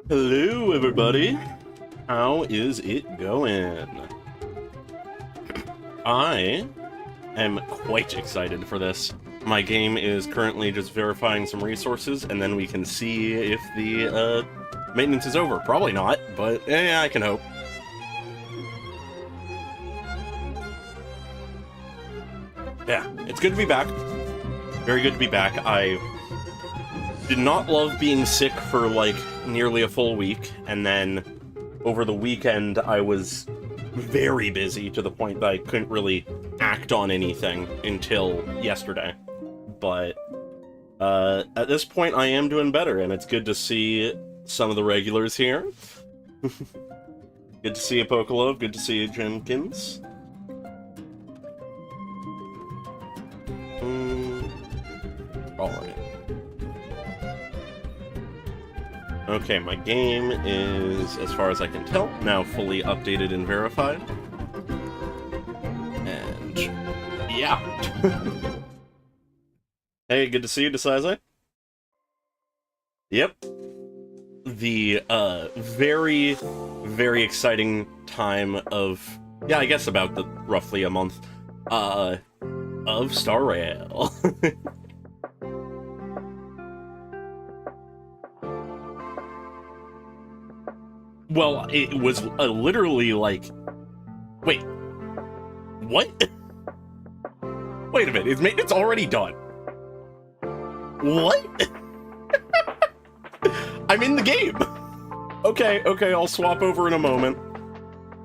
Hello, everybody. How is it going? I am quite excited for this. My game is currently just verifying some resources, and then we can see if the maintenance is over. Probably not, but I can hope. Yeah, it's good to be back. Very good to be back. I did not love being sick for, like, nearly a full week, and then over the weekend I was very busy to the point that I couldn't really act on anything until yesterday. But at this point I am doing better, and it's good to see some of the regulars here. Good to see you, Pokelove. Good to see you, Jenkins. Alright. Okay, my game is, as far as I can tell, now fully updated and verified. And yeah. Hey, good to see you, Decisive. Yep. The very, very exciting time of, yeah, I guess about roughly a month of Star Rail. Well, it was literally like... Wait. What? Wait a minute, is maintenance already done? What? I'm in the game! Okay, I'll swap over in a moment.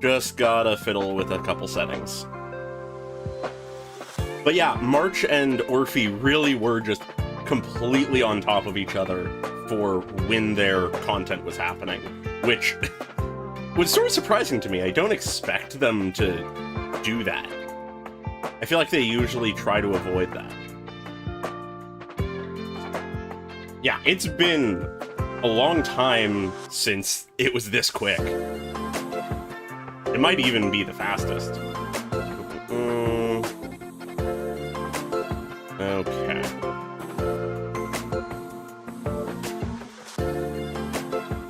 Just gotta fiddle with a couple settings. But yeah, March and Orphe really were just completely on top of each other for when their content was happening, which was sort of surprising to me. I don't expect them to do that. I feel like they usually try to avoid that. Yeah, it's been a long time since it was this quick. It might even be the fastest. Okay.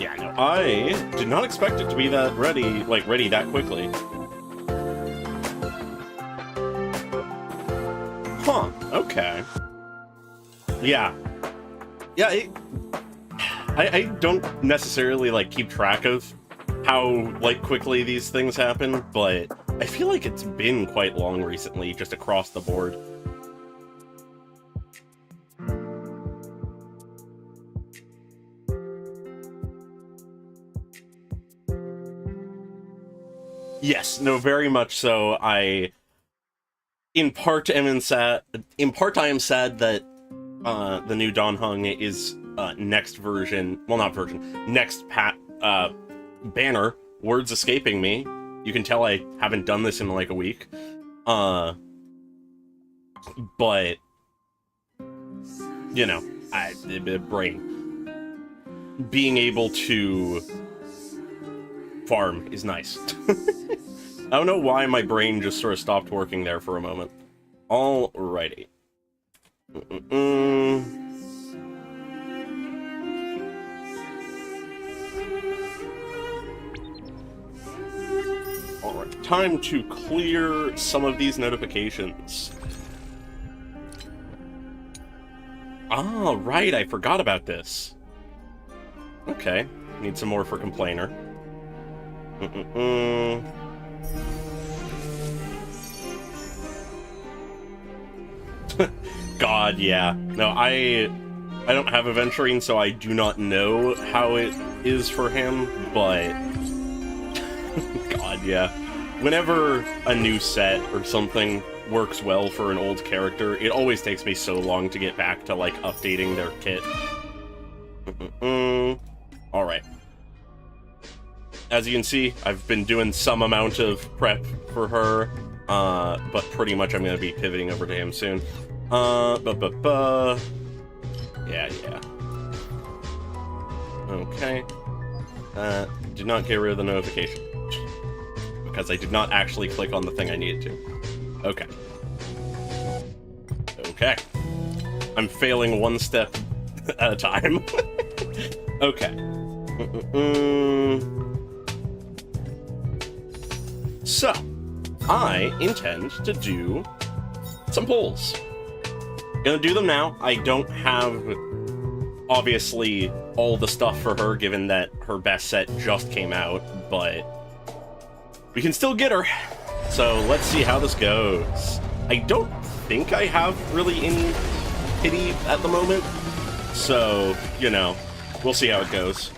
Yeah, no, I did not expect it to be that ready that quickly. Huh, okay. Yeah. Yeah, I don't necessarily, like, keep track of how, like, quickly these things happen, but I feel like it's been quite long recently, just across the board. Yes, no, very much so. In part I am sad that the new Dan Heng is next version, well, not version, next banner. Words escaping me. You can tell I haven't done this in like a week. But you know, brain being able to farm is nice. I don't know why my brain just sort of stopped working there for a moment. Alrighty. Alright, time to clear some of these notifications. Ah, right, I forgot about this. Okay, need some more for complainer. God, yeah. No, I don't have Aventurine, so I do not know how it is for him, but... God, yeah. Whenever a new set or something works well for an old character, it always takes me so long to get back to, like, updating their kit. Alright. As you can see, I've been doing some amount of prep for her, but pretty much I'm going to be pivoting over to him soon. Yeah. Okay. Did not get rid of the notification. Because I did not actually click on the thing I needed to. Okay. I'm failing one step at a time. Okay. So, I intend to do some polls. Gonna do them now. I don't have, obviously, all the stuff for her, given that her best set just came out, but we can still get her. So let's see how this goes. I don't think I have really any pity at the moment, so, you know, we'll see how it goes.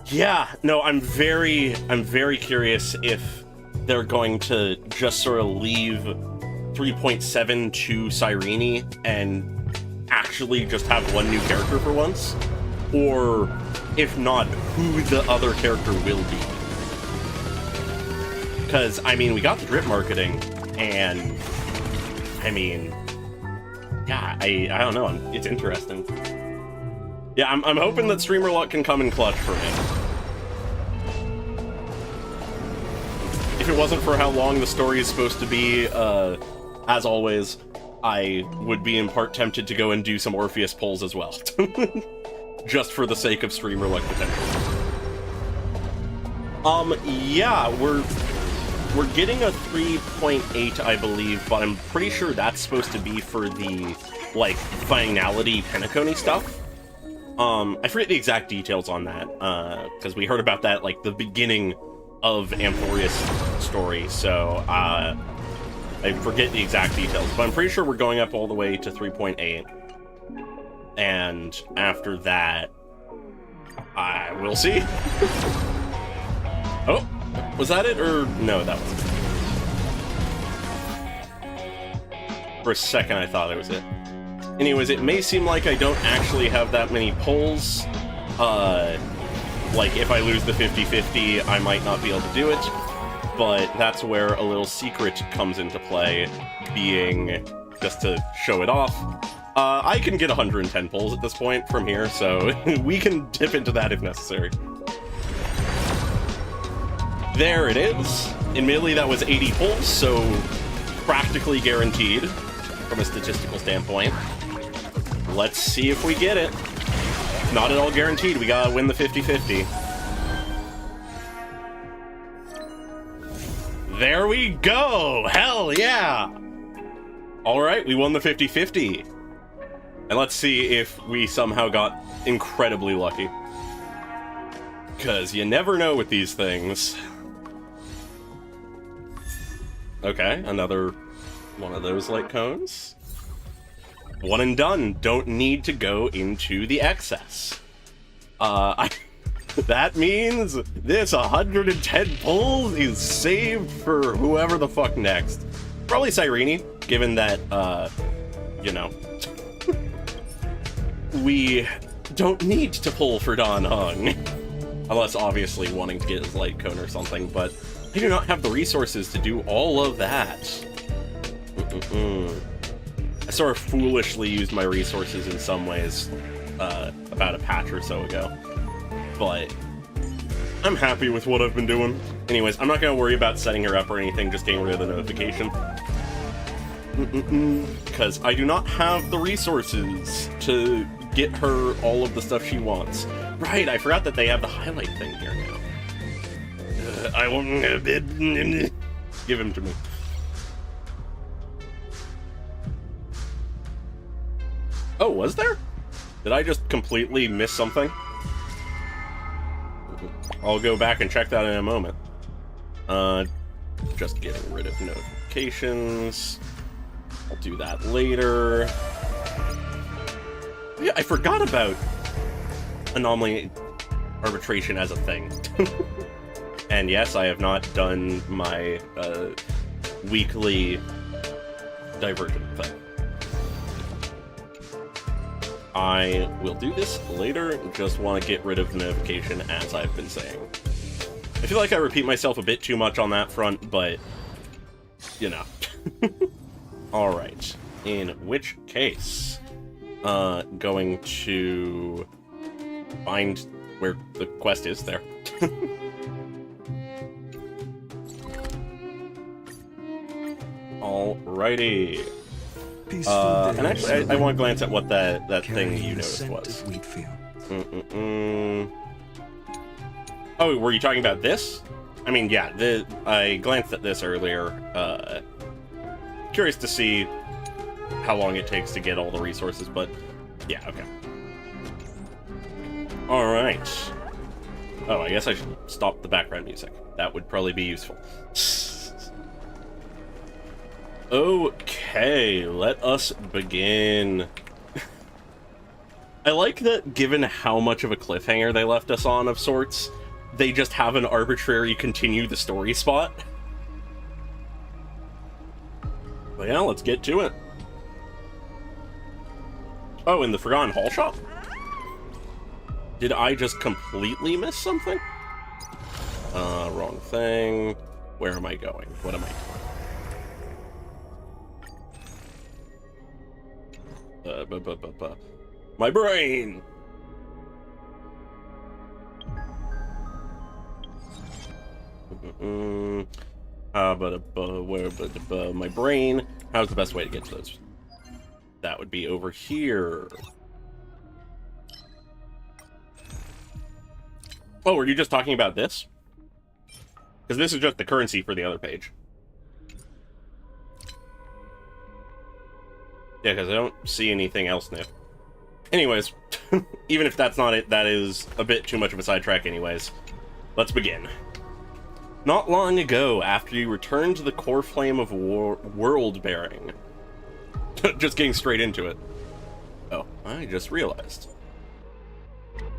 Yeah, no, I'm very curious if they're going to just sort of leave 3.7 to Cyrene and actually just have one new character for once, or if not, who the other character will be. Because, I mean, we got the drip marketing, and, I mean, yeah, I don't know, it's interesting. Yeah, I'm hoping that streamer luck can come in clutch for me. If it wasn't for how long the story is supposed to be, as always, I would be in part tempted to go and do some Orpheus polls as well. Just for the sake of streamer luck potential. Yeah, we're getting a 3.8, I believe, but I'm pretty sure that's supposed to be for the, like, finality Penacony stuff. I forget the exact details on that, because we heard about that, like, the beginning of Amphoria's story, so, I forget the exact details, but I'm pretty sure we're going up all the way to 3.8, and after that, I will see. Oh, was that it, or no, that wasn't it. For a second, I thought it was it. Anyways, it may seem like I don't actually have that many polls. Like, if I lose the 50-50, I might not be able to do it. But that's where a little secret comes into play, being, just to show it off, I can get 110 polls at this point from here, so we can dip into that if necessary. There it is. Admittedly, that was 80 polls, so practically guaranteed from a statistical standpoint. Let's see if we get it. Not at all guaranteed. We gotta win the 50-50. There we go! Hell yeah! Alright, we won the 50-50. And let's see if we somehow got incredibly lucky. Because you never know with these things. Okay, another one of those light cones. One and done. Don't need to go into the excess. That means this 110 pulls is saved for whoever the fuck next. Probably Cyrene, given that, you know, we don't need to pull for Dan Heng. Unless, obviously, wanting to get his light cone or something, but I do not have the resources to do all of that. I sort of foolishly used my resources in some ways about a patch or so ago, but I'm happy with what I've been doing. Anyways, I'm not going to worry about setting her up or anything, just getting rid of the notification. Because I do not have the resources to get her all of the stuff she wants. Right, I forgot that they have the highlight thing here now. I won't give him to me. Oh, was there? Did I just completely miss something? I'll go back and check that in a moment. Just getting rid of notifications. I'll do that later. Yeah, I forgot about anomaly arbitration as a thing. And yes, I have not done my weekly divergent thing. I will do this later, just want to get rid of the notification, as I've been saying. I feel like I repeat myself a bit too much on that front, but, you know. Alright, in which case, going to find where the quest is there. Alrighty. And actually, I want to glance at what that thing you noticed was. Oh, were you talking about this? I mean, yeah, I glanced at this earlier. Curious to see how long it takes to get all the resources, but yeah, okay. Alright. Oh, I guess I should stop the background music. That would probably be useful. Okay, let us begin. I like that given how much of a cliffhanger they left us on of sorts, they just have an arbitrary continue the story spot. But yeah, let's get to it. Oh, in the Forgotten Hall shop? Did I just completely miss something? Wrong thing. Where am I going? What am I doing? My brain! My brain. How's the best way to get to those? That would be over here. Oh, were you just talking about this? Because this is just the currency for the other page. Yeah, because I don't see anything else new. Anyways, even if that's not it, that is a bit too much of a sidetrack anyways. Let's begin. Not long ago, after you returned to the core flame of world-bearing. Just getting straight into it. Oh, I just realized.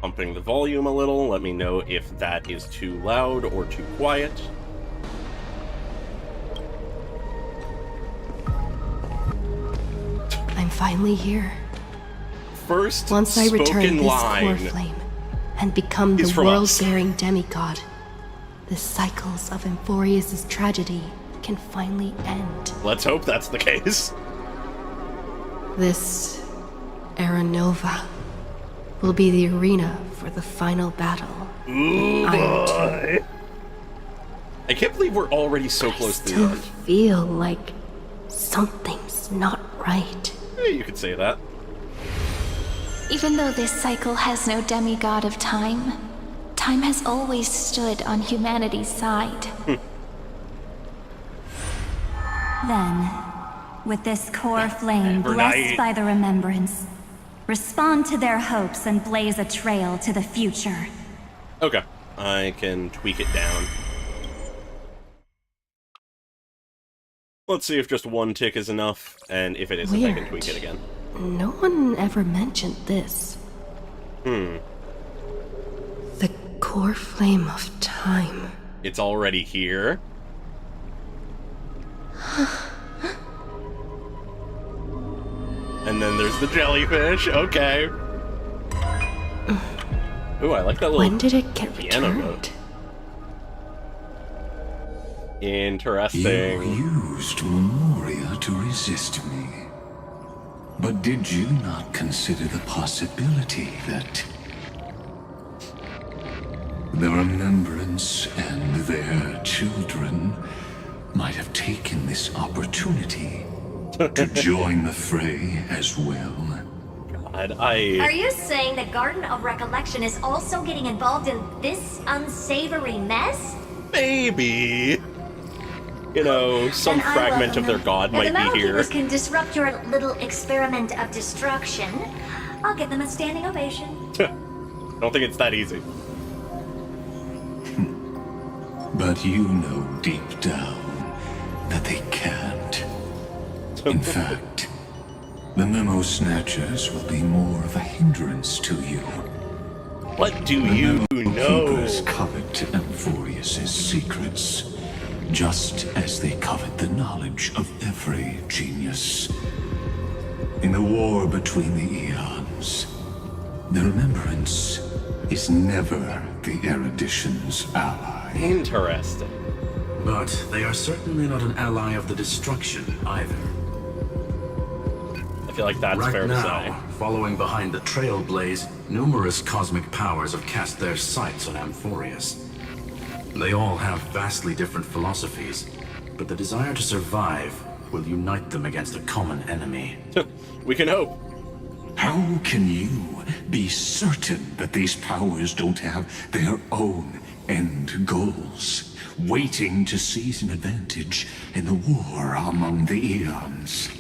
Pumping the volume a little, let me know if that is too loud or too quiet. I'm finally here. First Once I return this line core flame and become the world-bearing demigod, the cycles of Amphorius' tragedy can finally end. Let's hope that's the case. This Era Nova will be the arena for the final battle. Ooh, boy. I can't believe we're already so close to the end. I still feel like something's not right. Yeah, you could say that. Even though this cycle has no demigod of time, time has always stood on humanity's side. Then, with this core flame Evernight. blessed by the remembrance, respond to their hopes and blaze a trail to the future. Okay, I can tweak it down. Let's see if just one tick is enough, and if it isn't, I can tweak it again. No one ever mentioned this. The core flame of time. It's already here. And then there's the jellyfish. Okay. Ooh, I like that little When did it get piano returned? note. Interesting. You used Memoria to resist me. But did you not consider the possibility that the remembrance and their children might have taken this opportunity to join the fray as well? God, Are you saying the Garden of Recollection is also getting involved in this unsavory mess? Maybe. You know, some Then I fragment welcome of their them. god might If the be here. Memokeepers can disrupt your little experiment of destruction, I'll give them a standing ovation. Don't think it's that easy. But you know deep down that they can't. In fact, the Memo Snatchers will be more of a hindrance to you. What do you know? Memokeepers covet Amphorius' secrets, just as they covet the knowledge of every genius. In the war between the eons, the remembrance is never the erudition's ally. Interesting. But they are certainly not an ally of the destruction either. I feel like that's fair Right to say. now, following behind the Trailblaze, numerous cosmic powers have cast their sights on Amphorius. They all have vastly different philosophies, but the desire to survive will unite them against a common enemy. We can hope. How can you be certain that these powers don't have their own end goals, waiting to seize an advantage in the war among the eons?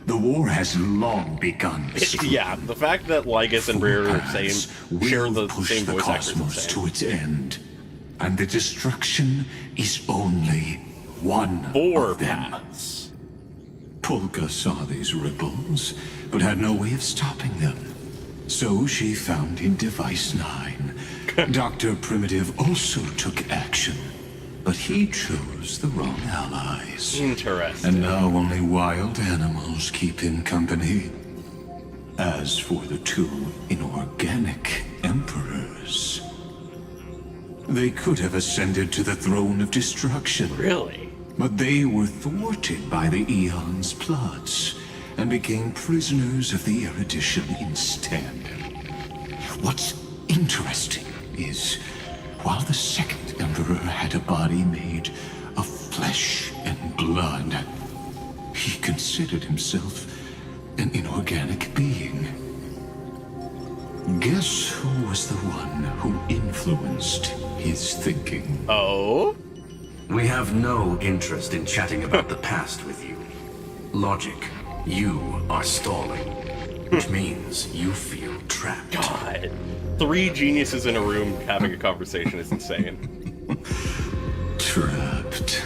The war has long begun. Yeah, the fact that Lygus and Rare are share the push same the voice actors cosmos is to its end, and the destruction is only one four of them. paths. Polka saw these ripples, but had no way of stopping them. So she found in Device 9. Dr. Primitive also took action, but he chose the wrong allies. Interesting. And now only wild animals keep him company. As for the two inorganic emperors, they could have ascended to the throne of destruction. Really? But they were thwarted by the Eon's plots and became prisoners of the Erudition instead. What's interesting is, while the second Emperor had a body made of flesh and blood, he considered himself an inorganic being. Guess who was the one who influenced his thinking? Oh? We have no interest in chatting about the past with you. Logic, you are stalling, which means you feel trapped. God. 3 geniuses in a room having a conversation is insane. Trapped.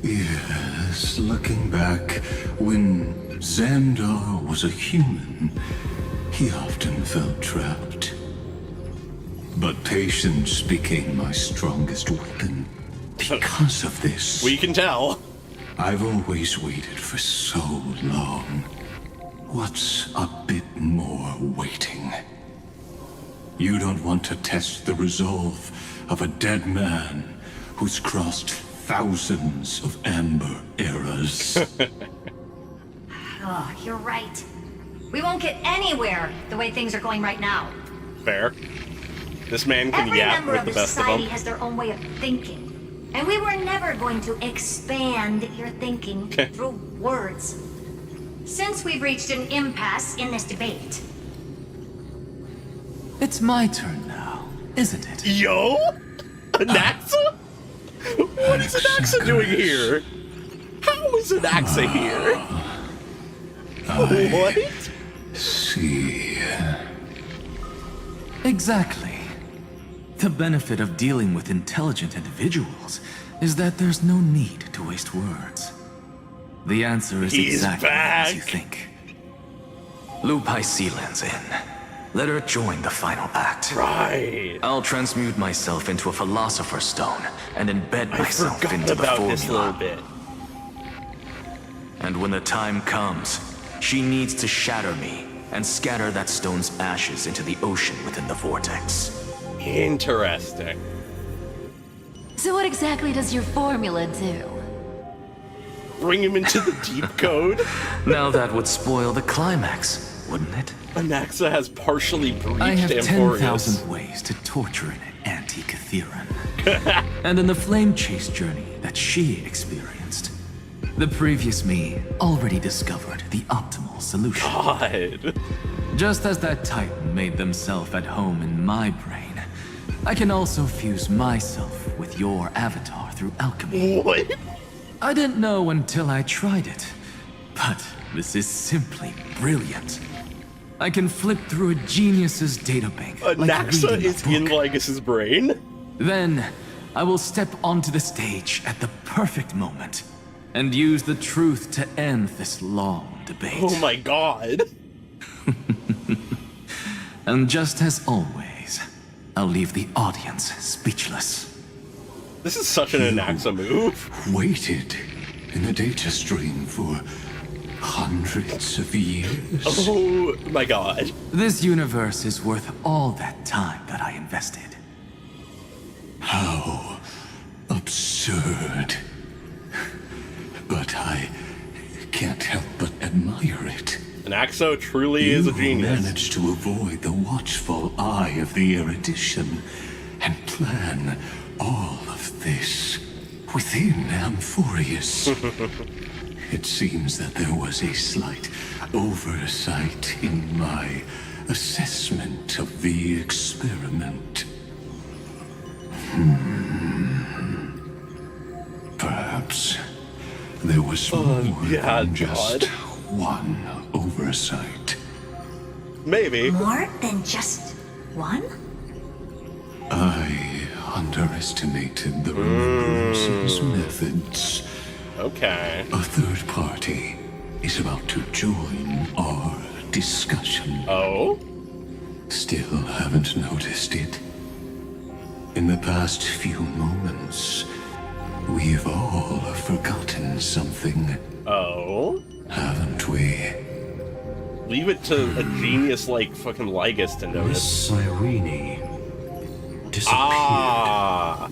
Yes, looking back, when Xandar was a human, he often felt trapped. But patience became my strongest weapon. Because of this, We can tell. I've always waited for so long. What's a bit more waiting? You don't want to test the resolve of a dead man who's crossed thousands of amber eras. Oh, you're right. We won't get anywhere the way things are going right now. Fair. This man can Every yap member with of the the best of society them. has their own way of thinking. And we were never going to expand your thinking through words. Since we've reached an impasse in this debate. It's my turn now, isn't it? Yo? Anaxa? What is Anaxa doing here? How is Anaxa here? What? See. Exactly. The benefit of dealing with intelligent individuals is that there's no need to waste words. The answer is He's exactly as you back. think. Lupai Sealand's in. Let her join the final act. Right. I'll transmute myself into a Philosopher's Stone and embed I myself forgot into the about this little formula. bit. And when the time comes, she needs to shatter me and scatter that stone's ashes into the ocean within the vortex. Interesting. So what exactly does your formula do? Bring him into the deep code? Now that would spoil the climax, wouldn't it? Anaxa has partially breached I have Amphorius. 10,000 ways to torture an anti-Catheran. And in the flame chase journey that she experienced, the previous me already discovered the optimal solution. God. Just as that Titan made themselves at home in my brain, I can also fuse myself with your avatar through alchemy. What? I didn't know until I tried it, but this is simply brilliant. I can flip through a genius's databank like Anaxa reading a is in book. Lygus's brain? Then, I will step onto the stage at the perfect moment and use the truth to end this long debate. Oh my god. And just as always, I'll leave the audience speechless. This is such an Anaxa move. Waited in the data stream for hundreds of years. Oh my god. This universe is worth all that time that I invested. How absurd. But I can't help but admire it. Anaxa truly is a You genius. managed to avoid the watchful eye of the Erudition and plan all of this within Amphorius. It seems that there was a slight oversight in my assessment of the experiment. Perhaps there was more than just one oversight. Maybe. More than just one? I underestimated the Remembrance's methods. Okay. A third party is about to join our discussion. Oh? Still haven't noticed it. In the past few moments, we've all forgotten something. Oh? Haven't we? Leave it to a genius like fucking Lygus to notice. Miss Cyrene disappeared. Ah!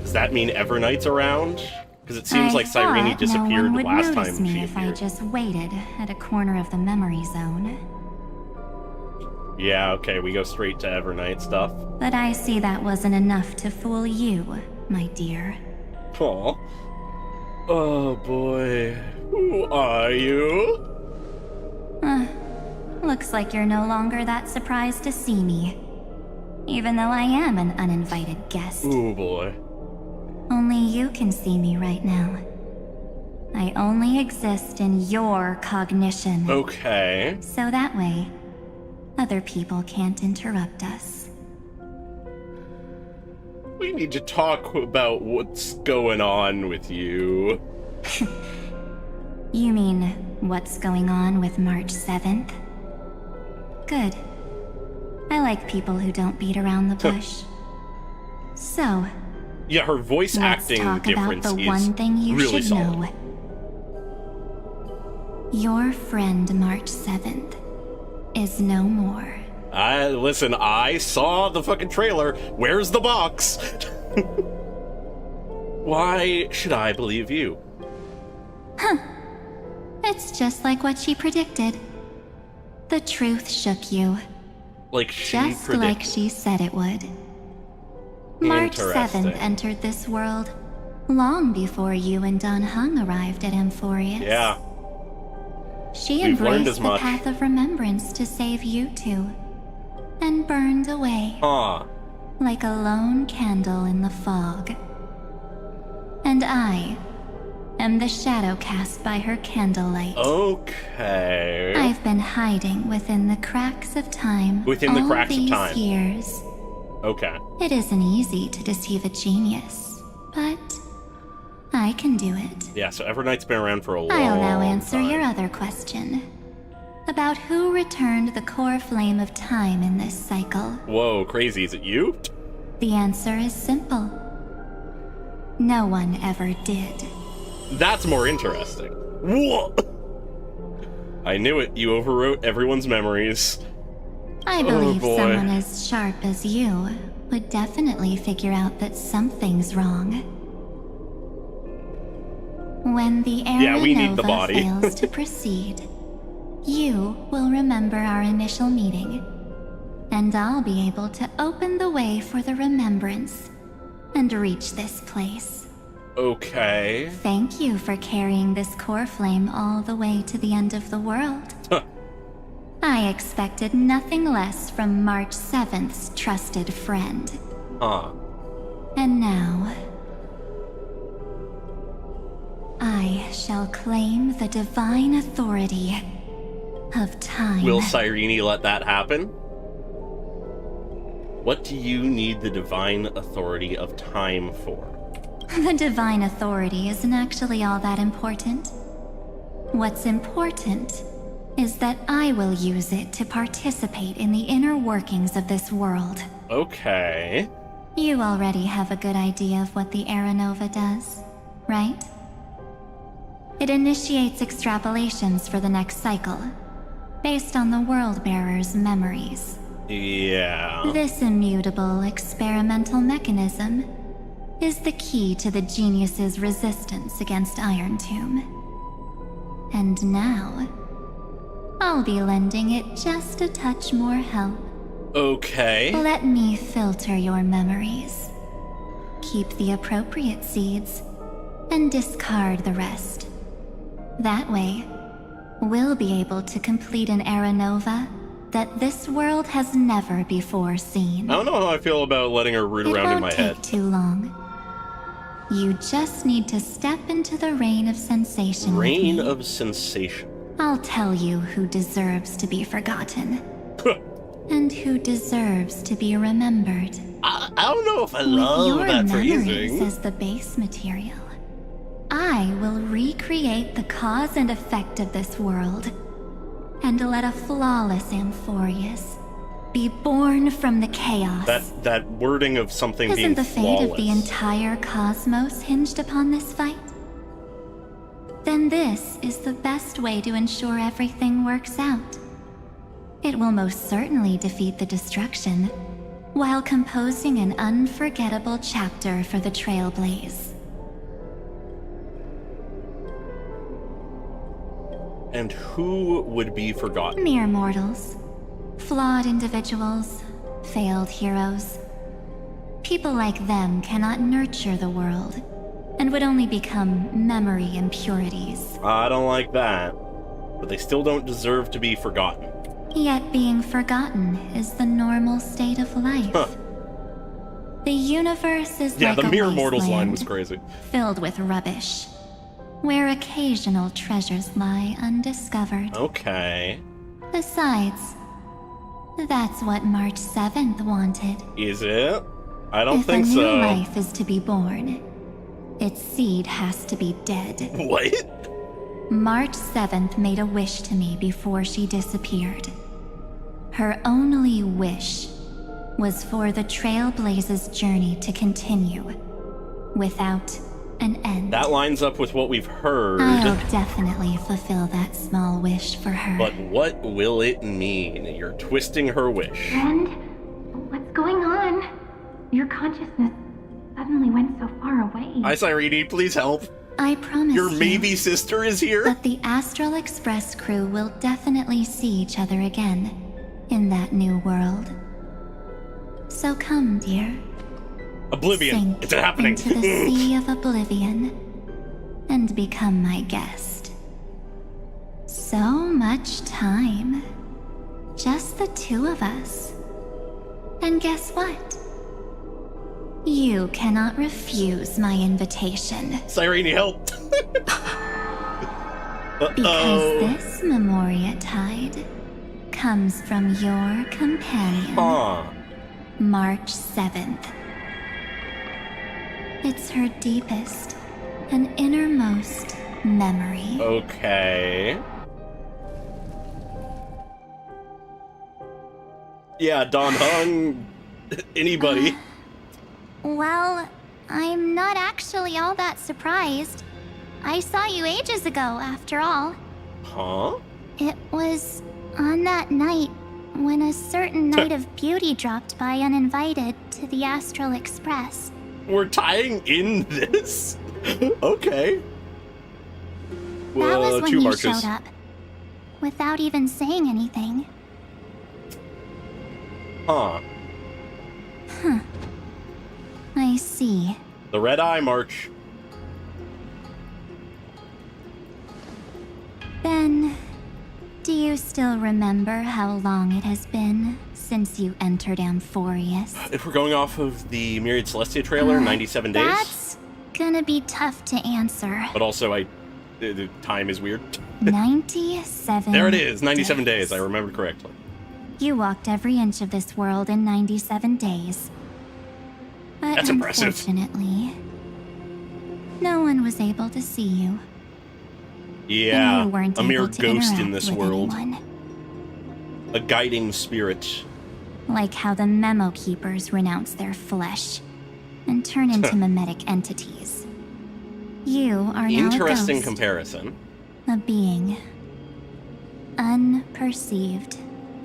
Does that mean Evernight's around? Because it seems like Cyrene disappeared no one would last notice time me she if I appeared. just waited at a corner of the memory zone. Yeah, okay, we go straight to Evernight stuff. But I see that wasn't enough to fool you, my dear. Aw. Oh boy. Who are you? Looks like you're no longer that surprised to see me. Even though I am an uninvited guest. Oh boy. Only you can see me right now. I only exist in your cognition. Okay. So that way, other people can't interrupt us. We need to talk about what's going on with you. You mean, what's going on with March 7th? Good. I like people who don't beat around the bush. So, Yeah, her voice let's acting talk difference about the is one thing you really should solid. know. Your friend March 7th is no more. Listen, I saw the fucking trailer. Where's the box? Why should I believe you? It's just like what she predicted. The truth shook you, Like she just like predicted. she said it would. March 7th Interesting. entered this world long before you and Dan Heng arrived at Amphorius. Yeah. She We've learned embraced as the much. path of remembrance to save you two, and burned away Huh. like a lone candle in the fog. And I am the shadow cast by her candlelight. Okay. I've been hiding within the cracks of time Within the all cracks of these time. years. Okay. It isn't easy to deceive a genius, but I can do it. Yeah, so Evernight's been around for a long I'll now answer time. your other question. About who returned the core flame of time in this cycle. Whoa, crazy. Is it you? The answer is simple. No one ever did. That's more interesting. Whoa! I knew it. You overwrote everyone's memories. I believe boy. someone as sharp as you would definitely figure out that something's wrong. When the Yeah, we need the Aranova body. fails to proceed, you will remember our initial meeting, and I'll be able to open the way for the remembrance and reach this place. Okay. Thank you for carrying this core flame all the way to the end of the world. Huh. I expected nothing less from March 7th's trusted friend. Huh. And now, I shall claim the divine authority of time. Will Cyrene let that happen? What do you need the divine authority of time for? The divine authority isn't actually all that important. What's important is that I will use it to participate in the inner workings of this world. Okay. You already have a good idea of what the Aranova does, right? It initiates extrapolations for the next cycle, based on the World-Bearer's memories. Yeah. This immutable experimental mechanism is the key to the genius's resistance against Iron Tomb. And now, I'll be lending it just a touch more help. Okay. Let me filter your memories. Keep the appropriate seeds and discard the rest. That way, we'll be able to complete an era nova that this world has never before seen. I don't know how I feel about letting her root around in my head. It won't take too long. You just need to step into the rain of sensation. Rain of sensation. I'll tell you who deserves to be forgotten. And who deserves to be remembered. I don't know if I love that With your memories phrasing. as the base material, I will recreate the cause and effect of this world, and let a flawless Amphorius be born from the chaos. That wording of something being Isn't the fate flawless. of the entire cosmos hinged upon this fight? Then this is the best way to ensure everything works out. It will most certainly defeat the destruction, while composing an unforgettable chapter for the Trailblaze. And who would be forgotten? Mere mortals. Flawed individuals. Failed heroes. People like them cannot nurture the world, and would only become memory impurities. I don't like that. But they still don't deserve to be forgotten. Yet being forgotten is the normal state of life. Huh. The universe is Yeah, like the a mere mortals line wasteland was crazy. filled with rubbish, where occasional treasures lie undiscovered. Okay. Besides, that's what March 7th wanted. Is it? I don't If think a new so. life is to be born, its seed has to be dead. What? March 7th made a wish to me before she disappeared. Her only wish was for the Trailblaze's journey to continue, without an end. That lines up with what we've heard. I'll definitely fulfill that small wish for her. But what will it mean? You're twisting her wish. Friend, what's going on? Your consciousness suddenly went so far away. Hi, Cyrene, please help. I promise Your you maybe sister is here? that the Astral Express crew will definitely see each other again in that new world. So come, dear. Oblivion. Sink It's happening. into the sea of oblivion and become my guest. So much time. Just the two of us. And guess what? You cannot refuse my invitation. Cyrene, help. Because this Memoria Tide comes from your companion, Huh. March 7th. It's her deepest and innermost memory. Okay. Yeah, Dan Heng. Anybody. Well, I'm not actually all that surprised. I saw you ages ago, after all. Huh? It was on that night when a certain Knight of Beauty dropped by uninvited to the Astral Express. We're tying in this? Okay. That was when two you marches. showed up, without even saying anything. Huh. I see. The Red Eye March. Ben, do you still remember how long it has been since you entered Amphorius? If we're going off of the Myriad Celestia trailer, 97 days. That's gonna be tough to answer. But also, the time is weird. 97 There it is, 97 days. I remembered correctly. You walked every inch of this world in 97 days. But That's impressive. Unfortunately, no one was able to see you. Yeah, and you weren't a mere able to ghost in interact this with world. anyone. A guiding spirit. Like how the Memokeepers renounce their flesh and turn into mimetic entities. You are now Interesting a ghost, comparison. a being, unperceived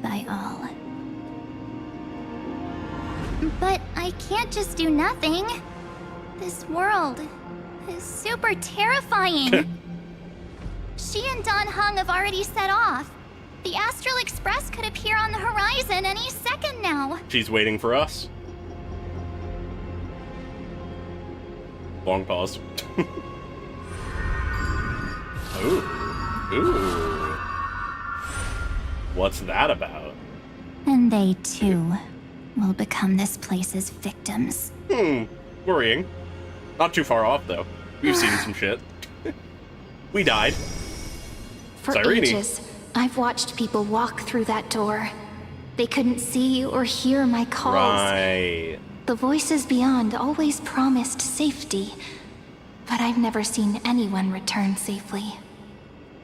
by all. But I can't just do nothing. This world is super terrifying. She and Dan Heng have already set off. The Astral Express could appear on the horizon any second now. She's waiting for us. Long pause. Ooh. Ooh. What's that about? And they, too, will become this place's victims. Worrying. Not too far off, though. We've seen some shit. We died. For Cyrene. ages, I've watched people walk through that door. They couldn't see or hear my calls. Right. The voices beyond always promised safety, but I've never seen anyone return safely.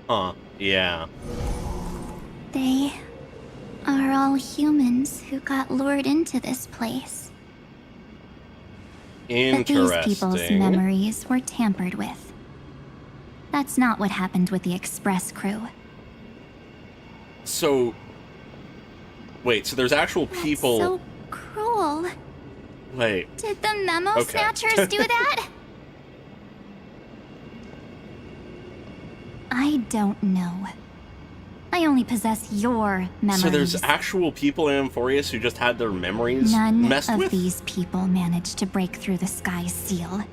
Huh. Yeah. They are all humans who got lured into this place. But Interesting. these people's memories were tampered with. That's not what happened with the Express crew. So... Wait, so there's actual people... That's so cruel. Wait. Did the memo Okay. snatchers do that? I don't know. I only possess your memories. So there's actual people in Amphorius who just had their memories None messed of with? these people managed to break through the sky's seal.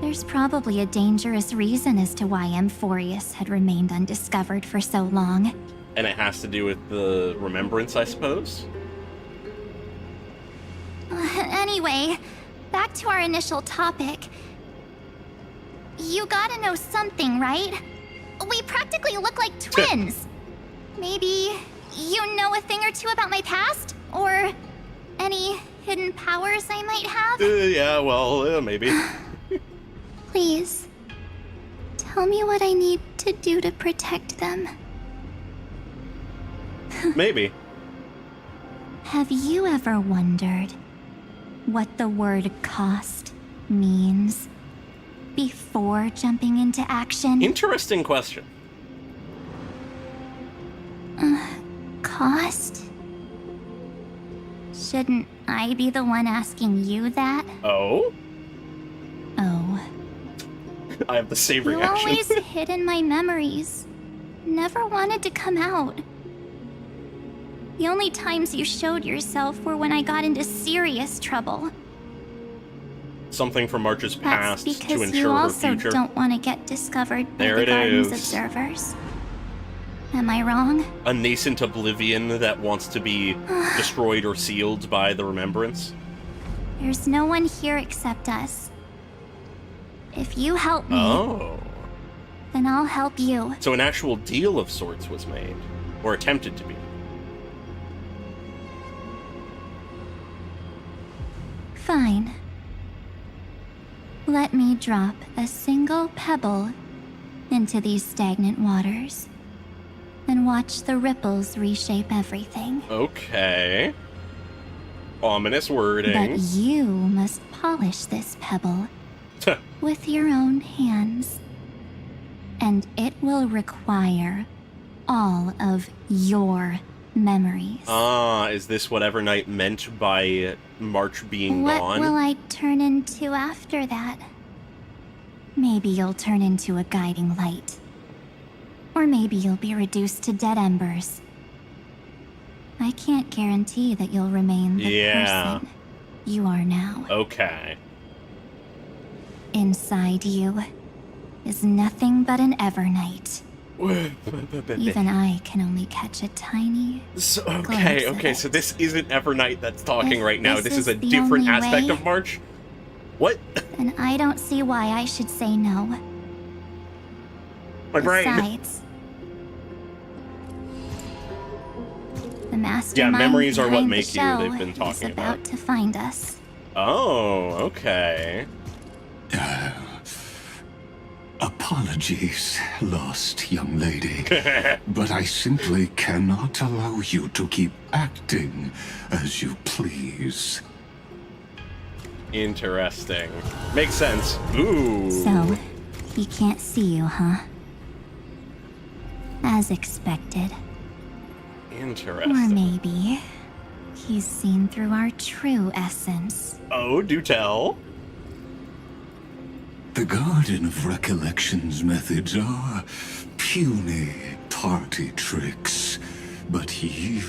There's probably a dangerous reason as to why Amphorius had remained undiscovered for so long. And it has to do with the remembrance, I suppose? Anyway, back to our initial topic. You gotta know something, right? We practically look like twins. Maybe you know a thing or two about my past? Or any hidden powers I might have? Yeah, well, maybe. Please, tell me what I need to do to protect them. Maybe. Have you ever wondered what the word cost means before jumping into action? Interesting question. Cost? Shouldn't I be the one asking you that? Oh? Oh. I have the same You reaction. always hid in my memories. Never wanted to come out. The only times you showed yourself were when I got into serious trouble. Something from March's That's past to because ensure you her also future. don't want to get discovered by There the it Garden's is. observers. Am I wrong? A nascent oblivion that wants to be destroyed or sealed by the remembrance. There's no one here except us. If you help me, Oh. then I'll help you. So an actual deal of sorts was made. Or attempted to be. Fine. Let me drop a single pebble into these stagnant waters and watch the ripples reshape everything. Okay. Ominous wording. But you must polish this pebble with your own hands. And it will require all of your memories. Ah, is this what Evernight meant by March being What gone? will I turn into after that? Maybe you'll turn into a guiding light. Or maybe you'll be reduced to dead embers. I can't guarantee that you'll remain the person you are now. Okay. Inside you is nothing but an Evernight. Even I can only catch a tiny So, glimpse okay, of okay, it. so this isn't Evernight that's talking If right now. this This is is a the different only aspect way- of March? What? And I don't see why I should say no. My brain. Besides, the mastermind memories are what behind make the you, show they've been is talking about about. to find us. Oh, okay. Apologies, lost young lady. But I simply cannot allow you to keep acting as you please. Interesting. Makes sense. Ooh. So, he can't see you, huh? As expected. Interesting. Or maybe he's seen through our true essence. Oh, do tell. The Garden of Recollection's methods are puny party tricks. But you...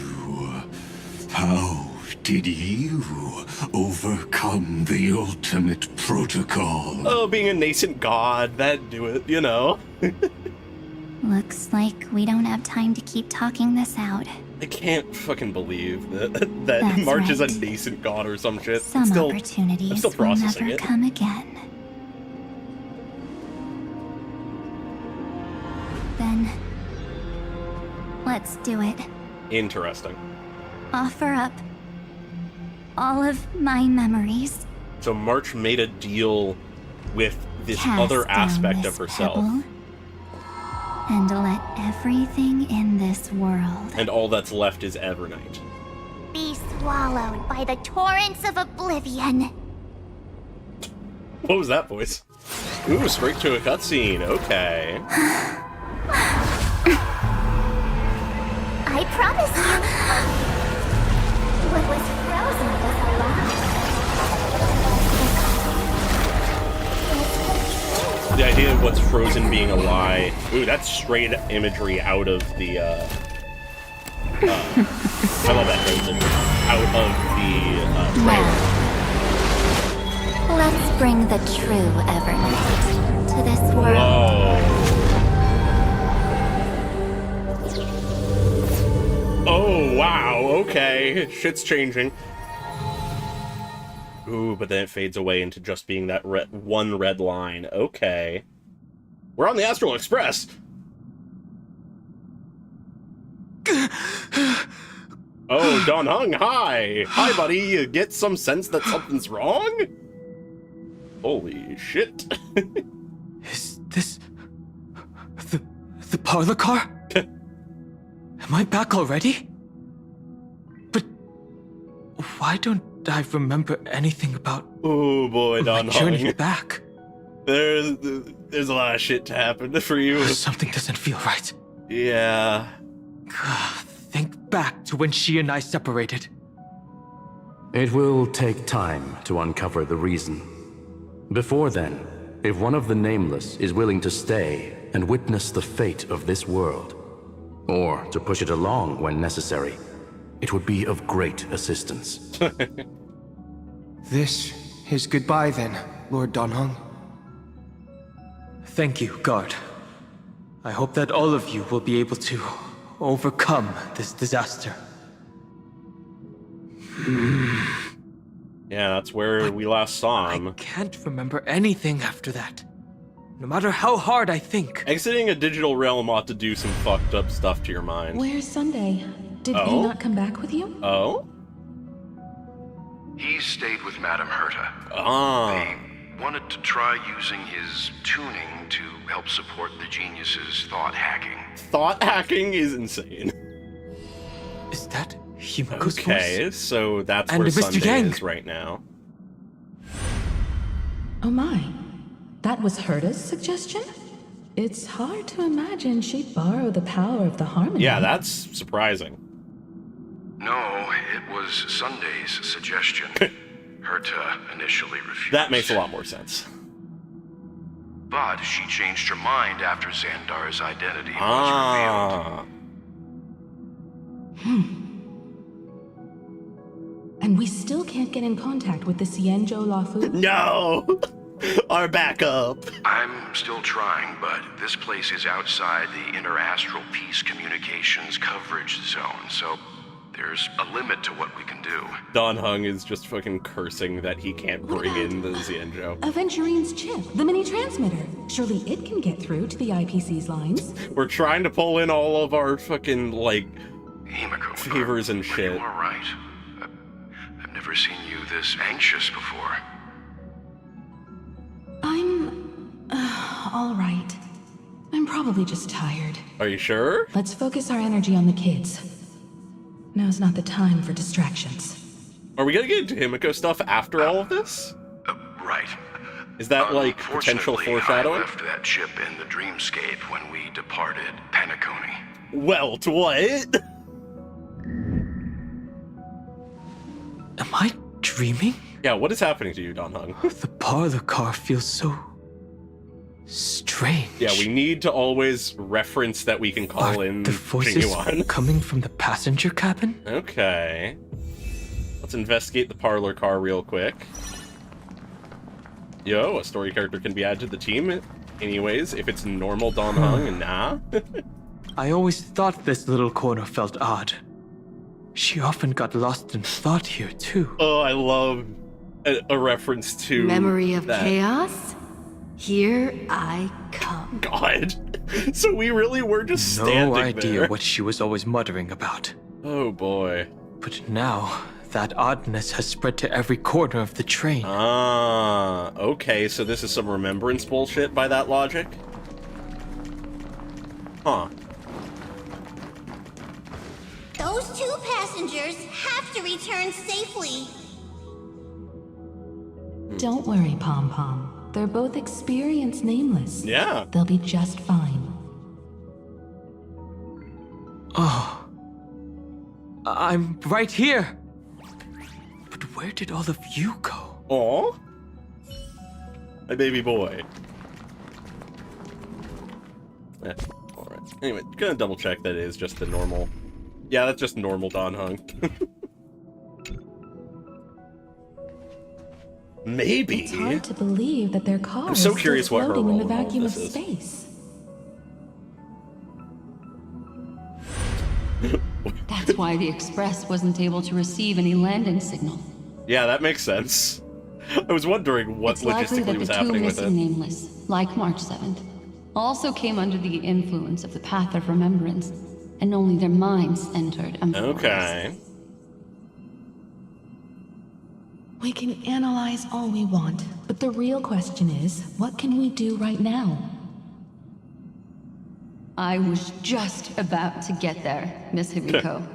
how did you overcome the ultimate protocol. Oh, being a nascent god, that'd do it, you know? Looks like we don't have time to keep talking this out. I can't fucking believe that That's March is a right. nascent god or some shit. Some I'm opportunities still will processing never it. come again. Then, let's do it. Interesting. Offer up all of my memories. So March made a deal with this Cast other down aspect this of herself. pebble, and let everything in this world And all that's left is Evernight. Be swallowed by the torrents of oblivion. What was that voice? Ooh, straight to a cutscene. Okay. I promise you. What was frozen was alive. The idea of what's frozen being a lie. Ooh, that's straight imagery out of the, I love that transition. Out of the, trailer. Now, let's bring the true Evernight to this world. Whoa. Oh, wow, okay. Shit's changing. Ooh, but then it fades away into just being that one red line. Okay. We're on the Astral Express! Oh, Dan Heng, hi! Hi, buddy, you get some sense that something's wrong? Holy shit. Is this... the parlor car? Am I back already? But why don't I remember anything about Oh boy, my Dan journey Heng. back? There's a lot of shit to happen for you. Something doesn't feel right. Yeah. Think back to when she and I separated. It will take time to uncover the reason. Before then, if one of the Nameless is willing to stay and witness the fate of this world, or to push it along when necessary, it would be of great assistance. This is goodbye then, Lord Dan Heng. Thank you, guard. I hope that all of you will be able to overcome this disaster. Yeah, that's where we last saw him. I can't remember anything after that. No matter how hard I think. Exiting a digital realm ought to do some fucked up stuff to your mind. Where's Sunday? Did he Oh? not come back with you? Oh? He stayed with Madame Herta. Ah. They wanted to try using his tuning to help support the genius's thought hacking. Thought hacking is insane. Is that Himiko's Okay, voice? so that's And where Mr. Sunday Yang. is right now. Oh my. That was Herta's suggestion? It's hard to imagine she'd borrow the power of the harmony. Yeah, that's surprising. No, it was Sunday's suggestion. Herta initially refused. That makes a lot more sense. But she changed her mind after Xandar's identity was Ah. And we still can't get in contact with the Xianzhou Lafu? No! Our backup. revealed. I'm still trying, but this place is outside the interastral peace communications coverage zone, so there's a limit to what we can do. Dan Heng is just fucking cursing that he can't bring in the Xianzhou. Aventurine's chip, the mini transmitter. Surely it can get through to the IPC's lines. We're trying to pull in all of our fucking, like, Himiko, favors and are shit. you alright? I've never seen you this anxious before. I'm... all right. I'm probably just tired. Are you sure? Let's focus our energy on the kids. Now's not the time for distractions. Are we gonna get into Himiko stuff after all of this? Right. Is that, like, potential Unfortunately, foreshadowing? I left that chip in the dreamscape when we departed Penacony. Well, to what? Am I dreaming? Yeah, what is happening to you, Dan Heng? The parlor car feels so... strange. Yeah, we need to always reference that we can call Are in the voices Jingyuan. coming from the passenger cabin? Okay. Let's investigate the parlor car real quick. Yo, a story character can be added to the team anyways, if it's normal Dan Heng and nah. I always thought this little corner felt odd. She often got lost in thought here, too. Oh, I love a reference to Memory of that. chaos? Here I come. God. So we really were just standing No idea there. what she was always muttering about. Oh boy. But now, that oddness has spread to every corner of the train. Ah, okay, so this is some remembrance bullshit by that logic? Huh. Those two passengers have to return safely. Don't worry, Pom Pom. They're both experienced nameless. Yeah. They'll be just fine. Oh. I'm right here. But where did all of you go? Aw. My baby boy. Yeah, alright. Anyway, gonna double check that it is just the normal. Yeah, that's just normal Dan Heng. Maybe. It's hard to believe that their car I'm so is curious still what her floating in role the in all vacuum of this is. space. That's why the Express wasn't able to receive any landing signal. Yeah, that makes sense. I was wondering what It's likely logistically that was the two happening with missing it. nameless, like March 7th, also came under the influence of the Path of Remembrance, and only their minds entered Emphorius. Okay. We can analyze all we want, but the real question is, what can we do right now? I was just about to get there, Miss Hibiko.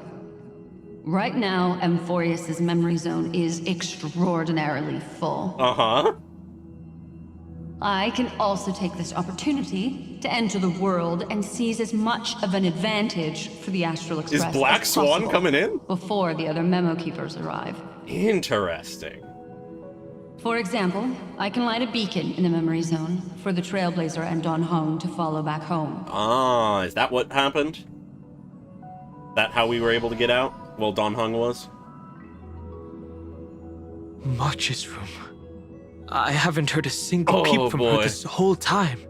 Right now, Emphorius' memory zone is extraordinarily full. Uh-huh. I can also take this opportunity to enter the world and seize as much of an advantage for the Astral Express Is Black as Swan possible coming in? before the other Memokeepers arrive. Interesting. For example, I can light a beacon in the memory zone for the Trailblazer and Dan Heng to follow back home. Ah, is that what happened? That how we were able to get out? Well, Dan Heng was? March's room. I haven't heard a single peep from her this whole time.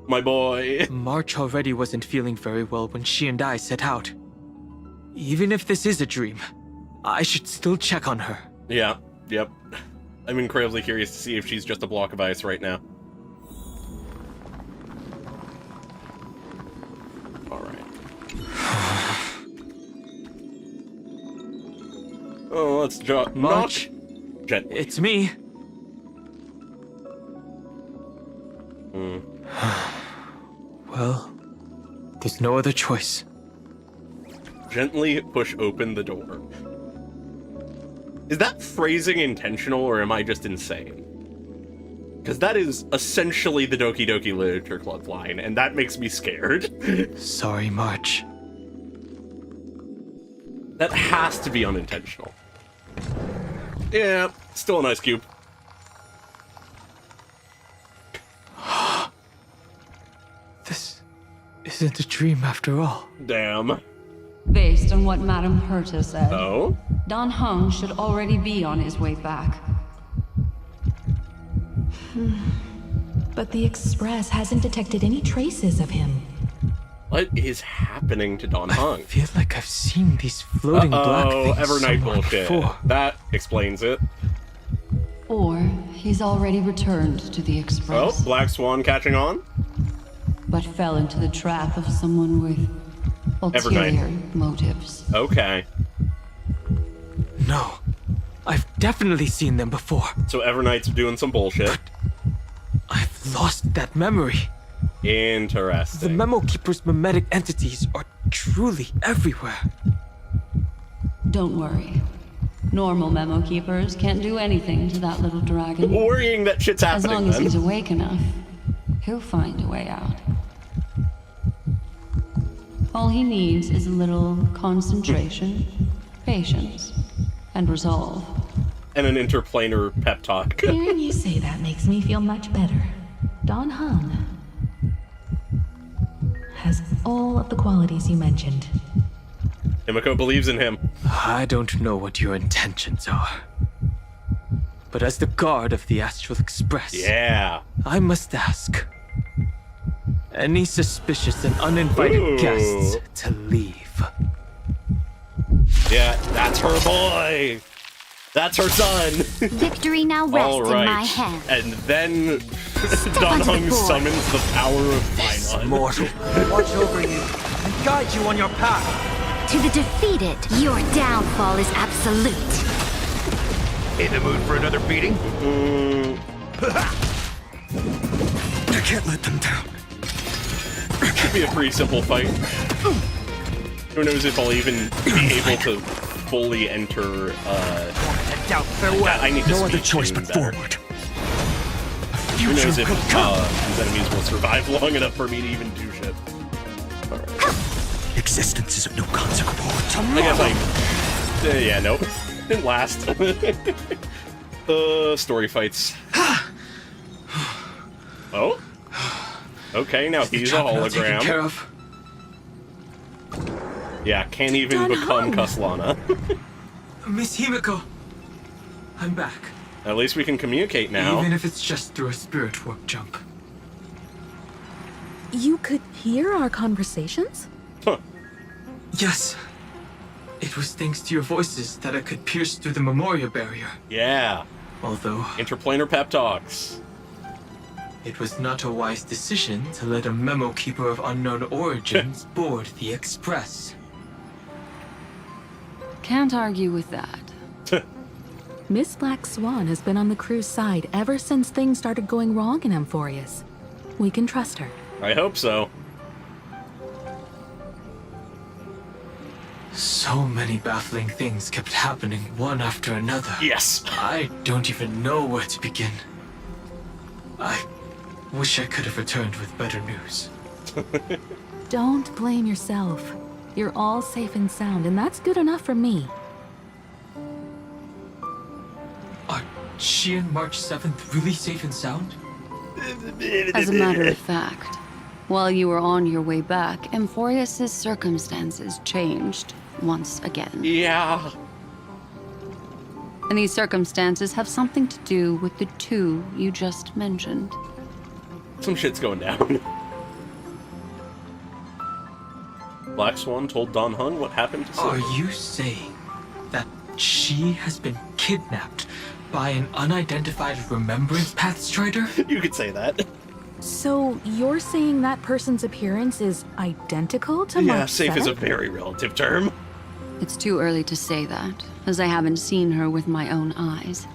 My boy. March already wasn't feeling very well when she and I set out. Even if this is a dream, I should still check on her. Yeah, yep. I'm incredibly curious to see if she's just a block of ice right now. Alright. Oh, let's March, gently. It's me. Well, there's no other choice. Gently push open the door. Is that phrasing intentional, or am I just insane? Because that is essentially the Doki Doki Literature Club line, and that makes me scared. Sorry, March. That has to be unintentional. Yeah, still an ice cube. This isn't a dream after all. Damn. Based on what Madame Herta said, Oh? Dan Heng should already be on his way back. But the Express hasn't detected any traces of him. What is happening to Dan Heng? I feel like I've seen these floating black things Evernight somewhere bullshit. before. That explains it. Or he's already returned to the Express. Oh, Black Swan catching on? But fell into the trap of someone with ulterior motives. Okay. No. I've definitely seen them before. So Evernight's doing some bullshit. I've lost that memory. The Interesting. Memokeepers' memetic entities are truly everywhere. Don't worry. Normal Memokeepers can't do anything to that little dragon. Worrying that shit's As happening long as then. he's awake enough, he'll find a way out. All he needs is a little concentration, patience, and resolve. And an interplanar pep talk. Hearing you say that makes me feel much better. Dan Heng has all of the qualities you mentioned. Himiko believes in him. I don't know what your intentions are. But as the guard of the Astral Express, Yeah. I must ask. Any suspicious and uninvited guests to leave? Yeah, that's her boy! That's her son! Victory now rests in my hand. And then Dan Heng summons the power of Finon. Mortal, watch over you and guide you on your path. To the defeated, your downfall is absolute. In the mood for another beating? I can't let them down. Should be a pretty simple fight. Who knows if I'll even be able to fully enter, I need to No other choice but better. forward. Who knows if these enemies will survive long enough for me to even do shit. Alright. Existence is of no consequence. I guess yeah, nope. Didn't last. Story fights. Oh? Okay, now he's a hologram. Care of? Yeah, can't even become Kaslana. Miss Himiko, I'm back. At least we can communicate now. Even if it's just through a spirit warp jump. You could hear our conversations? Huh. Yes. It was thanks to your voices that I could pierce through the Memoria barrier. Yeah. Although... Interplanar pep talks. It was not a wise decision to let a Memokeeper of unknown origins board the Express. Can't argue with that. Miss Black Swan has been on the crew's side ever since things started going wrong in Amphorius. We can trust her. I hope so. So many baffling things kept happening one after another. Yes. I don't even know where to begin. I wish I could have returned with better news. Don't blame yourself. You're all safe and sound, and that's good enough for me. Are she and March 7th really safe and sound? As a matter of fact, while you were on your way back, Amphorius' circumstances changed once again. Yeah. And these circumstances have something to do with the two you just mentioned. Some shit's going down. Black Swan told Dan Heng what happened to Are Silver. you saying that she has been kidnapped by an unidentified Remembrance Path Strider? You could say that. So you're saying that person's appearance is identical to Yeah, March safe 7th? is a very relative term. It's too early to say that, as I haven't seen her with my own eyes.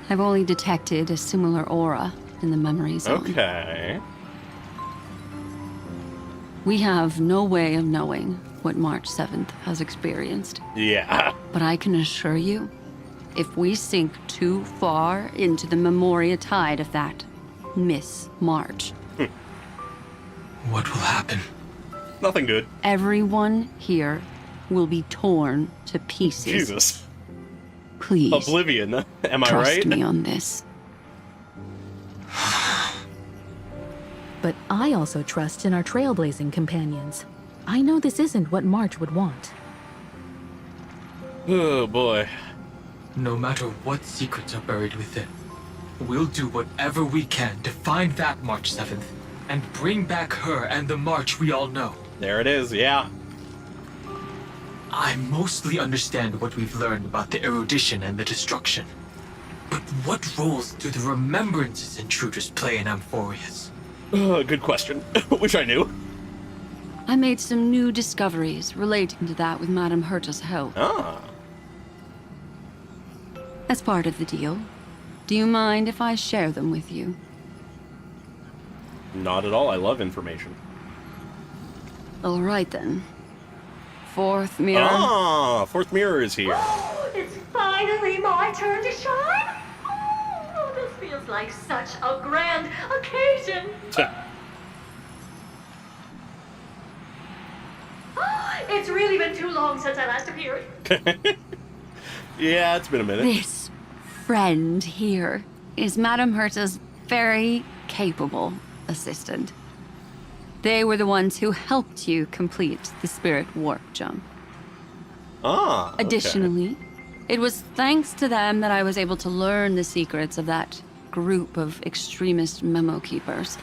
I've only detected a similar aura in the memory zone. Okay. We have no way of knowing what March 7th has experienced. Yeah. But I can assure you, if we sink too far into the Memoria tide of that Miss March, What will happen? Nothing good. everyone here will be torn to pieces. Jesus. Please, Oblivion. Am I trust right? me on this. But I also trust in our trailblazing companions. I know this isn't what March would want. Oh boy. No matter what secrets are buried within, we'll do whatever we can to find that March 7th and bring back her and the March we all know. There it is, yeah. I mostly understand what we've learned about the erudition and the destruction. But what roles do the remembrances intruders play in Amphorius? Good question. Wish I knew. I made some new discoveries relating to that with Madame Herta's help. Ah. As part of the deal, do you mind if I share them with you? Not at all. I love information. All right then. Fourth mirror. Ah, fourth mirror is here. It's finally my turn to shine. Oh, this feels like such a grand occasion. It's really been too long since I last appeared. Yeah, it's been a minute. This friend here is Madame Herta's very capable assistant. They were the ones who helped you complete the spirit warp jump. Ah. Okay. Additionally, It was thanks to them that I was able to learn the secrets of that group of extremist Memokeepers.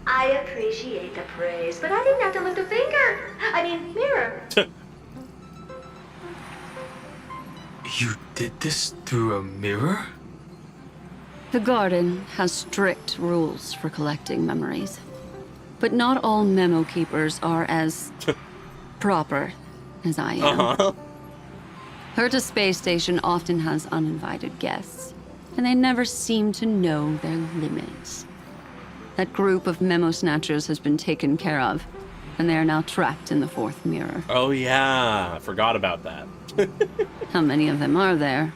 I appreciate the praise, but I didn't have to lift a finger. I mean, mirror. You did this through a mirror? The Garden has strict rules for collecting memories. But not all Memokeepers are as proper as I am. Herta Space Station often has uninvited guests, and they never seem to know their limits. That group of memo snatchers has been taken care of, and they are now trapped in the fourth mirror. Oh yeah, I forgot about that. How many of them are there?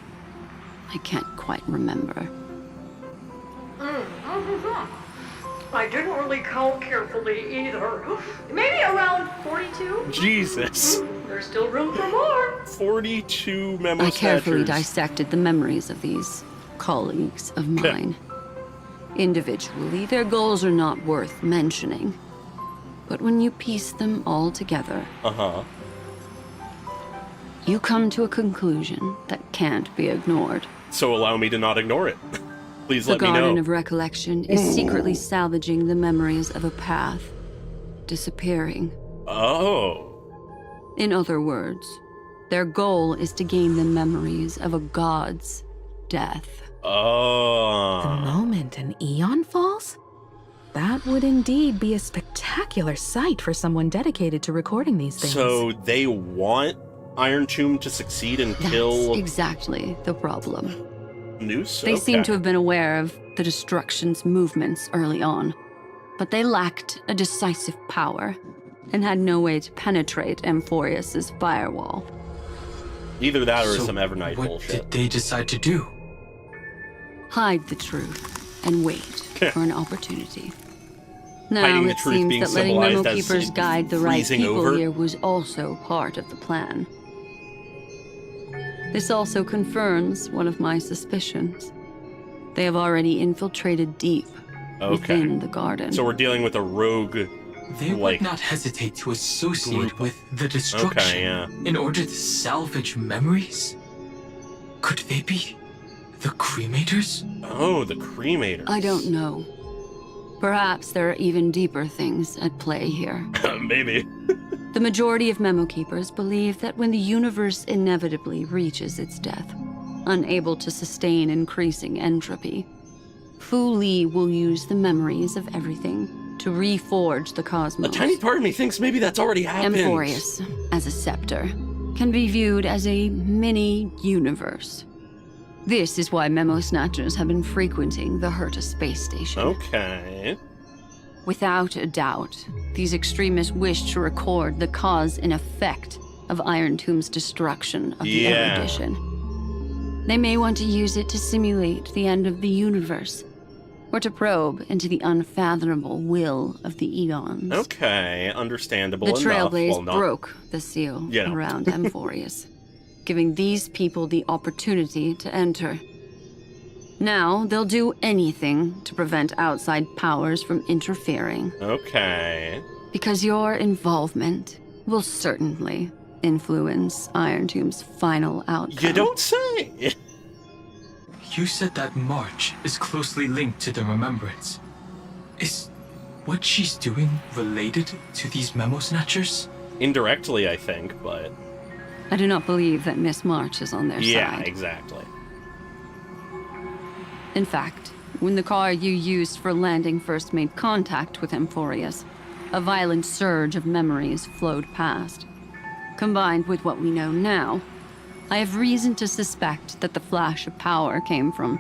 I can't quite remember. I didn't really count carefully either. Maybe around 42? Jesus. There's still room for more. 42 memo I carefully snatchers. dissected the memories of these colleagues of mine. Individually, their goals are not worth mentioning. But when you piece them all together, you come to a conclusion that can't be ignored. So allow me to not ignore it. Please The let me know. Garden of Recollection is secretly salvaging the memories of a path disappearing. Oh. In other words, their goal is to gain the memories of a god's death. Oh. The moment an eon falls? That would indeed be a spectacular sight for someone dedicated to recording these things. So they want Iron Tomb to succeed and kill... That's exactly the problem. Noose? They seem to have been aware of the Destruction's movements early on, but they lacked a decisive power and had no way to penetrate Amphorius's firewall. Either that or So some Evernight what bullshit. did they decide to do? Hide the truth and wait for an opportunity. Now Hiding the it truth seems being that letting symbolized as Memokeepers guide the right freezing people over? here was also part of the plan. This also confirms one of my suspicions. They have already infiltrated deep within the Garden. So we're dealing with a rogue... They would not hesitate to associate with the destruction in order to salvage memories? Could they be the Cremators? Oh, the Cremators. I don't know. Perhaps there are even deeper things at play here. Maybe. The majority of Memokeepers believe that when the universe inevitably reaches its death, unable to sustain increasing entropy, Fu Li will use the memories of everything to reforge the cosmos. A tiny part of me thinks maybe that's already happened. Amphorius, as a scepter, can be viewed as a mini-universe. This is why Memo Snatchers have been frequenting the Herta Space Station. Okay. Without a doubt, these extremists wish to record the cause and effect of Iron Tomb's destruction of the erudition. They may want to use it to simulate the end of the universe, or to probe into the unfathomable will of the eons. Okay, understandable The enough. Trailblaze Well, not... broke the seal around Amphorius, giving these people the opportunity to enter. Now, they'll do anything to prevent outside powers from interfering. Okay. Because your involvement will certainly influence Iron Tomb's final outcome. You don't say! You said that March is closely linked to the Remembrance. Is what she's doing related to these Memo Snatchers? Indirectly, I think, but... I do not believe that Miss March is on their side. Yeah, exactly. In fact, when the car you used for landing first made contact with Amphorius, a violent surge of memories flowed past. Combined with what we know now, I have reason to suspect that the flash of power came from...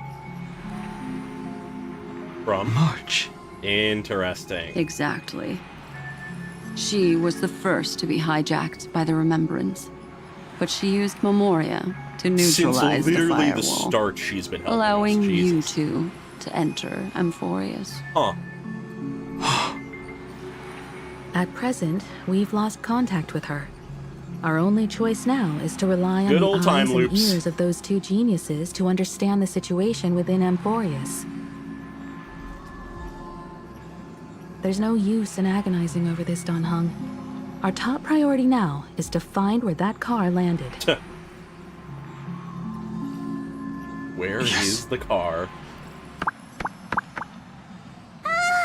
March. Interesting. Exactly. She was the first to be hijacked by the Remembrance, but she used Memoria to neutralize Since the literally firewall, the start she's been helping allowing us. you Jesus. two to enter Amphorius. Huh. At present, we've lost contact with her. Our only choice now is to rely on Good the old eyes time and loops. ears of those two geniuses to understand the situation within Amphorius. There's no use in agonizing over this, Dan Heng. Our top priority now is to find where that car landed. Where is the car?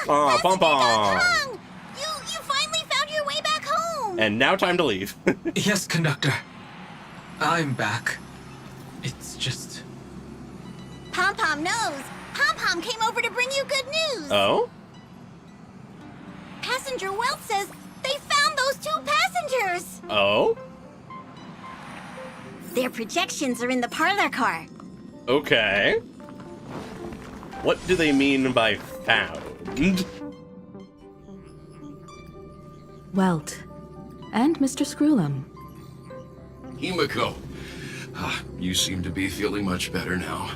Ah, Pom Pom! You finally found your way back home! And now time to leave. Yes, conductor. I'm back. It's just... Pom Pom knows. Pom Pom came over to bring you good news. Oh? Passenger Wealth says they found those 2 passengers. Oh? Their projections are in the parlor car. Okay. What do they mean by found? Welt. And Mr. Screwlum. Himiko, you seem to be feeling much better now.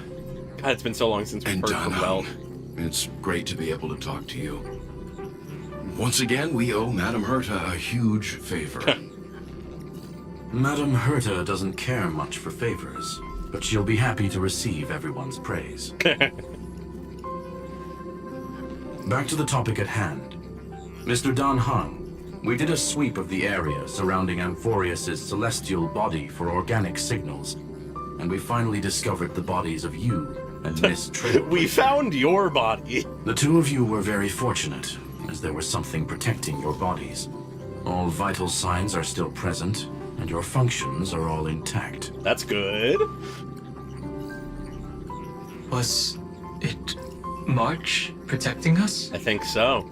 God, it's been so long since we've heard Dan from Welt. Heng, it's great to be able to talk to you. Once again, we owe Madame Herta a huge favor. Madame Herta doesn't care much for favors, but she'll be happy to receive everyone's praise. Back to the topic at hand. Mr. Dan Heng, we did a sweep of the area surrounding Amphorius' celestial body for organic signals, and we finally discovered the bodies of you and Miss Trailblaze. We found your body. The 2 of you were very fortunate, as there was something protecting your bodies. All vital signs are still present, and your functions are all intact. That's good. Was it March protecting us? I think so.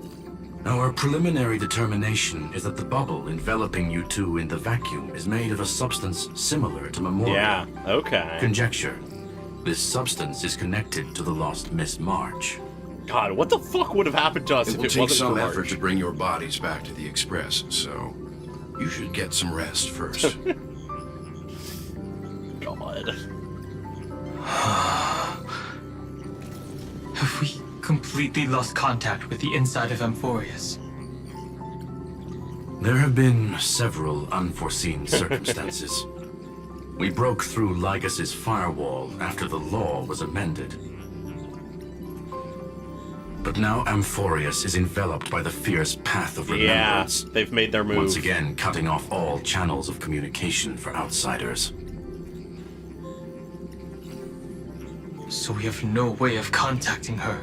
Our preliminary determination is that the bubble enveloping you 2 in the vacuum is made of a substance similar to Memorial. Yeah, okay. Conjecture. This substance is connected to the lost Miss March. God, what the fuck would have happened to us It if will it take wasn't some for effort March? to bring your bodies back to the Express, so you should get some rest first. God. Have we completely lost contact with the inside of Amphorius? There have been several unforeseen circumstances. We broke through Lygas's firewall after the law was amended. But now Amphorius is enveloped by the fierce path of remembrance. Yeah, they've made their move. Once again, cutting off all channels of communication for outsiders. So we have no way of contacting her.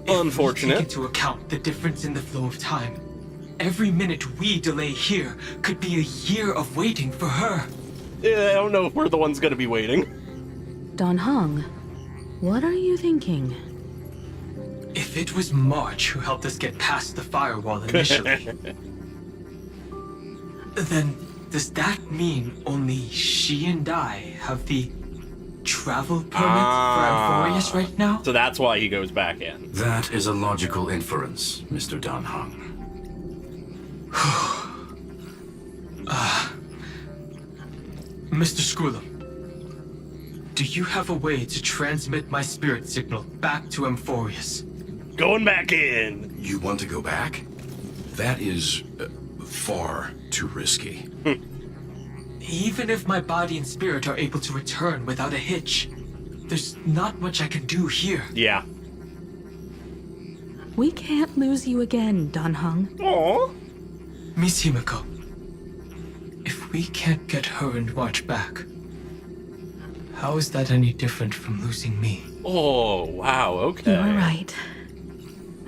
Unfortunate. If we take into account the difference in the flow of time, every minute we delay here could be a year of waiting for her. Yeah, I don't know if we're the ones gonna be waiting. Dan Heng, what are you thinking? If it was March who helped us get past the firewall initially, then does that mean only she and I have the travel permit for Amphorius right now? So that's why he goes back in. That is a logical inference, Mr. Dan Heng. Mr. Screwlum, do you have a way to transmit my spirit signal back to Amphorius? Going back in. You want to go back? That is far too risky. Even if my body and spirit are able to return without a hitch, there's not much I can do here. Yeah. We can't lose you again, Dan Heng. Aww. Miss Himiko, if we can't get her and March back, how is that any different from losing me? Oh, wow, okay. You were right.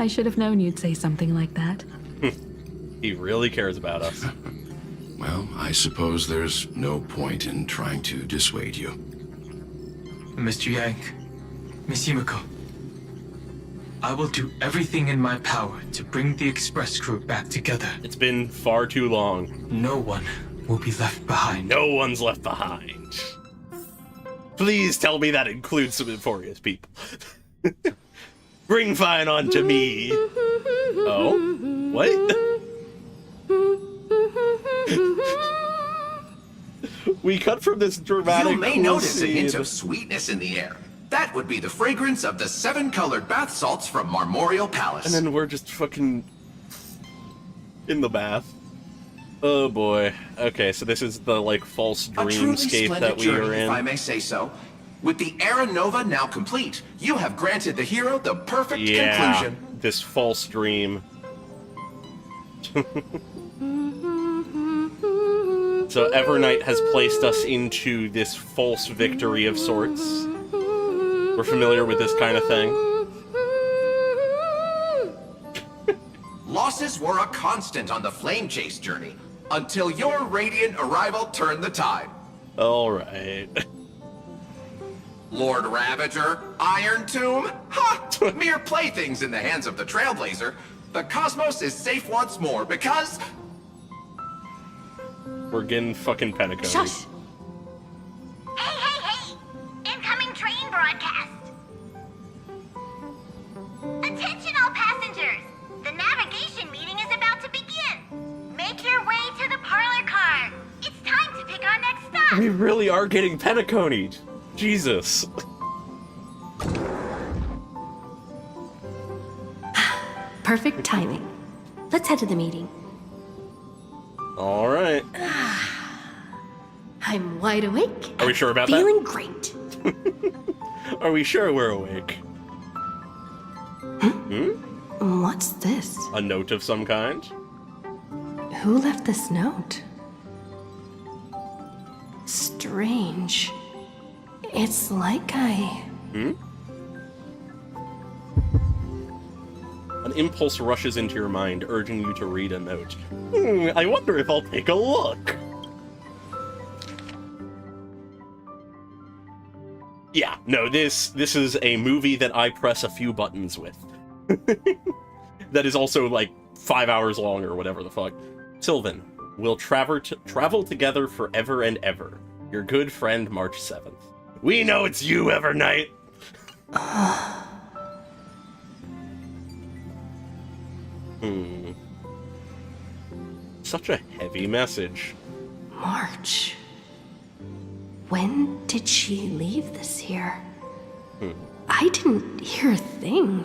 I should have known you'd say something like that. He really cares about us. Well, I suppose there's no point in trying to dissuade you. Mr. Yang, Miss Himiko, I will do everything in my power to bring the Express crew back together. It's been far too long. No one will be left behind. No one's left behind. Please tell me that includes some Amphorius people. Bring fine onto me. Oh? What? We cut from this dramatic You may cool notice a scene. hint of sweetness in the air. That would be the fragrance of the 7-colored bath salts from Marmorial Palace. And then we're just fucking in the bath. Oh boy. Okay, so this is the like false A truly dreamscape splendid that we journey, are in. if I may say so. With the Era Nova now complete, you have granted the hero the perfect conclusion. This false dream. So Evernight has placed us into this false victory of sorts. We're familiar with this kind of thing. Losses were a constant on the flame chase journey, until your radiant arrival turned the tide. Alright. Lord Ravager, Iron Tomb, ha! Mere playthings in the hands of the Trailblazer. The cosmos is safe once more because... We're getting fucking pentaconed. Shush! Hey! Incoming train broadcast! Attention all passengers! The navigation meeting is about to begin! Make your way to the parlor car! It's time to pick our next stop! We really are getting pentaconed. Jesus. Perfect timing. Let's head to the meeting. Alright. I'm wide awake. Are we sure about feeling that? Great. Are we sure we're awake? What's this? A note of some kind? Who left this note? Strange. It's like An impulse rushes into your mind, urging you to read a note. I wonder if I'll take a look. Yeah, no, this is a movie that I press a few buttons with. That is also like 5 hours long or whatever the fuck. Sylvan, we'll travel together forever and ever. Your good friend, March 7th. We know it's you, Evernight! Such a heavy message. March. When did she leave this here? I didn't hear a thing.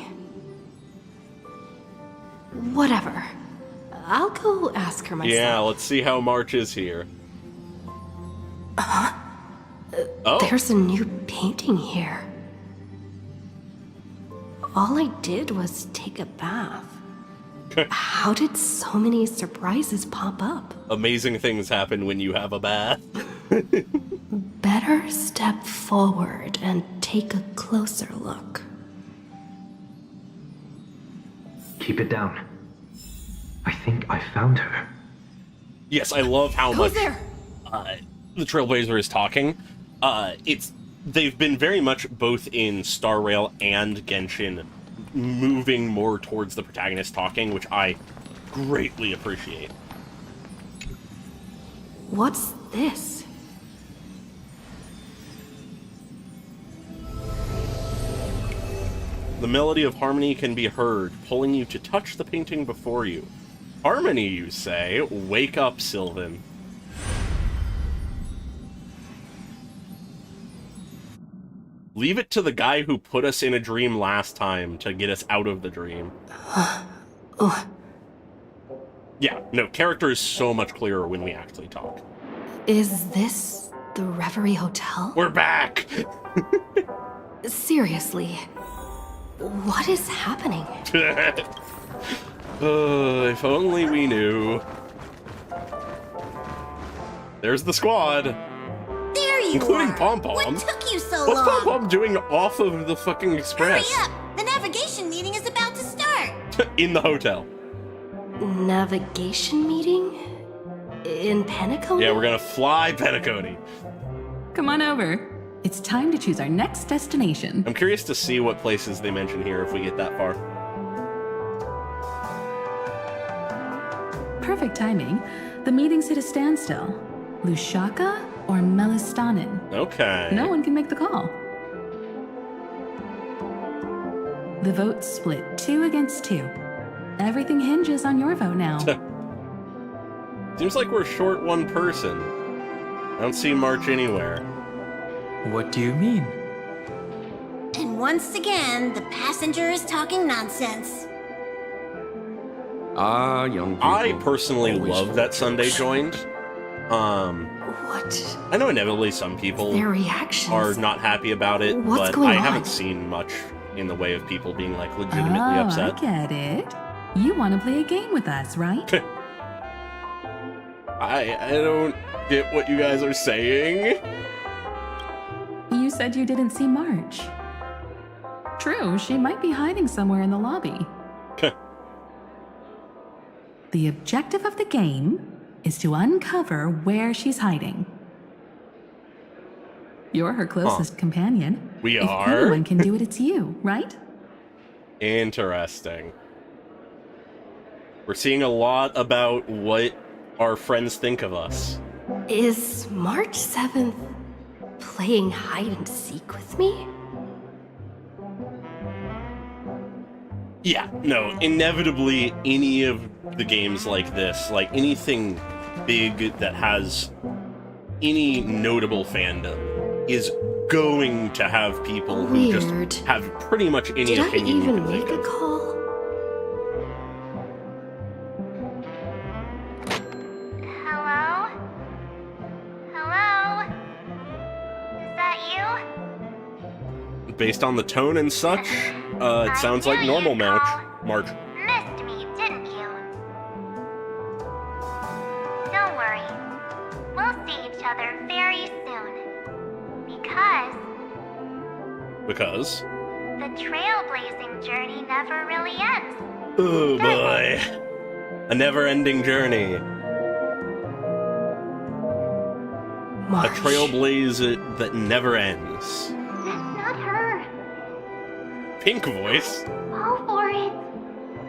Whatever. I'll go ask her myself. Yeah, let's see how March is here. Oh. There's a new painting here. All I did was take a bath. How did so many surprises pop up? Amazing things happen when you have a bath. Better step forward and take a closer look. Keep it down. I think I found her. Yes, I love how much there? The Trailblazer is talking. They've been very much both in Star Rail and Genshin moving more towards the protagonist talking, which I greatly appreciate. What's this? The melody of harmony can be heard, pulling you to touch the painting before you. Harmony, you say? Wake up, Sylvan. Leave it to the guy who put us in a dream last time to get us out of the dream. Yeah, no, character is so much clearer when we actually talk. Is this the Reverie Hotel? We're back! Seriously, what is happening? If only we knew. There's the squad. There you including are. Pom Pom. What took you so What's long? Pom Pom doing off of the fucking express? Hurry up! The navigation meeting is about to start. In the hotel. Navigation meeting? In Penacony? Yeah, we're gonna fly Penacony. Come on over. It's time to choose our next destination. I'm curious to see what places they mention here if we get that far. Perfect timing. The meeting's at a standstill. Lushaka or Melistanin? Okay. No one can make the call. The vote's split 2 against 2. Everything hinges on your vote now. Seems like we're short one person. I don't see March anywhere. What do you mean? And once again, the passenger is talking nonsense. Young people. I personally love that Sunday joined. What? I know inevitably some people Their reactions are not happy about it, What's but going I on? haven't seen much in the way of people being like legitimately upset. I get it. You want to play a game with us, right? I don't get what you guys are saying. You said you didn't see March. True, she might be hiding somewhere in the lobby. The objective of the game is to uncover where she's hiding. You're her closest companion. We if are? If anyone can do it, it's you, right? Interesting. We're seeing a lot about what our friends think of us. Is March 7th playing hide and seek with me? Yeah, no, inevitably any of the games like this, like anything big that has any notable fandom, is going to have people who just have pretty much any opinion. Did I even make a call? Hello? Hello? Is that you? Based on the tone and such, it sounds like normal March. Missed me, didn't you? Don't worry. We'll see each other very soon. Because? The trailblazing journey never really ends. Oh boy. A never-ending journey. March. A trailblaze that never ends. That's not her. Pink voice? Go for it.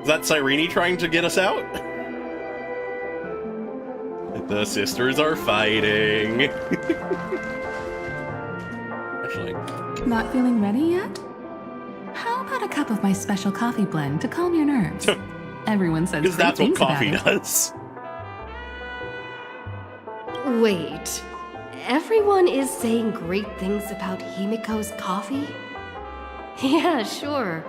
Is that Cyrene trying to get us out? The sisters are fighting. Actually. Not feeling ready yet? How about a cup of my special coffee blend to calm your nerves? Everyone says because that's what coffee does. Wait. Everyone is saying great things about Himiko's coffee? Yeah, sure.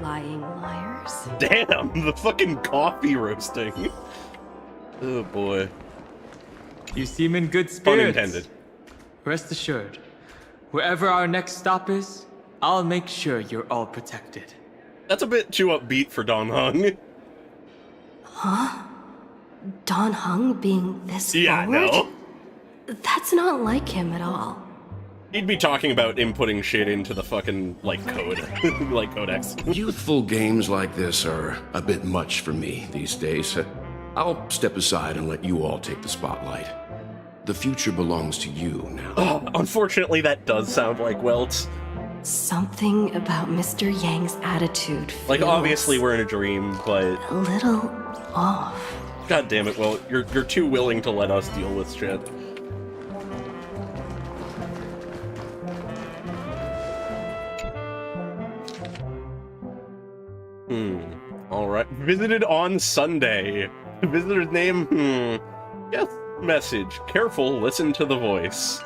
Lying liars. Damn, the fucking coffee roasting. Oh boy. You seem in good spirits. Unintended. Rest assured, wherever our next stop is, I'll make sure you're all protected. That's a bit too upbeat for Dan Heng. Huh? Dan Heng being this Yeah, forward? no. That's not like him at all. He'd be talking about inputting shit into the fucking, like, code. like, codex. Youthful games like this are a bit much for me these days. I'll step aside and let you all take the spotlight. The future belongs to you now. Oh, unfortunately, that does sound like Welt's. Something about Mr. Yang's attitude feels Like, obviously we're in a dream, but... a little off. God damn it, Welt. You're too willing to let us deal with shit. Alright. Visited on Sunday. Visitor's name? Yes. Message. Careful, listen to the voice.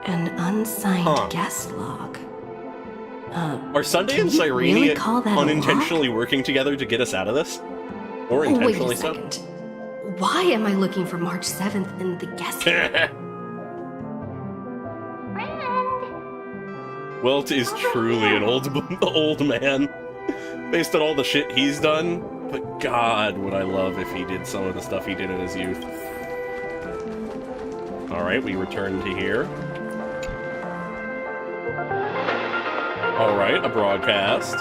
An unsigned guest log. Are Sunday and can you Cyrene really call that a unintentionally working together to get us out of this? Or intentionally Wait a second. Why am I looking for March 7th in the guest log? Welt is truly an old man. Based on all the shit he's done. But God, would I love if he did some of the stuff he did in his youth. Alright, we return to here. Alright, a broadcast.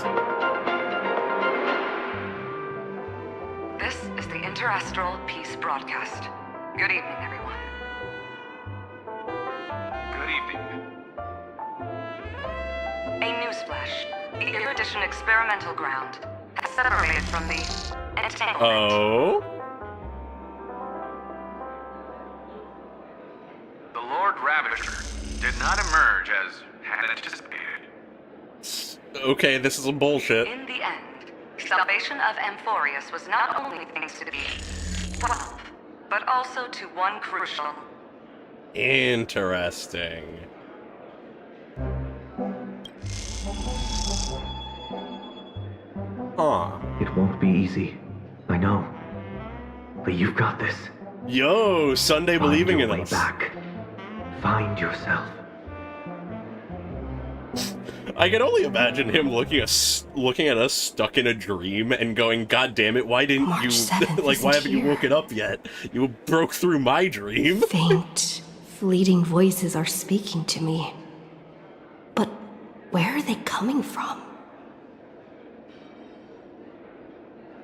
This is the Interastral Peace Broadcast. Good evening, everyone. Good evening. A newsflash. The Erudition experimental ground has separated from the entanglement. Oh? The Lord Ravager did not emerge as had anticipated. Okay, this is some bullshit. In the end, salvation of Amphorius was not only thanks to the 12, but also to one crucial... Interesting. Huh. It won't be easy. I know. But you've got this. Yo, Sunday believing in Find your way us. back. Find yourself. I can only imagine him looking at us stuck in a dream and going, "God damn it! Why didn't you like? Why haven't you woken up yet? You broke through my dream." Faint, fleeting voices are speaking to me. But where are they coming from?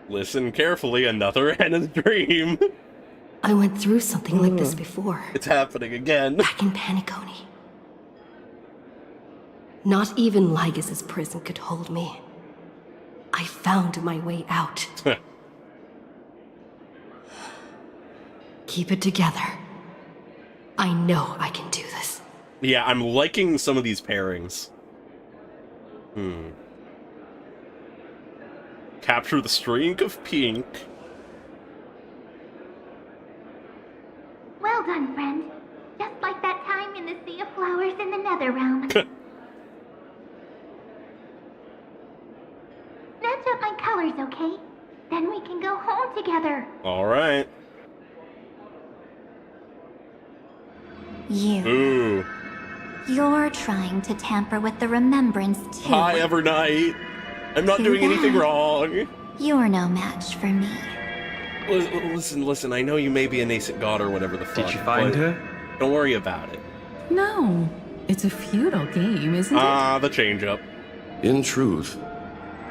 Listen carefully. Another Anna's dream. I went through something like this before. It's happening again. Back in Paniconi. Not even Lygus' prison could hold me. I found my way out. Keep it together. I know I can do this. Yeah, I'm liking some of these pairings. Capture the streak of pink. Well done, friend. Just like that time in the Sea of Flowers in the Nether Realm. Match up my colors, okay? Then we can go home together. All right. You're trying to tamper with the remembrance too. Hi, Evernight. I'm not doing anything wrong. You're no match for me. Listen, I know you may be a nascent god or whatever the fuck. Did you find her? Don't worry about it. No, it's a feudal game, isn't it? Ah, the change-up. In truth,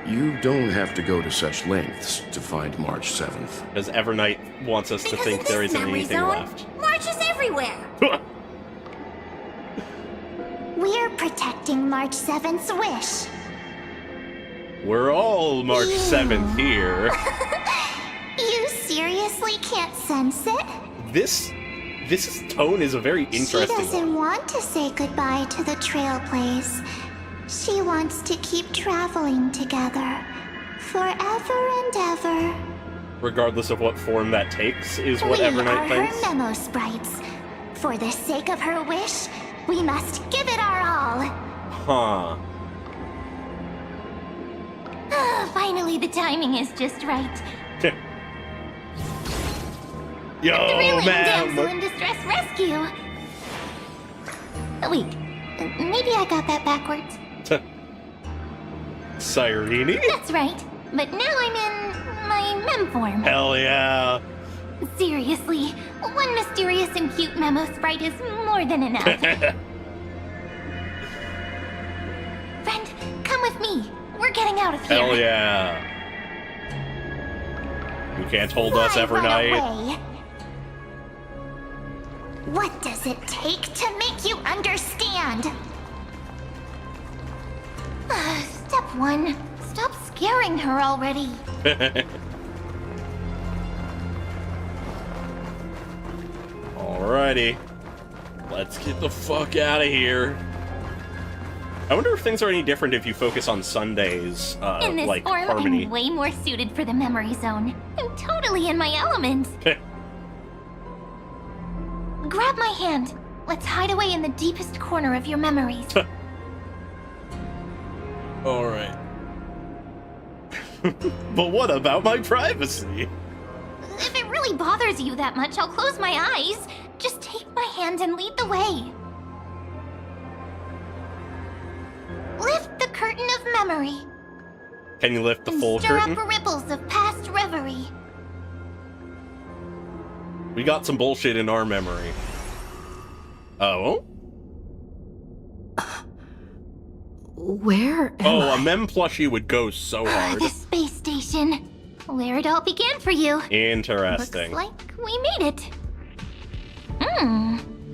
you don't have to go to such lengths to find March 7th. Because Evernight wants us to think there isn't anything left. March is everywhere. We're protecting March 7th's wish. We're all March 7th here. You seriously can't sense it? This tone is a very interesting She doesn't one. want to say goodbye to the Trailblaze. She wants to keep traveling together. Forever and ever. Regardless of what form that takes, is what Evernight thinks. We are her memo sprites. For the sake of her wish, we must give it our all. Huh. Finally, the timing is just right. Yo, Thrilling man! damsel in distress rescue. Oh, wait, maybe I got that backwards. Sirini? That's right, but now I'm in my mem form. Hell yeah! Seriously, one mysterious and cute memo sprite is more than enough. Friend, come with me. We're getting out of here. Hell yeah! You can't hold us, Evernight. What does it take to make you understand? Step 1. Stop scaring her already. Alrighty. Let's get the fuck out of here. I wonder if things are any different if you focus on Sunday's, In this like, form, harmony. I'm way more suited for the memory zone. I'm totally in my element. Grab my hand. Let's hide away in the deepest corner of your memories. Alright. But what about my privacy? If it really bothers you that much, I'll close my eyes. Just take my hand and lead the way. Lift the curtain of memory. Can you lift the and full stir curtain? up ripples of past reverie. We got some bullshit in our memory. Oh? Where am Oh, a mem plushie would go so hard. The space station. Where it all began for you. Interesting. Looks like we made it.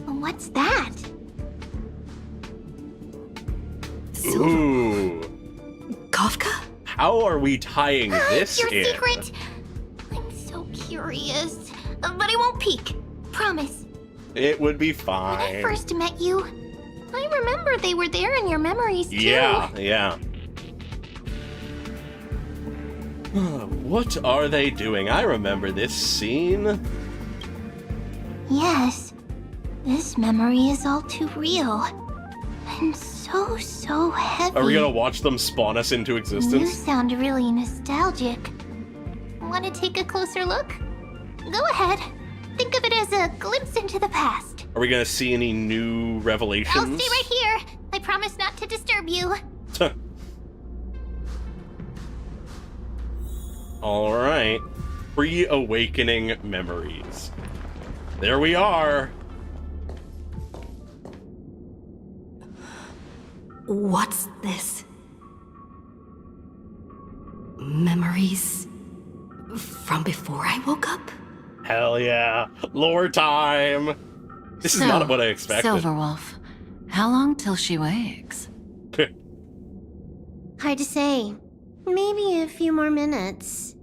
What's that? Ooh. Kafka? How are we tying this Your in? secret? I'm so curious. But I won't peek. Promise. It would be When I fine. first met you, I remember they were there in your memories too. Yeah. What are they doing? I remember this scene. Yes. This memory is all too real. And so heavy. Are we gonna watch them spawn us into You existence? sound really nostalgic. Want to take a closer look? Go ahead. Think of it as a glimpse into the past. Are we gonna see any new revelations? I'll stay right here. I promise not to disturb you. Alright. Reawakening memories. There we are. What's this? Memories from before I woke up? Hell yeah. Lore time. This is not what I expected. Silverwolf, how long till she wakes? Hard to say. Maybe a few more minutes.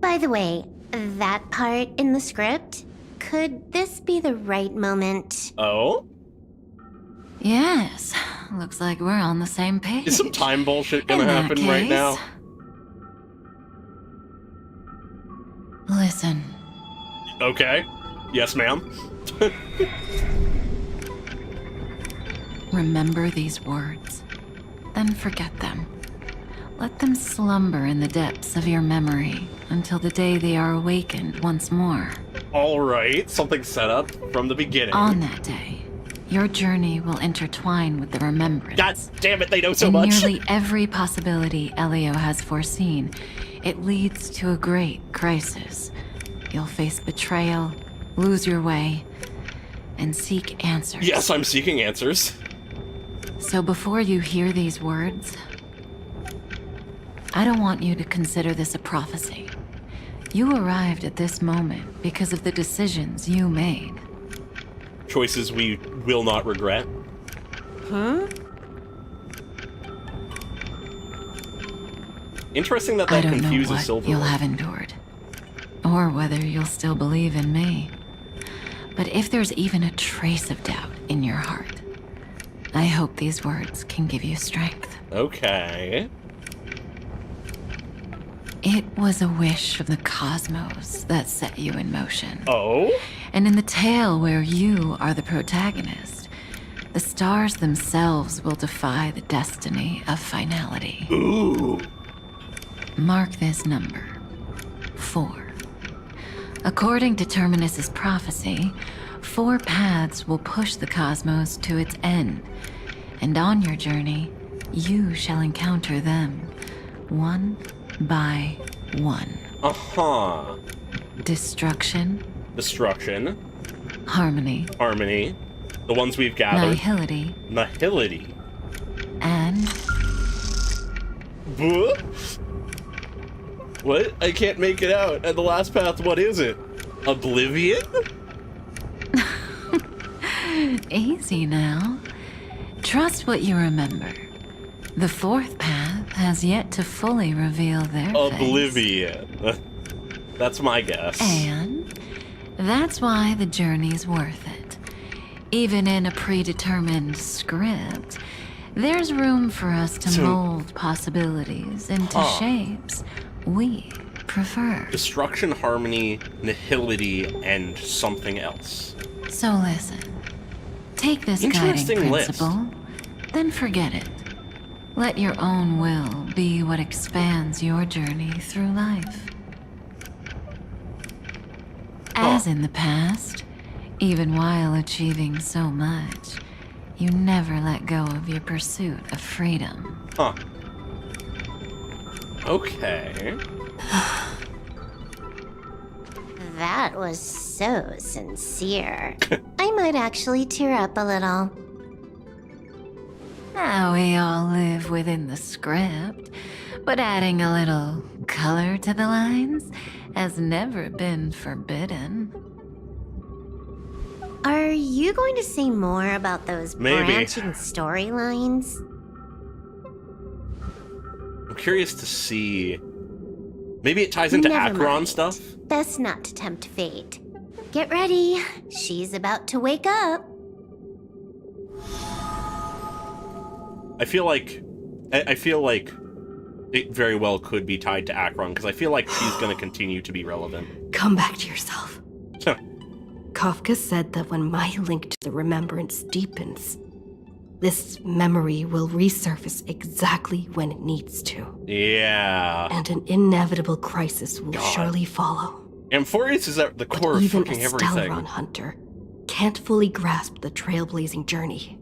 By the way, that part in the script, could this be the right moment? Oh? Yes. Looks like we're on the same page. Is some time bullshit gonna happen right now? Listen. Okay. Yes, ma'am. Remember these words, then forget them. Let them slumber in the depths of your memory until the day they are awakened once more. Alright, something set up from the beginning. On that day, your journey will intertwine with the remembrance. God damn it, they know so In much. nearly every possibility Elio has foreseen, it leads to a great crisis. You'll face betrayal, lose your way, and seek answers. Yes, I'm seeking answers. So before you hear these words, I don't want you to consider this a prophecy. You arrived at this moment because of the decisions you made. Choices we will not regret. Huh? Interesting that I that don't know confuses what Silverwolf. you'll have endured, or whether you'll still believe in me. But if there's even a trace of doubt in your heart, I hope these words can give you strength. Okay. It was a wish of the cosmos that set you in motion. Oh? And in the tale where you are the protagonist, the stars themselves will defy the destiny of finality. Ooh. Mark this number, 4. According to Terminus's prophecy, 4 paths will push the cosmos to its end, and on your journey, you shall encounter them, one by one. Uh-huh. Destruction. Destruction. Harmony. Harmony. The ones we've gathered. Nihility. Nihility. And... What? I can't make it out. And the last path, what is it? Oblivion? Easy now. Trust what you remember. The 4th path has yet to fully reveal their Oblivion. That's my guess. And that's why the journey's worth it. Even in a predetermined script, there's room for us to mold possibilities into shapes we prefer. Destruction, harmony, nihility, and something else. So listen. Take this guiding Interesting principle, then forget it. Let your own will be what expands your journey through life. As in the past, even while achieving so much, you never let go of your pursuit of freedom. Huh. Okay. That was so sincere. I might actually tear up a little. Now we all live within the script, but adding a little color to the lines has never been forbidden. Are you going to say more about those Maybe. branching storylines? I'm curious to see. Maybe it ties into Never Acheron mind. stuff? Best not to tempt fate. Get ready. She's about to wake up. I feel like it very well could be tied to Acheron, because I feel like she's going to continue to be relevant. Come back to yourself. Kafka said that when my link to the remembrance deepens, this memory will resurface exactly when it needs to. Yeah. And an inevitable crisis will surely follow. Amphorius is at the core of Even fucking a everything. Stellaron hunter can't fully grasp the trailblazing journey.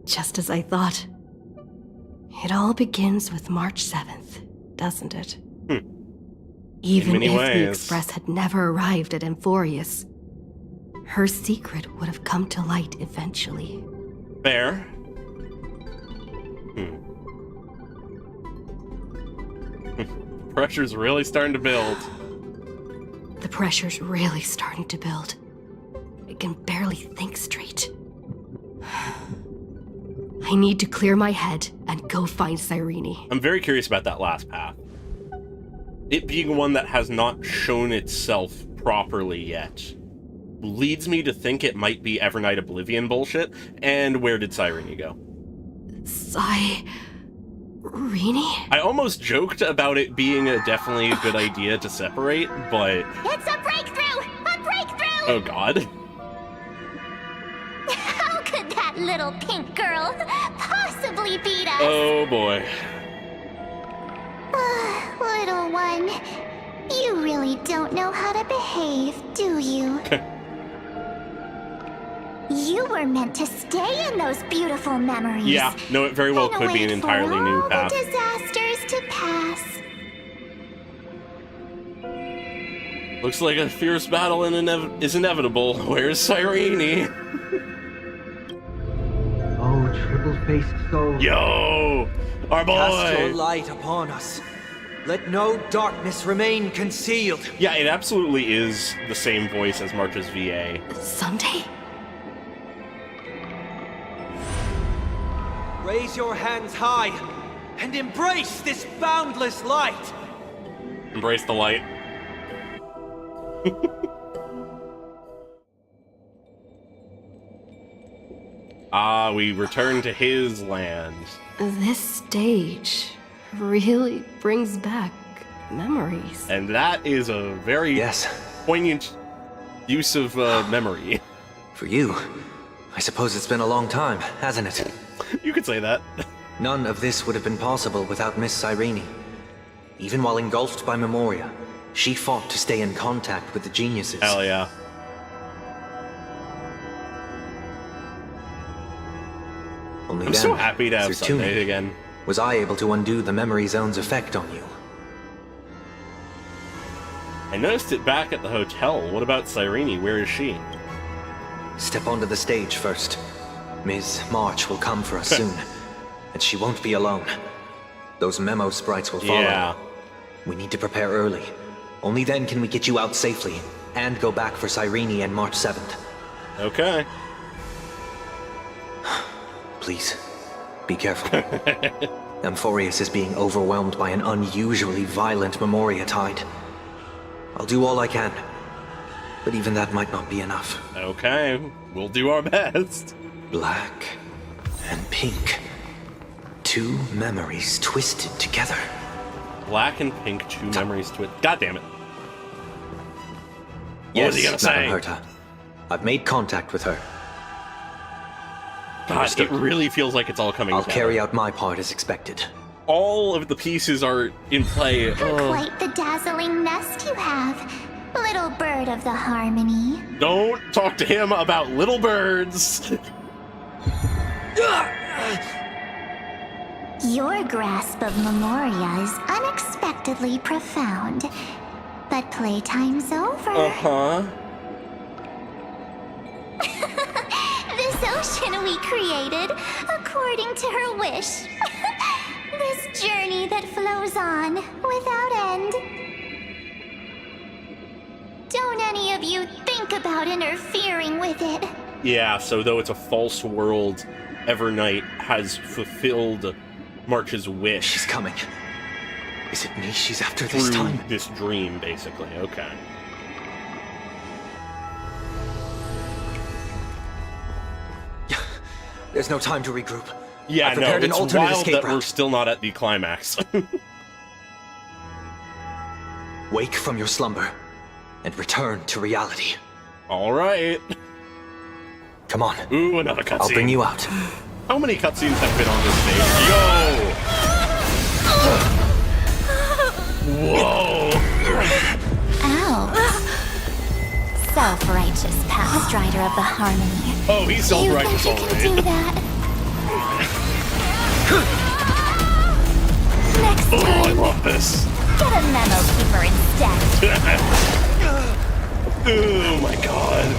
Just as I thought. It all begins with March 7th, doesn't it? Even if the Express had never arrived at Amphorius, her secret would have come to light eventually. Fair. Pressure's really starting to build. The pressure's really starting to build. I can barely think straight. I need to clear my head and go find Cyrene. I'm very curious about that last path. It being one that has not shown itself properly yet leads me to think it might be Evernight Oblivion bullshit. And where did Cyrene go? Cyrene? I almost joked about it being definitely a good idea to separate, but... It's a breakthrough! A breakthrough! Oh god. How could that little pink girl possibly beat us? Oh boy. Little one, you really don't know how to behave, do you? You were meant to stay in those beautiful memories. Yeah, no, it very well could be an entirely new path. The disasters to pass. Looks like a fierce battle is inevitable. Where's Cyrene? Oh, triple-faced soul. Yo, our boy. Cast your light upon us. Let no darkness remain concealed. Yeah, it absolutely is the same voice as March's VA. Someday? Raise your hands high and embrace this boundless light. Embrace the light. We return to his land. This stage really brings back memories. And that is a very poignant use of memory. For you, I suppose it's been a long time, hasn't it? You could say that. None of this would have been possible without Miss Cyrene. Even while engulfed by Memoria, she fought to stay in contact with the geniuses. Hell yeah. Only I'm then, so happy to have through Sunday tuning, again. Was I able to undo the memory zone's effect on you? I noticed it back at the hotel. What about Cyrene? Where is she? Step onto the stage first. Ms. March will come for us soon, and she won't be alone. Those memo sprites will follow. Yeah. We need to prepare early. Only then can we get you out safely, and go back for Cyrene and March 7th. Okay. Please, be careful. Amphorius is being overwhelmed by an unusually violent Memoria tide. I'll do all I can, but even that might not be enough. Okay, we'll do our best. Black and pink. Two memories twisted together. Black and pink, two memories twisted. God damn it. Yes, What was he gonna say? Madam Herta. I've made contact with her. God, it really feels like it's all coming I'll together. carry out my part as expected. All of the pieces are in play. Quite the dazzling nest you have, little bird of the harmony. Don't talk to him about little birds. Your grasp of Memoria is unexpectedly profound, but playtime's over. Uh-huh. This ocean we created, according to her wish. This journey that flows on, without end. Don't any of you think about interfering with it. Yeah, so though it's a false world, Evernight has fulfilled March's wish. She's coming. Is it me she's after this through time? this dream, basically. Okay. There's no time to regroup. Yeah, I've no, prepared an it's alternate wild escape that route. we're still not at the climax. Wake from your slumber and return to reality. All right. Come on. Ooh, another cutscene. I'll bring you out. How many cutscenes have been on this stage? Yo! Whoa! Ow. Self-righteous past rider of the harmony. Oh, he's self-righteous You think you can do that? Next Oh, time, I love this. get a Memokeeper instead. Oh my god.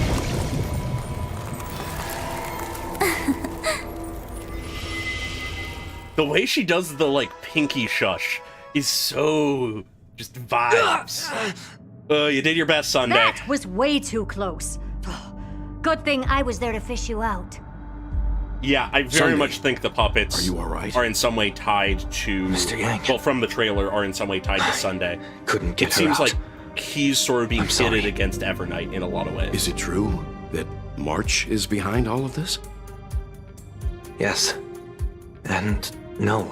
The way she does the, like, pinky shush is so just vibes. You did your best, Sunday. That was way too close. Good thing I was there to fish you out. Yeah, I very Sunday, much think the puppets are you all right? are in some way tied to... Mr. Yang. Well, from the trailer, are in some way tied to Sunday. Couldn't get It her seems out. like he's sort of being I'm sorry. pitted against Evernight in a lot of ways. Is it true that March is behind all of this? Yes. And no.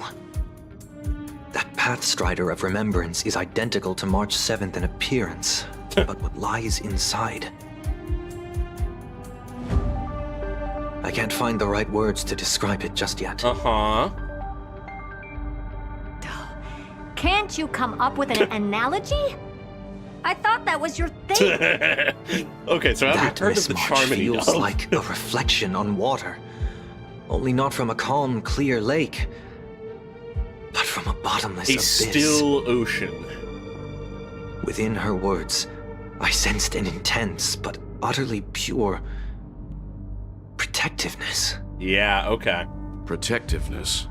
That Pathstrider of Remembrance is identical to March 7th in appearance, but what lies inside... I can't find the right words to describe it just yet. Uh-huh. Can't you come up with an analogy? I thought that was your thing. Okay, so have That you heard of Miss the March Charmony feels Dove? like a reflection on water. Only not from a calm, clear lake, but from a bottomless A abyss. still ocean. Within her words, I sensed an intense but utterly pure protectiveness. Yeah, okay. Protectiveness.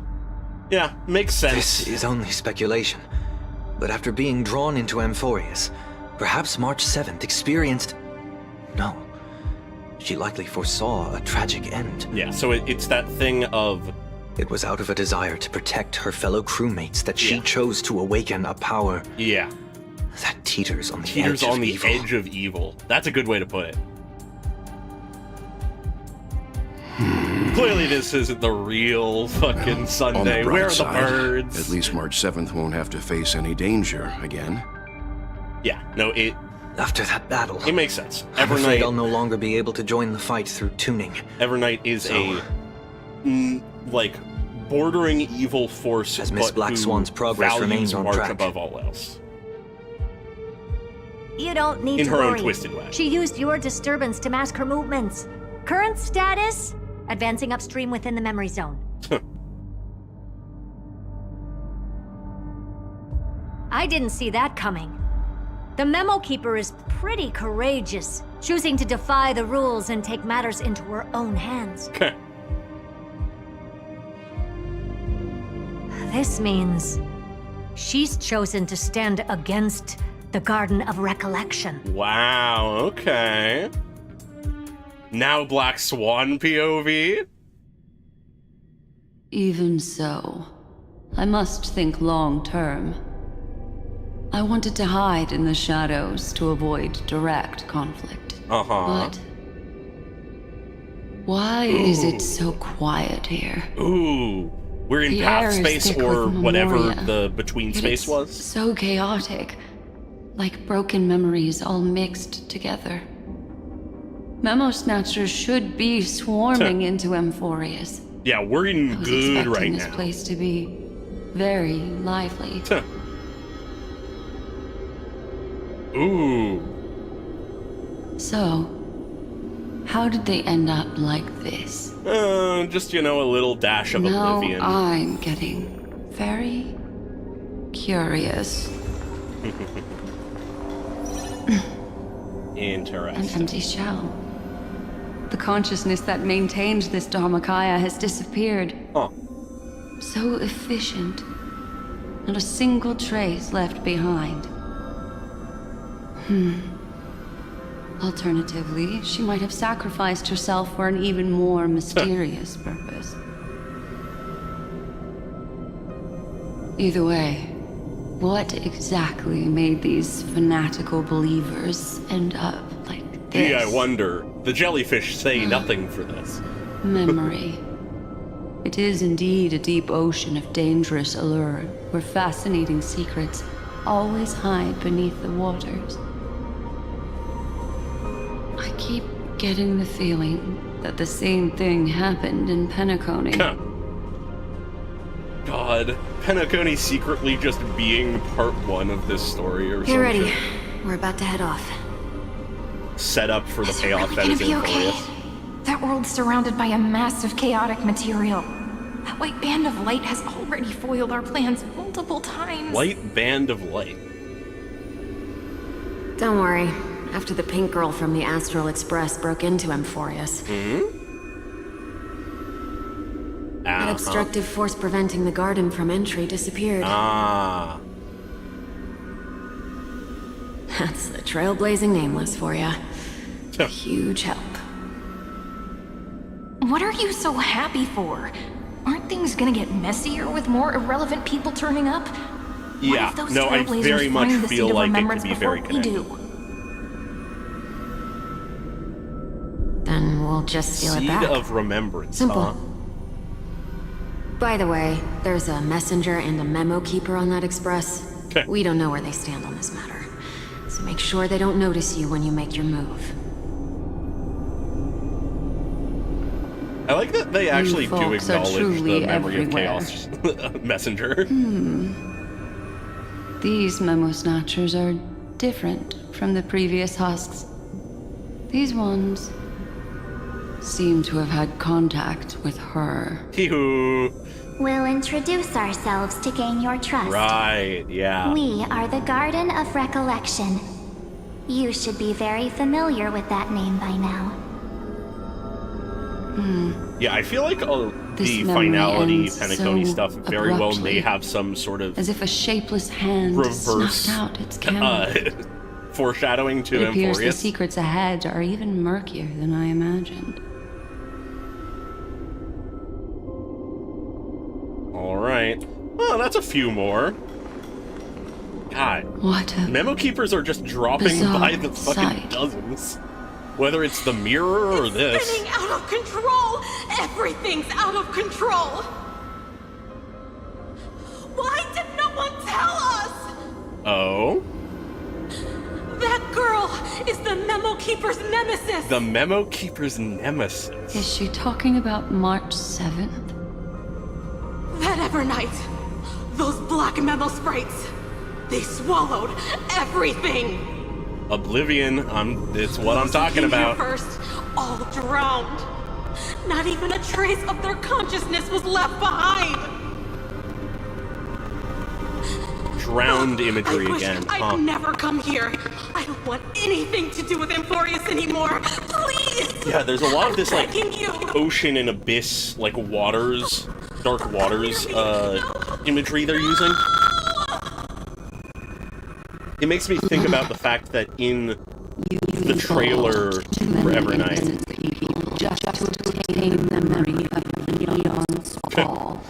Yeah, makes sense. This is only speculation, but after being drawn into Amphorius, perhaps March 7th experienced... No. She likely foresaw a tragic end. Yeah, so it's that thing of... It was out of a desire to protect her fellow crewmates that she Yeah. chose to awaken a power Yeah. that teeters on the Teeters edge on of the evil. edge of evil. That's a good way to put it. Clearly this isn't the real fucking Sunday. On the Where bright are the side, birds? at least March 7th won't have to face any danger again. Yeah, no, it After that battle, makes sense. I'm afraid I'll Evernight, no longer be able to join the fight through tuning. Evernight is like, bordering evil force, As Miss but Black who Swan's progress values remains on March track. above all else. You don't need In to her own worry. twisted way. She used your disturbance to mask her movements. Current status? Advancing upstream within the memory zone. I didn't see that coming. The Memokeeper is pretty courageous, choosing to defy the rules and take matters into her own hands. This means she's chosen to stand against the Garden of Recollection. Wow, okay. Now Black Swan POV? Even so, I must think long term. I wanted to hide in the shadows to avoid direct conflict. Uh-huh. But why is it so quiet here? Ooh. We're in The path air is space thick or with whatever memoria. the between Yet space it's was. so chaotic, like broken memories all mixed together. Memo Snatchers should be swarming into Amphorius. Yeah, we're in I was good expecting right this now. place to be very lively. Ooh. So, how did they end up like this? Just, a little dash of Now oblivion. I'm getting very curious. An Interesting. empty shell. The consciousness that maintained this Dharmakaya has disappeared. Huh. So efficient. Not a single trace left behind. Alternatively, she might have sacrificed herself for an even more mysterious purpose. Either way, what exactly made these fanatical believers end up like this? Gee, I wonder. The jellyfish say nothing for this. Memory. It is indeed a deep ocean of dangerous allure, where fascinating secrets always hide beneath the waters. I keep getting the feeling that the same thing happened in Penacony. God, Penacony secretly just being part one of this story or something. Get ready. We're about to head off. Set up for the payoff that Gonna is be in okay. Amphorius. That world's surrounded by a mass of chaotic material. That white band of light has already foiled our plans multiple times. White band of light. Don't worry. After the pink girl from the Astral Express broke into Emphorius, that obstructive force preventing the garden from entry disappeared. Ah. That's the Trailblazing Nameless for ya. A huge help. What are you so happy for? Aren't things gonna get messier with more irrelevant people turning up? Yeah, no, I very much feel like it could be very connected. Then we'll just steal it back. Seed of Remembrance, Simple. By the way, there's a messenger and a Memokeeper on that express. Okay. We don't know where they stand on this matter. So make sure they don't notice you when you make your move. I like that they actually do folks are acknowledge truly the memory everywhere. of chaos messenger. These memo snatchers are different from the previous husks. These ones seem to have had contact with her. We'll introduce ourselves to gain your trust. Right, yeah. We are the Garden of Recollection. You should be very familiar with that name by now. Yeah, I feel like the memory finality ends Pentacone so stuff very well may abruptly. have some sort of As if a shapeless hand reverse snuffed out its camera. foreshadowing to It appears the Emphorius. secrets ahead are even murkier than I imagined. Alright. Oh, that's a few more. God. What a Memokeepers are just dropping by the fucking sight. dozens. Whether it's the mirror or this. Spinning out of control! Everything's out of control! Why did no one tell us? Oh? That girl is the Memokeeper's nemesis! The Memokeeper's nemesis. Is she talking about March 7th? That Evernight! Those black memo sprites! They swallowed everything! Oblivion, it's what I'm talking about. First, all drowned. Not even a trace of their consciousness was left behind. Drowned imagery again, I'd never come here. I don't want anything to do with Emphorius anymore. Please. Yeah, there's a lot of this like begging you. ocean and abyss, like waters, dark waters, imagery they're using. It makes me think about the fact that in the trailer for Evernight, Just to obtain the memory of the Neon's fall.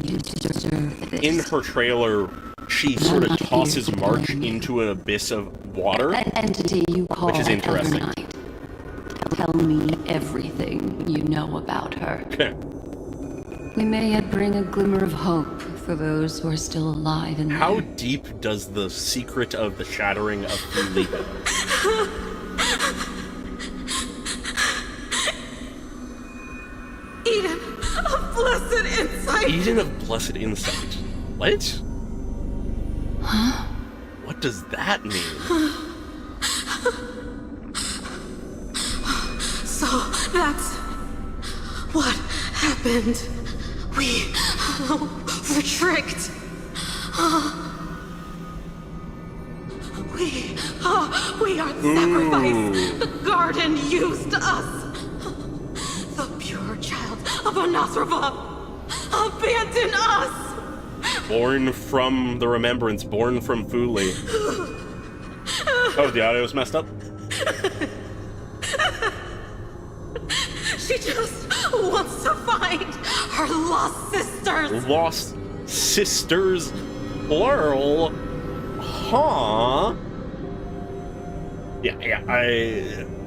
You deserve this. in her trailer, she sort of tosses March into an abyss of water, That entity you call which is interesting. Evernight. Tell me everything you know about her. We may yet bring a glimmer of hope for those who are still alive in How there. deep does the secret of the shattering of Thule go? Eden of blessed insight. Eden of blessed insight. What? Huh? What does that mean? So that's what happened. We were tricked. We are the sacrifice. The garden used us. The pure child of Anasrava abandoned us. Born from the remembrance, born from Thule. Oh, the audio's messed up? She just wants to find her lost sisters. Lost sisters, plural. Huh? Yeah,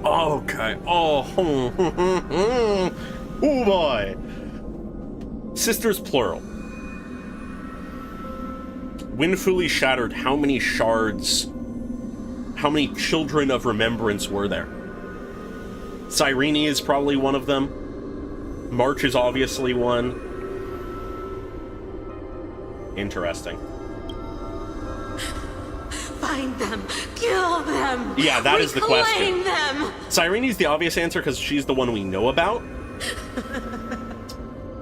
okay. Oh, oh boy. Sisters, plural. When fully shattered, how many shards, how many children of remembrance were there? Cyrene is probably one of them. March is obviously one. Interesting. Find them, kill them. Yeah, that is the question. Reclaim them. Cyrene is the obvious answer because she's the one we know about.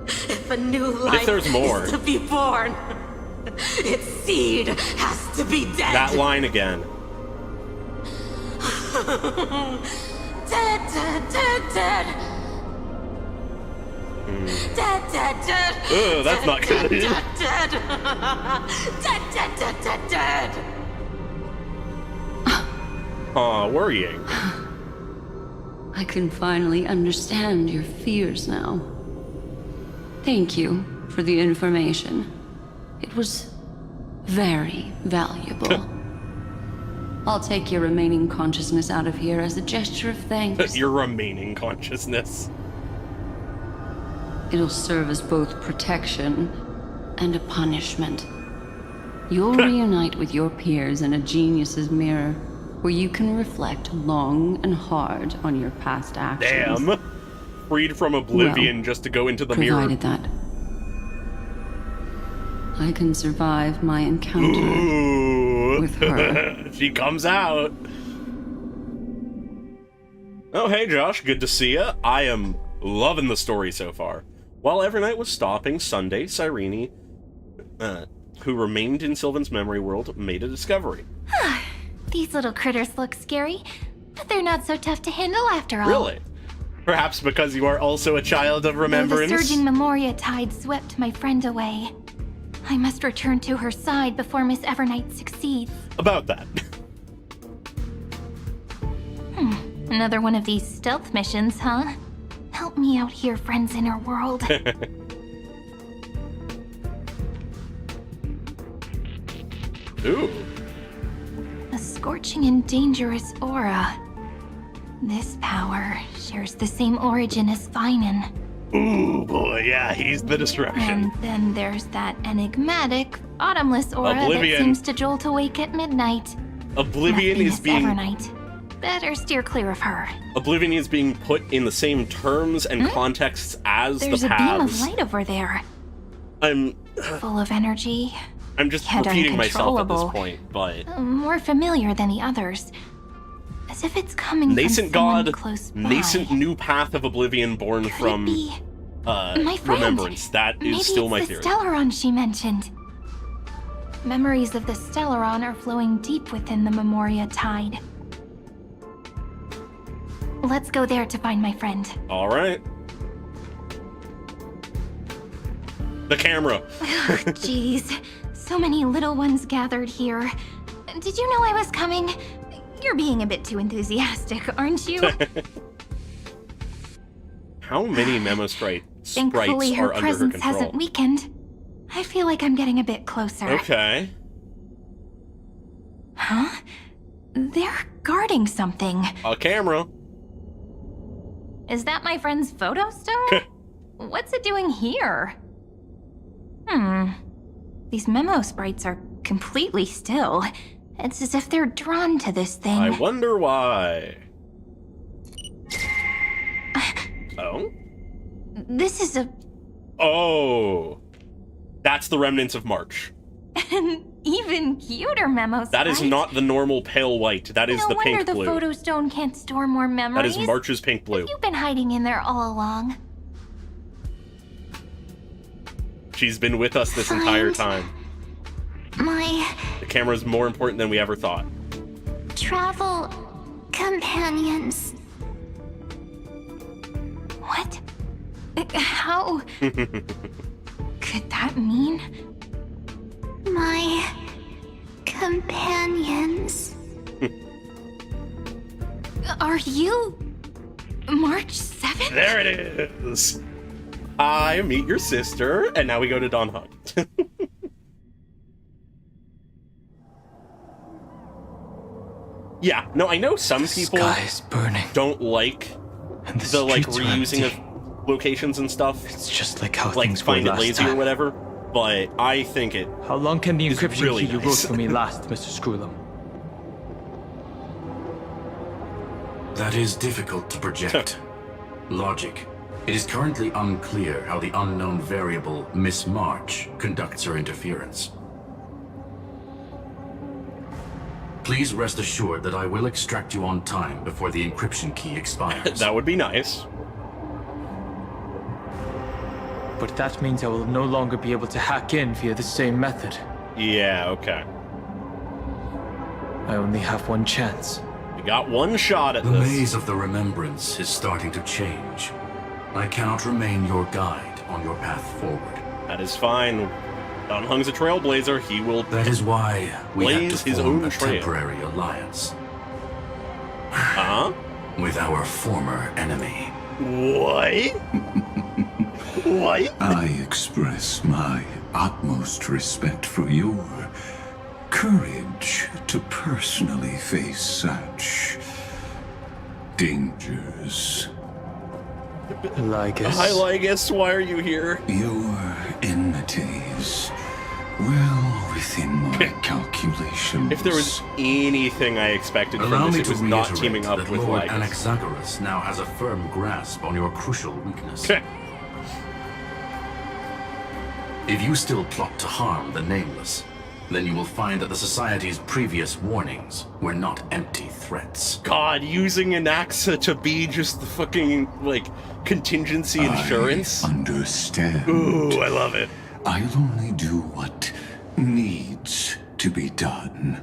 If a new life if there's more? is to be born, its seed has to be dead. That line again. Dead, dead, dead, dead. Dead, dead, dead. Ugh, that's not good. Dead, dead, dead. Dead, dead, dead, dead, dead. Aw, worrying. I can finally understand your fears now. Thank you for the information. It was very valuable. I'll take your remaining consciousness out of here as a gesture of thanks. Your remaining consciousness. It'll serve as both protection and a punishment. You'll reunite with your peers in a genius's mirror, where you can reflect long and hard on your past actions. Damn. Freed from oblivion Well, just to go into the mirror. provided that I can survive my encounter with her. She comes out. Oh, hey, Josh. Good to see ya. I am loving the story so far. While Evernight was stopping Sunday, Cyrene, who remained in Sylvan's memory world, made a discovery. These little critters look scary, but they're not so tough to handle after all. Really? Perhaps because you are also a child of remembrance? Though the surging Memoria tide swept my friend away, I must return to her side before Miss Evernight succeeds. About that. Another one of these stealth missions, huh? Help me out here, friends in her world. Ooh. A scorching and dangerous aura. This power shares the same origin as Finan. Ooh, boy, yeah, he's the destruction. And then there's that enigmatic, bottomless aura Oblivion. that seems to jolt awake at midnight. Oblivion is being... Evernight. Better steer clear of her. Oblivion is being put in the same terms and contexts as There's the a beam of paths. light over there. I'm Full of energy. I'm just Yet repeating myself at this uncontrollable. point, but... More familiar than the others. As if it's coming Nascent from someone god, close by. nascent new path of Oblivion born from My friend. remembrance. That is Maybe still my it's theory. the Stellaron she mentioned. Memories of the Stellaron are flowing deep within the Memoria tide. Let's go there to find my friend. All right. The camera. Jeez, so many little ones gathered here. Did you know I was coming? You're being a bit too enthusiastic, aren't you? How many Memo sprites Thankfully, her are under her presence control? hasn't weakened. I feel like I'm getting a bit closer. Okay. Huh? They're guarding something. A camera. Is that my friend's photo stone? What's it doing here? These memo sprites are completely still. It's as if they're drawn to this thing. I wonder why. Oh? This is a... Oh. That's the remnants of March. an even cuter memo sprite. That is not the normal pale white. That is no the wonder pink the blue. photo stone can't store more memories. That is March's pink blue. You've been hiding in there all along. She's been with us this entire time. My The camera's more important than we ever thought. travel companions. What? How could that mean? My companions. Are you March 7th? There it is. I meet your sister, and now we go to Dan Heng. Yeah, no, I know some people don't like the like reusing of locations and stuff. It's just like how like things were find it last lazy or time. whatever. But I think it. How long can the is encryption really key you wrote nice. for me last, Mr. Screwlum? That is difficult to project. Logic. It is currently unclear how the unknown variable, Miss March, conducts her interference. Please rest assured that I will extract you on time before the encryption key expires. That would be nice. but that means I will no longer be able to hack in via the same method. Yeah, okay. I only have one chance. We got one shot at the this. The maze of the remembrance is starting to change. I cannot remain your guide on your path forward. That is fine. Dan Heng's a trailblazer. He will. That is why we have to his form own a trail. temporary alliance. Huh? With our former enemy. What? What? I express my utmost respect for your courage to personally face such dangers. Lygus. Hi, Lygus. Why are you here? Your enmities, well within my calculations. If there was anything I expected Allow from me this, it to was not reiterate teaming up that with Lord Lygus. Anaxagoras now has a firm grasp on your crucial weakness. If you still plot to harm the Nameless, then you will find that the Society's previous warnings were not empty threats. God, using Anaxa to be just the fucking, like, contingency insurance? I understand. Ooh, I love it. I'll only do what needs to be done.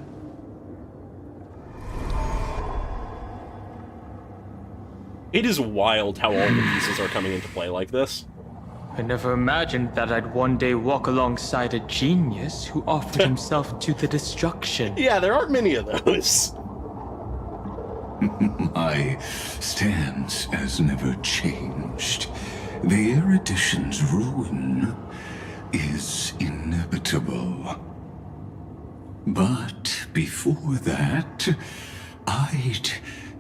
It is wild how all the pieces are coming into play like this. I never imagined that I'd one day walk alongside a genius who offered himself to the destruction. Yeah, there aren't many of those. My stance has never changed. The erudition's ruin is inevitable. But before that, I'd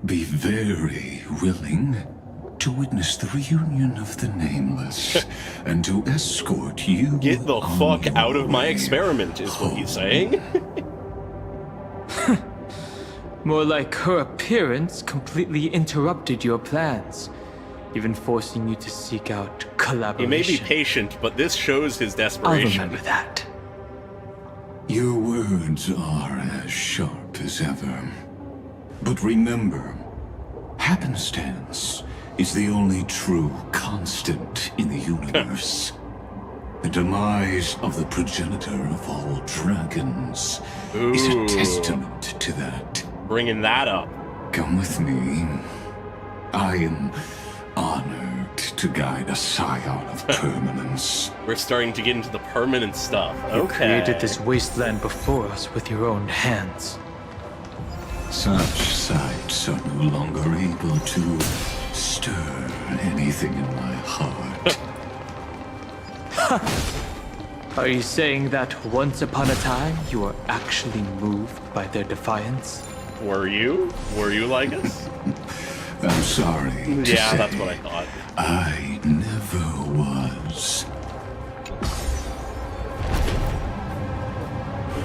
be very willing to witness the reunion of the Nameless and to escort you. Get the fuck out of my experiment, is what he's saying. More like her appearance completely interrupted your plans, even forcing you to seek out collaboration. He may be patient, but this shows his desperation. I'll remember that. Your words are as sharp as ever. But remember, happenstance is the only true constant in the universe. The demise of the progenitor of all dragons is a testament to that. Bringing that up. Come with me. I am honored to guide a scion of permanence. We're starting to get into the permanent stuff. You Okay. created this wasteland before us with your own hands. Such sights are no longer able to stir anything in my heart. Are you saying that once upon a time you were actually moved by their defiance? Were you? Were you, Lygus? I'm sorry to Yeah, say, that's what I thought. I never was.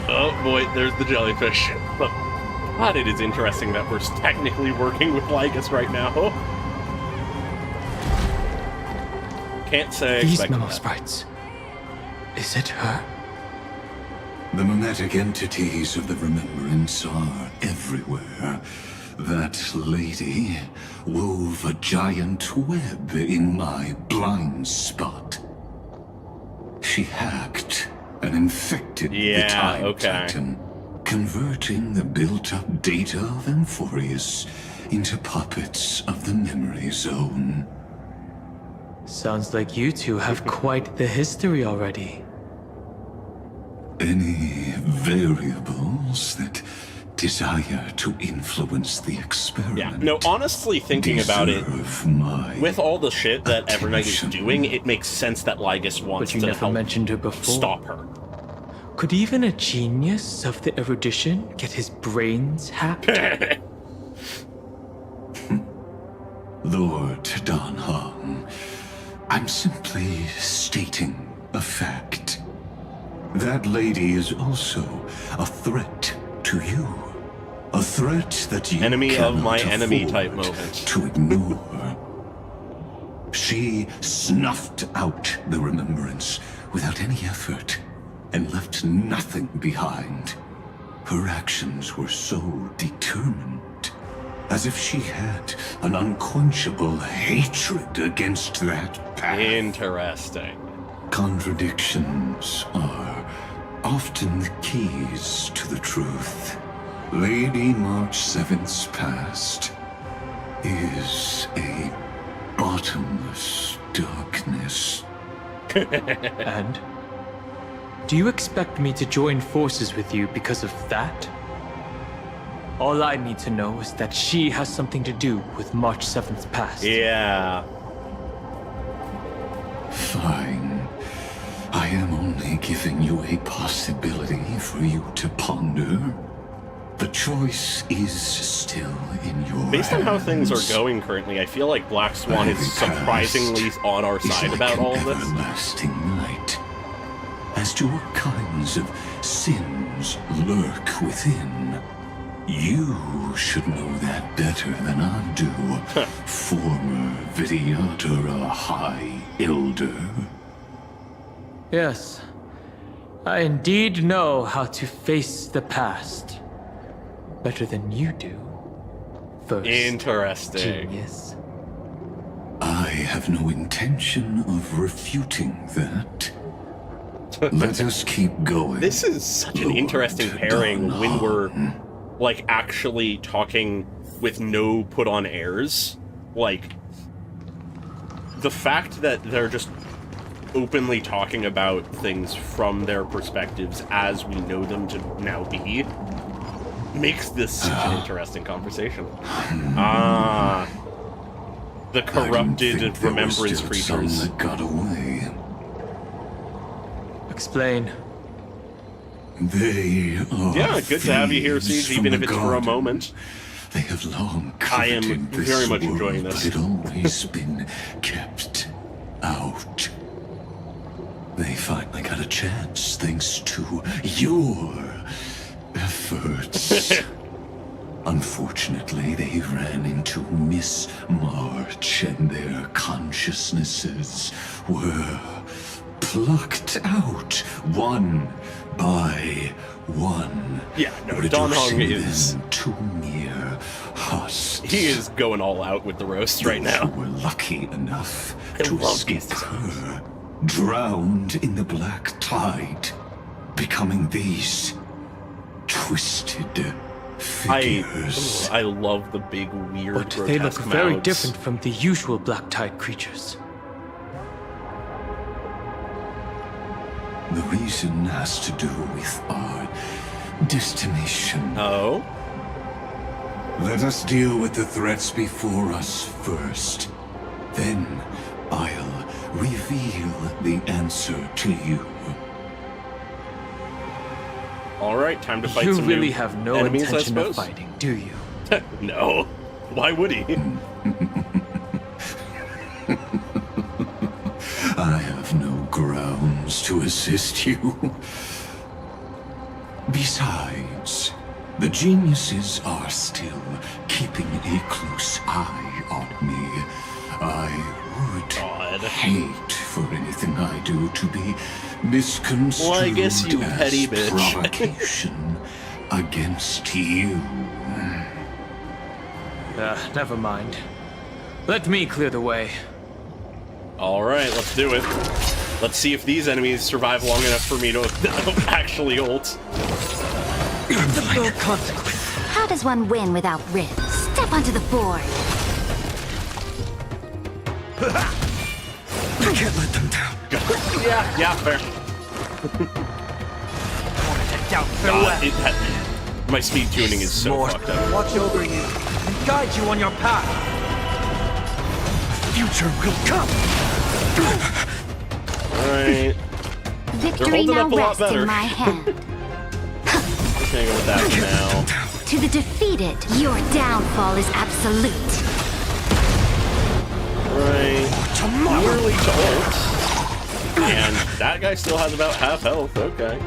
Oh boy, there's the jellyfish. God, it is interesting that we're technically working with Lygus right now. Can't say I These expected memo that. sprites. Is it her? The mimetic entities of the remembrance are everywhere. That lady wove a giant web in my blind spot. She hacked and infected the time titan, converting the built-up data of Amphorius into puppets of the memory zone. Sounds like you two have quite the history already. Any variables that desire to influence the experiment? Yeah, no, honestly, thinking about it, with all the shit that Evernight is doing, it makes sense that Lygus wants But you to never help mentioned her before. stop her. Could even a genius of the erudition get his brains hacked? Lord Dan Heng, I'm simply stating a fact. That lady is also a threat to you. A threat that you Enemy of my cannot enemy afford type moment. to ignore. She snuffed out the remembrance without any effort and left nothing behind. Her actions were so determined, as if she had an unquenchable hatred against that path. Interesting. Contradictions are often the keys to the truth. Lady March 7th's past is a bottomless darkness. And? Do you expect me to join forces with you because of that? All I need to know is that she has something to do with March 7th's past. Yeah. Fine. I am only giving you a possibility for you to ponder. The choice is still in your Based on how hands. things are going currently, I feel like Black Swan is surprisingly on our side about all of this. Everlasting night. As to what kinds of sins lurk within, you should know that better than I do, former Vidyadhara High Elder. Yes. I indeed know how to face the past. Better than you do. First Interesting. Genius. I have no intention of refuting that. Let us keep going. This is such an interesting pairing when we're, like, actually talking with no put-on airs. Like, the fact that they're just openly talking about things from their perspectives as we know them to now be makes this such an interesting conversation. The corrupted remembrance creatures. That got away. Explain. They are Yeah, good to have you here, thieves Siege, from even the if it's for a garden. moment. They have long I am coveted this very much world, enjoying this. but it always been kept out. They finally got a chance thanks to your efforts. Unfortunately, they ran into Miss March and their consciousnesses were plucked out one by one. Yeah, no, Dan Heng reducing is... them to mere husks. He is going all out with the roast right now. Who were lucky enough I to love escape these designs. her, drowned in the black tide, becoming these twisted figures. I love the big, weird, But they look grotesque very mouths. different from the usual black tide creatures. The reason has to do with our destination. Oh? Let us deal with the threats before us first. Then I'll reveal the answer to you. Alright, time to fight You some really new have no enemies, I intention of suppose. fighting, do you? No. Why would he? I have no grounds to assist you. Besides, the geniuses are still keeping a close eye on me. I would hate for anything I do to be misconstrued Well, I guess you as petty bitch. provocation against you. Never mind. Let me clear the way. Alright, let's do it. Let's see if these enemies survive long enough for me to actually ult. How does one win without Riv? Step onto the board. I can't let them down. Yeah, fair. My speed tuning is so fucked up. Watch over you and guide you on your path. Future will come. Alright. Victory now up a lot rests better. in my hand. Just hang with that for now. To the defeated, your downfall is absolute. Right. Nearly to ult. And that guy still has about half health, okay.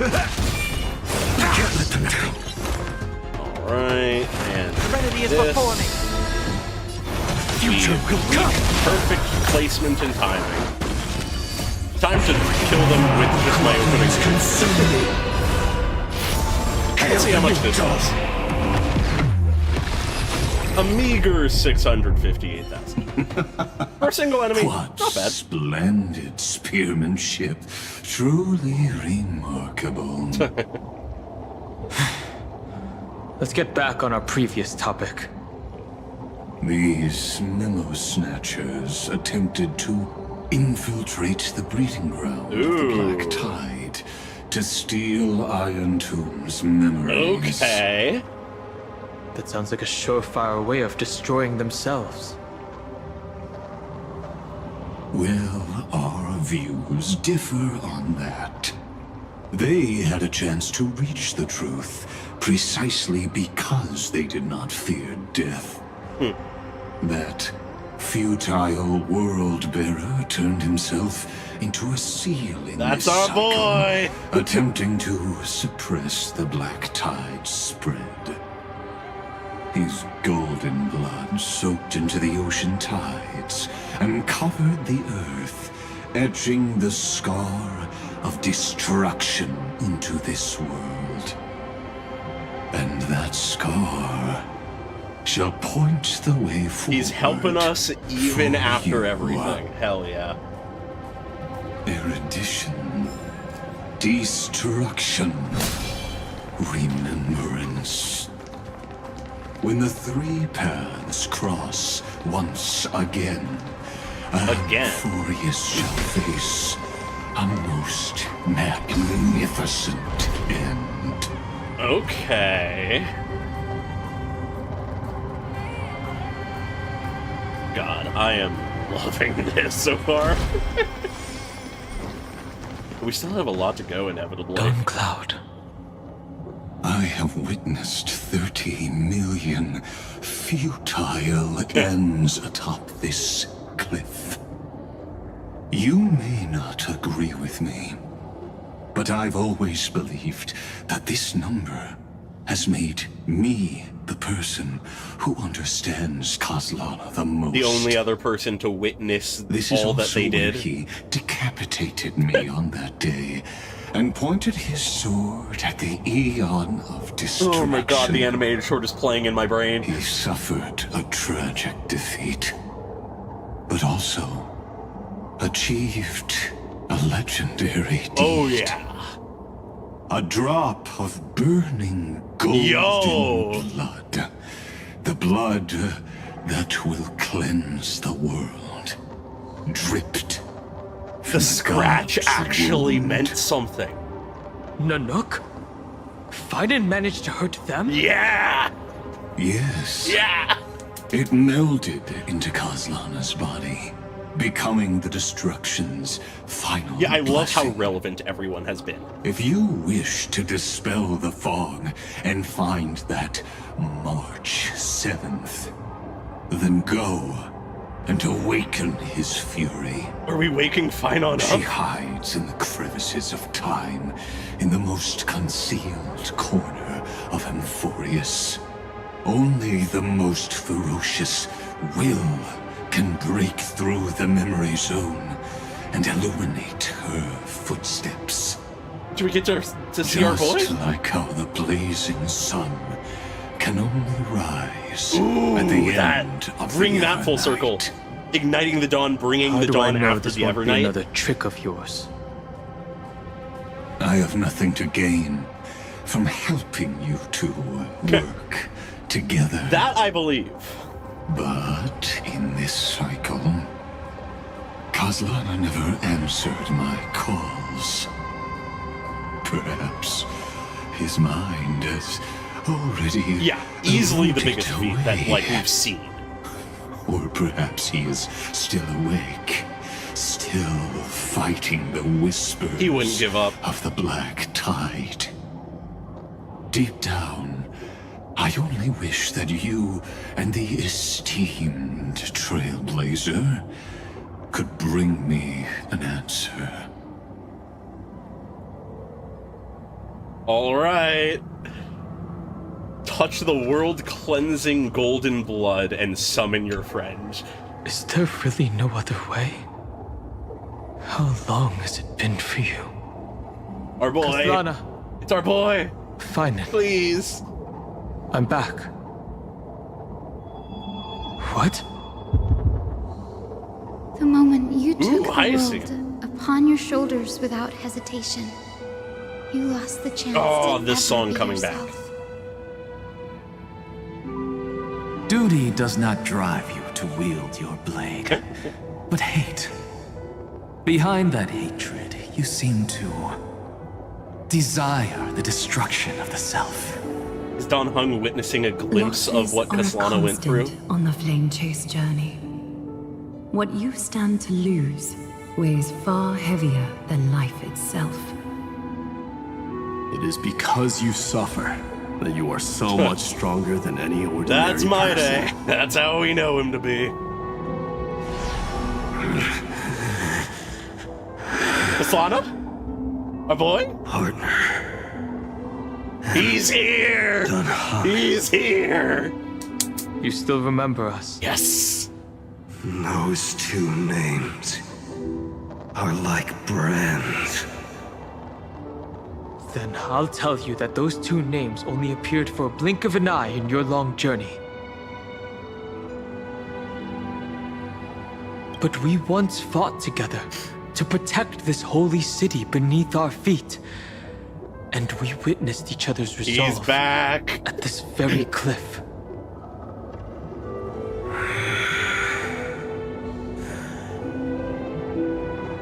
I can't let them down. Alright, and Serenity is this. before me. Future will come. Perfect placement and timing. Time to kill them with just my opening. Let's see how much this does. A meager 658,000. For a single enemy, What not bad. splendid spearmanship. Truly remarkable. Let's get back on our previous topic. These memo snatchers attempted to infiltrate the breeding ground of the Black Tide to steal Iron Tomb's memories. Okay. That sounds like a surefire way of destroying themselves. Well, our views differ on that. They had a chance to reach the truth precisely because they did not fear death. That futile world-bearer turned himself into a seal in That's this our cycle, boy! attempting to suppress the Black Tide's spread. His golden blood soaked into the ocean tides and covered the earth, etching the scar of destruction into this world. And that scar shall point the way forward. He's helping us even after everything. Hell yeah. Erudition, destruction, remembrance. When the three paths cross once again, Furious shall face a most magnificent end. Okay. God, I am loving this so far. We still have a lot to go, inevitably. Dawn Cloud. I have witnessed 30 million futile ends atop this cliff. You may not agree with me, but I've always believed that this number has made me the person who understands Kozlana the most. The only other person to witness This all is that also they where did. He decapitated me on that day and pointed his sword at the eon of destruction. Oh my god, the animated short is playing in my brain. He suffered a tragic defeat, but also achieved a legendary deed. Oh yeah. A drop of burning golden blood. The blood that will cleanse the world. Dripped. The scratch actually meant something. Nanook? I didn't manage to hurt them? Yeah! Yes. Yeah! It melded into Kozlana's body, becoming the destruction's final Yeah, I love how blessing. relevant everyone has been. If you wish to dispel the fog and find that March 7th, then go and awaken his fury. Are we waking fine on She up? hides in the crevices of time, in the most concealed corner of Amphorius. Only the most ferocious will can break through the memory zone and illuminate her footsteps. Do we get to see our boy? Just like how the blazing sun can only rise Ooh, at the that, end of bring the that full Evernight. circle. Igniting the dawn, bringing How the do I dawn know after this the won't be Evernight. another trick of yours? I have nothing to gain from helping you two work together. That I believe. But in this cycle, Kozlana never answered my calls. Perhaps his mind has already easily the eroded biggest feat that away. we've seen. Or perhaps he is still awake, still fighting the whispers He wouldn't give up. of the Black Tide. Deep down, I only wish that you and the esteemed Trailblazer could bring me an answer. All right. Touch the world-cleansing golden blood and summon your friend. Is there really no other way? How long has it been for you? Our boy. Kozlana. It's our boy. Finally. Please. I'm back. What? The moment you took the I see. world upon your shoulders without hesitation, you lost the chance to this song ever be coming back. yourself. Duty does not drive you to wield your blade, but hate. Behind that hatred, you seem to desire the destruction of the self. Is Dan Heng witnessing a glimpse of what Losses are a Kaslana went through? constant on the flame chase journey. What you stand to lose weighs far heavier than life itself. It is because you suffer that you are so much stronger than any ordinary That's my person. day. That's how we know him to be. Kaslana? My boy? Partner. He's here! He's here! You still remember us? Yes! Those two names are like brands. Then I'll tell you that those two names only appeared for a blink of an eye in your long journey. But we once fought together to protect this holy city beneath our feet. And we witnessed each other's resolve. He's back! At this very cliff.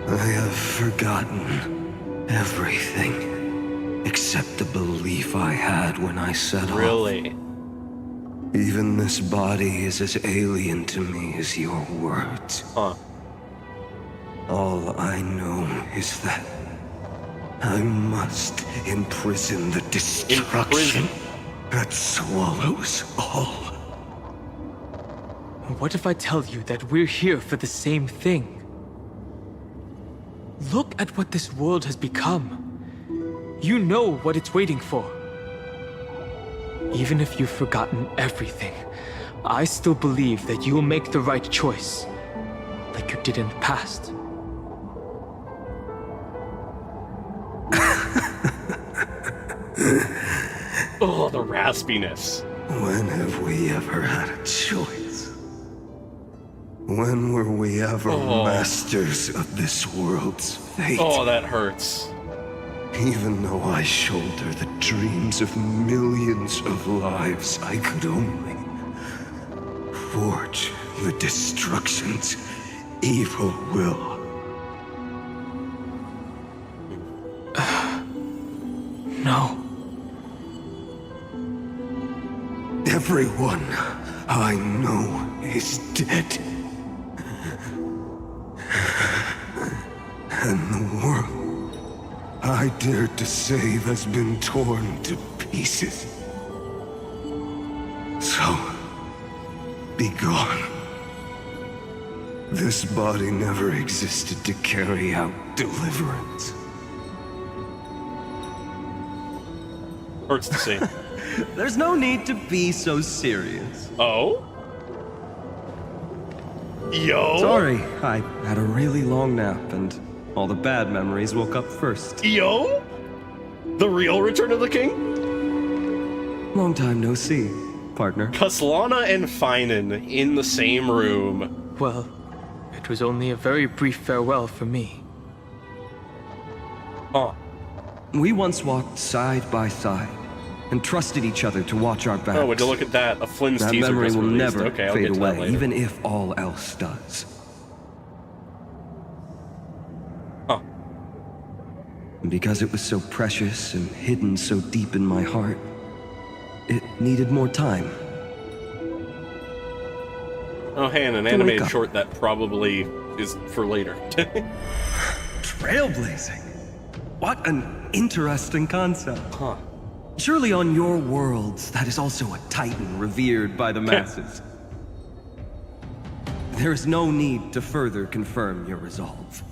I have forgotten everything except the belief I had when I set off. Really? Even this body is as alien to me as your words. Huh. All I know is that I must imprison the destruction that swallows all. What if I tell you that we're here for the same thing? Look at what this world has become. You know what it's waiting for. Even if you've forgotten everything, I still believe that you'll make the right choice, like you did in the past. Oh, the raspiness. When have we ever had a choice? When were we ever masters of this world's fate? Oh, that hurts. Even though I shoulder the dreams of millions of lives, I could only forge the destruction's evil will. No. Everyone I know is dead. And the world I dared to save has been torn to pieces. So, be gone. This body never existed to carry out deliverance. Hurts to see. There's no need to be so serious. Oh? Yo? Sorry, I had a really long nap and all the bad memories woke up first. Yo? The real Return of the King? Long time no see, partner. Kaslana and Finan in the same room. Well, it was only a very brief farewell for me. Huh. We once walked side by side and trusted each other to watch our backs. Oh, would you look at that? A Flynn's that teaser memory just will released. never Okay, I'll fade get to that away, later. even if all else does. Huh. And because it was so precious and hidden so deep in my heart, it needed more time. Oh, hey, and an To animated wake up. short that probably is for later. Trailblazing? What an interesting concept. Huh. Surely on your worlds, that is also a titan revered by the masses. There is no need to further confirm your resolve.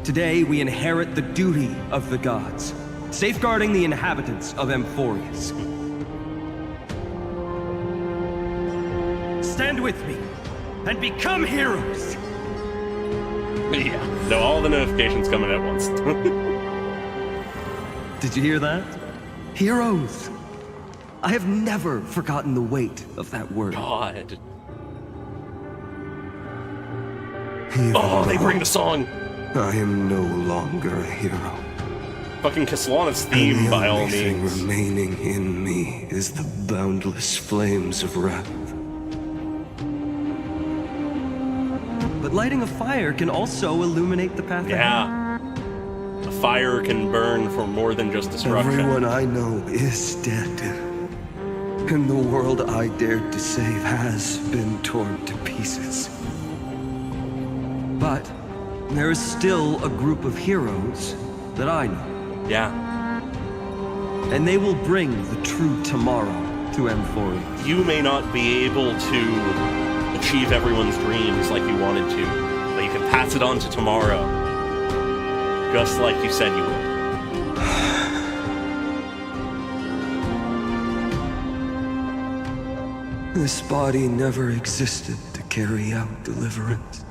Today, we inherit the duty of the gods, safeguarding the inhabitants of Amphorius. Stand with me, and become heroes! Yeah. No, all the notifications coming at once. Did you hear that? Heroes! I have never forgotten the weight of that word. God. Oh, they bring the song. I am no longer a hero. Fucking Castellana's theme, by all means. The only thing remaining in me is the boundless flames of wrath. But lighting a fire can also illuminate the path ahead. Yeah. A fire can burn for more than just destruction. Everyone I know is dead. And the world I dared to save has been torn to pieces. But there is still a group of heroes that I know. Yeah. And they will bring the true tomorrow to Emphoria. You may not be able to achieve everyone's dreams like you wanted to, but you can pass it on to tomorrow. Just like you said you would. This body never existed to carry out deliverance.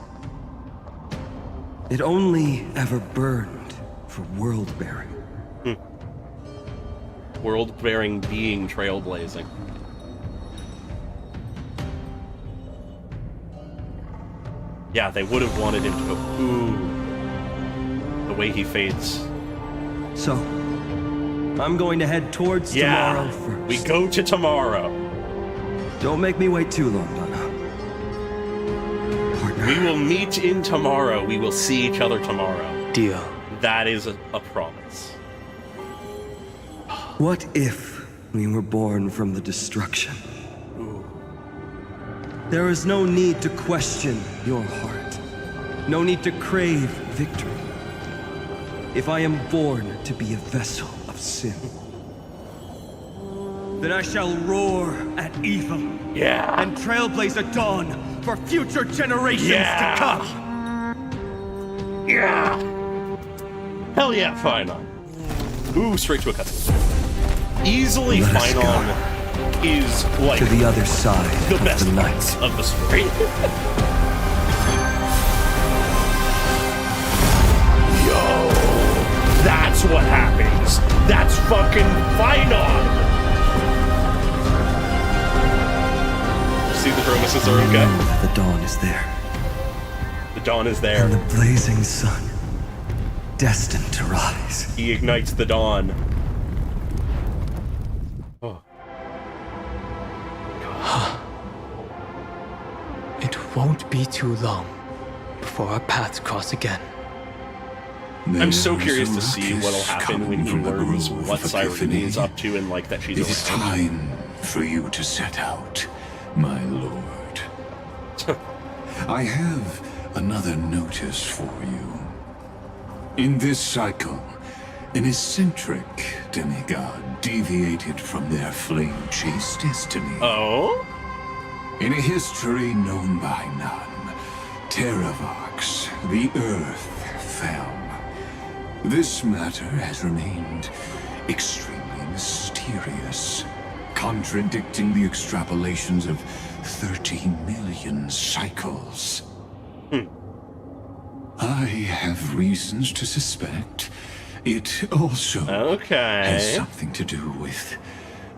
It only ever burned for world-bearing. World-bearing being trailblazing. Yeah, they would have wanted him to go, ooh, the way he fades. So, I'm going to head towards tomorrow first. We go to tomorrow. Don't make me wait too long, Donna. Partner. We will meet in tomorrow. We will see each other tomorrow. Deal. That is a promise. What if we were born from the destruction? Ooh. There is no need to question your heart. No need to crave victory. If I am born to be a vessel of sin, then I shall roar at evil. Yeah. And trailblaze a dawn for future generations to come. Yeah. Hell yeah, Finon. Ooh, straight to a cutscene. Easily, Finon is like to the other side the of best the night of the story. Yo, that's what happens. That's fucking Finon. See, the promises are okay. The dawn is there. The dawn is there. And the blazing sun, destined to rise. He ignites the dawn. Oh. It won't be too long before our paths cross again. I'm so curious to see what'll happen when he learns what Cyrene is up to and like that she's It is time for you to set out, my lord. I have another notice for you. In this cycle, an eccentric demigod deviated from their flame-chased destiny. Oh? In a history known by none, Terravox, the Earth, fell. This matter has remained extremely mysterious, contradicting the extrapolations of 30 million cycles. I have reasons to suspect it also has something to do with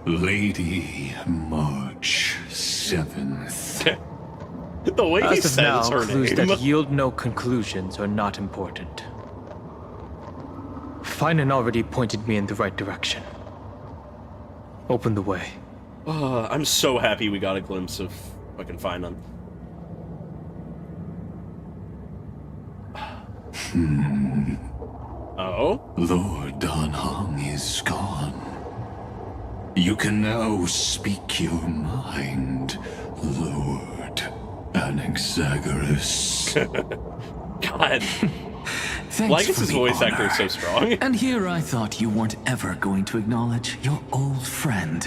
Lady March 7th. The way he As of says now, her clues name. that yield no conclusions are not important. Finan already pointed me in the right direction. Open the way. I'm so happy we got a glimpse of fucking Finan. Oh? Lord Dan Heng is gone. You can now speak your mind, Lord Anaxagoras. God. Thanks Lycus' for the voice actor honor. is so strong. And here I thought you weren't ever going to acknowledge your old friend.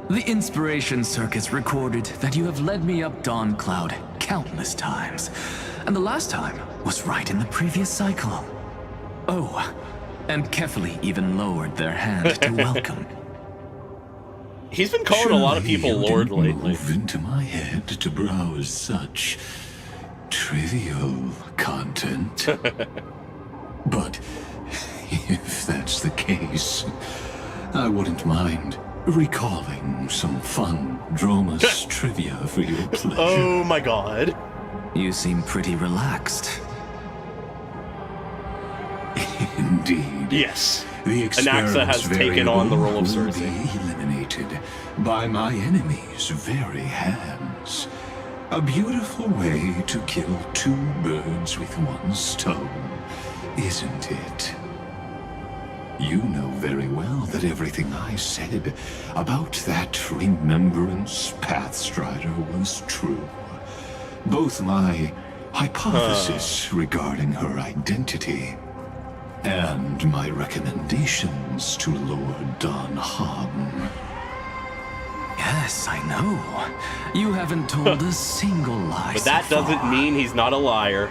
The Inspiration Circus recorded that you have led me up Dawn Cloud countless times. And the last time was right in the previous cycle. Oh, and carefully even lowered their hand to welcome. He's been calling a lot of people Lord lately. Move into my head to browse such trivial content. But if that's the case, I wouldn't mind Recalling some fun Dromus trivia for your pleasure. Oh my god. You seem pretty relaxed. Indeed. Yes. The Anaxa has taken on the role of Cersei. Be eliminated by my enemy's very hands. A beautiful way to kill two birds with one stone, isn't it? You know very well that everything I said about that Remembrance Pathstrider was true. Both my hypothesis regarding her identity and my recommendations to Lord Dan Heng. Yes, I know. You haven't told a single lie. But that doesn't mean he's not a liar.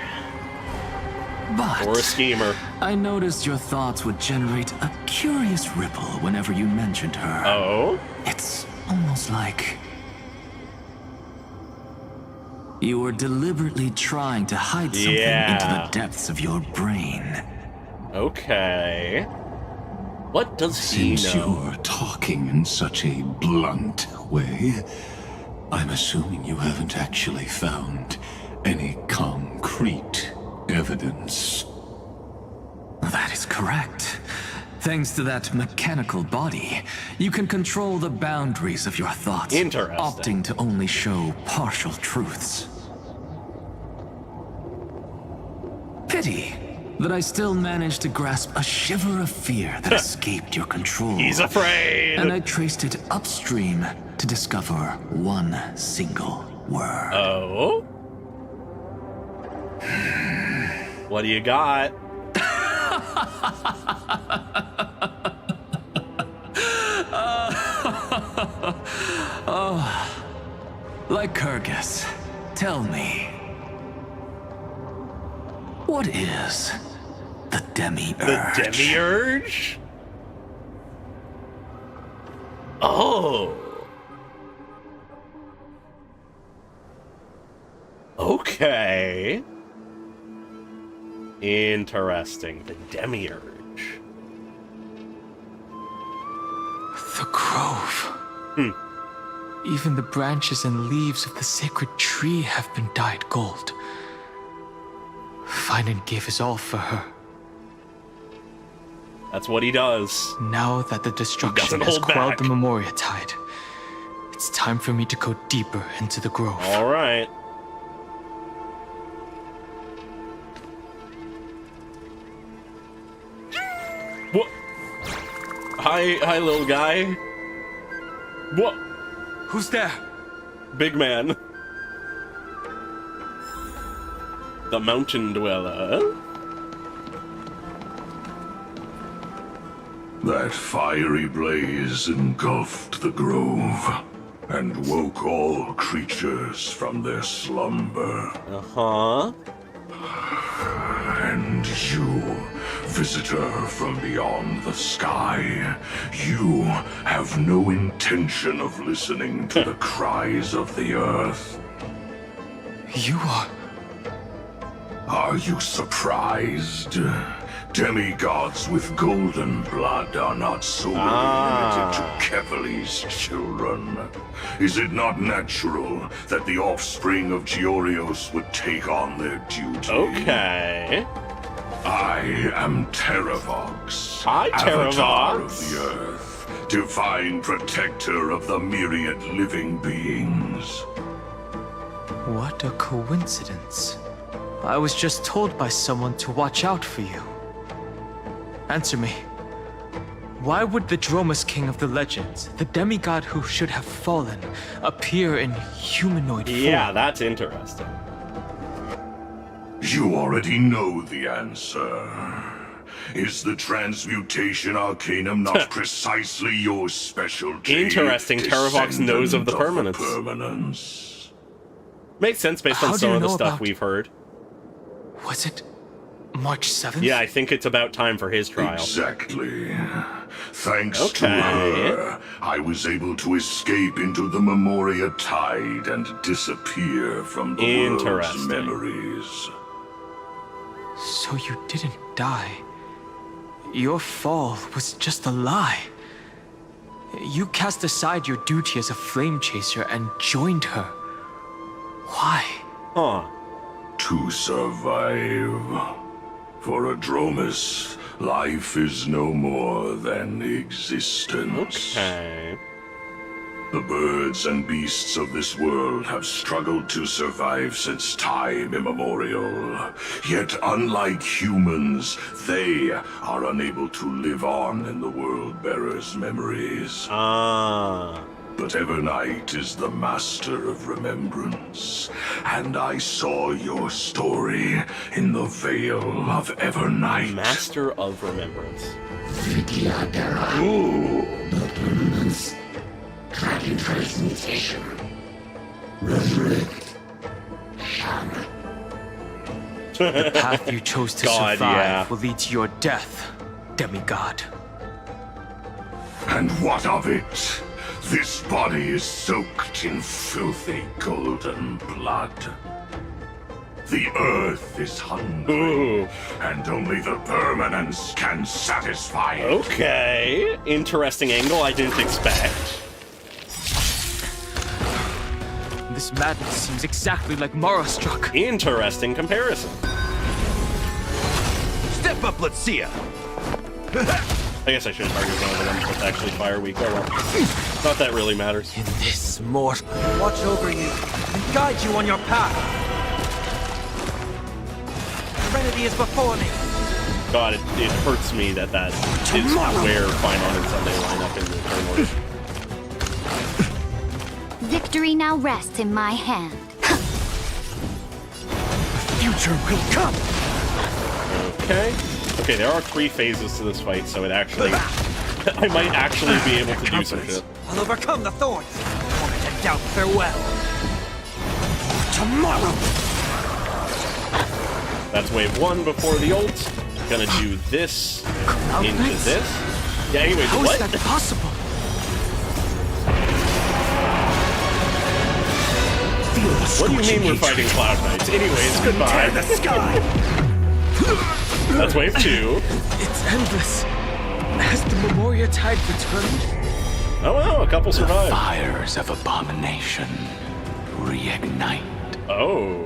But or a schemer. I noticed your thoughts would generate a curious ripple whenever you mentioned her. Oh? It's almost like you were deliberately trying to hide something into the depths of your brain. Okay. What does he know? Since you're talking in such a blunt way, I'm assuming you haven't actually found any concrete evidence. That is correct. Thanks to that mechanical body, you can control the boundaries of your thoughts, opting to only show partial truths. Pity that I still managed to grasp a shiver of fear that escaped your control. He's afraid! And I traced it upstream to discover one single word. Oh? What do you got? Oh, like Kyrgyz, tell me, what is the demiurge? The demiurge? Oh. Okay. Interesting. The demiurge. The grove. Even the branches and leaves of the sacred tree have been dyed gold. Finan gave his all for her. That's what he does. Now that the destruction has quelled the Memoria tide, it's time for me to go deeper into the grove. All right. What? Hi, little guy. What? Who's there? Big man. The mountain dweller. That fiery blaze engulfed the grove and woke all creatures from their slumber. Uh-huh. And you, visitor from beyond the sky, you have no intention of listening to the cries of the earth. You are... Are you surprised? Demigods with golden blood are not solely limited to Kevali's children. Is it not natural that the offspring of Georios would take on their duty? Okay. I am Terravox, Hi, Avatar of Terravox. the Earth, divine protector of the myriad living beings. What a coincidence. I was just told by someone to watch out for you. Answer me. Why would the Dromus King of the legends, the demigod who should have fallen, appear in humanoid form? Yeah, that's interesting. You already know the answer. Is the transmutation arcanum not precisely your specialty? Interesting. Terravox knows of the permanence. Makes sense based on some of the stuff we've heard. Was it March 7th? Yeah, I think it's about time for his trial. Exactly. Thanks to her, I was able to escape into the Memoria tide and disappear from the world's memories. So you didn't die. Your fall was just a lie. You cast aside your duty as a flame chaser and joined her. Why? To survive. For Adromus, life is no more than existence. Okay. The birds and beasts of this world have struggled to survive since time immemorial. Yet unlike humans, they are unable to live on in the World-Bearer's memories. But Evernight is the master of remembrance, and I saw your story in the Veil of Evernight. Master of remembrance. Tracking transmutation. Resurrect. The path you chose to survive will lead to your death, demigod. And what of it? This body is soaked in filthy golden blood. The earth is hungry, and only the permanence can satisfy it. Okay, interesting angle I didn't expect. This madness seems exactly like Mara-struck. Interesting comparison. Step up, let's see ya. I guess I should have targeted one of the ones that's actually fire weak. Oh well. Not that really matters. In this mortal, watch over you and guide you on your path. Serenity is before me. God, it hurts me that is where Final and Sunday line up in the turn order. Victory now rests in my hand. Future will come. Okay. Okay, there are 3 phases to this fight, so it actually... I might actually be able to do some shit. I'll overcome the thorns. Moment to doubt farewell. Tomorrow. That's wave 1 before the ult. Gonna do this into this. Yeah, anyways, How what? is that possible? What do you mean we're fighting Cloud Knights? Anyways, goodbye. The sky. That's wave 2. It's endless. Has the Memoria Tide returned? Oh well, a couple survived. The fires of abomination reignite. Oh,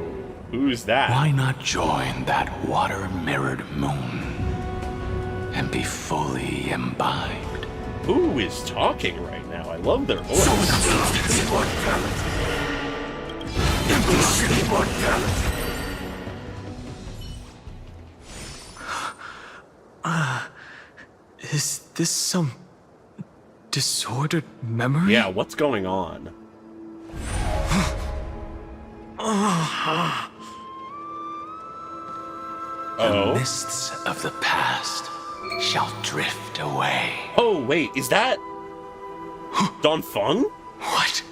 who's that? Why not join that water-mirrored moon and be fully imbibed? Who is talking right now? I love their voice. Is this some disordered memory? Yeah, what's going on? The mists of the past shall drift away. Oh, wait, is that Dan Heng? What?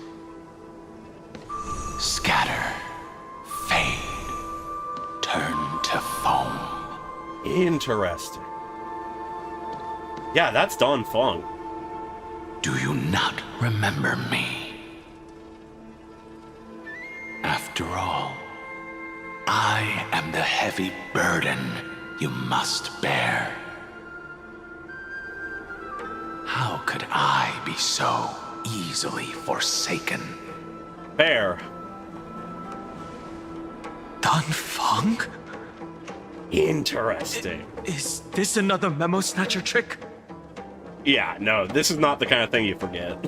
Scatter, fade, turn to foam. Interesting. Yeah, that's Dan Heng. Do you not remember me? After all, I am the heavy burden you must bear. How could I be so easily forsaken? Fair. Dan Heng? Interesting. Is this another Memo Snatcher trick? Yeah, no, this is not the kind of thing you forget.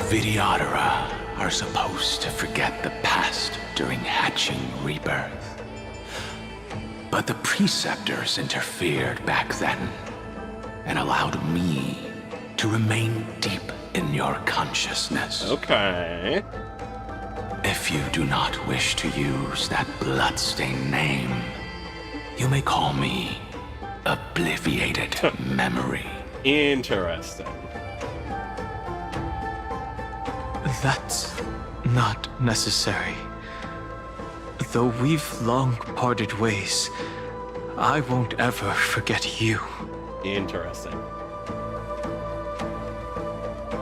Vidyadhara are supposed to forget the past during hatching rebirth. But the Preceptors interfered back then and allowed me to remain deep in your consciousness. Okay. If you do not wish to use that bloodstained name, you may call me Obliviated Memory. Interesting. That's not necessary. Though we've long parted ways, I won't ever forget you. Interesting.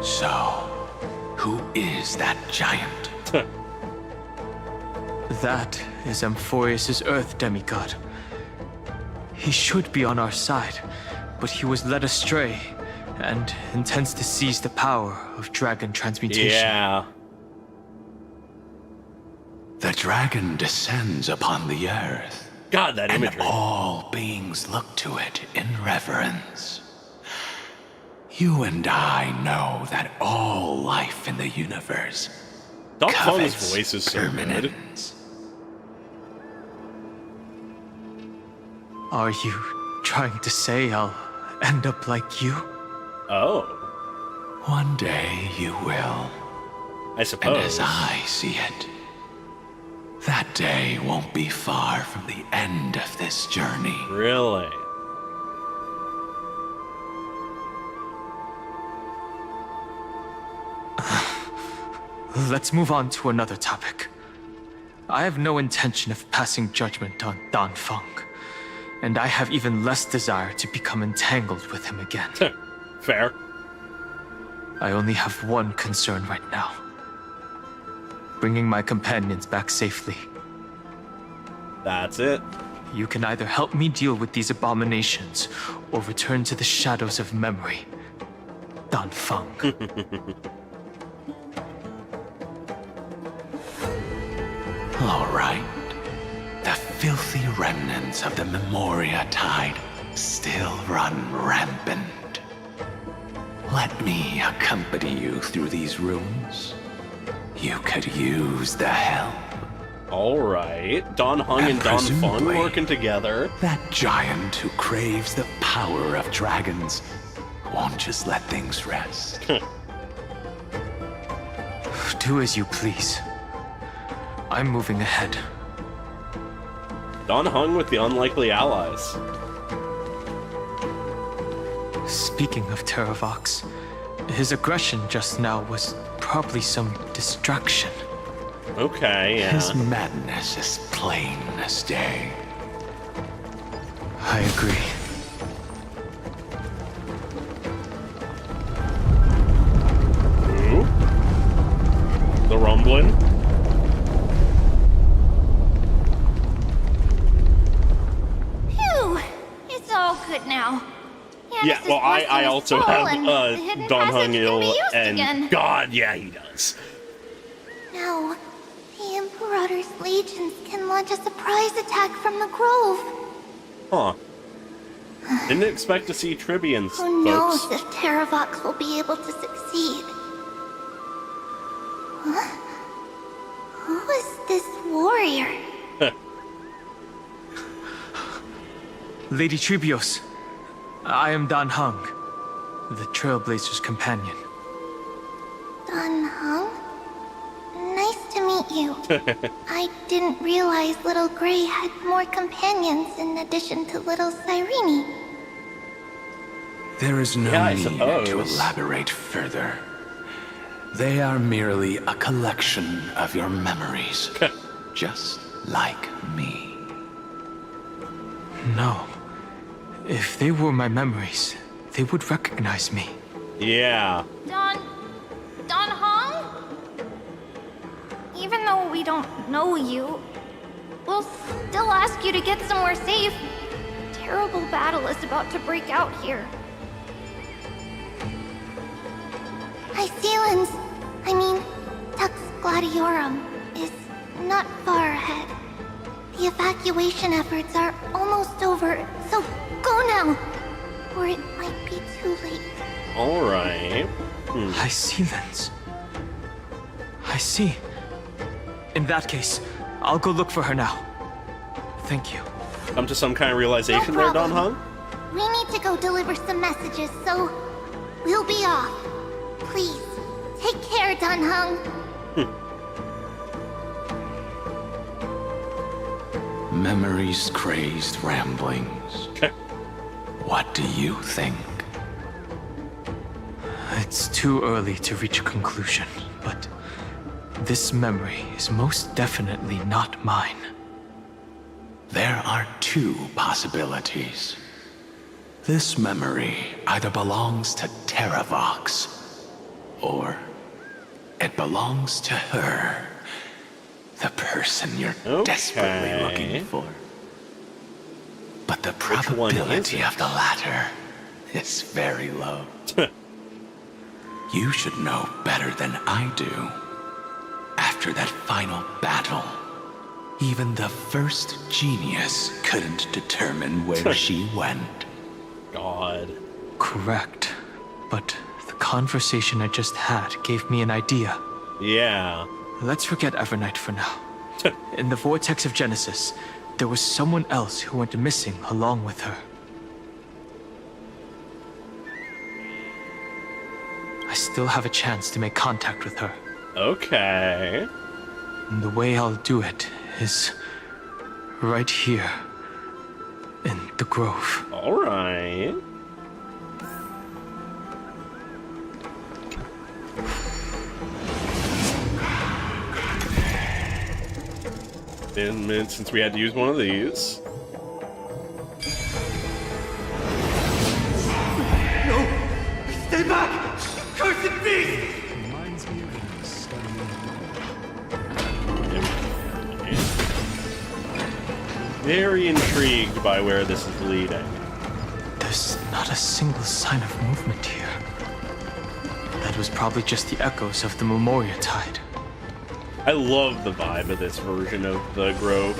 So, who is that giant? That is Amphorius' Earth demigod. He should be on our side, but he was led astray and intends to seize the power of dragon transmutation. Yeah. The dragon descends upon the earth. God, that imagery. And all beings look to it in reverence. You and I know that all life in the universe Dan Heng's covets voice is so good. permanence. Are you trying to say I'll end up like you? Oh. One day you will. I suppose. And as I see it, that day won't be far from the end of this journey. Really? Let's move on to another topic. I have no intention of passing judgment on Dan Heng, and I have even less desire to become entangled with him again. Fair. I only have one concern right now. Bringing my companions back safely. That's it. You can either help me deal with these abominations, or return to the shadows of memory. Dan Heng. All right. The filthy remnants of the Memoria tide still run rampant. Let me accompany you through these rooms. You could use the help. All right. Dan Heng and Dan Feng working together. That giant who craves the power of dragons won't just let things rest. Do as you please. I'm moving ahead. Dan Heng with the unlikely allies. Speaking of Terravox, his aggression just now was probably some distraction. Okay, yeah. His madness is plain as day. I agree. Ooh. The rumbling. Phew! It's all good now. Yeah, well, I also have Dan Heng ill, and again. God, yeah, he does. Now, the Imperator's legions can launch a surprise attack from the grove. Huh. Didn't expect to see Tribians, Who knows folks. if Terravox will be able to succeed? Huh? Who is this warrior? Lady Tribios, I am Dan Heng, the Trailblazer's companion. Dan Heng? Nice to meet you. I didn't realize Little Grey had more companions in addition to Little Cyrene. There is no Yeah, need to elaborate further. They are merely a collection of your memories, just like me. No. If they were my memories, they would recognize me. Yeah. Dan Heng? Even though we don't know you, we'll still ask you to get somewhere safe. A terrible battle is about to break out here. Tux Gladiorum is not far ahead. The evacuation efforts are almost over, so go now, or it might be too late. All right. I see, Lens. I see. In that case, I'll go look for her now. Thank you. Come to some kind of realization there, Dan Heng? We need to go deliver some messages, so we'll be off. Please, take care, Dan Heng. Memories crazed ramblings. What do you think? It's too early to reach a conclusion, but this memory is most definitely not mine. There are two possibilities. This memory either belongs to Terravox, or it belongs to her. The person you're desperately looking for. But the probability of the latter is very low. You should know better than I do. After that final battle, even the first genius couldn't determine where she went. God. Correct. But the conversation I just had gave me an idea. Yeah. Let's forget Evernight for now. In the vortex of Genesis, there was someone else who went missing along with her. I still have a chance to make contact with her. Okay. And the way I'll do it is right here in the grove. All right. Been a minute since we had to use one of these. No! Stay back! Cursed beast! Reminds me of a stunning. Very intrigued by where this is leading. There's not a single sign of movement here. That was probably just the echoes of the Memoria tide. I love the vibe of this version of the Grove.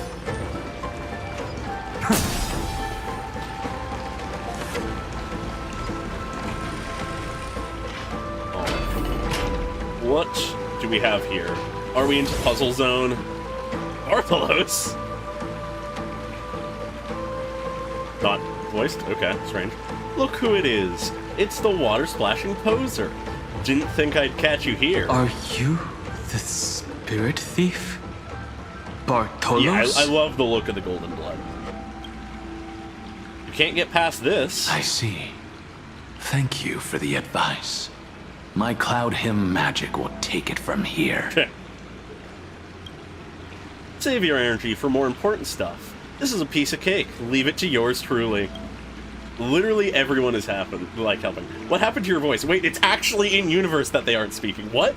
What do we have here? Are we into puzzle zone? Bartholos? Not voiced? Okay, strange. Look who it is. It's the water-splashing poser. Didn't think I'd catch you here. Are you the spirit thief? Bartholos? Yeah, I love the look of the golden blood. You can't get past this. I see. Thank you for the advice. My cloud hymn magic will take it from here. Save your energy for more important stuff. This is a piece of cake. Leave it to yours truly. Literally everyone is helping. What happened to your voice? Wait, it's actually in universe that they aren't speaking. What?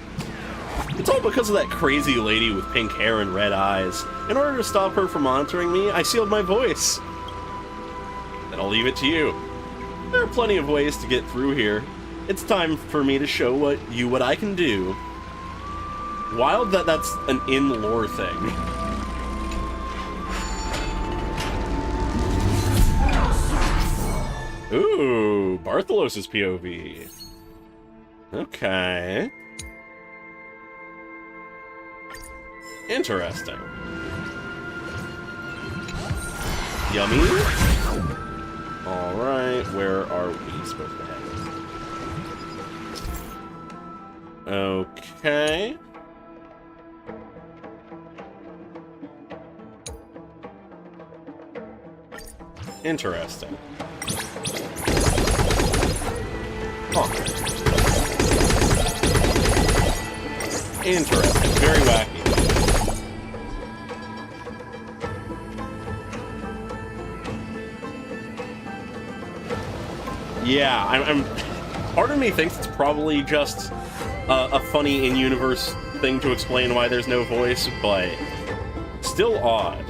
It's all because of that crazy lady with pink hair and red eyes. In order to stop her from monitoring me, I sealed my voice. Then I'll leave it to you. There are plenty of ways to get through here. It's time for me to show what I can do. Wild that that's an in-lore thing. Ooh, Bartholos' POV. Okay. Interesting. Yummy. Alright, where are we supposed to head? Okay. Interesting. Huh. Interesting. Very wacky. Yeah, I'm part of me thinks it's probably just a funny in-universe thing to explain why there's no voice, but still odd.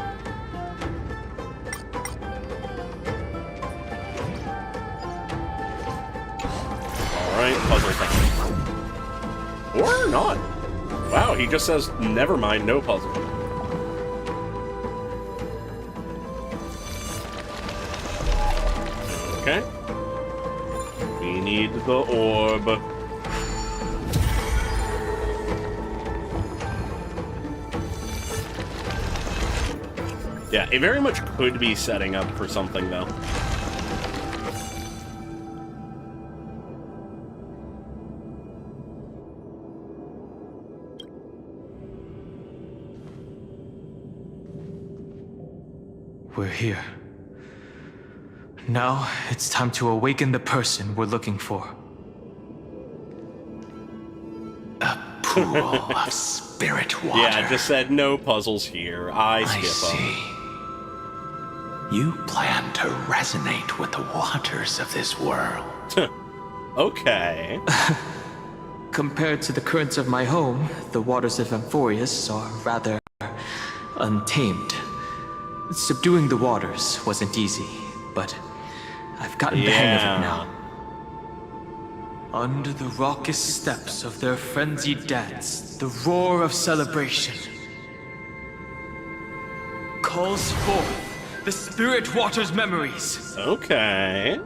Alright, puzzle time. Or not. Wow, he just says, never mind, no puzzle. Okay. We need the orb. Yeah, it very much could be setting up for something, though. We're here. Now, it's time to awaken the person we're looking for. A pool of spirit water. Yeah, I just said no puzzles here. I skip them. You plan to resonate with the waters of this world. Okay. Compared to the currents of my home, the waters of Amphorius are rather untamed. Subduing the waters wasn't easy, but I've gotten the hang of it now. Under the raucous steps of their frenzied dance, the roar of celebration calls forth the spirit water's memories. Okay.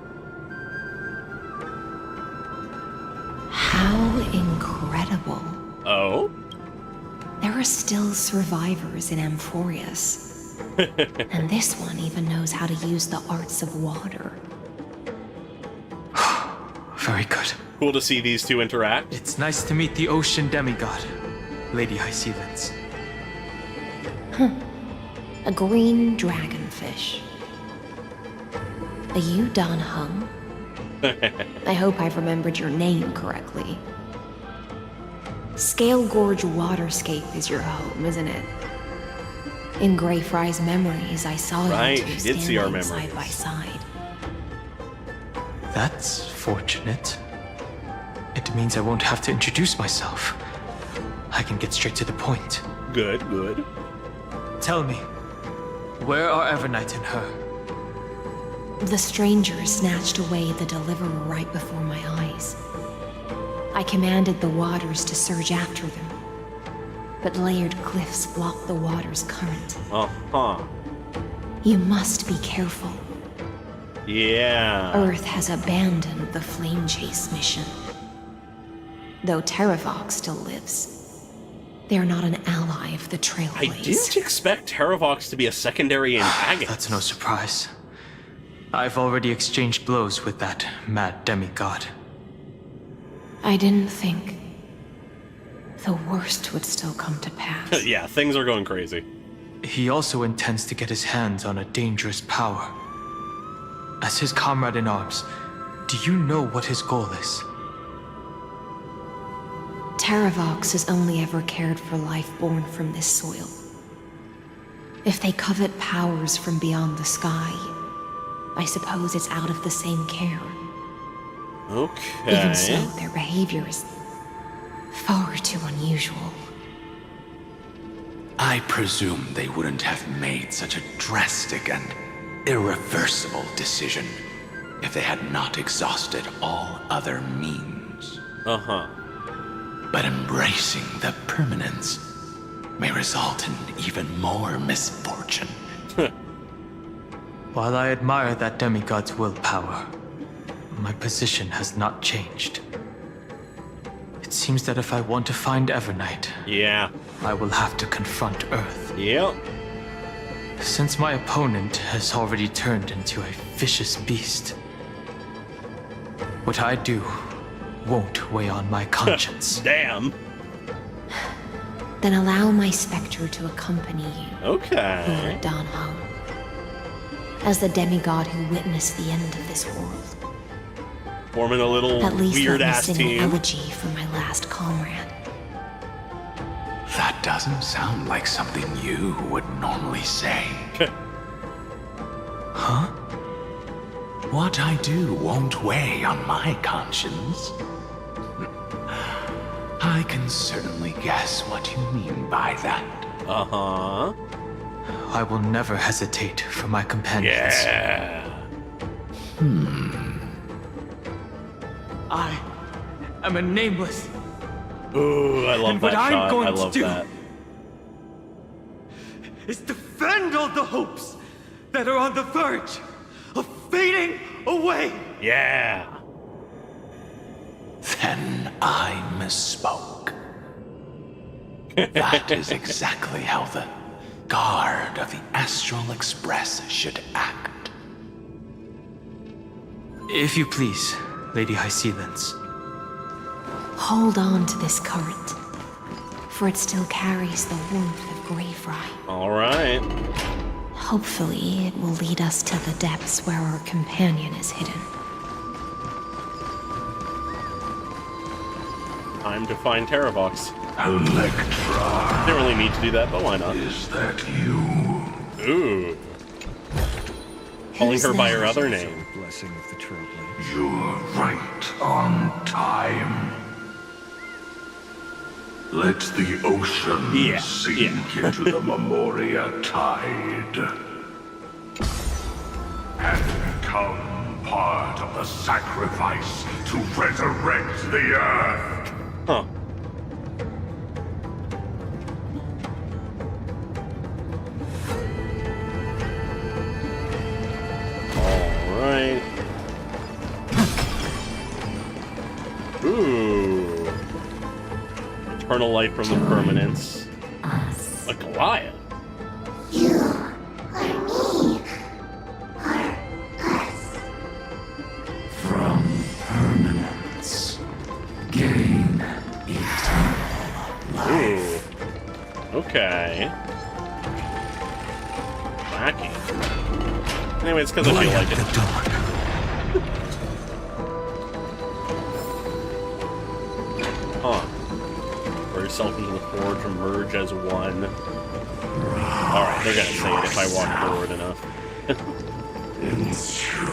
How incredible. Oh? There are still survivors in Amphorius. And this one even knows how to use the arts of water. Very good. Cool to see these two interact. It's nice to meet the ocean demigod, Lady Hyacinths. A green dragonfish. Are you Dan Heng? I hope I've remembered your name correctly. Scale Gorge Waterscape is your home, isn't it? In Greyfry's memories, I saw you two standing side by side. That's fortunate. It means I won't have to introduce myself. I can get straight to the point. Good, good. Tell me, where are Evernight and her? The stranger snatched away the deliverer right before my eyes. I commanded the waters to surge after them, but layered cliffs blocked the water's current. Uh-huh. You must be careful. Yeah. Earth has abandoned the flame chase mission. Though Terravox still lives, they're not an ally of the Trailblaze. I didn't expect Terravox to be a secondary antagonist. That's no surprise. I've already exchanged blows with that mad demigod. I didn't think the worst would still come to pass. Yeah, things are going crazy. He also intends to get his hands on a dangerous power. As his comrade in arms, do you know what his goal is? Terravox has only ever cared for life born from this soil. If they covet powers from beyond the sky, I suppose it's out of the same care. Okay. Even so, their behavior is far too unusual. I presume they wouldn't have made such a drastic and irreversible decision if they had not exhausted all other means. Uh-huh. But embracing the permanence may result in even more misfortune. While I admire that demigod's willpower, my position has not changed. It seems that if I want to find Evernight, I will have to confront Earth. Yep. Since my opponent has already turned into a vicious beast, what I do won't weigh on my conscience. Damn. Then allow my specter to accompany you. Okay. Lord Dan Heng. As the demigod who witnessed the end of this world. Forming a little weird-ass team. At least let me sing an elegy for my last comrade. That doesn't sound like something you would normally say. Huh? What I do won't weigh on my conscience. I can certainly guess what you mean by that. Uh-huh. I will never hesitate for my companions. Yeah. I am a nameless. Ooh, I love that shot. I love that. Is defend all the hopes that are on the verge of fading away. Yeah. Then I misspoke. That is exactly how the guard of the Astral Express should act. If you please, Lady Hyacinths. Hold on to this current, for it still carries the warmth of Greyfry. All right. Hopefully, it will lead us to the depths where our companion is hidden. Time to find Terravox. Electra. Didn't really need to do that, but why not? Is that you? Ooh. Calling her by her other name. Blessing of the Trailblaze. You're right on time. Let the ocean sink into the Memoria tide. And come part of the sacrifice to resurrect the Earth. Huh. Alright. Ooh. Eternal life from the permanence. A Goliath. You or me or us. From permanence, gain eternal life. Ooh. Okay. Wacky. Anyway, it's because I feel like it. Huh. Pour yourself into the forge and merge as one. Alright, they're gonna say it if I walk forward enough. Into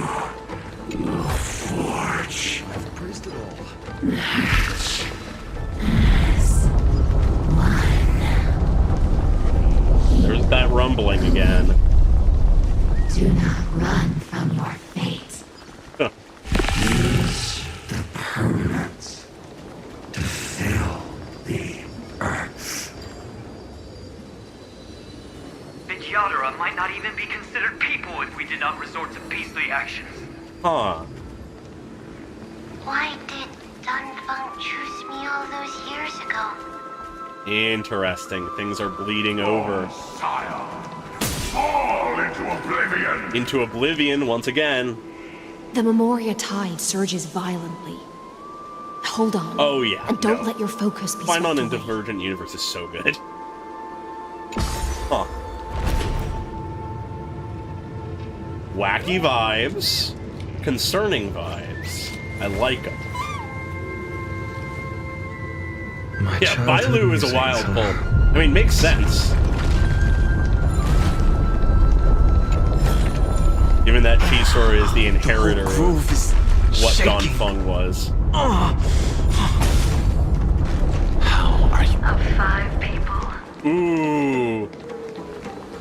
the forge. I've praised it all. There's that rumbling again. Do not run from your fate. Huh. Use the permanence to fill the Earth. The Yadara might not even be considered people if we did not resort to beastly actions. Huh. Why did Dan Heng choose me all those years ago? Interesting. Things are bleeding over. Sire, fall into oblivion. Into oblivion once again. The Memoria tide surges violently. Hold on. Oh yeah. And don't let your focus be Flying on swept in away. Divergent Universe is so good. Huh. Wacky vibes. Concerning vibes. I like them. Yeah, Bailu is a wild pull. I mean, makes sense. Given that Chisor is the inheritor of what Dan Heng was. How are you? Of 5 people. Ooh.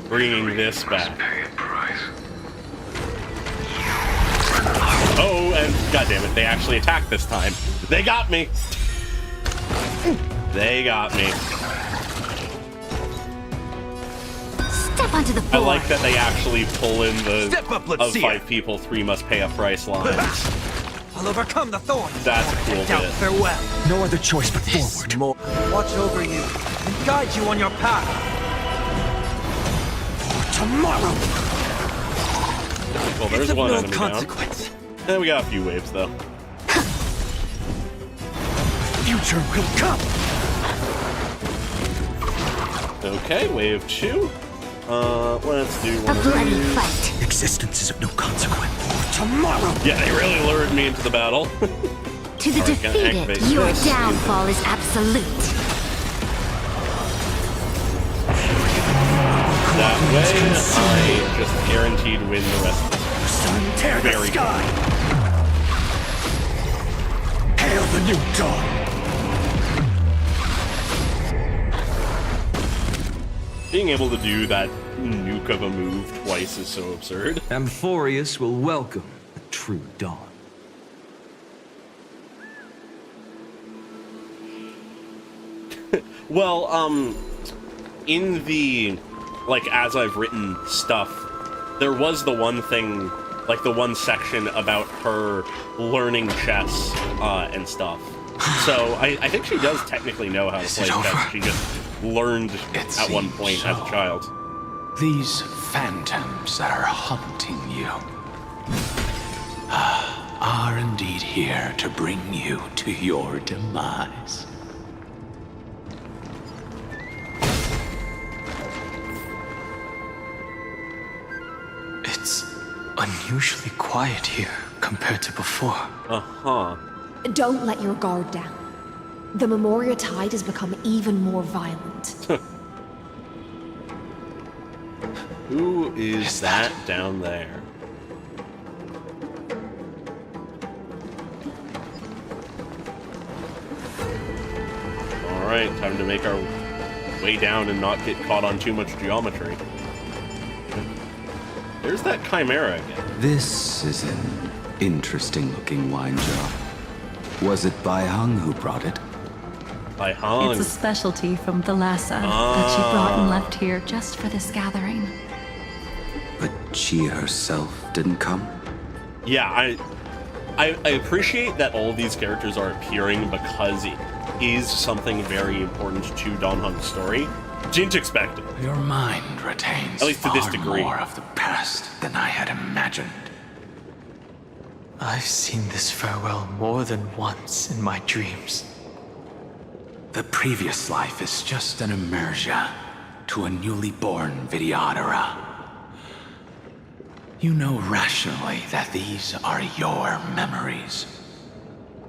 Bringing this back. Oh, and goddammit, they actually attacked this time. They got me. They got me. Step onto the I floor. like that they actually pull in the Step up, let's of see 5 people, 3 must pay a price lines. I'll overcome the thorns. That's a cool Down, bit. farewell. No other choice but forward. More. Watch over you and guide you on your path. For tomorrow. Well, there's one no enemy consequence. down. And we got a few waves though. Future will come. Okay, wave 2. Let's do one A of bloody these. fight. Existence is of no consequence. For tomorrow. Yeah, they really lured me into the battle. To the Alright, gonna defeated, activate your this. downfall is absolute. That way, I just guaranteed win the rest of this. Sun tear the Very sky. Hail the new dawn. Being able to do that nuke of a move twice is so absurd. Amphorius will welcome the true dawn. Well, in the, like, as I've written stuff, there was the one thing, like, the one section about her learning chess, and stuff. So, I think she does technically know how to play chess. She just learned at one point as a child. These phantoms that are haunting you are indeed here to bring you to your demise. It's unusually quiet here compared to before. Uh-huh. Don't let your guard down. The Memoria tide has become even more violent. Who is that down there? Alright, time to make our way down and not get caught on too much geometry. There's that Chimera again. This is an interesting looking wine jar. Was it Bai Heng who brought it? Bai Heng. It's a specialty from Thalassa that she brought and left here just for this gathering. But she herself didn't come? Yeah, I appreciate that all these characters are appearing because it is something very important to Dan Heng's story. Didn't expect it. Your mind retains at least to this degree more of the past than I had imagined. I've seen this farewell more than once in my dreams. The previous life is just an immersia to a newly born Vidyadhara. You know rationally that these are your memories,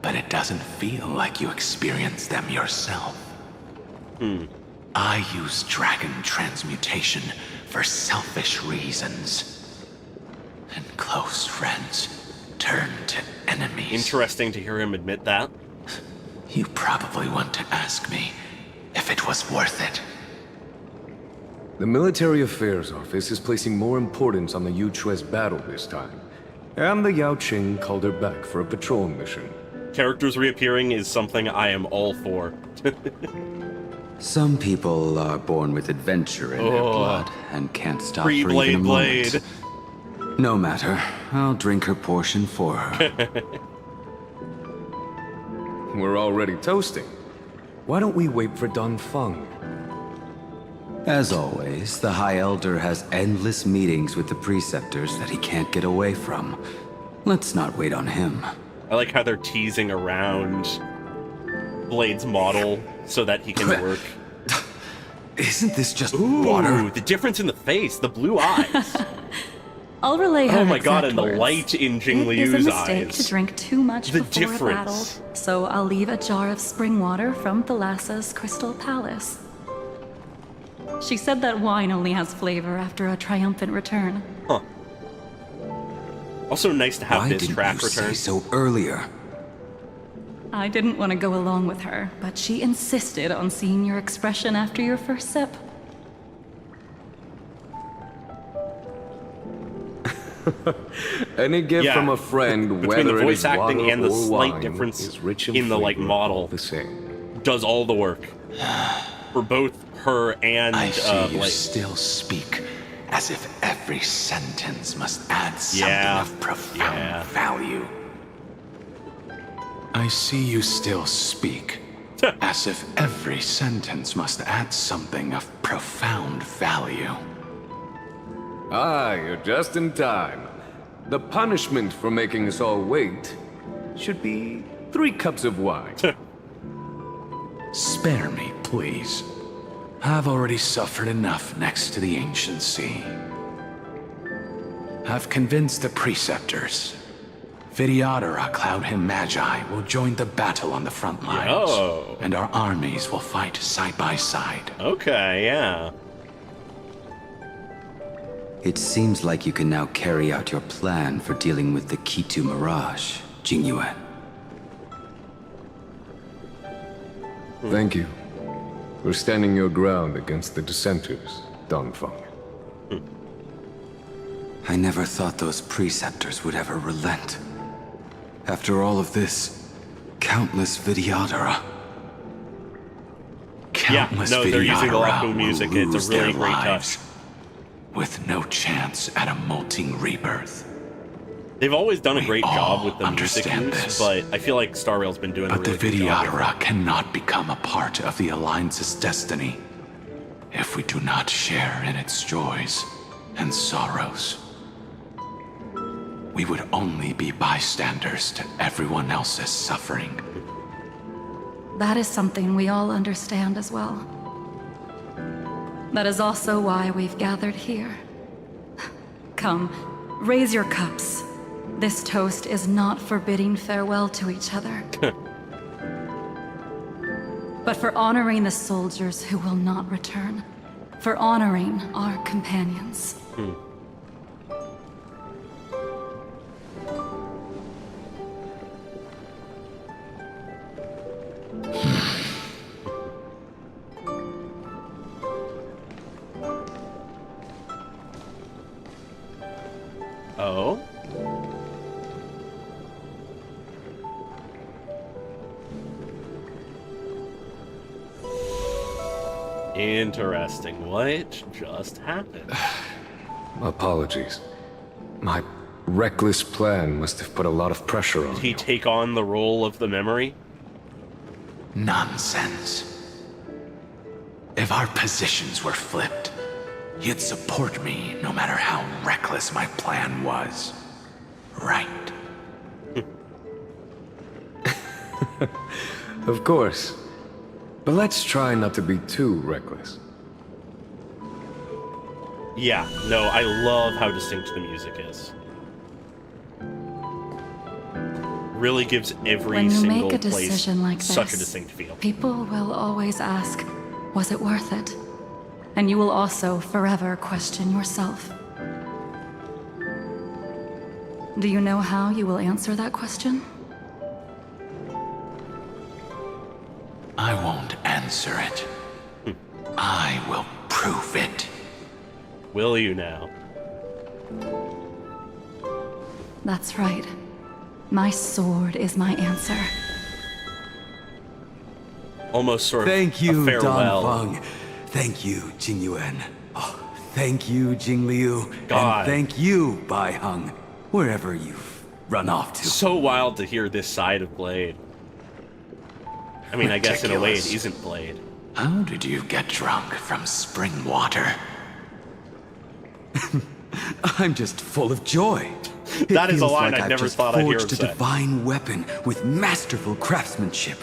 but it doesn't feel like you experienced them yourself. I use dragon transmutation for selfish reasons, and close friends turn to enemies. Interesting to hear him admit that. You probably want to ask me if it was worth it. The Military Affairs Office is placing more importance on the Yuchue's battle this time, and the Yao Qing called her back for a patrol mission. Characters reappearing is something I am all for. Some people are born with adventure in their blood and can't stop for even a moment. No matter, I'll drink her portion for her. We're already toasting. Why don't we wait for Dan Feng? As always, the High Elder has endless meetings with the Preceptors that he can't get away from. Let's not wait on him. I like how they're teasing around Blade's model so that he can work. Isn't this just water? The difference in the face, the blue eyes. I'll relay her Oh my god, exact and the words. light in Jing It is a Liu's mistake eyes. to drink too much The before a battle, difference. so I'll leave a jar of spring water from Thalassa's Crystal Palace. She said that wine only has flavor after a triumphant return. Huh. Also nice to have Why this didn't track you return. say so earlier? I didn't want to go along with her, but she insisted on seeing your expression after your first sip. Any gift from a friend, between whether the voice it is acting water and the or slight wine, difference is rich in the like flavor, model all the same. does all the work for both her and I see you Blade. still speak as if every sentence must add something Yeah. of profound value. I see you still speak as if every sentence must add something of profound value. Ah, you're just in time. The punishment for making us all wait should be 3 cups of wine. Spare me, please. I've already suffered enough next to the ancient sea. I've convinced the Preceptors. Vidyadhara Cloud Him Magi will join the battle on the front lines. Yo. And our armies will fight side by side. Okay, yeah. It seems like you can now carry out your plan for dealing with the Kitu Mirage, Jingyuan. Thank you for standing your ground against the dissenters, Dan Feng. I never thought those Preceptors would ever relent. After all of this, countless Vidyadhara. Countless no, they're using the Vidyadhara Lapu music. will It's a lose really their great lives, touch. with no chance at a molting rebirth. They've always done a great all job with the music understand use, this. but I feel like Star Rail's been doing a But really the good job. Vidyadhara cannot become a part of the Alliance's destiny if we do not share in its joys and sorrows. We would only be bystanders to everyone else's suffering. That is something we all understand as well. That is also why we've gathered here. Come, raise your cups. This toast is not for bidding farewell to each other, but for honoring the soldiers who will not return, for honoring our companions. Oh? Interesting. What just happened? Apologies. My reckless plan must have put a lot of pressure on Did he take on the role of the memory? Nonsense. If our positions were flipped, you'd support me no matter how reckless my plan was. Right? Of course. But let's try not to be too reckless. Yeah, no, I love how distinct the music is. Really gives every When you single make a place decision like such a this, distinct feel. people will always ask, was it worth it? And you will also forever question yourself. Do you know how you will answer that question? I won't answer it. I will prove it. Will you now? That's right. My sword is my answer. Almost sort of Thank you, a farewell. Dan Heng. Thank you, Jing Yuan. Oh, thank you, Jing Liu. God. And thank you, Bai Heng, wherever you've run off to. So wild to hear this side of Blade. I mean, I guess in a way it Ridiculous. isn't Blade. How did you get drunk from spring water? I'm just full of joy. That is a feels line like I I've never just thought I'd hear forged him a say. divine weapon with masterful craftsmanship.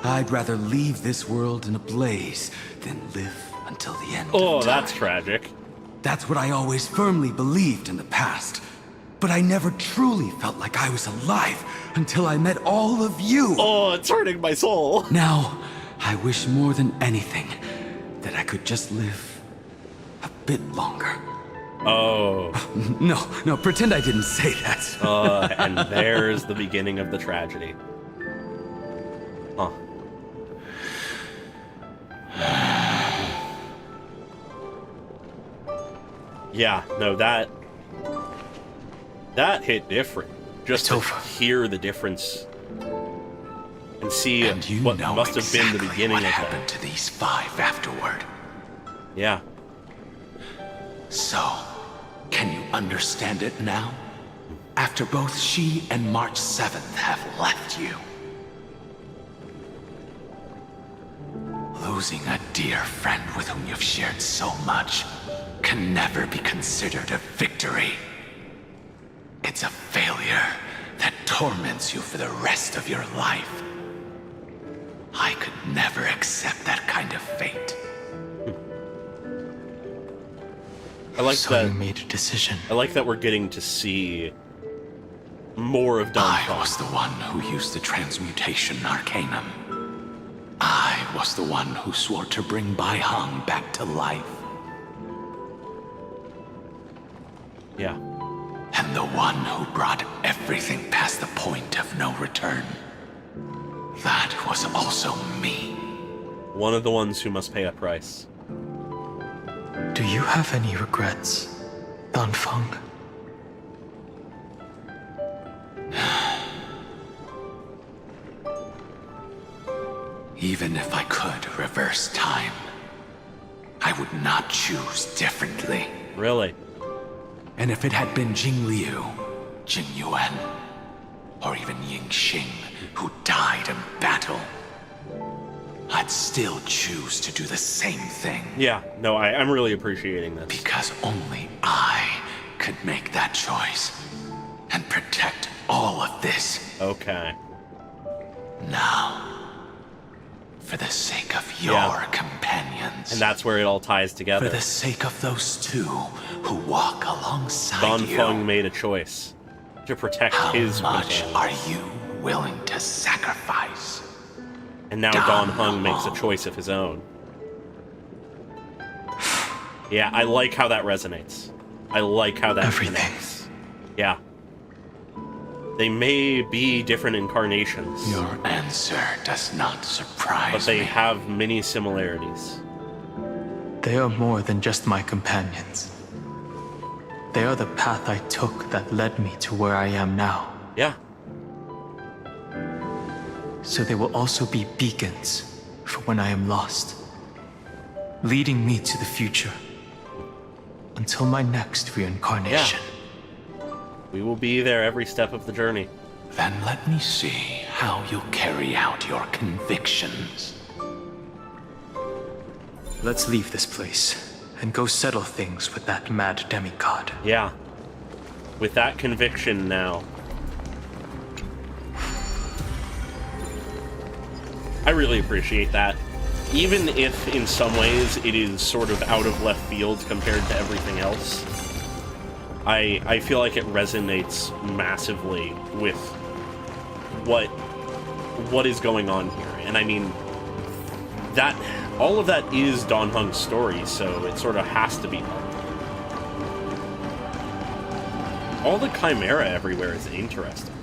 I'd rather leave this world in a blaze than live until the end. Oh, of time. that's tragic. That's what I always firmly believed in the past. But I never truly felt like I was alive until I met all of you. Oh, it's hurting my soul. Now, I wish more than anything that I could just live a bit longer. Oh. No, pretend I didn't say that. And there's the beginning of the tragedy. Huh. Yeah, no, that hit different. Just to hear the difference and see what must have been the beginning what of happened that. to these 5 afterward. Yeah. So, can you understand it now? After both she and March 7th have left you. Losing a dear friend with whom you've shared so much can never be considered a victory. It's a failure that torments you for the rest of your life. I could never accept that kind of fate. I like So that you made a decision. I like that we're getting to see more of Dan Heng. I was the one who used the transmutation arcanum. I was the one who swore to bring Bai Heng back to life. Yeah. And the one who brought everything past the point of no return. That was also me. One of the ones who must pay a price. Do you have any regrets, Dan Heng? Even if I could reverse time, I would not choose differently. Really? And if it had been Jing Liu, Jing Yuan, or even Ying Xing who died in battle, I'd still choose to do the same thing. Yeah, no, I'm really appreciating this. Because only I could make that choice and protect all of this. Okay. Now, for the sake of your companions. And that's where it all ties together. For the sake of those two who walk alongside Dan you. Heng made a choice to protect his How much companions. are you willing to sacrifice? And now Dan Heng makes a choice of his own. Yeah, I like how that resonates. I like how that connects. Yeah. They may be different incarnations. Your answer does not surprise but they me. have many similarities. They are more than just my companions. They are the path I took that led me to where I am now. Yeah. so they will also be beacons for when I am lost, leading me to the future until my next reincarnation. Yeah. We will be there every step of the journey. Then let me see how you carry out your convictions. Let's leave this place and go settle things with that mad demigod. Yeah. With that conviction now. I really appreciate that. Even if in some ways it is sort of out of left field compared to everything else, I feel like it resonates massively with what is going on here. And I mean, that all of that is Dan Heng's story, so it sort of has to be. All the chimera everywhere is interesting.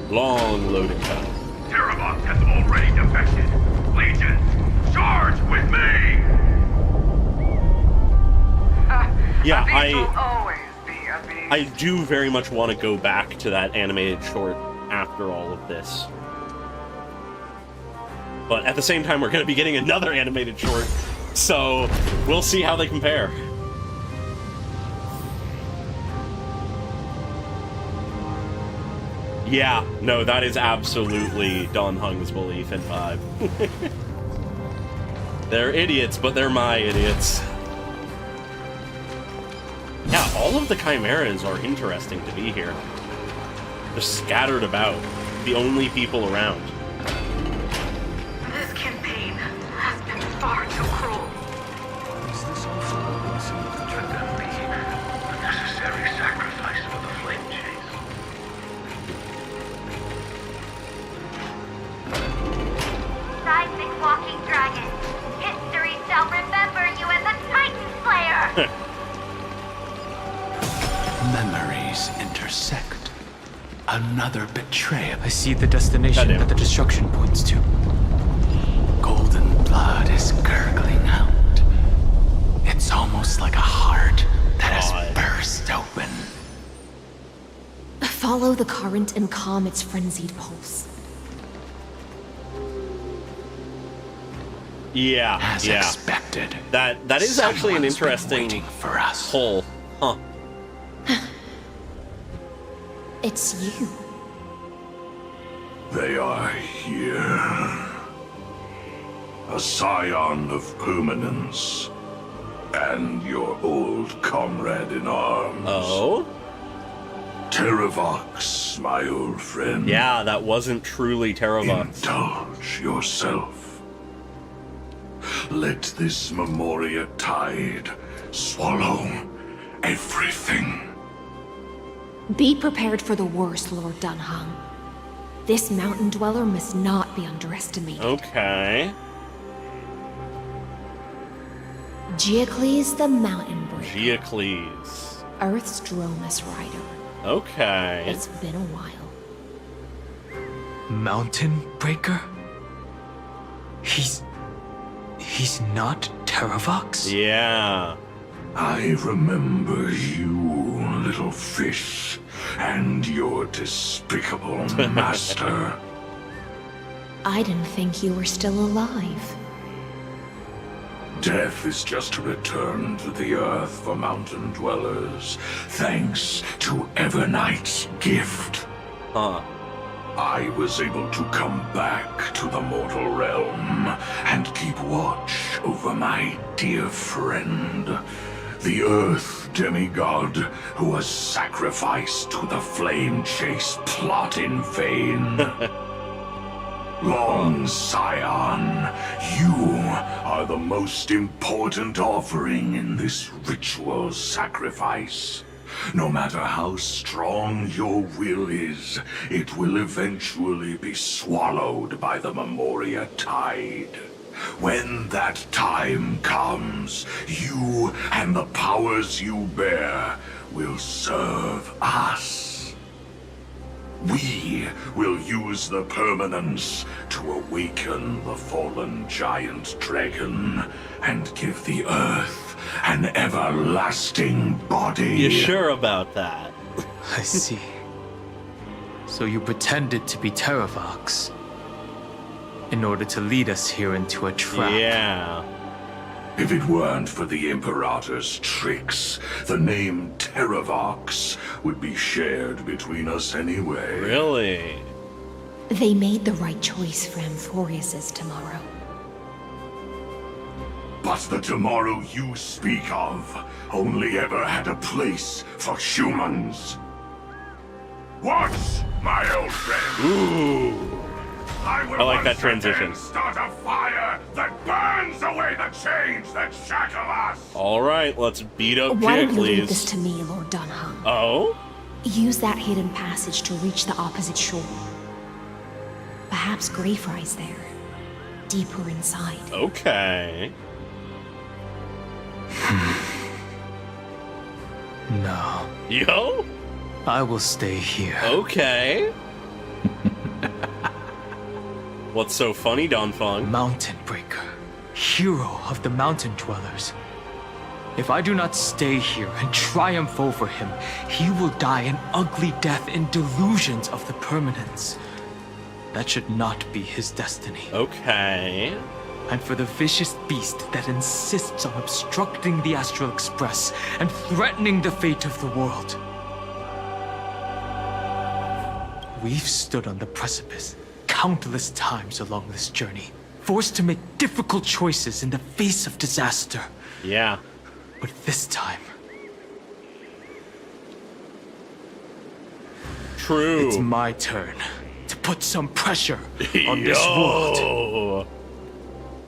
Long loading time. Terravox has already defected. Legion, charge with me! Yeah, I do very much want to go back to that animated short after all of this. But at the same time, we're going to be getting another animated short, so we'll see how they compare. Yeah, no, that is absolutely Dan Heng's belief and vibe. They're idiots, but they're my idiots. Yeah, all of the chimeras are interesting to be here. They're scattered about, the only people around. This campaign has been far too cruel. Is this also a lesson? Should there be a necessary sacrifice for the flame chase? Seismic walking dragon. History shall remember you as a Titan Slayer! Memories intersect. Another betrayal. I see the destination that the destruction points to. Golden blood is gurgling out. It's almost like a heart that has burst open. Follow the current and calm its frenzied pulse. Yeah, As expected. That is actually an interesting for us. pull. Huh. It's you. They are here. A scion of permanence. And your old comrade in arms. Oh? Terravox, my old friend. Yeah, that wasn't truly Terravox. Indulge yourself. Let this Memoria tide swallow everything. Be prepared for the worst, Lord Dan Heng. This mountain dweller must not be underestimated. Okay. Geocles the Mountain Breaker. Geocles. Earth's Dromus Rider. Okay. It's been a while. Mountain Breaker? He's not Terravox? Yeah. I remember you, little fish, and your despicable master. I didn't think you were still alive. Death is just a return to the earth for mountain dwellers, thanks to Evernight's gift. Huh. I was able to come back to the mortal realm and keep watch over my dear friend, the Earth demigod who was sacrificed to the flame chase plot in vain. Long Scion, you are the most important offering in this ritual sacrifice. No matter how strong your will is, it will eventually be swallowed by the Memoria tide. When that time comes, you and the powers you bear will serve us. We will use the permanence to awaken the fallen giant dragon and give the earth an everlasting body. You sure about that? I see. So you pretended to be Terravox in order to lead us here into a trap. Yeah. If it weren't for the Imperator's tricks, the name Terravox would be shared between us anyway. Really? They made the right choice for Amphorius's tomorrow. But the tomorrow you speak of only ever had a place for humans. What, my old friend? Ooh. I like that transition. Start a fire that burns away the chains that shackle us. All right, let's beat up Why don't you leave Jiggly's. this to me, Lord Dan Heng? Oh? Use that hidden passage to reach the opposite shore. Perhaps Greyfry's there, deeper inside. Okay. No. Yo? I will stay here. Okay. What's so funny, Don Fong? Mountain Breaker, hero of the mountain dwellers. If I do not stay here and triumph over him, he will die an ugly death in delusions of the permanence. That should not be his destiny. Okay. And for the vicious beast that insists on obstructing the Astral Express and threatening the fate of the world. We've stood on the precipice countless times along this journey, forced to make difficult choices in the face of disaster. Yeah. But this time... True. It's my turn to put some pressure on this world.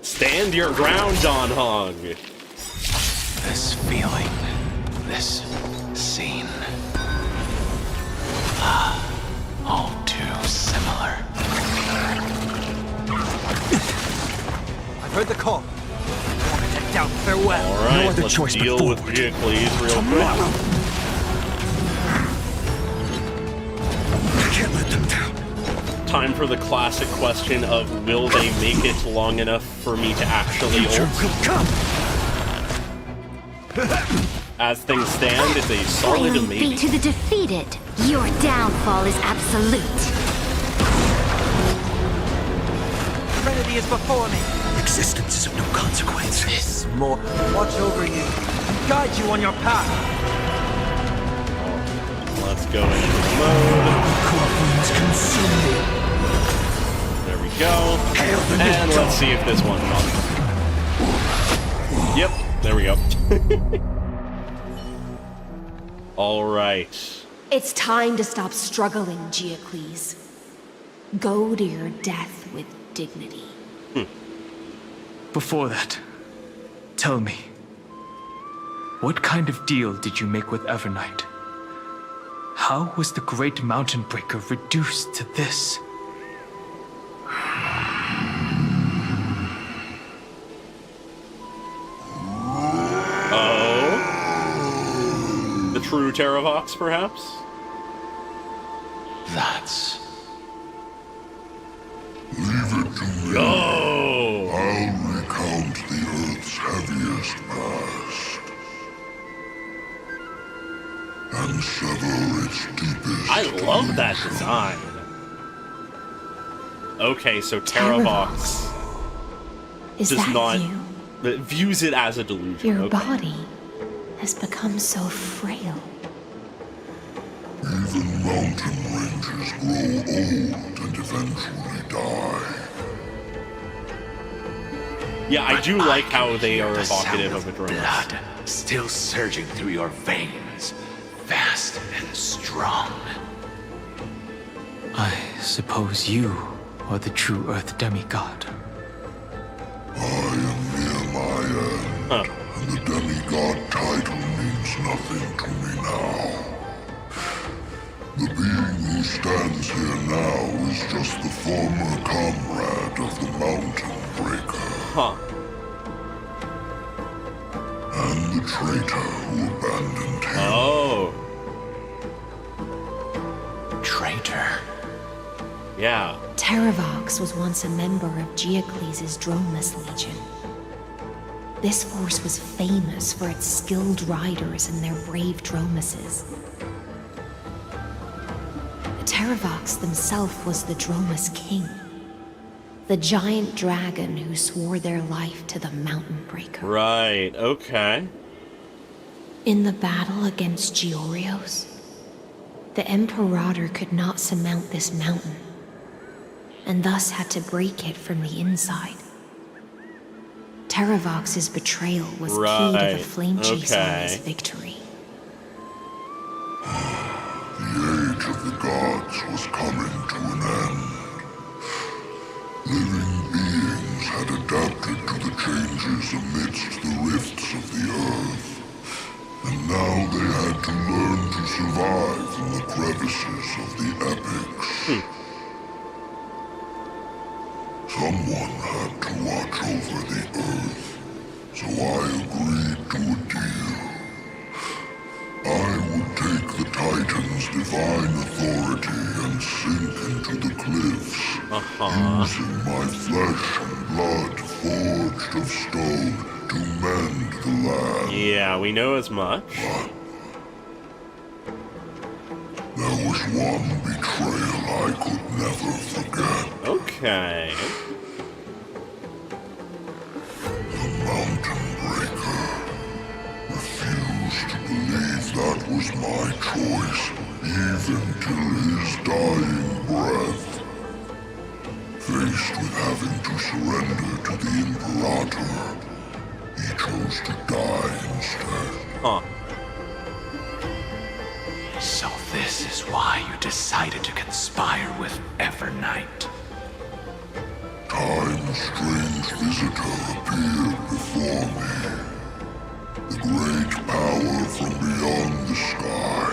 Stand your ground, Don Heng. This feeling, this scene. All too similar. I've heard the call. I want to head down. Farewell. All right, no other let's choice deal but with forward. Jiggly's real Tomorrow. quick. I can't let them down. Time for the classic question of, will they make it long enough for me to actually ult? As things stand, it's a solid Finally maybe. beat to the defeated. Your downfall is absolute. Trinity is before me. Existence is of no consequence. This more. Watch over you and guide you on your path. Let's go into mode. Corpulence consume me. There we go. And let's see if this one runs. Yep, there we go. All right. It's time to stop struggling, Giacles. Go to your death with dignity. Before that, tell me, what kind of deal did you make with Evernight? How was the Great Mountain Breaker reduced to this? Oh? The true Terravox, perhaps? That's... Leave it to me. Go! I'll recount the Earth's heaviest past. And sever its deepest... I love that design. Okay, so Terravox Is does that not... you? Views it as a delusion. Your okay. body has become so frail. Even mountain ranges grow old and eventually die. Yeah, I do like how they are The evocative sound of a drone. blood still surging through your veins, fast and strong. I suppose you are the true Earth demigod. I am near my end, and the demigod title means nothing to me now. The being who stands here now is just the former comrade of the Mountain Breaker. Huh. And the traitor who abandoned him. Oh. Traitor. Yeah. Terravox was once a member of Geocles' Dromus Legion. This force was famous for its skilled riders and their brave Dromuses. Terravox himself was the Dromus King, the giant dragon who swore their life to the Mountain Breaker. Right, okay. In the battle against Georios, the Imperator could not surmount this mountain, and thus had to break it from the inside. Terravox's betrayal was key to the Flame Chief's army's victory. The age of the gods was coming to an end. Living beings had adapted to the changes amidst the rifts of the earth, and now they had to learn to survive in the crevices of the epics. Someone had to watch over the earth, so I agreed to a deal. I would take the Titan's divine authority and sink into the cliffs, using my flesh and blood forged of stone to mend the land. Yeah, we know as much. But there was one betrayal I could never forget. Okay. The Mountain Breaker refused to believe that was my choice, even till his dying breath. Faced with having to surrender to the Imperator, he chose to die instead. Huh. So this is why you decided to conspire with Evernight. Time's strange visitor appeared before me. The great power from beyond the sky,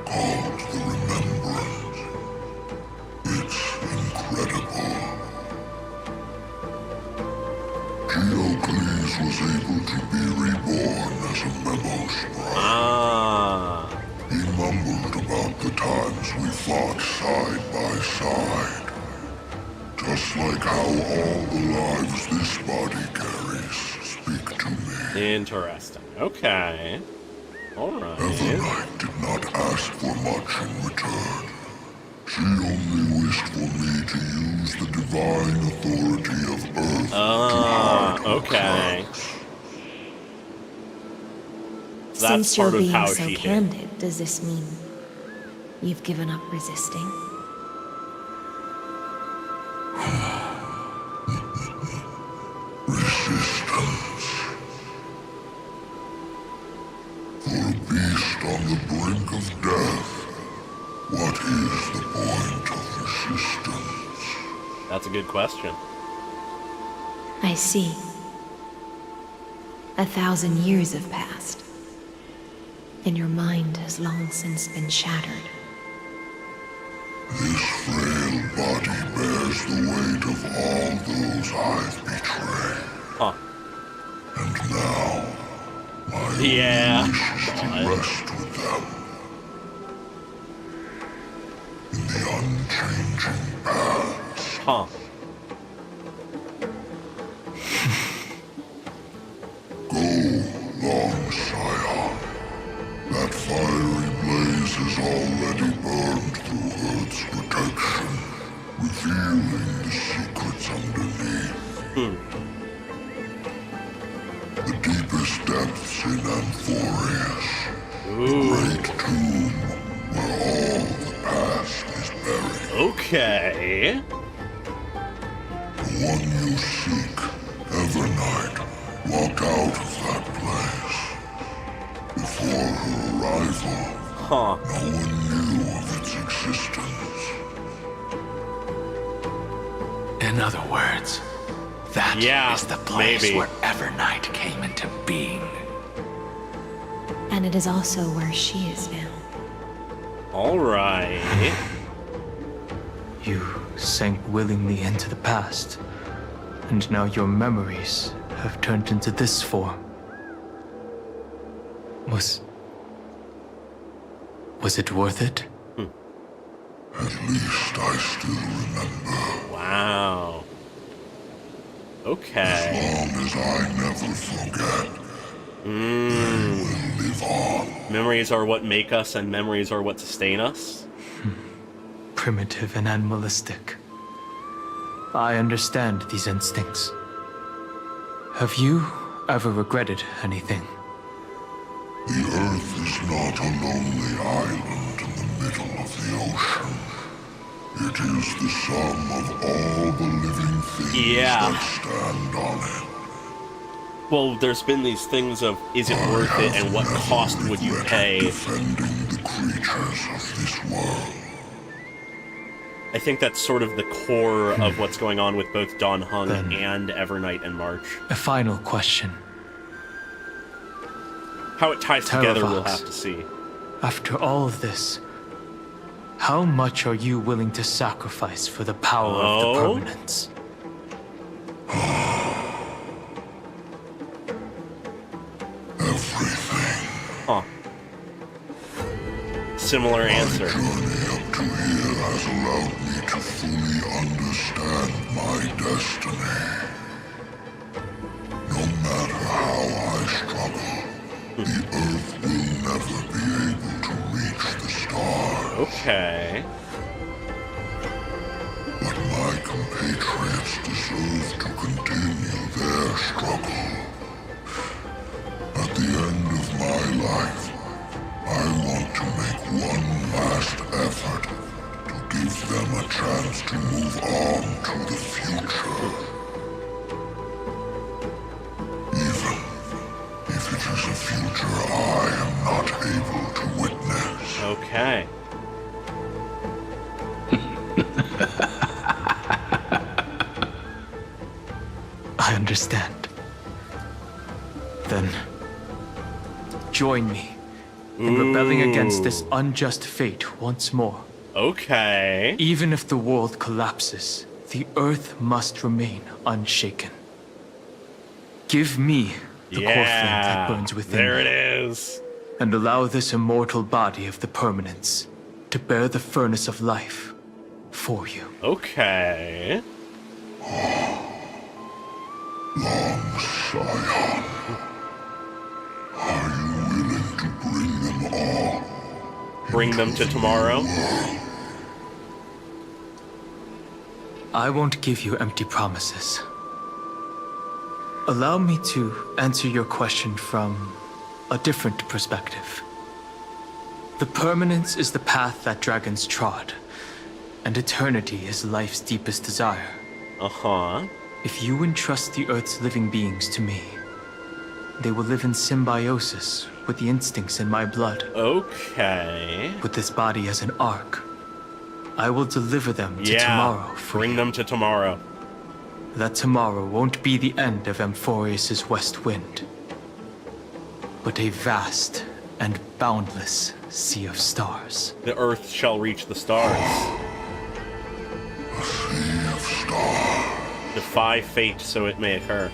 called the Remembrance. It's incredible. Geocles was able to be reborn as a memo sprite. He mumbled about the times we fought side by side. Just like how all the lives this body carries speak to me. Interesting. Okay. Alright. Evernight did not ask for much in return. She only wished for me to use the divine authority of Earth to hide her tracks. Since you're being so candid, does this mean you've given up resisting? Resistance. For a beast on the brink of death, what is the point of resistance? That's a good question. I see. 1,000 years have passed, and your mind has long since been shattered. This frail body bears the weight of all those I've betrayed. Huh. And now, my only wish is to rest with them. In the unchanging paths. Huh. Go, long Scion. That fiery blaze has already burned through Earth's protection, revealing the secrets underneath. The deepest depths in Amphorius. The great tomb where all the past is buried. Okay. The one you seek, Evernight, walked out of that place. Before her arrival, no one knew of its existence. In other words, that is the place where Evernight came into being. And it is also where she is now. Alright. You sank willingly into the past, and now your memories have turned into this form. Was it worth it? At least I still Okay. As long as I never forget, they will live on. Memories are what make us, and memories are what sustain us. Primitive and animalistic. I understand these instincts. Have you ever regretted anything? The Earth is not a lonely island in the middle of the ocean. It is the sum of all the living things that stand on it. Well, there's been these things of, is it worth it, and what cost would you pay? Defending the creatures of this world. I think that's sort of the core of what's going on with both Dan Heng and Evernight and March. A final question. How it ties together, we'll have to see. After all of this, how much are you willing to sacrifice for the power of the permanence? Everything. Huh. Similar answer. My journey up to here has allowed me to fully understand my destiny. No matter how I struggle, the Earth will never be able to reach the stars. Okay. But my compatriots deserve to continue their struggle. At the end of my life, I want to make one last effort to give them a chance to move on to the future. Even if it is a future I am not able to witness. Okay. I understand. Then, join me in rebelling against this unjust fate once more. Okay. Even if the world collapses, the Earth must remain unshaken. Give me the core flame that burns within there me. it is. And allow this immortal body of the permanence to bear the furnace of life for you. Okay. Long Scion, are you willing to bring them all? Bring them to tomorrow? I won't give you empty promises. Allow me to answer your question from a different perspective. The permanence is the path that dragons trod, and eternity is life's deepest desire. Uh-huh. If you entrust the Earth's living beings to me, they will live in symbiosis with the instincts in my blood. Okay. With this body as an ark, I will deliver them to tomorrow. Bring them to tomorrow. That tomorrow won't be the end of Amphorius' west wind, but a vast and boundless sea of stars. The Earth shall reach the stars. A sea of stars. Defy fate so it may occur.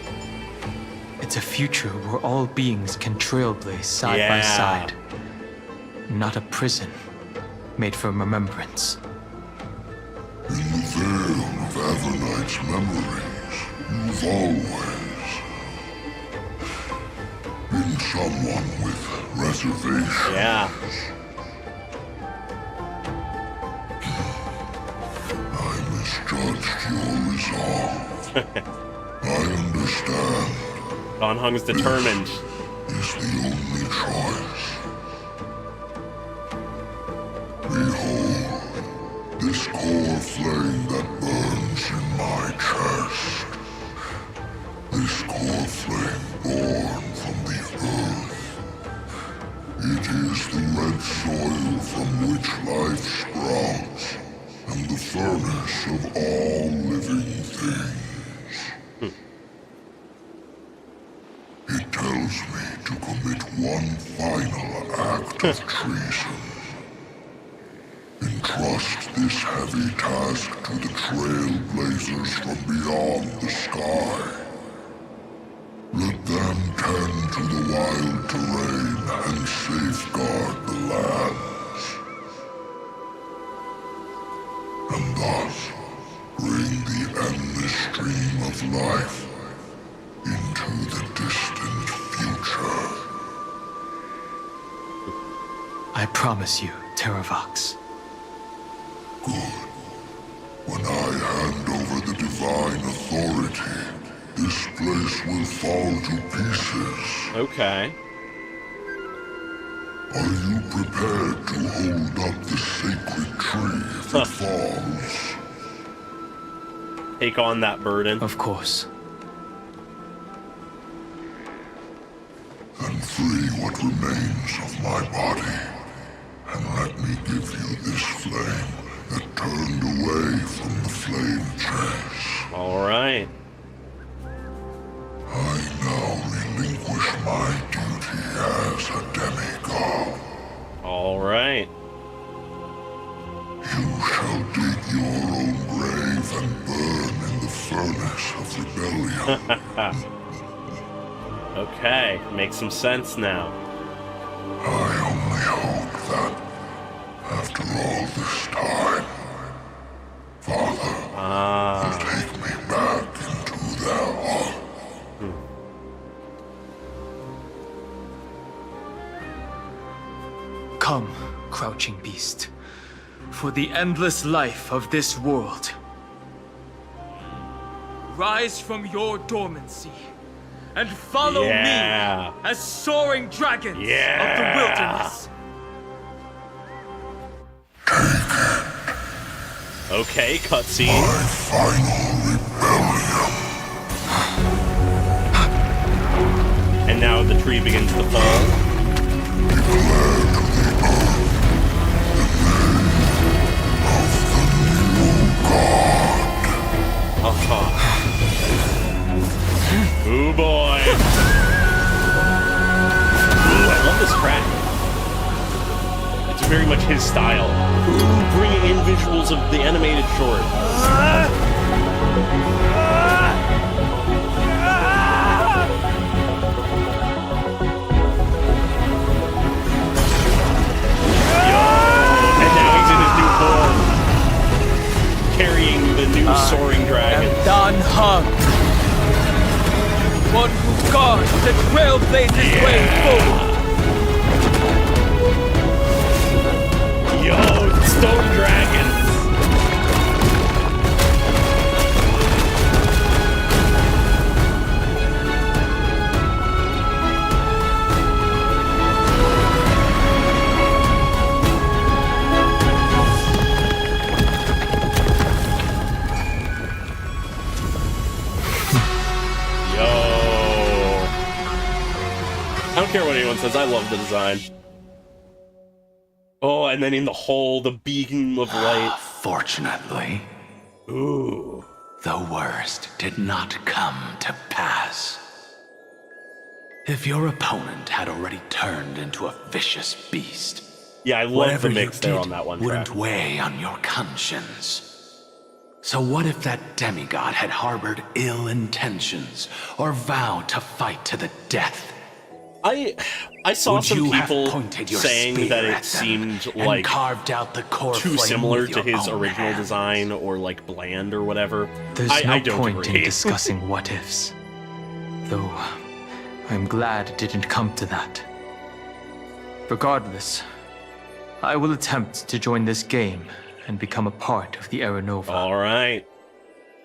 It's a future where all beings can trailblaze side by side. Not a prison made for remembrance. In the veil of Evernight's memories, you've always been someone with reservations. Yeah. I misjudged your resolve. I understand. Dan Heng's determined. This is the only choice. Behold, this core flame that burns in my chest. This core flame born from the earth. It is the red soil from which life sprouts, and the furnace of all living things. It tells me to commit one final act of treason. Entrust this heavy task to the Trailblazers from beyond the sky. Let them tend to the wild terrain and safeguard the lands. And thus, bring the endless stream of life promise you, Terravox. Good. When I hand over the divine authority, this place will fall to pieces. Okay. Are you prepared to hold up the sacred tree if it falls? Take on that burden. Of course. Then free what remains of my body, and let me give you this flame that turned away from the flame chase. Alright. I now relinquish my duty as a demigod. Alright. You shall dig your own grave and burn in the furnace of rebellion. Okay, makes some sense now. I only hope that, after all this time, Father will take me back into their heart. Come, crouching beast, for the endless life of this world. Rise from your dormancy and follow me as soaring dragons of the wilderness. Okay, cutscene. My final rebellion. And now the tree begins to fall. Ooh boy. Ooh, I love this track. It's very much his style. Ooh, bringing in visuals of the animated short. And now he's in his new form, carrying the new soaring dragon. Dan Heng, one who guards the Trailblaze's way forward. Yo, stone dragons. I don't care what anyone says, I love the design. Oh, and then in the hole, the beacon of light. Fortunately, ooh, the worst did not come to pass. If your opponent had already turned into a vicious beast, yeah, I love the mix there on that one track. Wouldn't weigh on your conscience. So what if that demigod had harbored ill intentions or vowed to fight to the death? I saw some people saying that it seemed like carved out the core too similar to his original design, or like bland or whatever. There's I no don't point agree. in discussing what ifs. Though I'm glad it didn't come to that. Regardless, I will attempt to join this game and become a part of the Era Nova. Alright.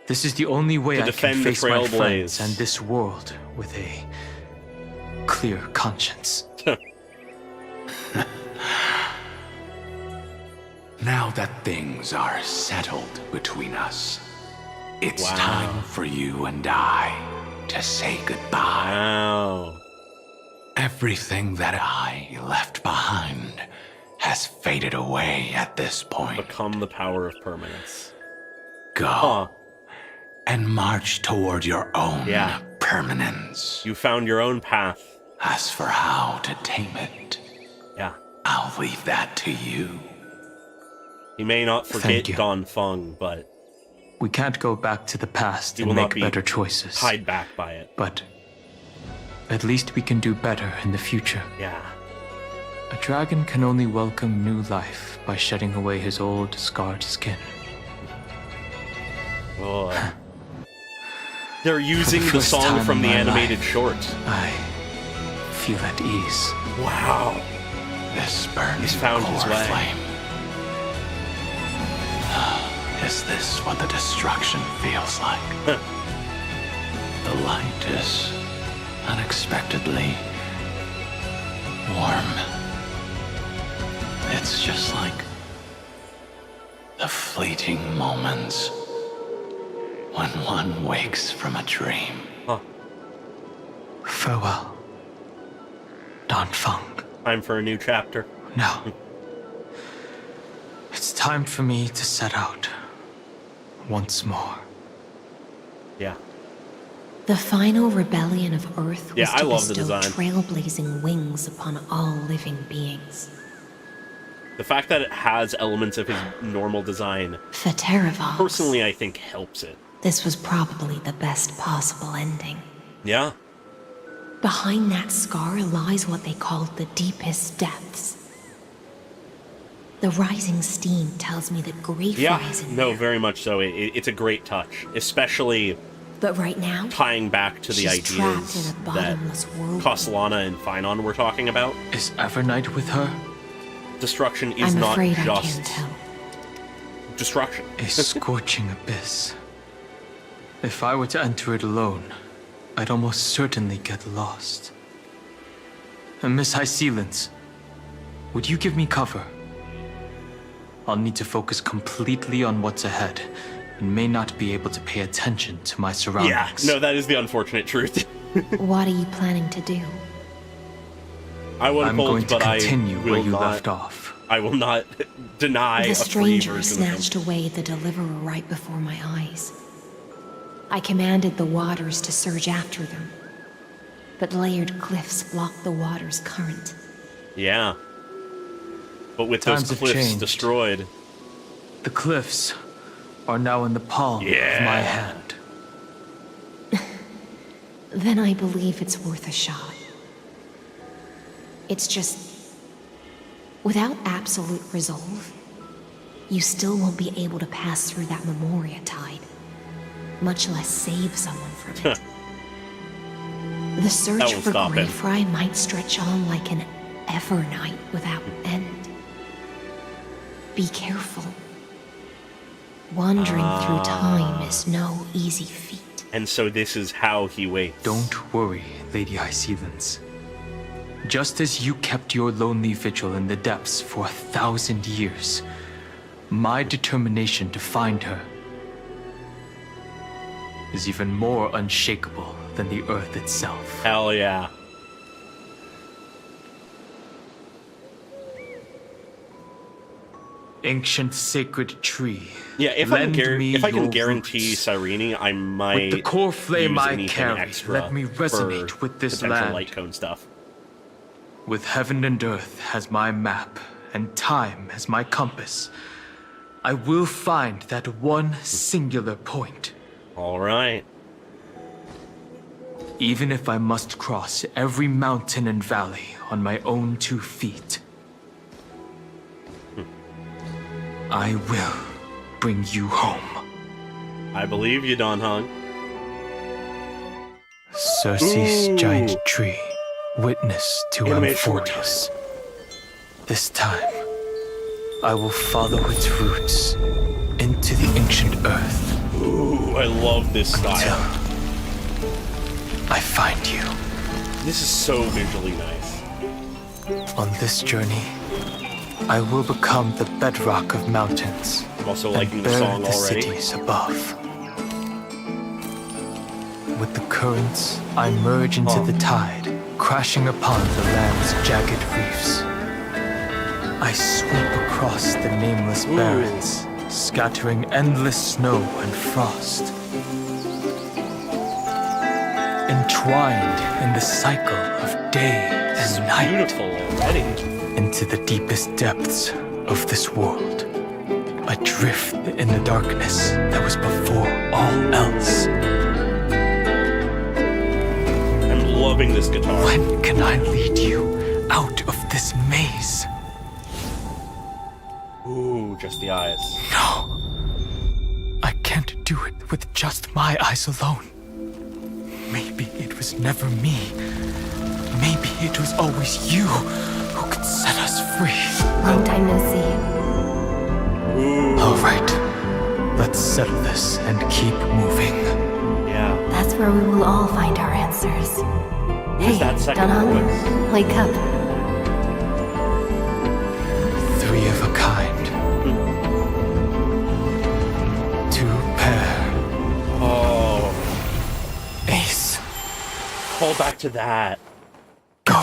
This is the only way I can face my friends Trailblaze and this world with a clear conscience. Now that things are settled between us, it's time for you and I to say goodbye. Wow. Everything that I left behind has faded away at this point. Become the power of permanence. Go and march toward your own permanence. You found your own path. As for how to tame it, I'll leave that to you. He may not forget Dan Heng, but we can't go back to the past he and will make not be better choices. Tied back by it. But at least we can do better in the future. Yeah. A dragon can only welcome new life by shedding away his old, scarred skin. Oh. They're using the song from the animated short. I feel at ease. Wow. This burning He's found his core way. flame. Is this what the destruction feels like? The light is unexpectedly warm. It's just like the fleeting moments when one wakes from a dream. Farewell, Dan Heng. Time for a new chapter. Now, it's time for me to set out once more. Yeah. The final rebellion of Earth was Yeah, I to love the bestow design. trailblazing wings upon all living beings. The fact that it has elements of his normal design, Fateravox. personally, I think helps it. This was probably the best possible ending. Yeah. Behind that scar lies what they called the deepest depths. The rising steam tells me that grief Yeah, lies in no, very much so. It's a great touch, especially But right now, tying back to the she's trapped ideas in a that bottomless whirlpool. Castellana and Finon were talking about. Is Evernight with her? Destruction is I'm not afraid I just can't tell. destruction. A scorching abyss. If I were to enter it alone, I'd almost certainly get lost. And Miss High Sealants, would you give me cover? I'll need to focus completely on what's ahead, and may not be able to pay attention to my surroundings. Yeah, no, that is the unfortunate truth. What are you planning to do? I would I'm hold, going to but continue I will where you not, left off. I will not deny The a free stranger version of him. snatched away the deliverer right before my eyes. I commanded the waters to surge after them, but layered cliffs blocked the water's current. Yeah. But with Times those have cliffs changed. destroyed... The cliffs are now in the palm of my hand. Then I believe it's worth a shot. It's just... without absolute resolve, you still won't be able to pass through that Memoria tide, much less save someone from it. The search That won't for stop him. Greyfry might stretch on like an Evernight without end. Be careful. Wandering through time is no easy feat. And so this is how he waits. Don't worry, Lady High Sealants. Just as you kept your lonely vigil in the depths for 1,000 years, my determination to find her is even more unshakable than the earth itself. Hell yeah. Ancient sacred tree. Yeah, if I lend can, me if I can your guarantee roots. Cyrene, I might With the core flame use I anything carry, extra let me resonate for with this potential land. light cone stuff. With heaven and earth as my map, and time as my compass, I will find that one singular point. All right. Even if I must cross every mountain and valley on my own 2 feet, I will bring you home. I believe you, Dan Heng. Cersei's Ooh. giant tree, witness to Animation Amphorius. This time, I will follow its roots into the ancient earth. Ooh, I love this style. Until I find you. This is so visually nice. On this journey, I will become the bedrock of mountains. I'm also and liking the bury song the already. cities above. With the currents, I merge into the tide, crashing upon the land's jagged reefs. I sweep across the nameless barrens, scattering endless snow and frost. Entwined in the cycle of day and night. Beautiful already. Into the deepest depths of this world. Adrift in the darkness that was before all else. I'm loving this guitar. When can I lead you out of this maze? Ooh, just the eyes. No. I can't do it with just my eyes alone. Maybe it was never me. Maybe it was always you who could set us free. Long time no see. All right, let's settle this and keep moving. Yeah. That's where we will all find our answers. Who's that second Dan Heng, voice? wake up. Three of a kind. Two pair. Oh. Ace. Call back to that. Go.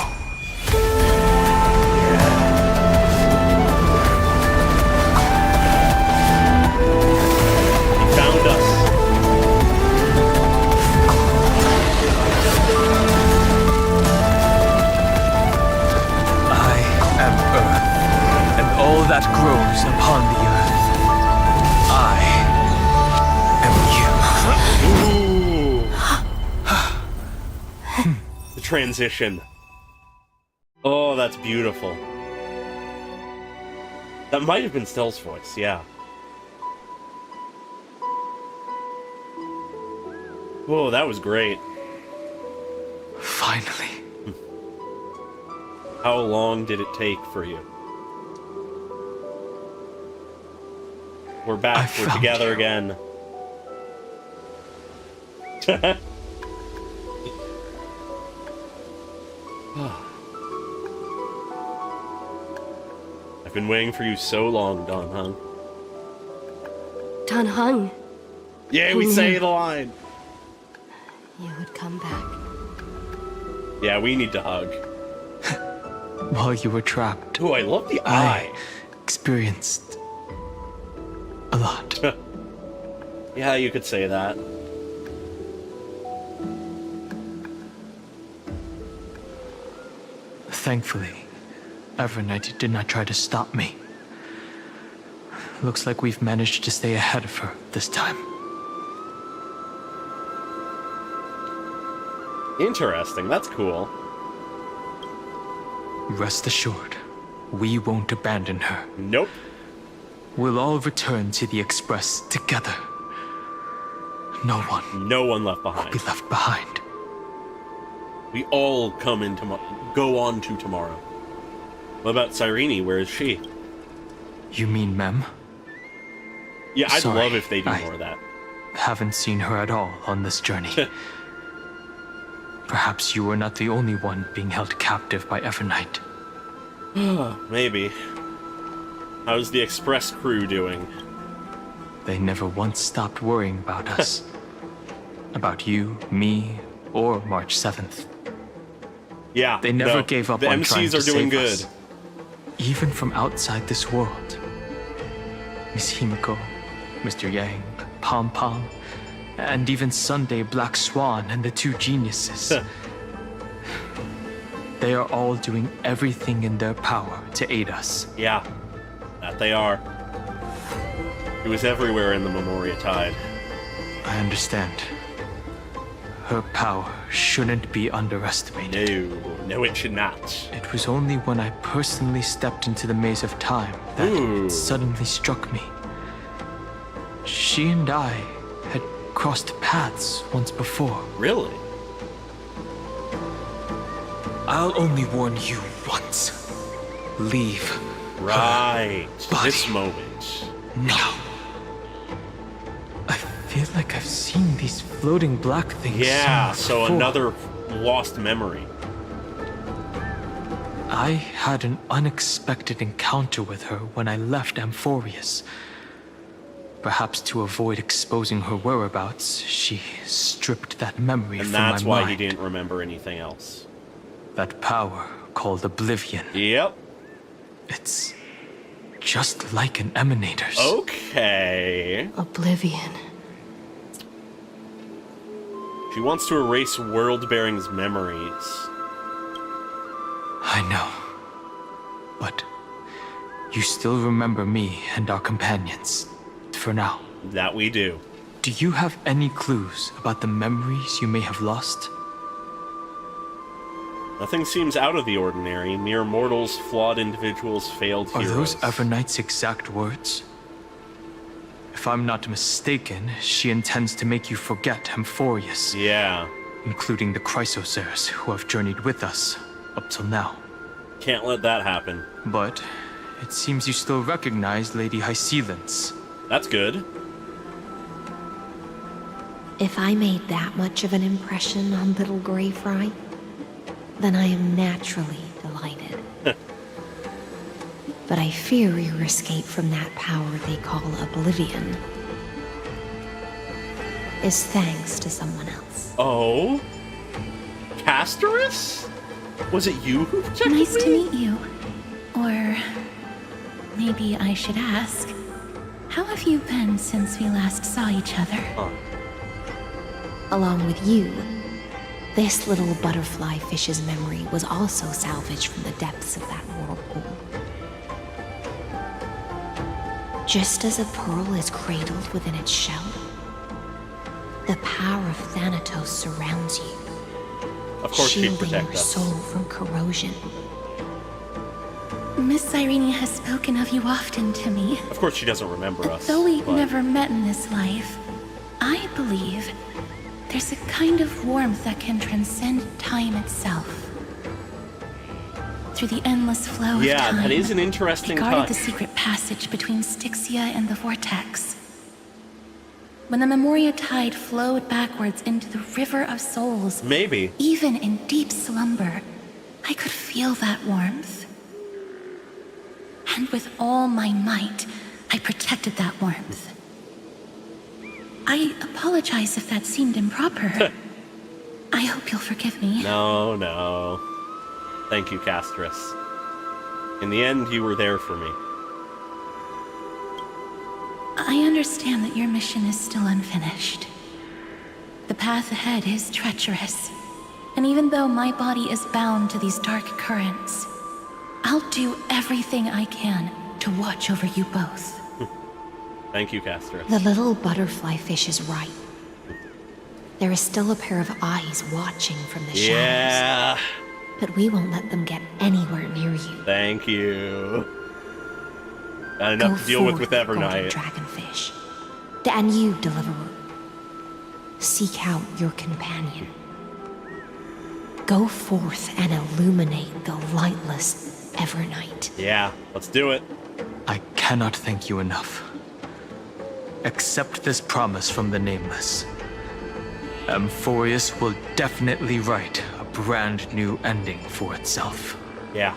Found us. I am Earth, and all that grows upon the earth. I am you. The transition. Oh, that's beautiful. That might have been Stell's voice, yeah. Whoa, that was great. Finally. How long did it take for you? We're back. We're together again. I've been waiting for you so long, Dan Heng. Dan Heng. Yeah, we say the line. You would come back. Yeah, we need to hug. While you were trapped. Oh, I love the eye. Experienced a lot. Yeah, you could say that. Thankfully, Evernight did not try to stop me. Looks like we've managed to stay ahead of her this time. Interesting, that's cool. Rest assured, we won't abandon her. Nope. We'll all return to the Express together. No one left behind. Will be left behind. We all come in go on to tomorrow. What about Cyrene? Where is she? You mean Mem? Yeah, I'd Sorry, love if they do more of that. Haven't seen her at all on this journey. Perhaps you were not the only one being held captive by Evernight. Maybe. How's the Express crew doing? They never once stopped worrying about us. About you, me, or March 7th. Yeah, they never gave up the on MCs trying to are doing save good. us. Even from outside this world. Miss Himiko, Mr. Yang, Pom Pom, and even Sunday Black Swan and the two geniuses. They are all doing everything in their power to aid us. Yeah, that they are. It was everywhere in the Memoria Tide. I understand. Her power shouldn't be underestimated. No, it should not. It was only when I personally stepped into the maze of time that it suddenly struck me. She and I had crossed paths once before. Really? I'll only warn you once. Leave. Right. This moment. No. I feel like I've seen these floating black things. Yeah, so before. another lost memory. I had an unexpected encounter with her when I left Amphorius. Perhaps to avoid exposing her whereabouts, she stripped that memory from my mind. And that's why he didn't remember anything else. That power called oblivion. Yep. It's just like an emanator's. Okay. Oblivion. She wants to erase Worldbearing's memories. I know. But you still remember me and our companions. For now. That we do. Do you have any clues about the memories you may have lost? Nothing seems out of the ordinary. Mere mortals, flawed individuals, failed Are heroes. those Evernight's exact words? If I'm not mistaken, she intends to make you forget Amphorius. Yeah. Including the Chrysosaurs who have journeyed with us up till now. Can't let that happen. But it seems you still recognize Lady Hycelence. That's good. If I made that much of an impression on little Greyfry, then I am naturally delighted. But I fear your escape from that power they call oblivion is thanks to someone else. Oh? Castorus? Was it you who protected Nice me? to meet you. Or maybe I should ask, how have you been since we last saw each other? Along with you, this little butterfly fish's memory was also salvaged from the depths of that whirlpool. Just as a pearl is cradled within its shell, the power of Thanatos surrounds you, of course she'd shielding protect your us. soul from corrosion. Miss Irene has spoken of you often to me. Of course she doesn't remember us. Though we but- never met in this life, I believe there's a kind of warmth that can transcend time itself. Through the endless flow of time, that is an interesting I guarded touch. the secret passage between Styxia and the Vortex. When the Memoria tide flowed backwards into the River of Souls, Maybe. even in deep slumber, I could feel that warmth. And with all my might, I protected that warmth. I apologize if that seemed improper. I hope you'll forgive me. No. Thank you, Castorus. In the end, you were there for me. I understand that your mission is still unfinished. The path ahead is treacherous. And even though my body is bound to these dark currents, I'll do everything I can to watch over you both. Thank you, Castorus. The little butterfly fish is right. There is still a pair of eyes watching from the shadows. But we won't let them get anywhere near you. Thank you. Got enough to deal with Evernight. Dragonfish. And you, Deliverer. Seek out your companion. Go forth and illuminate the lightless Evernight. Yeah, let's do it. I cannot thank you enough. Accept this promise from the Nameless. Amphorius will definitely write a brand new ending for itself. Yeah.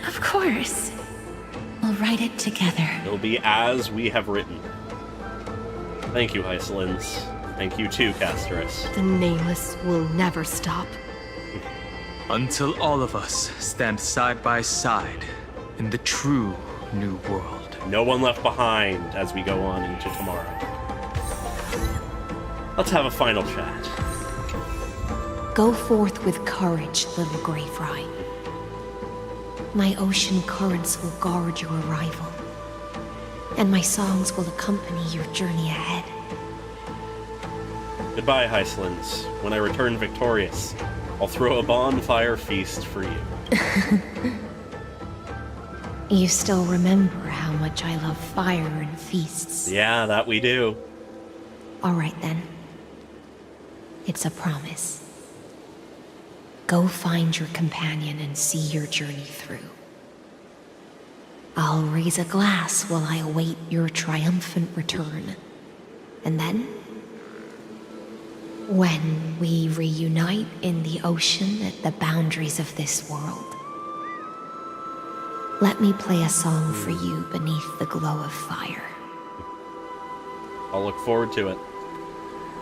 Of course. We'll write it together. It'll be as we have written. Thank you, Hycelens. Thank you too, Castorus. The Nameless will never stop. Until all of us stand side by side in the true new world. No one left behind as we go on into tomorrow. Let's have a final chat. Go forth with courage, little Greyfry. My ocean currents will guard your arrival, and my songs will accompany your journey ahead. Goodbye, Hycelens. When I return victorious, I'll throw a bonfire feast for you. You still remember how much I love fire and feasts. Yeah, that we do. All right, then. It's a promise. Go find your companion and see your journey through. I'll raise a glass while I await your triumphant return. And then, when we reunite in the ocean at the boundaries of this world, let me play a song for you beneath the glow of fire. I'll look forward to it.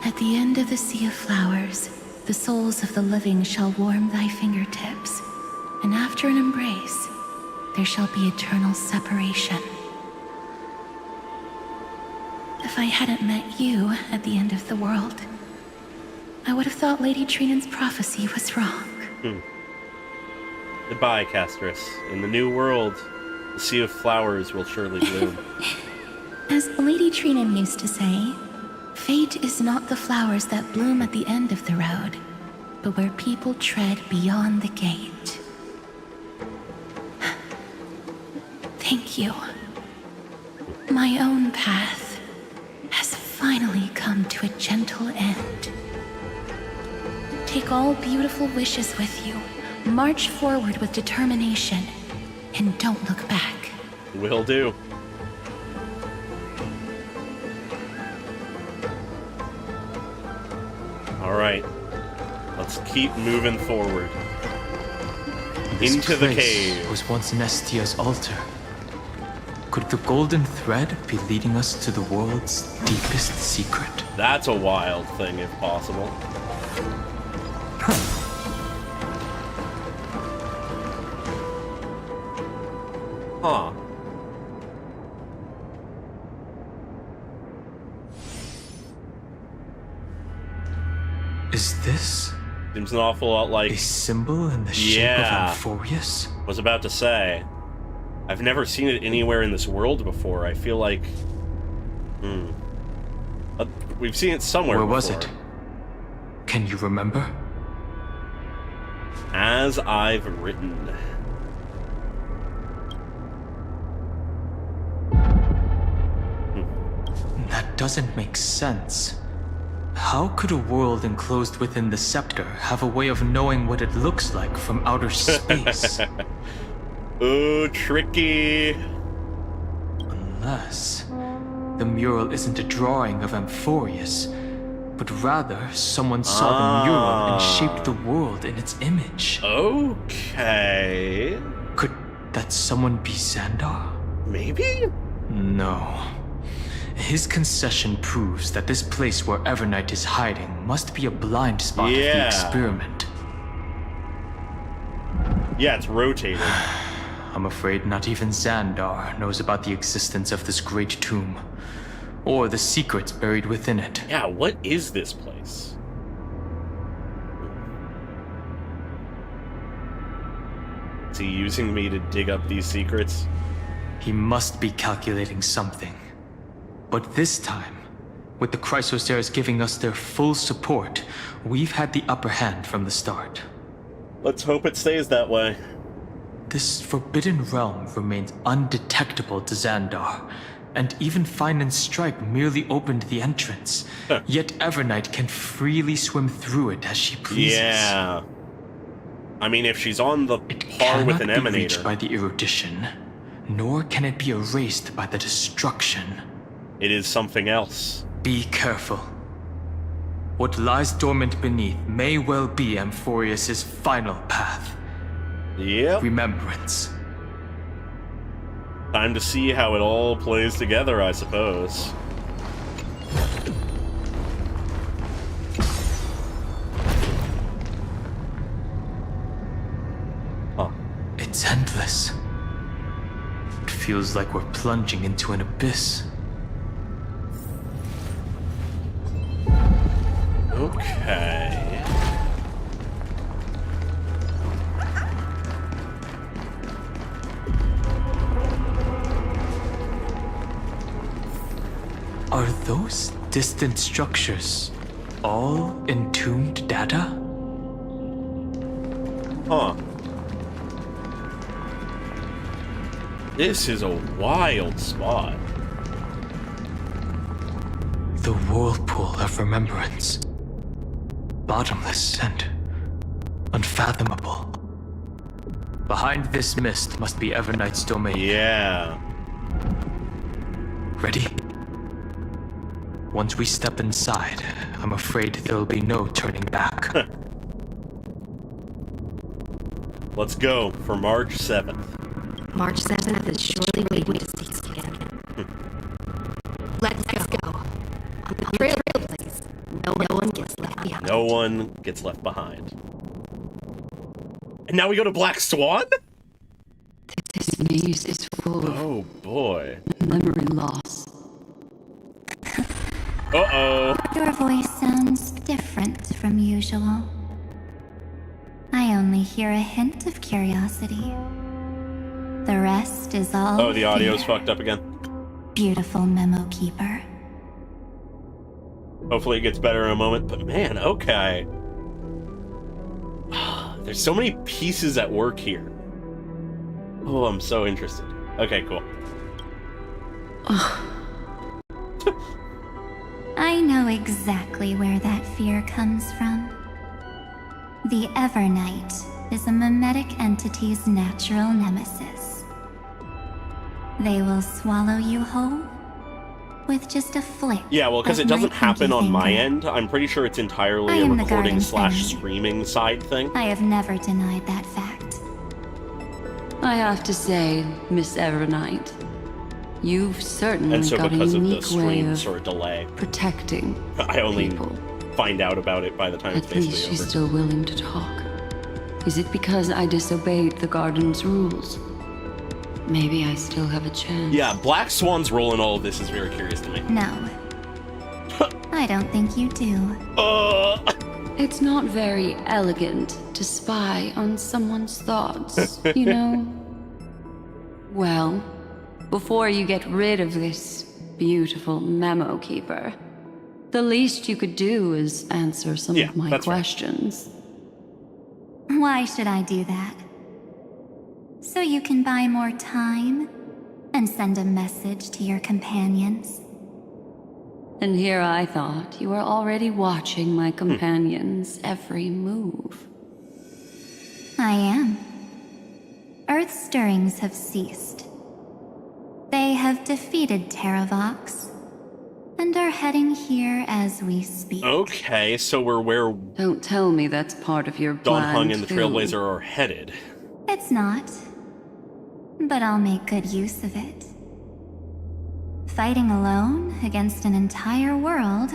At the end of the sea of flowers, the souls of the living shall warm thy fingertips, and after an embrace, there shall be eternal separation. If I hadn't met you at the end of the world, I would have thought Lady Trinan's prophecy was wrong. Goodbye, Castorus. In the new world, the sea of flowers will surely bloom. As Lady Trinan used to say, fate is not the flowers that bloom at the end of the road, but where people tread beyond the gate. Thank you. My own path has finally come to a gentle end. Take all beautiful wishes with you, March forward with determination, and don't look back. Will do. Alright. Let's keep moving forward. This Into the place cave. was once Nestia's altar. Could the golden thread be leading us to the world's deepest secret? That's a wild thing, if possible. Huh. Is this? Seems an awful lot like... a symbol in the shape of Amphorius? Was about to say. I've never seen it anywhere in this world before. I feel like... we've seen it somewhere Where before. was it? Can you remember? As I've written. That doesn't make sense. How could a world enclosed within the scepter have a way of knowing what it looks like from outer space? Ooh, tricky. Unless the mural isn't a drawing of Amphorius, but rather someone saw the mural and shaped the world in its image. Okay. Could that someone be Xandar? Maybe? No. His concession proves that this place where Evernight is hiding must be a blind spot of the experiment. Yeah, it's rotating. I'm afraid not even Xandar knows about the existence of this great tomb, or the secrets buried within it. Yeah, what is this place? Is he using me to dig up these secrets? He must be calculating something. But this time, with the Chrysosaurs giving us their full support, we've had the upper hand from the start. Let's hope it stays that way. This forbidden realm remains undetectable to Xandar, and even Fine and Stripe merely opened the entrance. Yet Evernight can freely swim through it as she pleases. Yeah. I mean, if she's on the par with an It cannot be emanator. reached by the erudition, nor can it be erased by the destruction. It is something else. Be careful. What lies dormant beneath may well be Amphorius' final path. Yep. Remembrance. Time to see how it all plays together, I suppose. Huh. It's endless. It feels like we're plunging into an abyss. Okay. Are those distant structures all entombed data? Huh. This is a wild spot. The whirlpool of remembrance. Bottomless and unfathomable. Behind this mist must be Evernight's domain. Yeah. Ready? Once we step inside, I'm afraid there'll be no turning back. Let's go for March 7th. March 7th is surely waiting to see us again. Let's go. On the Trailblaze, no one gets left behind. No one gets left behind. And now we go to Black Swan? This maze is full Oh boy. of memory loss. Uh-oh. Your voice sounds different from usual. I only hear a hint of curiosity. The rest is all Oh, the audio's fear. fucked up again. Beautiful Memokeeper. Hopefully it gets better in a moment, but man, okay. There's so many pieces at work here. Oh, I'm so interested. Okay, cool. I know exactly where that fear comes from. The Evernight is a mimetic entity's natural nemesis. They will swallow you whole with just a flick. Yeah, well, because of it doesn't my happen pinky on my finger. end. I'm pretty sure it's entirely I a am the recording guardian slash enemy. streaming side thing. I have never denied that fact. I have to say, Miss Evernight, you've certainly And so got a because of the unique way stream of sort of delay, protecting I only people. find out about it by the time it's At least basically she's over. still willing to talk. Is it because I disobeyed the garden's rules? Maybe I still have a chance. Yeah, Black Swan's role in all of this is very curious to me. No. I don't think you do. It's not very elegant to spy on someone's thoughts, you know? Well, before you get rid of this beautiful Memokeeper, the least you could do is answer some of my questions. Why should I do that? So you can buy more time and send a message to your companions? And here I thought you were already watching my companions' every move. I am. Earth's stirrings have ceased. They have defeated Terravox and are heading here as we speak. Okay, so we're where Don't tell me that's part of your Dan plan, Heng and the too. Trailblazer are headed. It's not. But I'll make good use of it. Fighting alone against an entire world,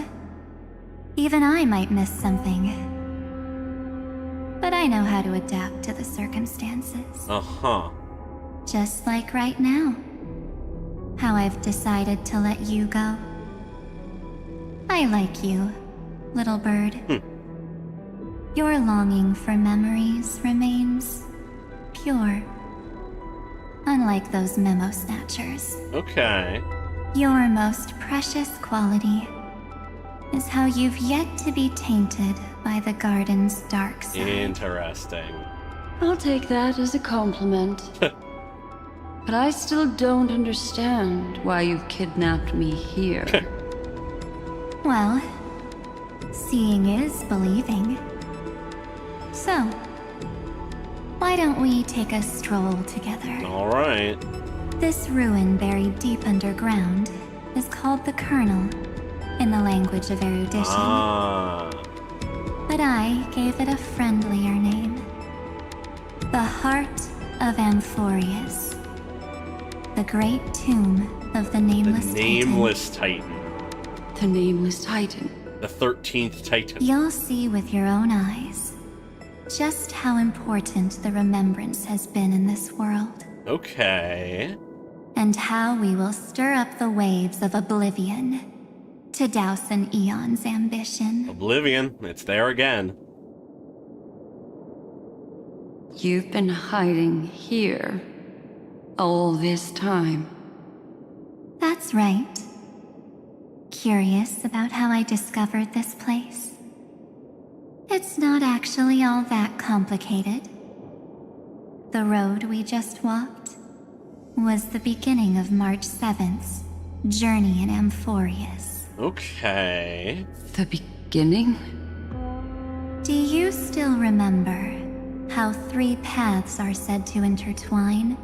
even I might miss something. But I know how to adapt to the circumstances. Uh-huh. Just like right now. How I've decided to let you go. I like you, little bird. Your longing for memories remains pure. Unlike those memo snatchers. Okay. Your most precious quality is how you've yet to be tainted by the garden's dark side. Interesting. I'll take that as a compliment. But I still don't understand why you've kidnapped me here. Well, seeing is believing. So, why don't we take a stroll together? All right. This ruin buried deep underground is called the Kernel, in the language of erudition. Ah. But I gave it a friendlier name. The Heart of Amphorius. The great tomb of the Nameless The Nameless Titan. The Nameless Titan. The 13th Titan. You'll see with your own eyes just how important the remembrance has been in this world. Okay. And how we will stir up the waves of oblivion to douse an eon's ambition. Oblivion. It's there again. You've been hiding here all this time. That's right. Curious about how I discovered this place? It's not actually all that complicated. The road we just walked was the beginning of March 7th's journey in Amphorius. Okay. The beginning? Do you still remember how 3 paths are said to intertwine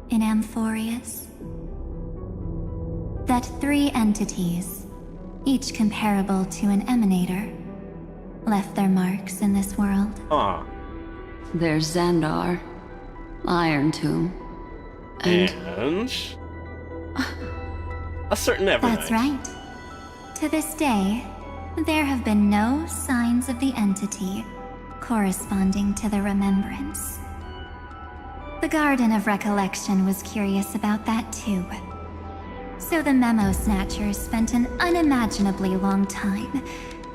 in Amphorius? That 3 entities, each comparable to an emanator, left their marks in this world. Ah. There's Xandar, Iron Tomb, And a certain Evernight. That's right. To this day, there have been no signs of the entity corresponding to the remembrance. The Garden of Recollection was curious about that too. So the Memo Snatchers spent an unimaginably long time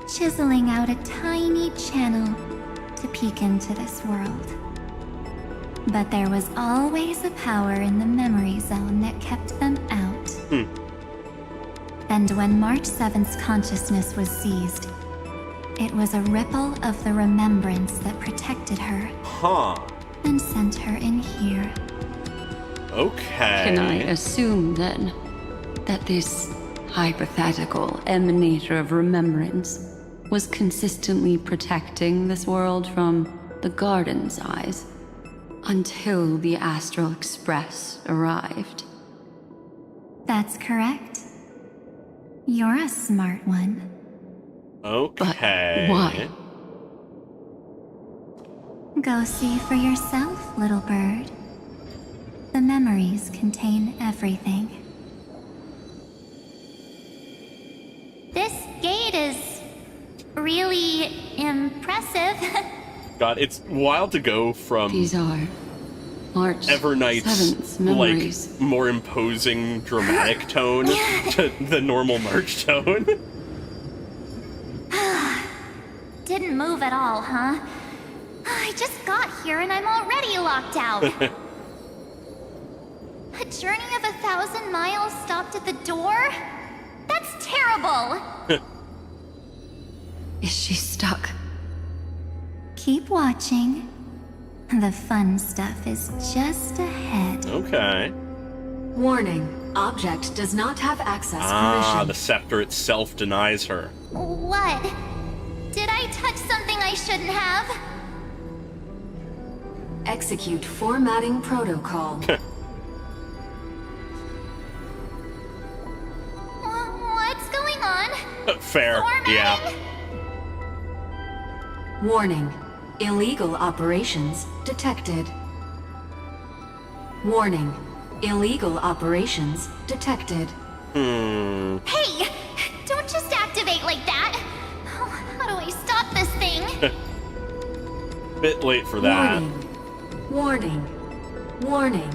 chiseling out a tiny channel to peek into this world. But there was always a power in the memory zone that kept them out. And when March 7th's consciousness was seized, it was a ripple of the remembrance that protected her. And sent her in here. Okay. Can I assume then that this hypothetical emanator of remembrance was consistently protecting this world from the garden's eyes, until the Astral Express arrived. That's correct. You're a smart one. Okay. But why? Go see for yourself, little bird. The memories contain everything. This gate is really impressive. God, it's wild to go from These are March Evernight's 7th memories. like more imposing dramatic tone to the normal March tone. Didn't move at all, huh? I just got here and I'm already locked out. A journey of 1,000 miles stopped at the door? That's terrible! Is she stuck? Keep watching. The fun stuff is just ahead. Okay. Warning. Object does not have access Ah, permission. the scepter itself denies her. What? Did I touch something I shouldn't have? Execute formatting protocol. What's going on? Fair, yeah. Warning. Illegal operations detected. Warning. Illegal operations detected. Hey! Don't just activate like that! How do I stop this thing? Bit late for that. Warning. Warning.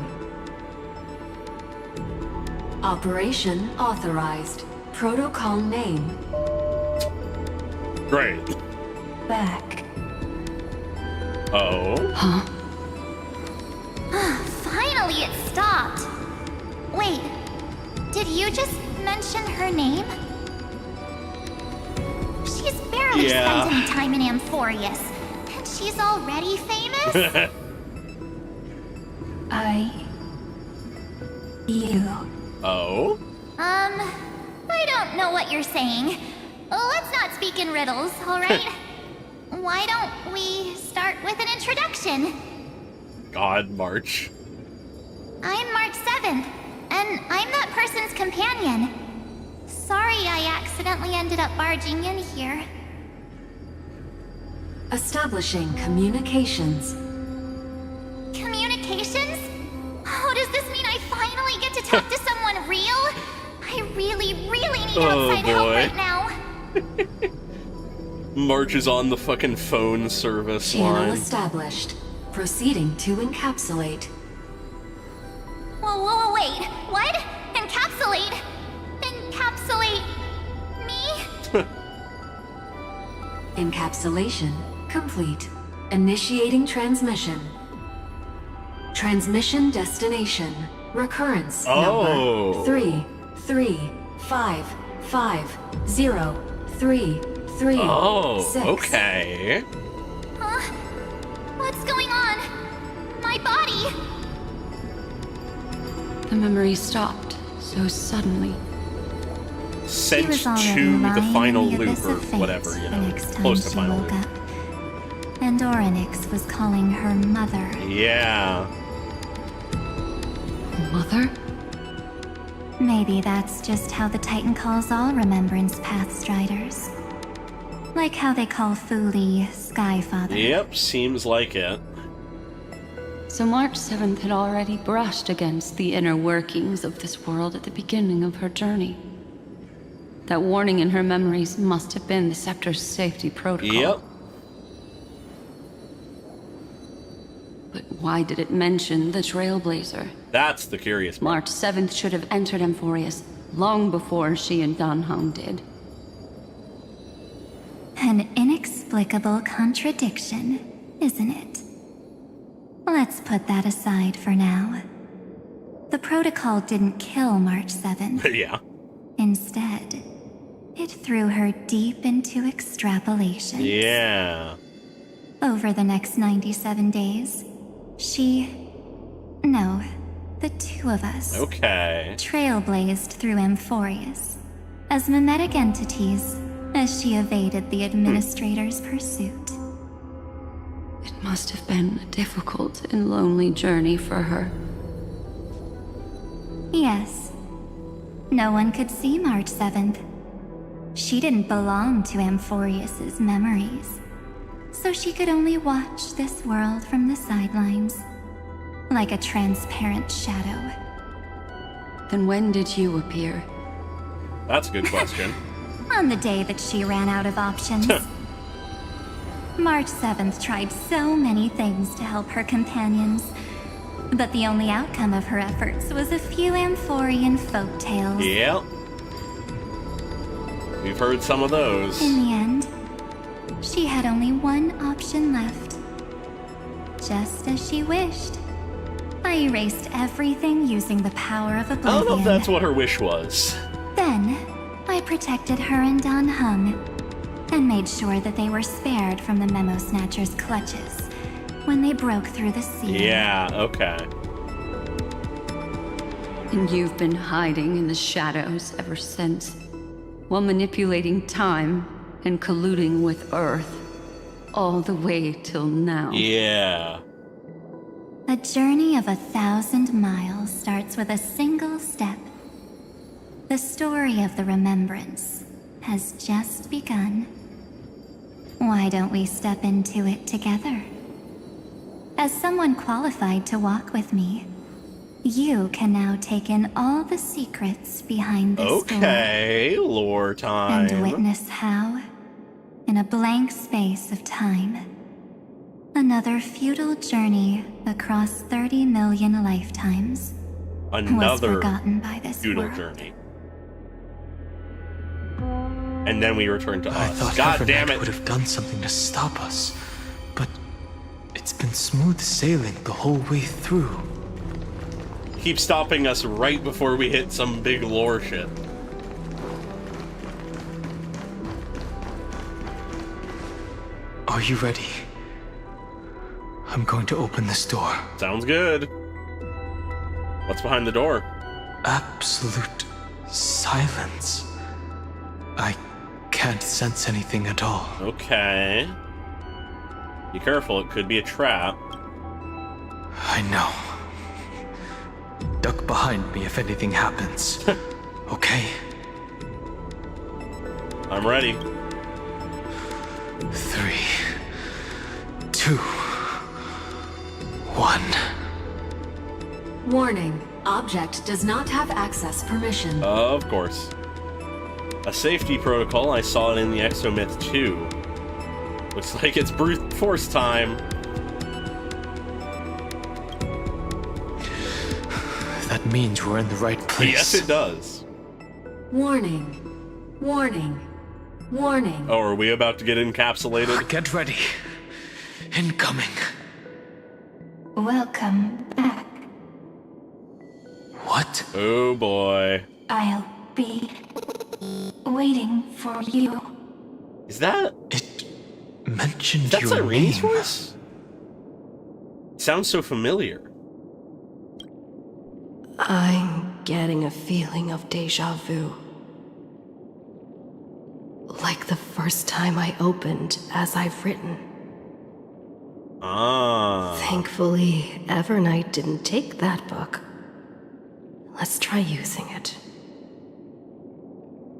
Operation authorized. Protocol name. Great. Back. Oh? Huh? Finally it stopped! Wait, did you just mention her name? She's barely spent any time in Amphorius, and she's already famous? You. Oh? I don't know what you're saying. Let's not speak in riddles, alright? Why don't we start with an introduction? God, March. I'm March 7th, and I'm that person's companion. Sorry I accidentally ended up barging in here. Establishing communications. Communications? Oh, does this mean I finally get to talk to someone real? I really need outside help right now. March is on the fucking phone service Channel line. established. Proceeding to encapsulate. Whoa, wait. What? Encapsulate? Encapsulate me? Encapsulation complete. Initiating transmission. Transmission destination. Recurrence number 3355033. Oh, 6. okay. Huh? What's going on? My body? The memory stopped so suddenly. Sent was already to the lying final in the loop abyss or of fate whatever, you the know. next time Close to she final woke loop. up. And Orynyx was calling her mother. Yeah. Mother? Maybe that's just how the Titan calls all Remembrance Pathstriders. Like how they call Thule Skyfather. Yep, seems like it. So March 7th had already brushed against the inner workings of this world at the beginning of her journey. That warning in her memories must have been the Scepter's safety protocol. Yep. But why did it mention the Trailblazer? That's the curious part. March 7th should have entered Amphorius long before she and Dan Heng did. An inexplicable contradiction, isn't it? Let's put that aside for now. The protocol didn't kill March 7th. Yeah. Instead, it threw her deep into extrapolation. Yeah. Over the next 97 days, the two of us, Okay. trailblazed through Amphorius as mimetic entities as she evaded the administrator's pursuit. It Must have been a difficult and lonely journey for her. Yes. No one could see March 7th. She didn't belong to Amphorius's memories, so she could only watch this world from the sidelines, like a transparent shadow. Then when did you appear? That's a good question. On the day that she ran out of options. March 7th tried so many things to help her companions, but the only outcome of her efforts was a few Amphorian folktales. Yep. We've heard some of those. In the end, she had only one option left. Just as she wished. I erased everything using the power of oblivion. I don't know if that's what her wish was. Then, I protected her and Dan Heng, and made sure that they were spared from the Memo Snatcher's clutches when they broke through the seal. Yeah, okay. And you've been hiding in the shadows ever since, while manipulating time and colluding with Earth, all the way till now. Yeah. A journey of 1,000 miles starts with a single step. The story of the remembrance has just begun. Why don't we step into it together? As someone qualified to walk with me, you can now take in all the secrets behind this door. Okay, lore time. And witness how, in a blank space of time, another futile journey across 30 million lifetimes was forgotten by this futile world. Journey. And then we return to I us. thought God damn Evernight it! would have done something to stop us, but it's been smooth sailing the whole way through. Keep stopping us right before we hit some big lore shit. Are you ready? I'm going to open this door. Sounds good. What's behind the door? Absolute silence. I can't sense anything at all. Okay. Be careful, it could be a trap. I know. Duck behind me if anything happens. Okay? I'm ready. 3, 2, 1. Warning. Object does not have access permission. Of course. A safety protocol, I saw it in the Exomyth too. Looks like it's brute force time. That means we're in the right place. Yes, it does. Warning. Warning. Warning. Oh, are we about to get encapsulated? Get ready. Incoming. Welcome back. What? Oh boy. I'll be waiting for you. Is that... Mentioned That's your Irene's name. voice? Sounds so familiar. I'm getting a feeling of deja vu. Like the first time I opened As I've Written. Ah. Thankfully, Evernight didn't take that book. Let's try using it.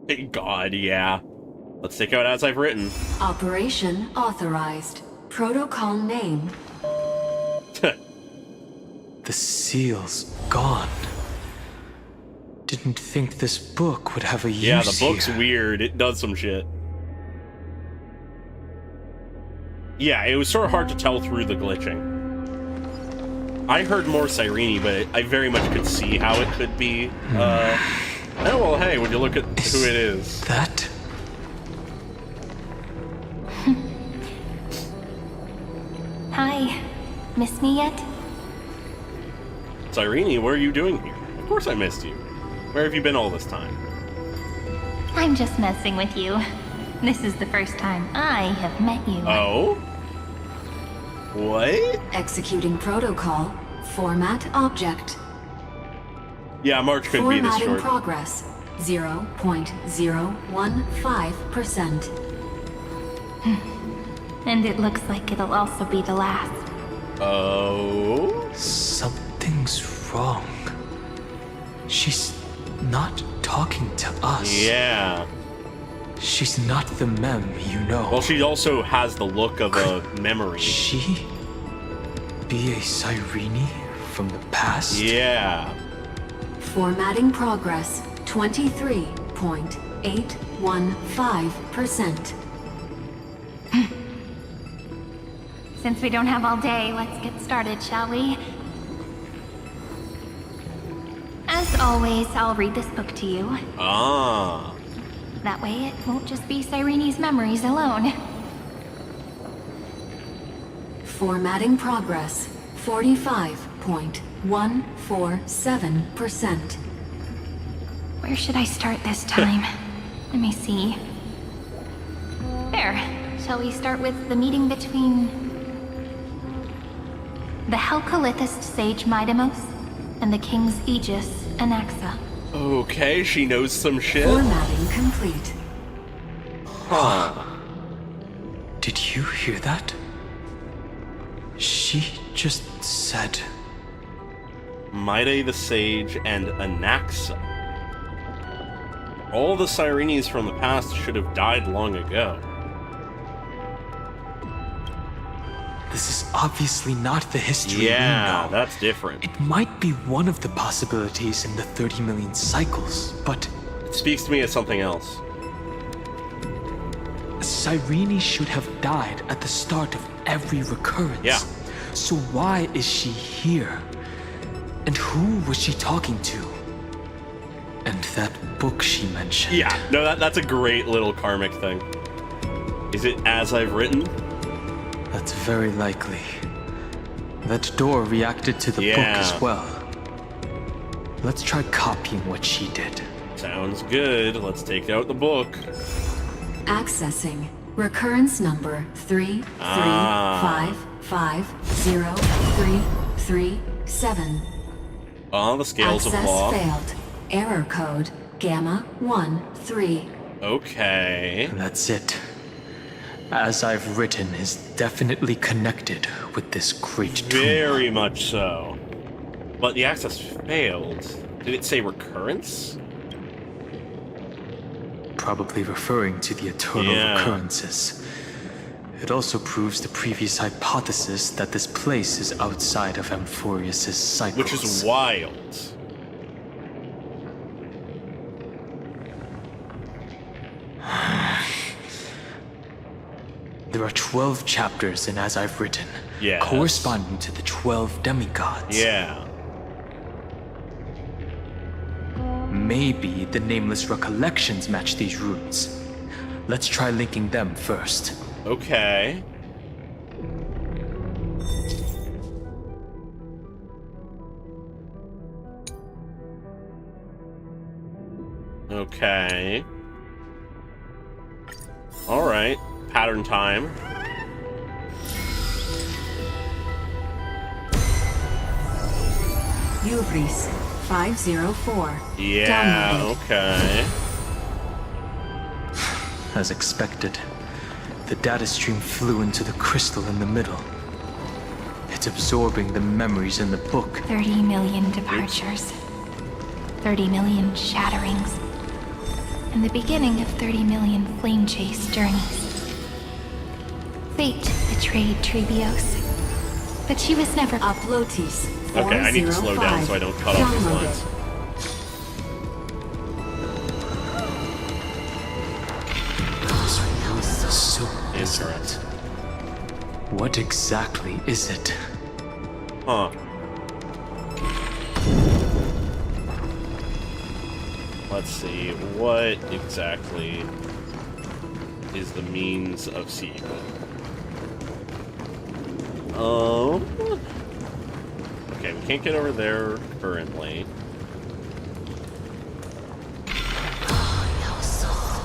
Thank God, yeah. Let's take out As I've Written. Operation authorized. Protocol name. The seal's gone. Didn't think this book would have a use Yeah, the book's here. weird. It does some shit. Yeah, it was sort of hard to tell through the glitching. I heard more Cyrene, but I very much could see how it could be. Oh, well, hey, would you look at who it is? That? Hi. Miss me yet? Cyrene, what are you doing here? Of course I missed you. Where have you been all this time? I'm just messing with you. This is the first time I have met you. Oh? What? Executing protocol. Format object. Yeah, March could be this Formatting short. progress. 0.015%. And it looks like it'll also be the last. Oh? Something's wrong. She's not talking to us. Yeah. She's not the Mem you know. Well, she also has the look of a memory. She be a Cyrene from the past? Yeah. Formatting progress 23.815%. Since we don't have all day, let's get started, shall we? As always, I'll read this book to you. Ah. That way it won't just be Cyrene's memories alone. Formatting progress 45.147%. Where should I start this time? Let me see. There. Shall we start with the meeting between the Helcolithist sage Midamos and the King's Aegis Anaxa? Okay, she knows some shit. Formatting complete. Huh. Did you hear that? She just said... Maide the Sage and Anaxa. All the Cyrenes from the past should have died long ago. This is obviously not the history we Yeah, know. that's different. It might be one of the possibilities in the 30 million cycles, but... It speaks to me as something else. Cyrene should have died at the start of every recurrence. Yeah. So why is she here? And who was she talking to? And that book she mentioned. Yeah, no, that's a great little karmic thing. Is it as I've written? That's very likely. That door reacted to the book as well. Let's try copying what she did. Sounds good. Let's take out the book. Accessing recurrence number 335503337. Oh, the scales Access of law. failed. Error code Gamma 13. Okay. That's it. As I've written is definitely connected with this great trauma. Very much so. But the access failed. Did it say recurrence? Probably referring to the eternal recurrences. It also proves the previous hypothesis that this place is outside of Amphorius' cycles. Which is wild. There are 12 chapters in As I've Written, corresponding to the 12 demigods. Yeah. Maybe the nameless recollections match these runes. Let's try linking them first. Okay. Okay. Alright. Pattern time. Uvris 504. Yeah, okay. As expected, the data stream flew into the crystal in the middle. It's absorbing the memories in the book. 30 million departures. 30 million shatterings. And the beginning of 30 million flame chase journeys. Fate betrayed Trebios. But she was never... Uplotis. Okay, I need to slow down so I don't cut off these lines. So Incorrect. What exactly is it? Huh. Let's see, what exactly is the means of seeing it? Okay, we can't get over there currently.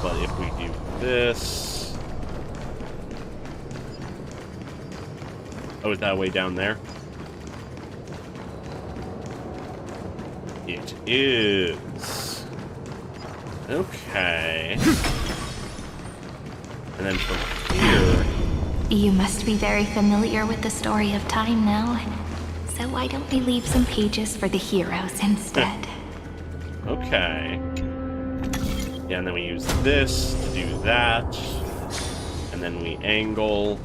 But if we do this... Oh, is that way down there? It is. Okay. And then from here... You must be very familiar with the story of time now. So why don't we leave some pages for the heroes instead? Okay. Yeah, and then we use this to do that. And then we angle.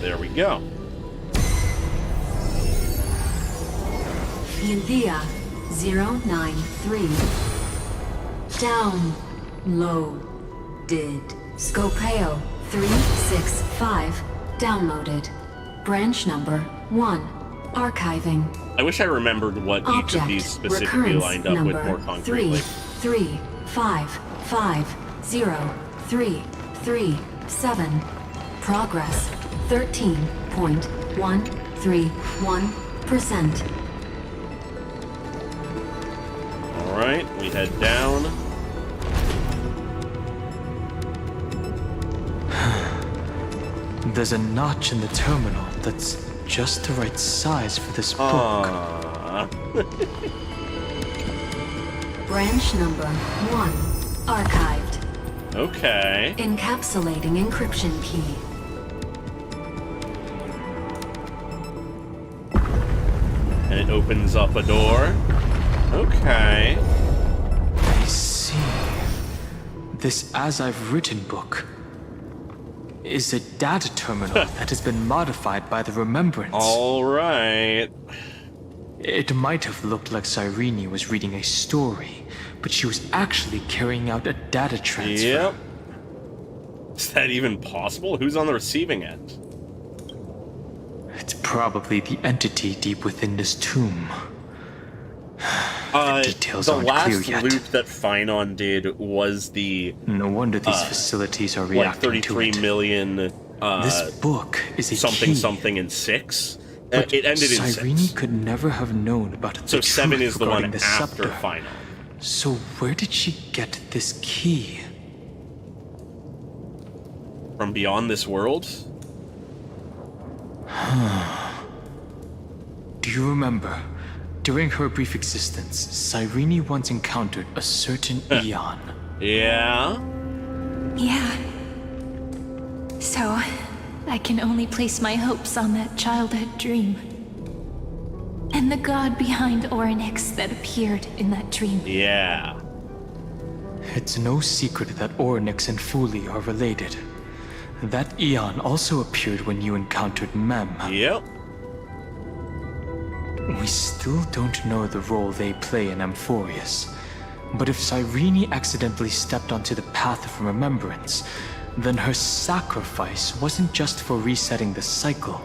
There we go. India 093. Downloaded. Scopeo 365. Downloaded. Branch number 1. Archiving. I wish I remembered what each of these specifically lined up with more concretely. 3355037. Progress 13.131%. Alright, we head down. There's a notch in the terminal that's just the right size for this book. Branch number 1. Archived. Okay. Encapsulating encryption key. And it opens up a door. Okay. I see. This As I've Written book is a data terminal that has been modified by the Remembrance. Alright. It might have looked like Cyrene was reading a story, but she was actually carrying out a data transfer. Yep. Is that even possible? Who's on the receiving end? It's probably the entity deep within this tomb. The details aren't clear yet. The last loop that Finon did was the... No wonder these facilities are reacting to it. 33 million... this book is a something key. something in 6. But it ended in Cyrene 6. could never have known about the So 7 truth is the one regarding the after scepter. Finon. So where did she get this key? From beyond this world? Do you remember? During her brief existence, Cyrene once encountered a certain Eon. Yeah? Yeah. So, I can only place my hopes on that childhood dream. And the god behind Orynyx that appeared in that dream. Yeah. It's no secret that Orynyx and Fuli are related. That Eon also appeared when you encountered Mem. Yep. We still don't know the role they play in Amphorius. But if Cyrene accidentally stepped onto the path of remembrance, then her sacrifice wasn't just for resetting the cycle.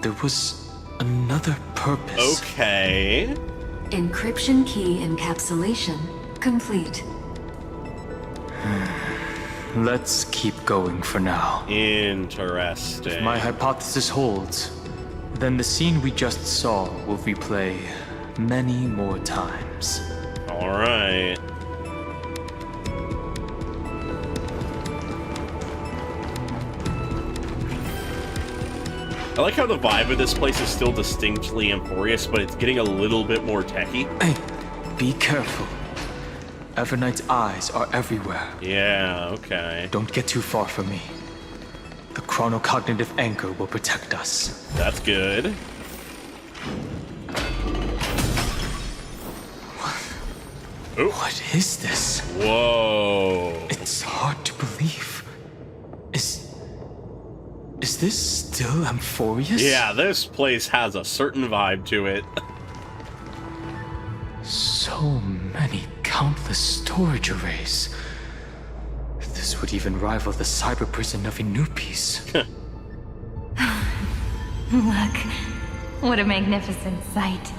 There was another purpose. Okay. Encryption key encapsulation complete. Let's keep going for now. Interesting. If my hypothesis holds, then the scene we just saw will replay many more times. Alright. I like how the vibe of this place is still distinctly Amphorius, but it's getting a little bit more techy. Hey, be careful. Evernight's eyes are everywhere. Yeah, okay. Don't get too far from me. The chronocognitive anchor will protect us. That's good. What is this? Whoa. It's hard to believe. Is this still Amphorius? Yeah, this place has a certain vibe to it. So many countless storage arrays. This would even rival the cyber prison of Inupis. Look, what a magnificent sight.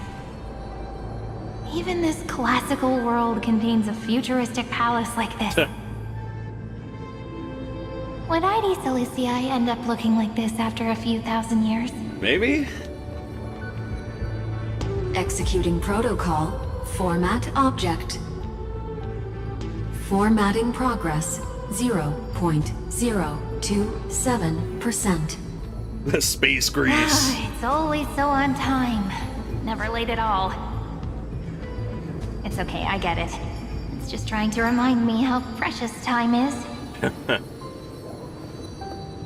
Even this classical world contains a futuristic palace like this. Would ID Silicii end up looking like this after a few thousand years? Maybe? Executing protocol. Format object. Formatting progress 0.027%. The space grease. It's always so on time. Never late at all. It's okay, I get it. It's just trying to remind me how precious time is. I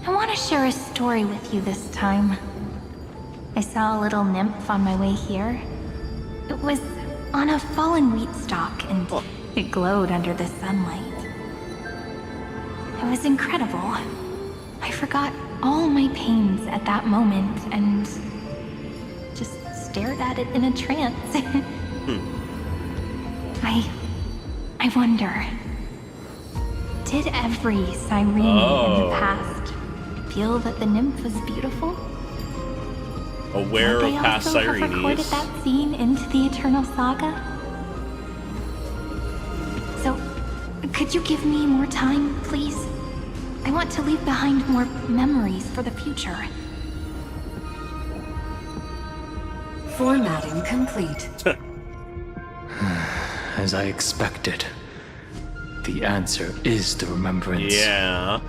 want to share a story with you this time. I saw a little nymph on my way here. It was on a fallen wheat stalk, and it glowed under the sunlight. It was incredible. I forgot all my pains at that moment and just stared at it in a trance. I wonder, did every Cyrene in the past feel that the nymph was beautiful? Aware of past Would they also have recorded Cyrenes. that scene into the Eternal Saga? So, could you give me more time, please? I want to leave behind more memories for the future. Formatting complete. As I expected. The answer is the remembrance. Yeah.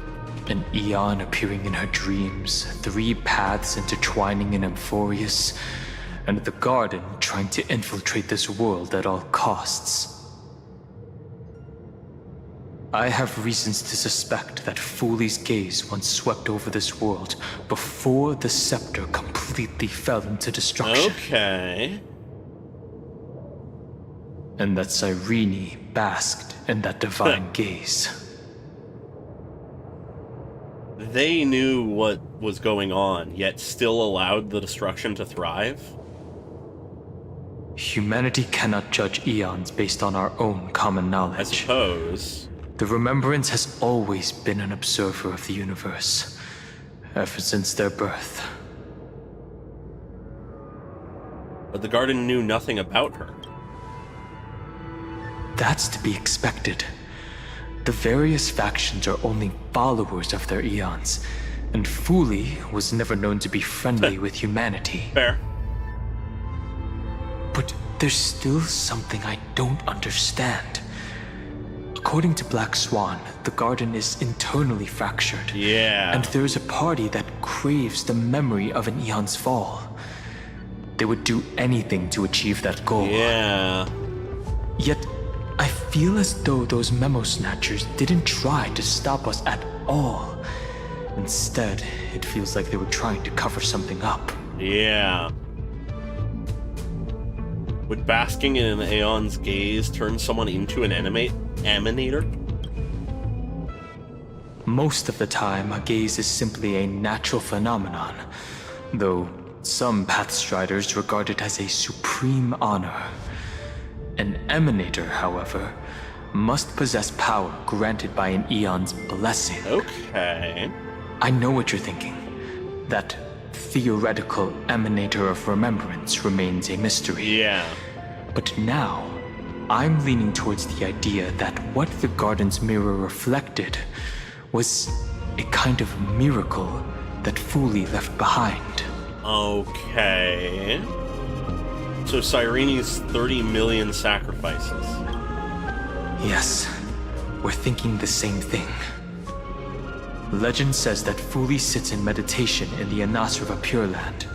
An eon appearing in her dreams, 3 paths intertwining in Amphorius, and the garden trying to infiltrate this world at all costs. I have reasons to suspect that Fooley's gaze once swept over this world before the scepter completely fell into destruction. Okay. And that Cyrene basked in that divine gaze. They knew what was going on, yet still allowed the destruction to thrive? Humanity cannot judge eons based on our own common knowledge. I suppose. The Remembrance has always been an observer of the universe, ever since their birth. But the Garden knew nothing about her. That's to be expected. The various factions are only followers of their eons, and Fooley was never known to be friendly with humanity. Fair. But there's still something I don't understand. According to Black Swan, the Garden is internally fractured. Yeah. And there's a party that craves the memory of an eon's fall. They would do anything to achieve that goal. Yeah. Yet, I feel as though those memo snatchers didn't try to stop us at all. Instead, it feels like they were trying to cover something up. Yeah. Would basking in an Aeon's gaze turn someone into an emanator? Most of the time, a gaze is simply a natural phenomenon, though some Pathstriders regard it as a supreme honor. An emanator, however, must possess power granted by an Eon's blessing. Okay. I know what you're thinking. That theoretical emanator of remembrance remains a mystery. Yeah. But now, I'm leaning towards the idea that what the Garden's mirror reflected was a kind of miracle that Fooley left behind. Okay. So Cyrene's 30 million sacrifices. Yes, we're thinking the same thing. Legend says that Fooley sits in meditation in the Anasrava Pure Land,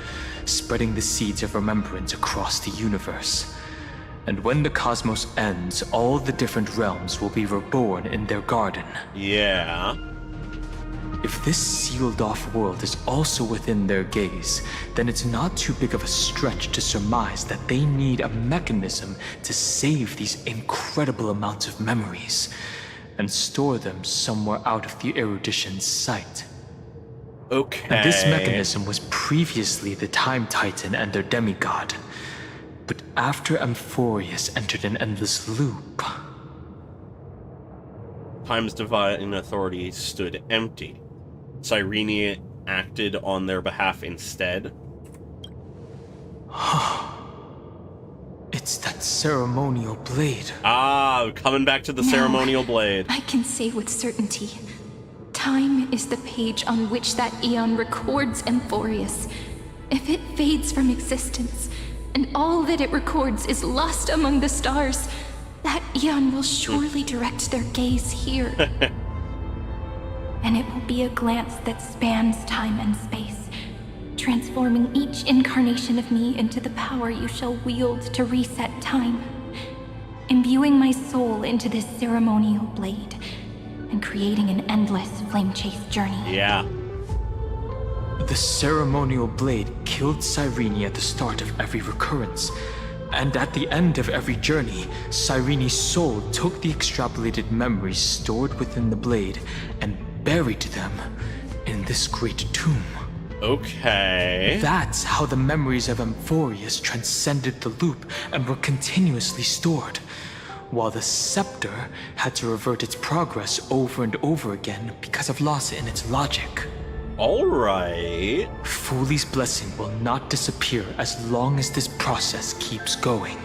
spreading the seeds of remembrance across the universe. And when the cosmos ends, all the different realms will be reborn in their garden. Yeah. If this sealed-off world is also within their gaze, then it's not too big of a stretch to surmise that they need a mechanism to save these incredible amounts of memories and store them somewhere out of the erudition's sight. Okay. And this mechanism was previously the Time Titan and their demigod. But after Amphorius entered an endless loop... Time's divine authority stood empty. Cyrene acted on their behalf instead. It's that ceremonial blade. Ah, coming back to the Now, ceremonial blade. I can say with certainty, time is the page on which that eon records Amphorius. If it fades from existence, and all that it records is lost among the stars, that eon will surely direct their gaze here. And it will be a glance that spans time and space, transforming each incarnation of me into the power you shall wield to reset time, imbuing my soul into this ceremonial blade, and creating an endless flame chase journey. Yeah. The ceremonial blade killed Cyrene at the start of every recurrence, and at the end of every journey, Cyrene's soul took the extrapolated memories stored within the blade and buried them in this great tomb. Okay. That's how the memories of Amphorius transcended the loop and were continuously stored, while the scepter had to revert its progress over and over again because of loss in its logic. Alright. Fuli's blessing will not disappear as long as this process keeps going.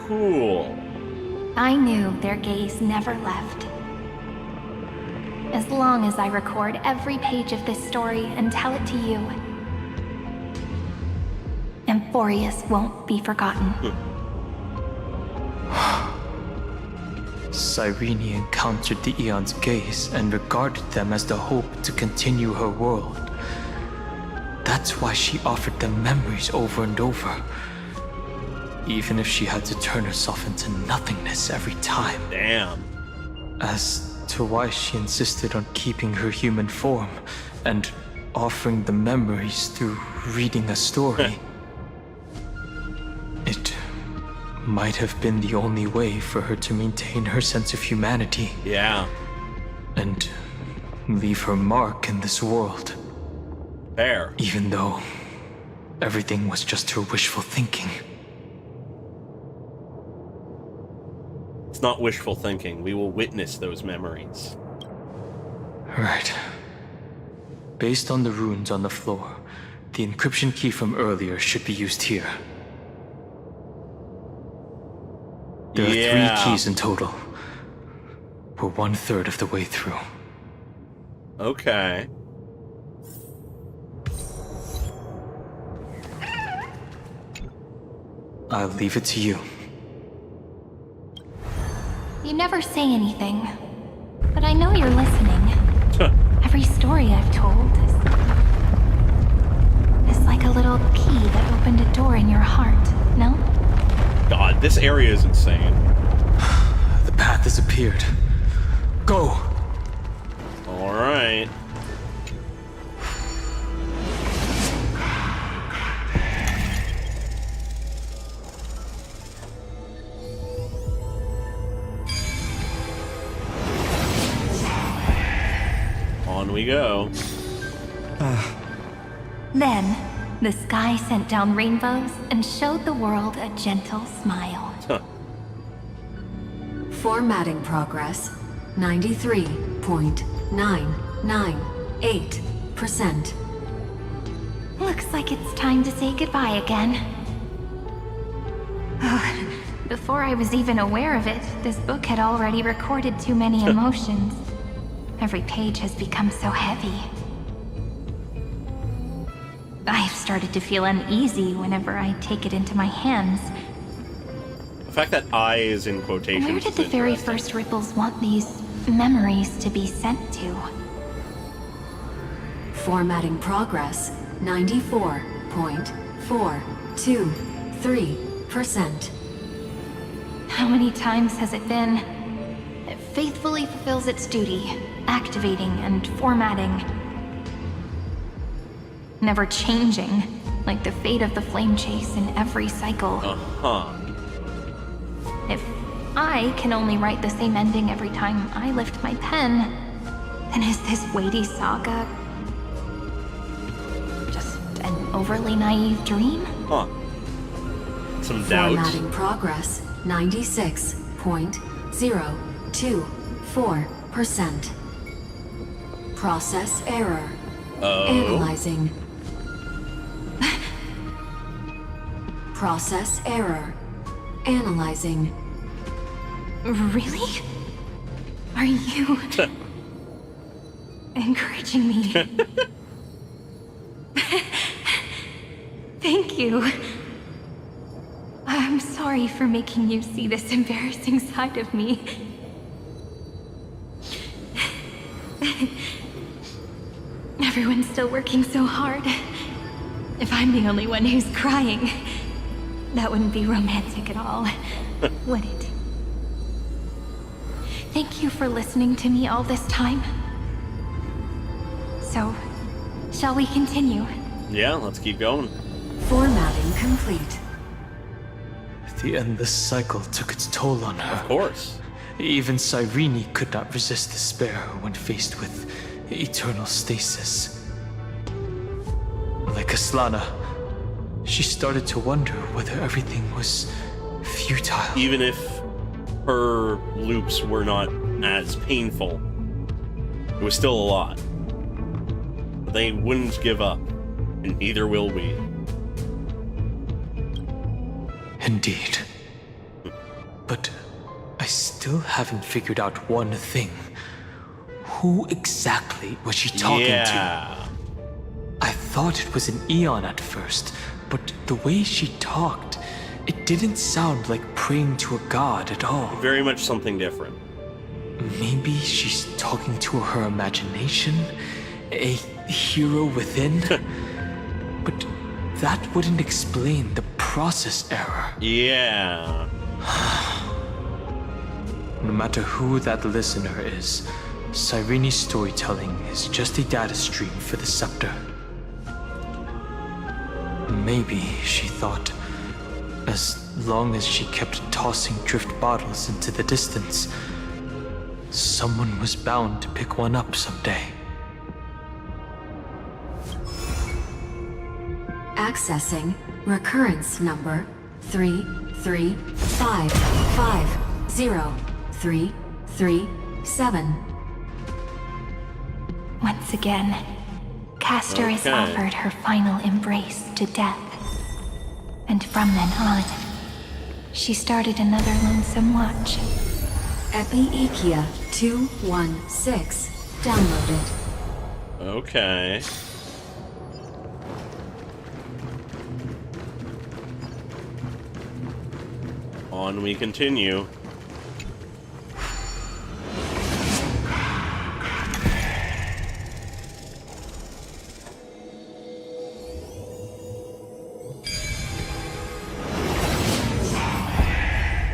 Cool. I knew their gaze never left. As long as I record every page of this story and tell it to you, Amphorius won't be forgotten. Cyrene encountered the Eon's gaze and regarded them as the hope to continue her world. That's why she offered them memories over and over, even if she had to turn herself into nothingness every time. Damn. As to why she insisted on keeping her human form and offering the memories through reading a story. It might have been the only way for her to maintain her sense of humanity. Yeah. And leave her mark in this world. Fair. Even though everything was just her wishful thinking. It's not wishful thinking. We will witness those memories. Right. Based on the runes on the floor, the encryption key from earlier should be used here. There are 3 keys in total. We're 1/3 of the way through. Okay. I'll leave it to you. You never say anything, but I know you're listening. Every story I've told is like a little key that opened a door in your heart, no? God, this area is insane. The path has appeared. Go! Alright. On we go. Then, the sky sent down rainbows and showed the world a gentle smile. Formatting progress, 93.998%. Looks like it's time to say goodbye again. Before I was even aware of it, this book had already recorded too many emotions. Every page has become so heavy. I've started to feel uneasy whenever I take it into my hands. The fact that I is in quotations. Where did the very first ripples want these memories to be sent to? Formatting progress, 94.423%. How many times has it been? It faithfully fulfills its duty, activating and formatting. Never changing, like the fate of the flame chase in every cycle. If I can only write the same ending every time I lift my pen, then is this weighty saga just an overly naive dream? Some doubts. Formatting progress, 96.024%. Process error. Analyzing. Process error. Analyzing. Really? Are you encouraging me? Thank you. I'm sorry for making you see this embarrassing side of me. Everyone's still working so hard. If I'm the only one who's crying, that wouldn't be romantic at all, would it? Thank you for listening to me all this time. So, shall we continue? Yeah, let's keep going. Formatting complete. The endless cycle took its toll on her. Of course. Even Cyrene could not resist despair when faced with eternal stasis. Like Aslana, she started to wonder whether everything was futile. Even if her loops were not as painful, it was still a lot. But they wouldn't give up, and neither will we. Indeed. But I still haven't figured out one thing. Who exactly was she talking to? I thought it was an Eon at first, but the way she talked, it didn't sound like praying to a god at all. Very much something different. Maybe she's talking to her imagination? A hero within? But that wouldn't explain the process error. Yeah. No matter who that listener is, Cyrene's storytelling is just a data stream for the scepter. Maybe, she thought, as long as she kept tossing drift bottles into the distance, someone was bound to pick one up someday. Accessing recurrence number 335503337. Once again, Castor is offered her final embrace to death. And from then on, she started another lonesome watch. Epiekia 216 downloaded. Okay. On we continue.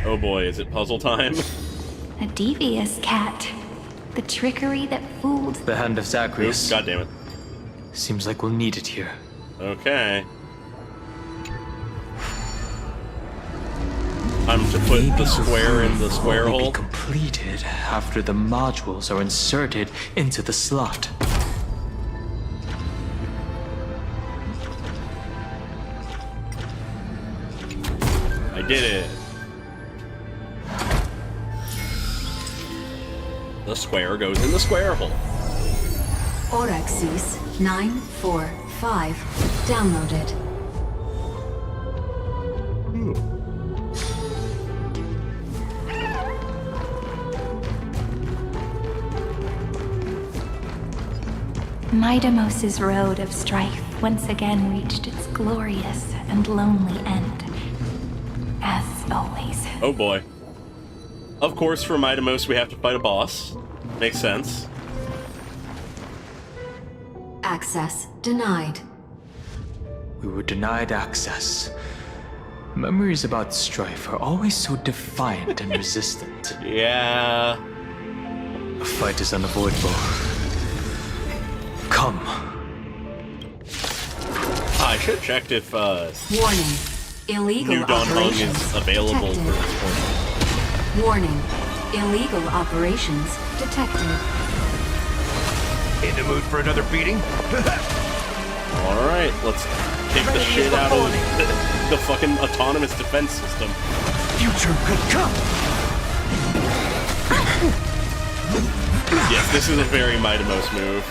Oh boy, is it puzzle time? A devious cat. The trickery that fooled... The hand of Zagreus. God damn it. Seems like we'll need it here. Okay. Time to put the square in the square hole. Be completed after the modules are inserted into the slot. I did it. The square goes in the square hole. Orexis 945 downloaded. Midamos's road of strife once again reached its glorious and lonely end. As always. Oh boy. Of course, for Midamos, we have to fight a boss. Makes sense. Access denied. We were denied access. Memories about strife are always so defiant and resistant. Yeah. A fight is unavoidable. Come. I should have checked if Warning. Illegal New Dan Heng operations is available detected. for this point. Warning. Illegal operations detected. In the mood for another beating? Alright, let's kick the shit out of the fucking autonomous defense system. Future could come! Yes, this is a very Midamos move.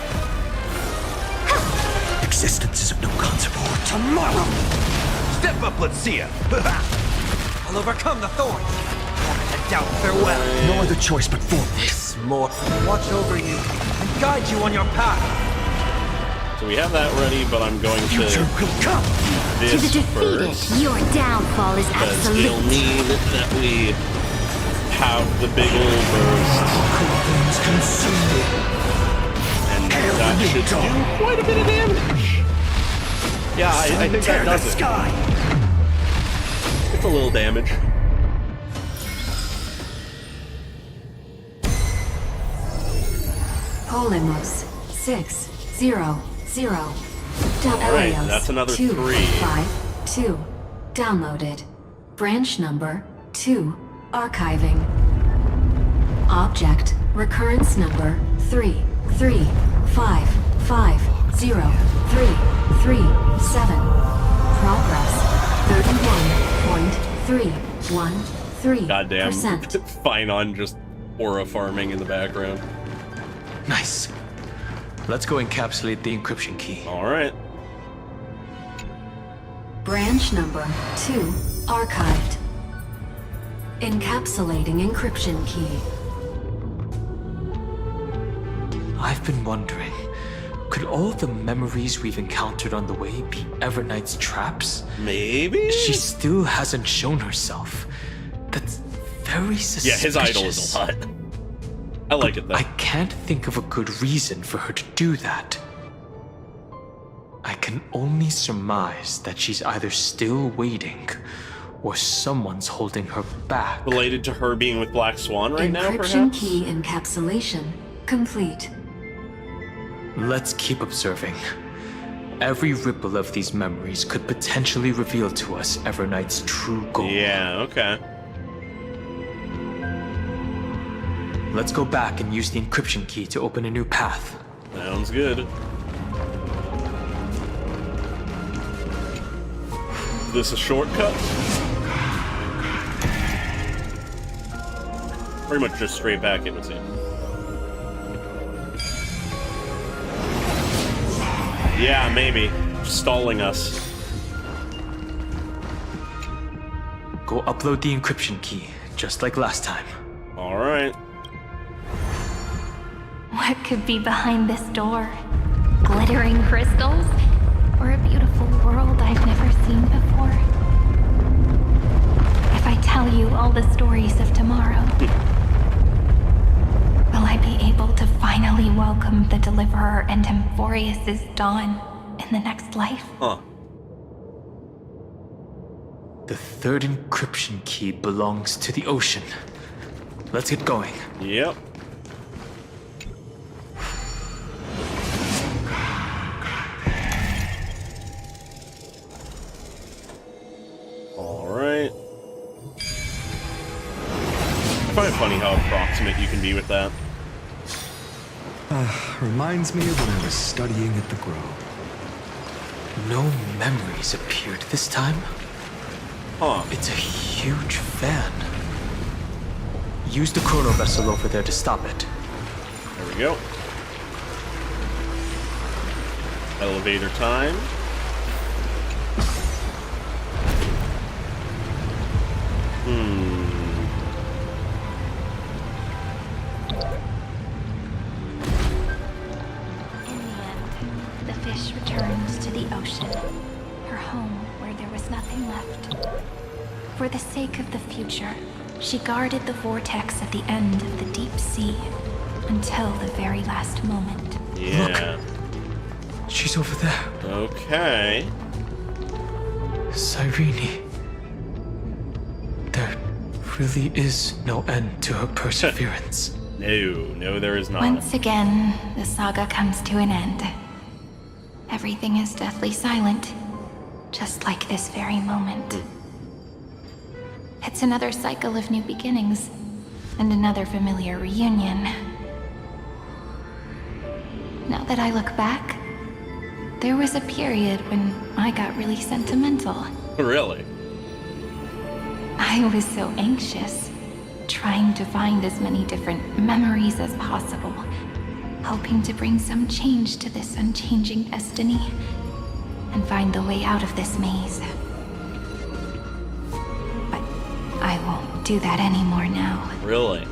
Existence is of no consequence. Tomorrow! Step up, let's see ya! I'll overcome the thorns! And doubt farewell! No other choice but for this more. Watch over you and guide you on your path! So we have that ready, but I'm going to do To the this defeated, first. your downfall is Because absolute. it'll mean that we have the big ol' burst. And that should do quite a bit of damage. Yeah, I think that does it. It's a little damage. Polymos 600. Alright, that's another 3. 252. Downloaded. Branch number 2. Archiving. Object recurrence number 335503337. Progress 31.313%. Goddamn. Fine on just aura farming in the background. Nice. Let's go encapsulate the encryption key. Alright. Branch number 2 archived. Encapsulating encryption key. I've been wondering, could all the memories we've encountered on the way be Evernight's traps? Maybe? She still hasn't shown herself. That's very suspicious. Yeah, his idol is a lot. I like it though. I can't think of a good reason for her to do that. I can only surmise that she's either still waiting, or someone's holding her back. Related to her being with Black Swan right now, perhaps? Encryption key encapsulation complete. Let's keep observing. Every ripple of these memories could potentially reveal to us Evernight's true goal. Yeah, okay. Let's go back and use the encryption key to open a new path. Sounds good. Is this a shortcut? Pretty much just straight back, it would seem. Yeah, maybe. Stalling us. Go upload the encryption key, just like last time. Alright. What could be behind this door? Glittering crystals? Or a beautiful world I've never seen before? If I tell you all the stories of tomorrow, will I be able to finally welcome the Deliverer and Emphorius's dawn in the next life? Huh. The third encryption key belongs to the ocean. Let's get going. Yep. Alright. I find it funny how approximate you can be with that. Reminds me of when I was studying at the Grove. No memories appeared this time. Huh. It's a huge fan. Use the chrono vessel over there to stop it. There we go. Elevator time. In the end, the fish returned to the ocean, her home where there was nothing left. For the sake of the future, she guarded the vortex at the end of the deep sea until the very last moment. Yeah. Look. She's over there. Okay. Cyrene. There really is no end to her perseverance. No, there is not. Once again, the saga comes to an end. Everything is deathly silent, just like this very moment. It's another cycle of new beginnings, and another familiar reunion. Now that I look back, there was a period when I got really sentimental. Really? I was so anxious, trying to find as many different memories as possible, hoping to bring some change to this unchanging destiny, and find the way out of this maze. But I won't do that anymore now. Really?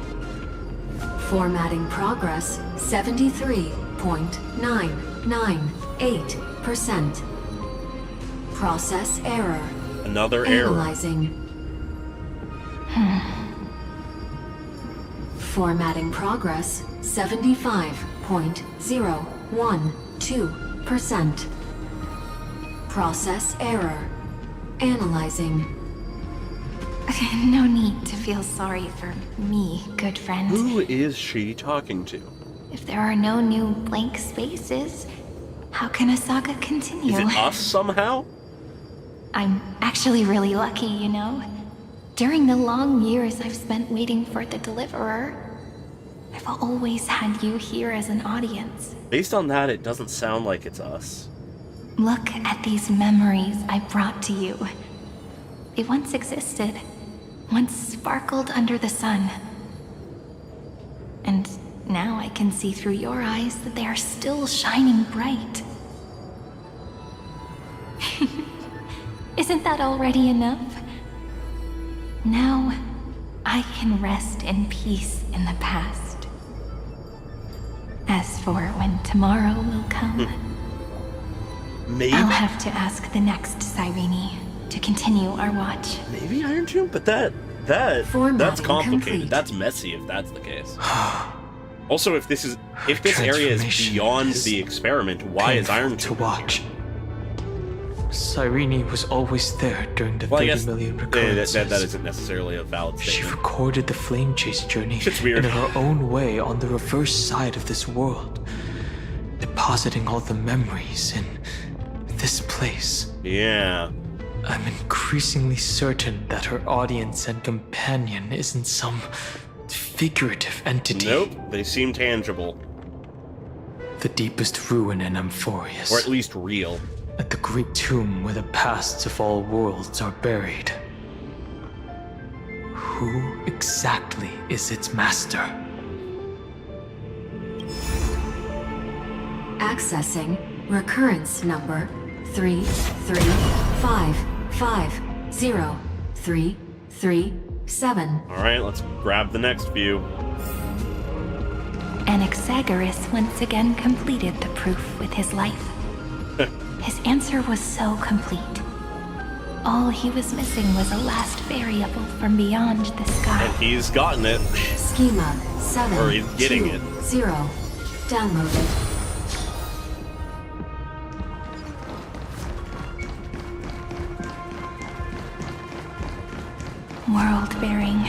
Formatting progress 73.998%. Process error. Another error. Analyzing. Formatting progress 75.012%. Process error. Analyzing. No need to feel sorry for me, good friend. Who is she talking to? If there are no new blank spaces, how can a saga continue? Is it us somehow? I'm actually really lucky, you know? During the long years I've spent waiting for the Deliverer, I've always had you here as an audience. Based on that, it doesn't sound like it's us. Look at these memories I brought to you. They once existed, once sparkled under the sun. And now I can see through your eyes that they are still shining bright. Isn't that already enough? Now, I can rest in peace in the past. As for when tomorrow will come, maybe I'll have to ask the next Cyrene to continue our watch. Maybe Iron Tomb, but that's complicated. Complete. That's messy if that's the case. Also, if this area is beyond the experiment, why is Iron Tomb to watch? Cyrene was always there during the 30 million recurrences. That isn't necessarily a valid statement. She recorded the flame chase journey It's weird. in her own way on the reverse side of this world, depositing all the memories in this place. Yeah. I'm increasingly certain that her audience and companion isn't some figurative entity. Nope, they seem tangible. The deepest ruin in Amphorius. Or at least real. At the great tomb where the pasts of all worlds are buried. Who exactly is its master? Accessing recurrence number 335503337. Alright, let's grab the next view. Anaxagoras once again completed the proof with his life. His answer was so complete. All he was missing was a last variable from beyond the sky. And he's gotten it. Schema 7. Or he's getting it. 0. Downloaded. World-bearing.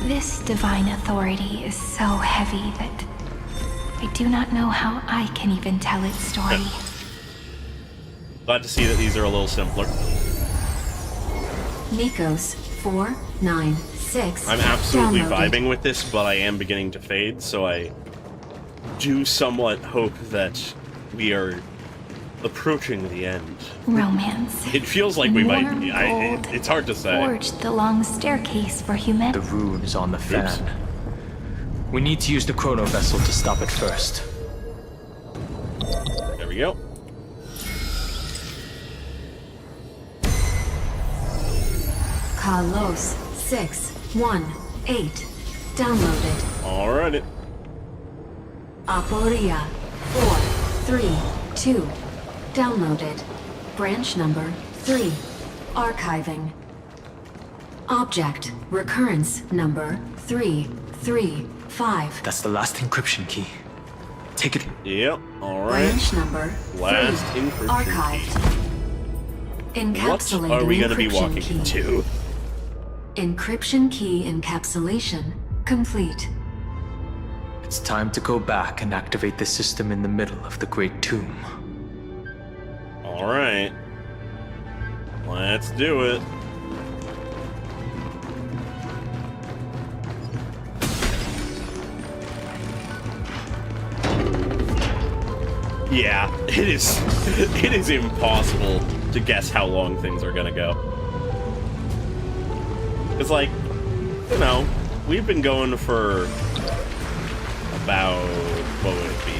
This divine authority is so heavy that I do not know how I can even tell its story. Glad to see that these are a little simpler. Nikos 496. I'm absolutely downloaded. vibing with this, but I am beginning to fade, so I do somewhat hope that we are approaching the end. Romance. It feels like we might Warm be. gold It's hard to say. Forged the long staircase for humanity. The rune is on the fan. We need to use the chrono vessel to stop it first. There we go. Kalos 618. Downloaded. Alrighty. Aporia 432. Downloaded. Branch number 3. Archiving. Object recurrence number 335. That's the last encryption key. Take it. Yep. Alright. Branch number 3. Last encryption Archived. Encapsulating What are we going to be encryption walking key. into? Encryption key encapsulation complete. It's time to go back and activate the system in the middle of the Great Tomb. Alright. Let's do it. Yeah, it is impossible to guess how long things are gonna go. It's like, you know, we've been going for about, what would it be?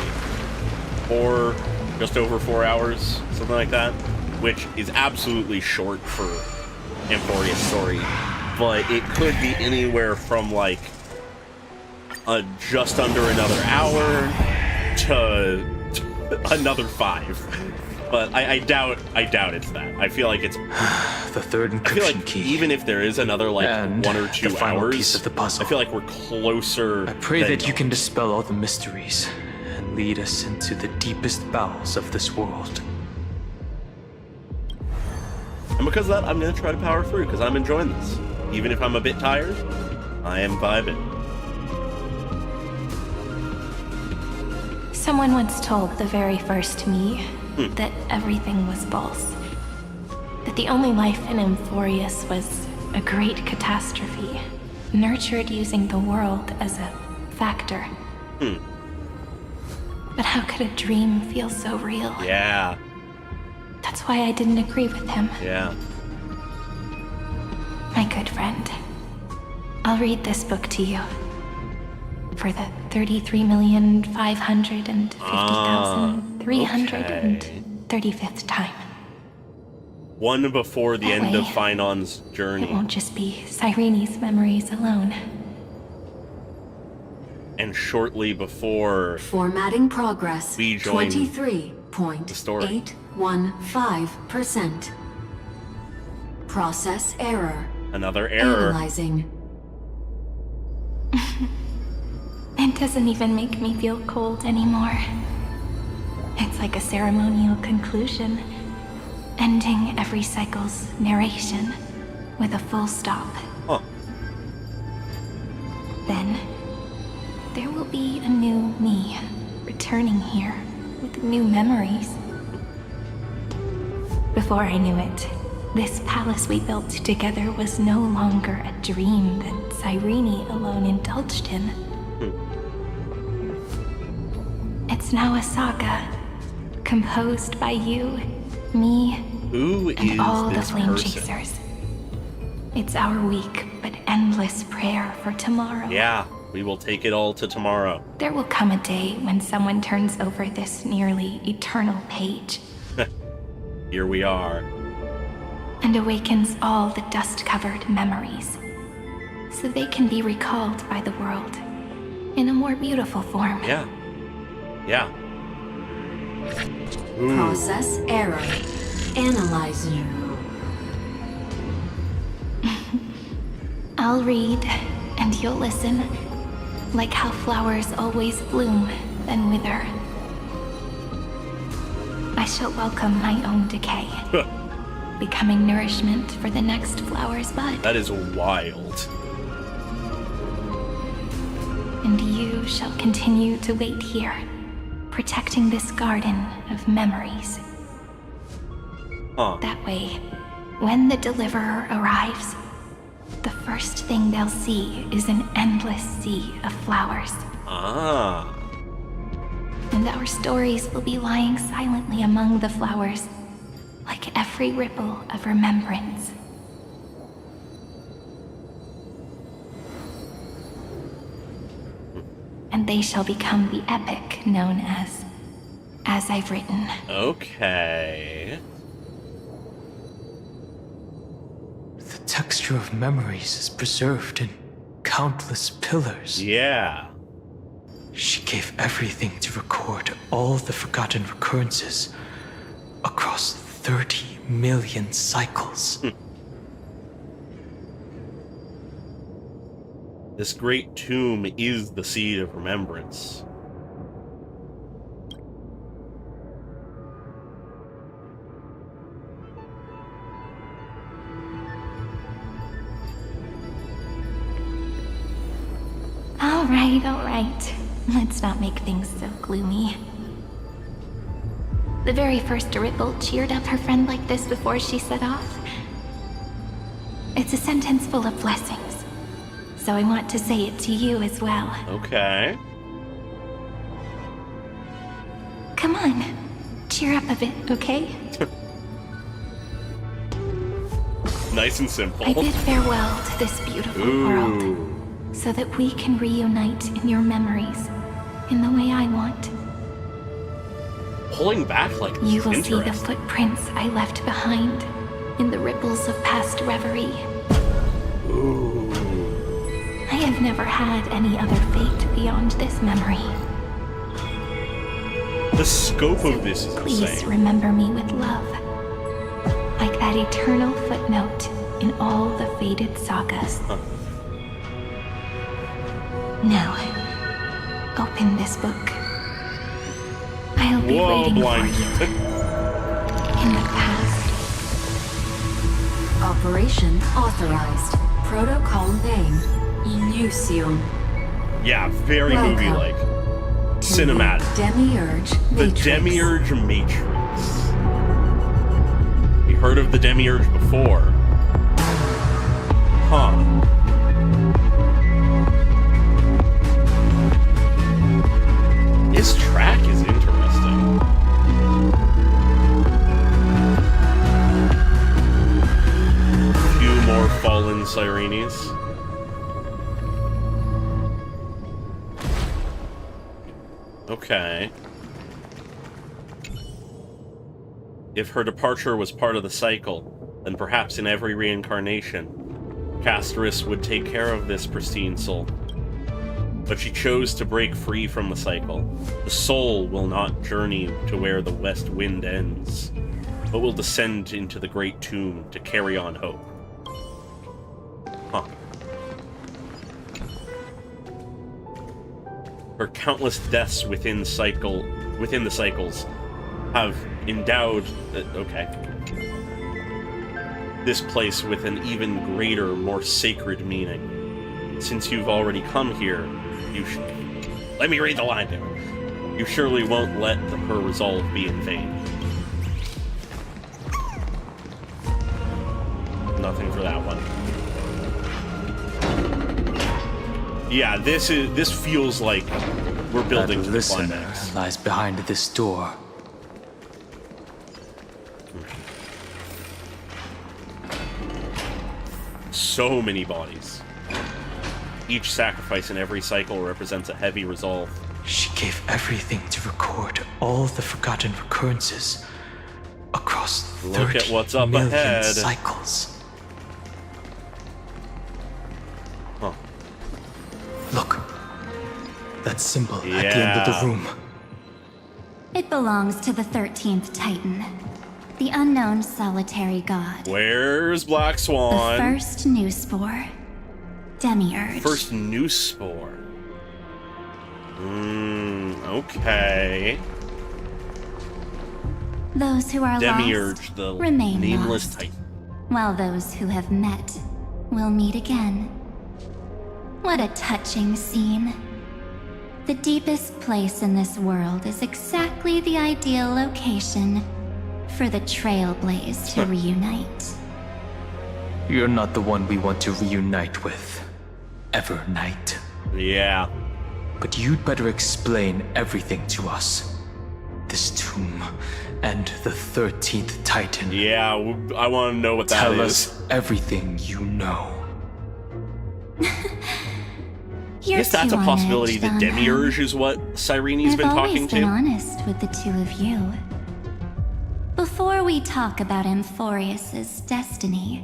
Just over 4 hours, something like that, which is absolutely short for Amphoria's story, but it could be anywhere from like just under another hour to another 5. But I doubt it's that. I feel like it's the third encryption I feel like key. even if there is another like And 1 or 2 the final hours, piece of the puzzle. I feel like we're closer. I pray than that you can dispel all the mysteries and lead us into the deepest bowels of this world. And because of that, I'm gonna try to power through because I'm enjoying this. Even if I'm a bit tired, I am vibing. Someone once told the very first me that everything was false. That the only life in Emphorius was a great catastrophe, nurtured using the world as a factor. But how could a dream feel so real? Yeah. That's why I didn't agree with him. Yeah. My good friend, I'll read this book to you. For the 33,550,335th time. One before the end of Finon's journey. It won't just be Cyrene's memories alone. And shortly before Formatting progress. we join 23.815%. Process error. Another error. Analyzing. It doesn't even make me feel cold anymore. It's like a ceremonial conclusion, ending every cycle's narration with a full stop. Huh. Then, there will be a new me, returning here with new memories. Before I knew it, this palace we built together was no longer a dream that Cyrene alone indulged in. It's now a saga, composed by you, me, and all the Flame Chasers. It's our weak but endless prayer for tomorrow. Yeah, we will take it all to tomorrow. There will come a day when someone turns over this nearly eternal page. Here we are. And awakens all the dust-covered memories, so they can be recalled by the world in a more beautiful form. Yeah. Yeah. Ooh. Process error. Analyzing. I'll read, and you'll listen, like how flowers always bloom, then wither. I shall welcome my own decay, becoming nourishment for the next flower's bud. That is wild. And you shall continue to wait here, protecting this garden of memories. Huh. That way, when the Deliverer arrives, the first thing they'll see is an endless sea of flowers. Ah. And our stories will be lying silently among the flowers, like every ripple of remembrance. And they shall become the epic known as I've Written. Okay. The texture of memories is preserved in countless pillars. Yeah. She gave everything to record all the forgotten recurrences across 30 million cycles. This great tomb is the seed of remembrance. All right. Let's not make things so gloomy. The very first Ripple cheered up her friend like this before she set off. It's a sentence full of blessings, so I want to say it to you as well. Okay. Come on, cheer up a bit, okay? Nice and simple. I bid farewell to this beautiful world, so that we can reunite in your memories, in the way I want. Pulling back like this. You will see the footprints I left behind in the ripples of past reverie. Ooh. I have never had any other fate beyond this memory. The scope of this is Please insane. remember me with love, like that eternal footnote in all the faded sagas. Now, open this book. I'll be waiting for you. In the past. Operation authorized. Protocol name, Illusion. Yeah, very Welcome movie-like. cinematic. Demiurge The Matrix. Demiurge Matrix. You heard of the Demiurge before? Huh. This track is interesting. A few more fallen Sirenes. Okay. If her departure was part of the cycle, then perhaps in every reincarnation, Casterus would take care of this pristine soul. But she chose to break free from the cycle. The soul will not journey to where the west wind ends, but will descend into the great tomb to carry on hope. Huh. Her countless deaths within the cycles have endowed this place with an even greater, more sacred meaning. Since you've already come here, let me read the line there. You surely won't let her resolve be in vain. Nothing for that one. Yeah, this feels like we're building to the climax. Lies behind this door. So many bodies. Each sacrifice in every cycle represents a heavy resolve. She gave everything to record all the forgotten recurrences across 30 Look at what's up million ahead. cycles. Huh. Look. That symbol at the end of the room. It belongs to the 13th Titan, the unknown solitary god. Where's Black Swan? The first new spore, Demiurge. First new spore. Okay. Those who are Demiurge, lost the remain nameless lost, Titan. while those who have met will meet again. What a touching scene. The deepest place in this world is exactly the ideal location for the Trailblaze to reunite. You're not the one we want to reunite with, Evernight. Yeah. But you'd better explain everything to us. This tomb and the 13th Titan. Yeah, I want to know what that is. Tell us everything you know. You're I guess that's a too possibility. on The edge, Demiurge is what Sirene's been I've talking always been to. honest with the two of you. Before we talk about Amphorius's destiny,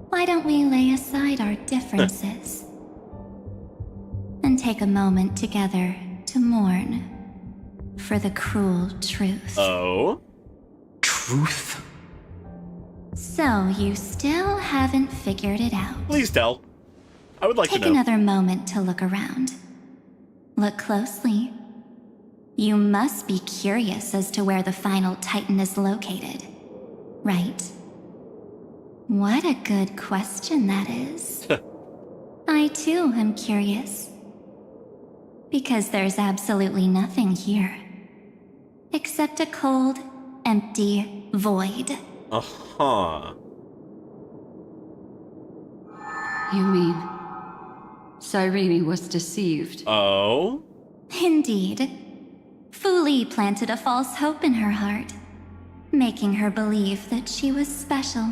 why don't we lay aside our differences and take a moment together to mourn for the cruel truth? Oh? Truth? So you still haven't figured it out. Please tell. I would like Take to know. another moment to look around. Look closely. You must be curious as to where the final Titan is located, right? What a good question that is. I too am curious. Because there's absolutely nothing here. Except a cold, empty void. Uh-huh. You mean Cyrene was deceived? Oh? Indeed. Fu Li planted a false hope in her heart, making her believe that she was special,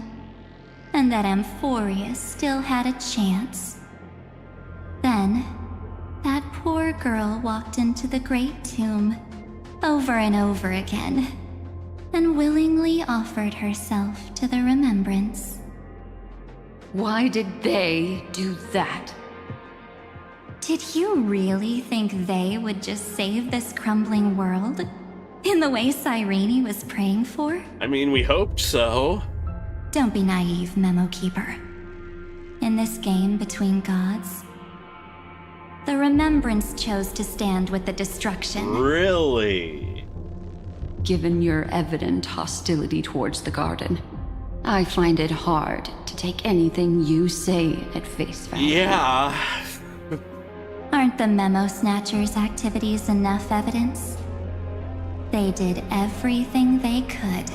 and that Amphorius still had a chance. Then, that poor girl walked into the Great Tomb, over and over again, and willingly offered herself to the remembrance. Why did they do that? Did you really think they would just save this crumbling world? In the way Cyrene was praying for? I mean, we hoped so. Don't be naive, Memokeeper. In this game between gods, the Remembrance chose to stand with the destruction. Really? Given your evident hostility towards the garden, I find it hard to take anything you say at face value. Yeah. Aren't the Memo Snatchers' activities enough evidence? They did everything they could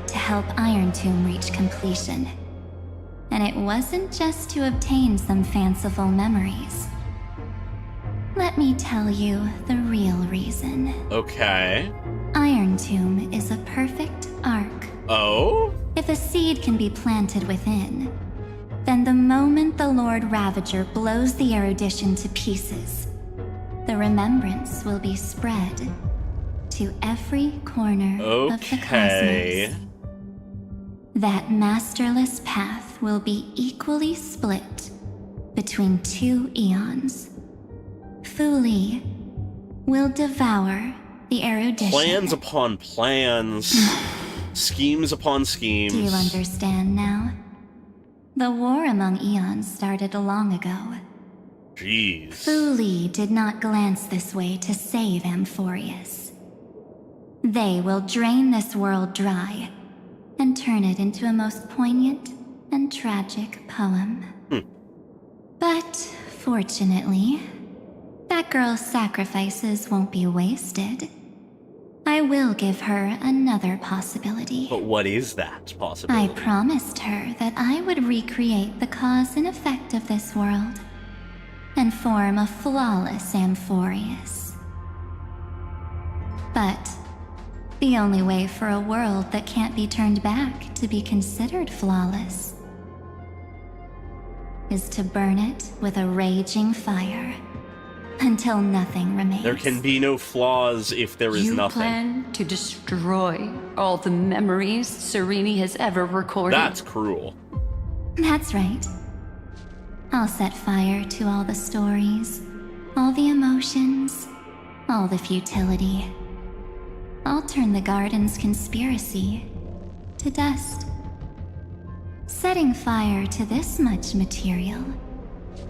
to help Iron Tomb reach completion. And it wasn't just to obtain some fanciful memories. Let me tell you the real reason. Okay. Iron Tomb is a perfect arc. Oh? If a seed can be planted within, then the moment the Lord Ravager blows the erudition to pieces, the remembrance will be spread to every corner of the cosmos. That masterless path will be equally split between two eons. Fu Li will devour the erudition. Plans upon plans. Schemes upon schemes. Do you understand now? The war among eons started long ago. Jeez. Fu Li did not glance this way to save Amphorius. They will drain this world dry and turn it into a most poignant and tragic poem. But fortunately, that girl's sacrifices won't be wasted. I will give her another possibility. But what is that possibility? I promised her that I would recreate the cause and effect of this world and form a flawless Amphorius. But the only way for a world that can't be turned back to be considered flawless is to burn it with a raging fire until nothing remains. There can be no flaws if there is nothing. You plan to destroy all the memories Sereni has ever recorded? That's cruel. That's right. I'll set fire to all the stories, all the emotions, all the futility. I'll turn the garden's conspiracy to dust. Setting fire to this much material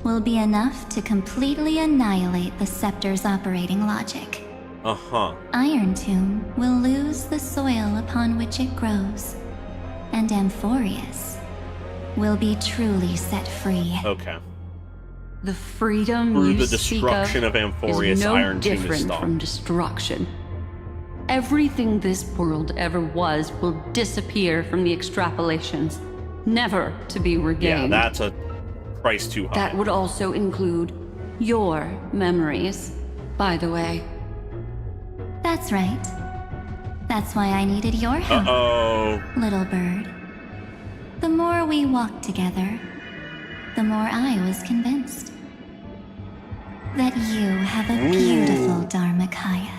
will be enough to completely annihilate the scepter's operating logic. Iron Tomb will lose the soil upon which it grows, and Amphorius will be truly set free. Okay. The freedom Through you the speak destruction of is Amphorius, no Iron Tomb is different stopped. from destruction. Everything this world ever was will disappear from the extrapolations, never to be regained. Yeah, that's a price too high. That would also include your memories, by the way. That's right. That's why I needed your help, little bird. The more we walked together, the more I was convinced that you have a beautiful Dharmakaya.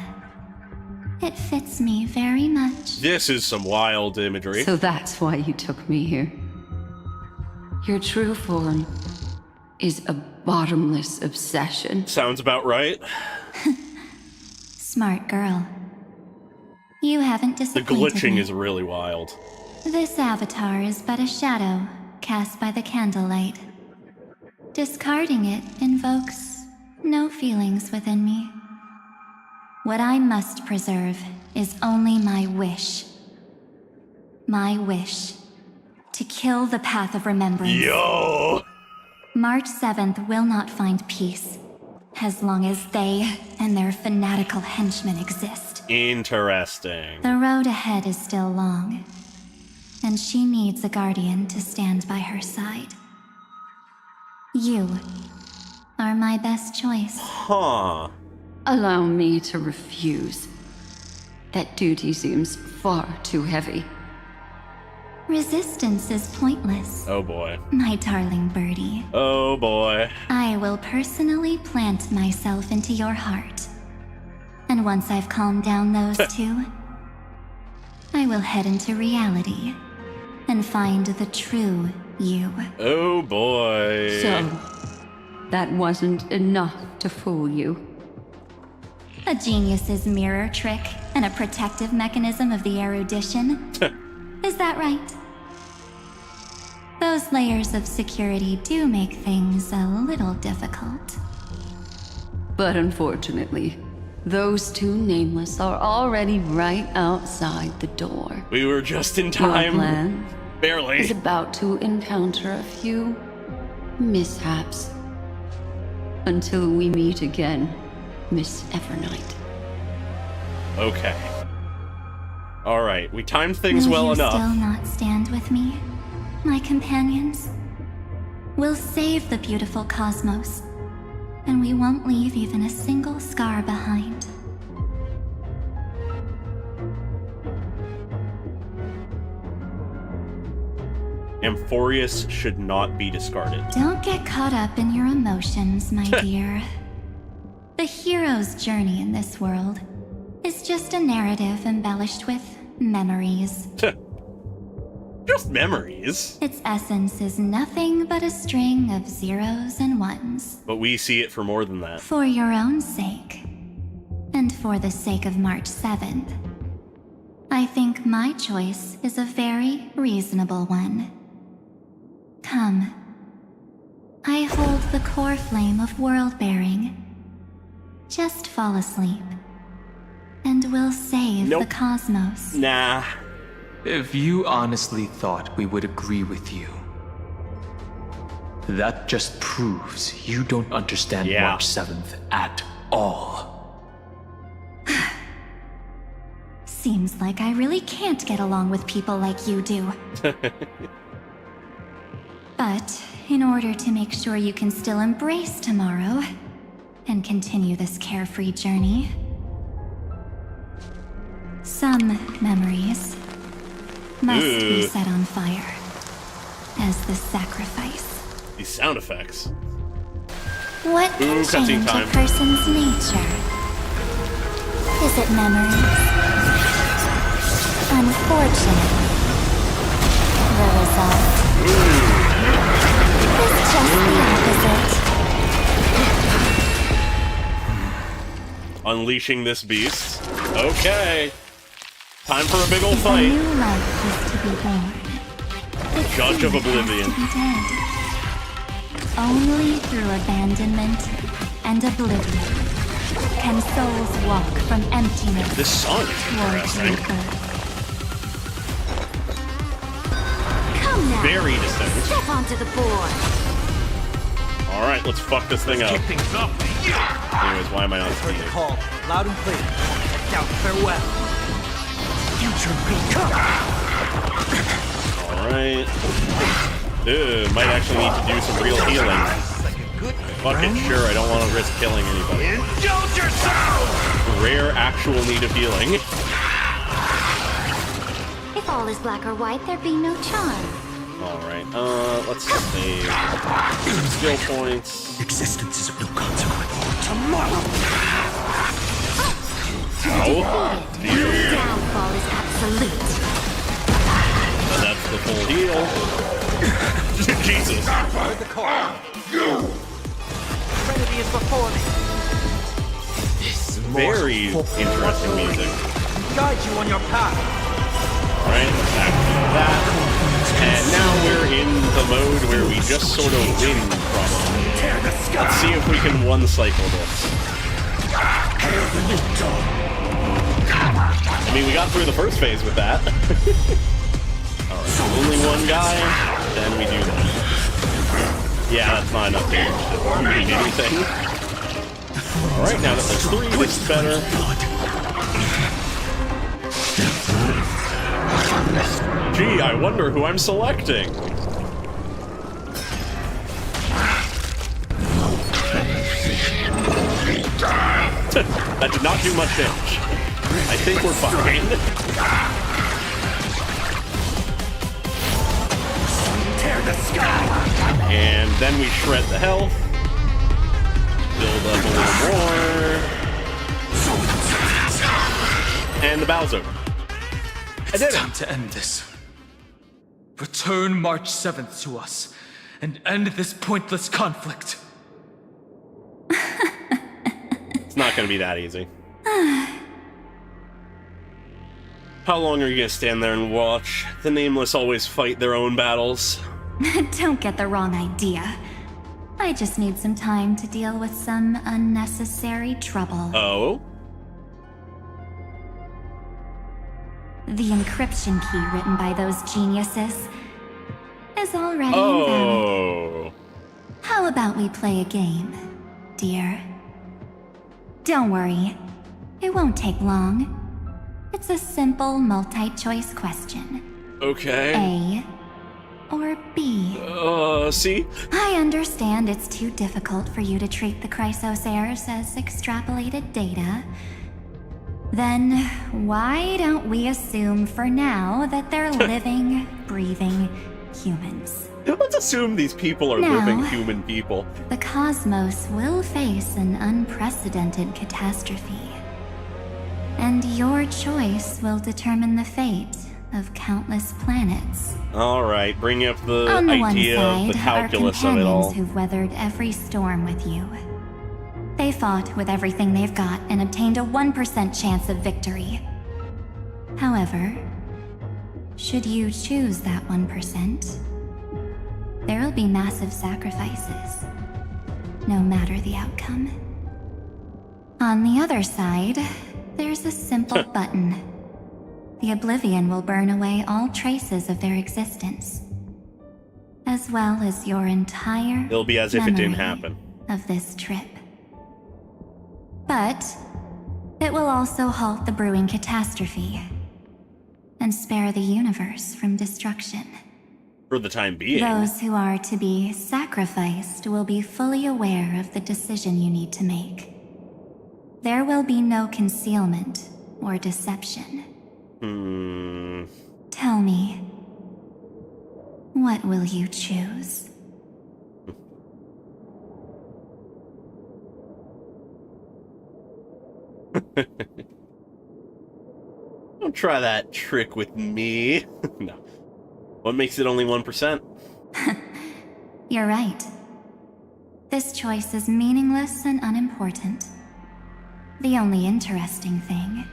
It fits me very much. This is some wild imagery. So that's why you took me here. Your true form is a bottomless obsession. Sounds about right. Smart girl. You haven't The disappointed glitching me. is really wild. This avatar is but a shadow cast by the candlelight. Discarding it invokes no feelings within me. What I must preserve is only my wish. My wish to kill the path of remembrance. Yo! March 7th will not find peace as long as they and their fanatical henchmen exist. Interesting. The road ahead is still long, and she needs a guardian to stand by her side. You are my best choice. Huh. Allow me to refuse. That duty seems far too heavy. Resistance is pointless, Oh boy. my darling birdie. Oh boy. I will personally plant myself into your heart. And once I've calmed down those two, I will head into reality and find the true you. Oh boy. So, that wasn't enough to fool you. A genius's mirror trick and a protective mechanism of the erudition. Is that right? Those layers of security do make things a little difficult. But unfortunately, those two nameless are already right outside the door. We were just in Your time. plan Barely. is about to encounter a few mishaps. Until we meet again, Miss Evernight. Okay. Alright, we timed things Will well you enough. still not stand with me, my companions? We'll save the beautiful cosmos, and we won't leave even a single scar behind. Amphorius should not be discarded. Don't get caught up in your emotions, my dear. The hero's journey in this world is just a narrative embellished with memories. Just memories. Its essence is nothing but a string of zeros and ones. But we see it for more than that. For your own sake, and for the sake of March 7th, I think my choice is a very reasonable one. Come. I hold the core flame of world-bearing. Just fall asleep, and we'll save the cosmos. Nah. If you honestly thought we would agree with you, that just proves you don't understand March 7th at all. Seems like I really can't get along with people like you do. But in order to make sure you can still embrace tomorrow and continue this carefree journey, some memories must be set on fire as the sacrifice. These sound effects. What can change a person's nature? Is it memories? Unfortunately, the result is just the opposite. Unleashing this beast. Okay. Time for a big old fight. A new life is to be born. The Judge of Oblivion. Only through abandonment and oblivion can souls walk from emptiness This song is towards interesting. rebirth. Come now. Very distinct. Step onto the board. Alright, let's fuck this thing up. Anyways, why am I not Heard speeding? the call, loud and clear. Head down, farewell. Future will come. Alright. Ew, might actually need to do some real healing. Fuck it, sure, I don't want to risk killing anybody. Indulge yourself! Rare actual need of healing. If all is black or white, there be no charm. Alright, let's save skill points. Existence is of no consequence. Tomorrow! Oh, Your downfall is absolute. and that's the full heal. Jesus. Heard the call. Trinity is before me. This Very interesting music. Guide you on your path. Alright, back to that. And now we're in the mode where we just sort of win, probably. Let's see if we can one-cycle this. I mean, we got through the first phase with that. Alright, only one guy, then we do that. Yeah, that's not enough damage to do anything. Alright, now that there's three, this is better. Gee, I wonder who I'm selecting. That did not do much damage. I think we're fine. Tear the sky. And then we shred the health. Build up a little more. And the battle's over. It's time to end this. Return March 7th to us, and end this pointless conflict. It's not gonna be that easy. How long are you gonna stand there and watch the Nameless always fight their own battles? Don't get the wrong idea. I just need some time to deal with some unnecessary trouble. Oh? The encryption key written by those geniuses is already invalid. Oh. How about we play a game? dear. Don't worry. It won't take long. It's a simple multi-choice question. Okay. A or B? C? I understand it's too difficult for you to treat the Chrysosairs as extrapolated data. Then why don't we assume for now that they're living, breathing humans? Let's assume these people are Now, living human people. The cosmos will face an unprecedented catastrophe. And your choice will determine the fate of countless planets. Alright, bring up the On the one idea of side the calculus are of it all. companions who've weathered every storm with you. They fought with everything they've got and obtained a 1% chance of victory. However, should you choose that 1%, there'll be massive sacrifices, no matter the outcome. On the other side, there's a simple button. The oblivion will burn away all traces of their existence, as well as your entire It'll be as if it didn't memory happen. of this trip. But it will also halt the brewing catastrophe and spare the universe from destruction. For the time being. Those who are to be sacrificed will be fully aware of the decision you need to make. There will be no concealment or deception. Tell me, what will you choose? Don't try that trick with me. No. What makes it only 1%? You're right. This choice is meaningless and unimportant. The only interesting thing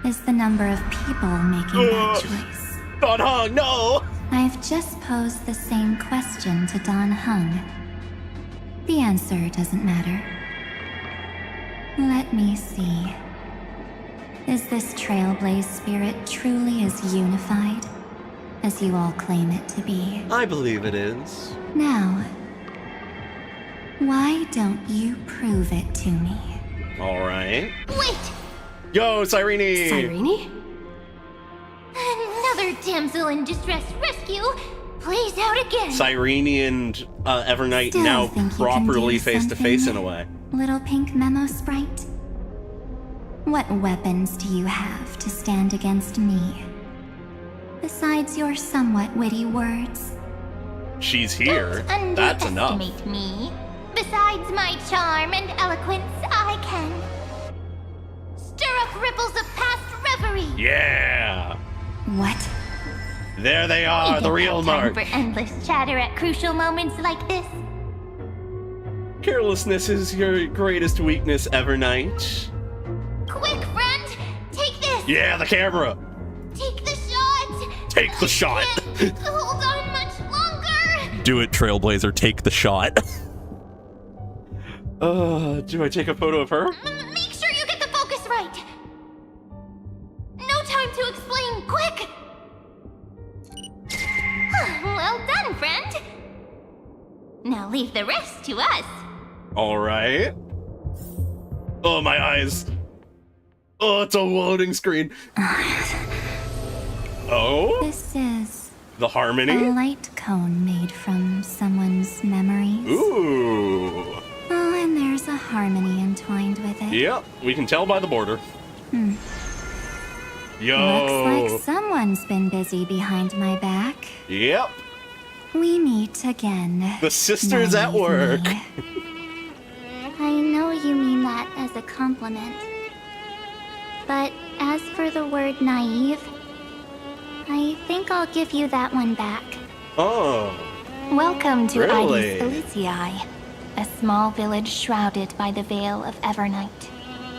is the number of people making that choice. Dan Heng, no! I've just posed the same question to Dan Heng. The answer doesn't matter. Let me see. Is this Trailblaze spirit truly as unified as you all claim it to be? I believe it is. Now, why don't you prove it to me? Alright. Wait! Yo, Cyrene! Cyrene? Another damsel in distress rescue? Plays out again. Cyrene and Evernight Still now think you can properly do face to face in a something, way. Little pink memo sprite? What weapons do you have to stand against me? Besides your somewhat witty words. She's here. Don't That's enough. underestimate me. Besides my charm and eloquence, I can stir up ripples of past reverie. Yeah! What? There they are, We the don't real have time mark. for endless chatter at crucial moments like this. Carelessness is your greatest weakness, Evernight. Quick, friend! Take this! Yeah, the camera! Take the shot! Take the shot! Hold on much longer! Do it, Trailblazer, take the shot. Do I take a photo of her? Make sure you get the focus right! No time to explain, quick! Well done, friend! Now leave the rest to us. Alright. Oh, my eyes. Oh, it's a loading screen. Oh? This is The harmony? a light cone made from someone's memories. Ooh. Oh, and there's a harmony entwined with it. Yep, we can tell by the border. Yo. Looks like someone's been busy behind my back. Yep. We meet again. The sisters at work. I know you mean that as a compliment. But as for the word naive, I think I'll give you that one back. Oh. Welcome to Really? Ides Elysiae, a small village shrouded by the veil of Evernight.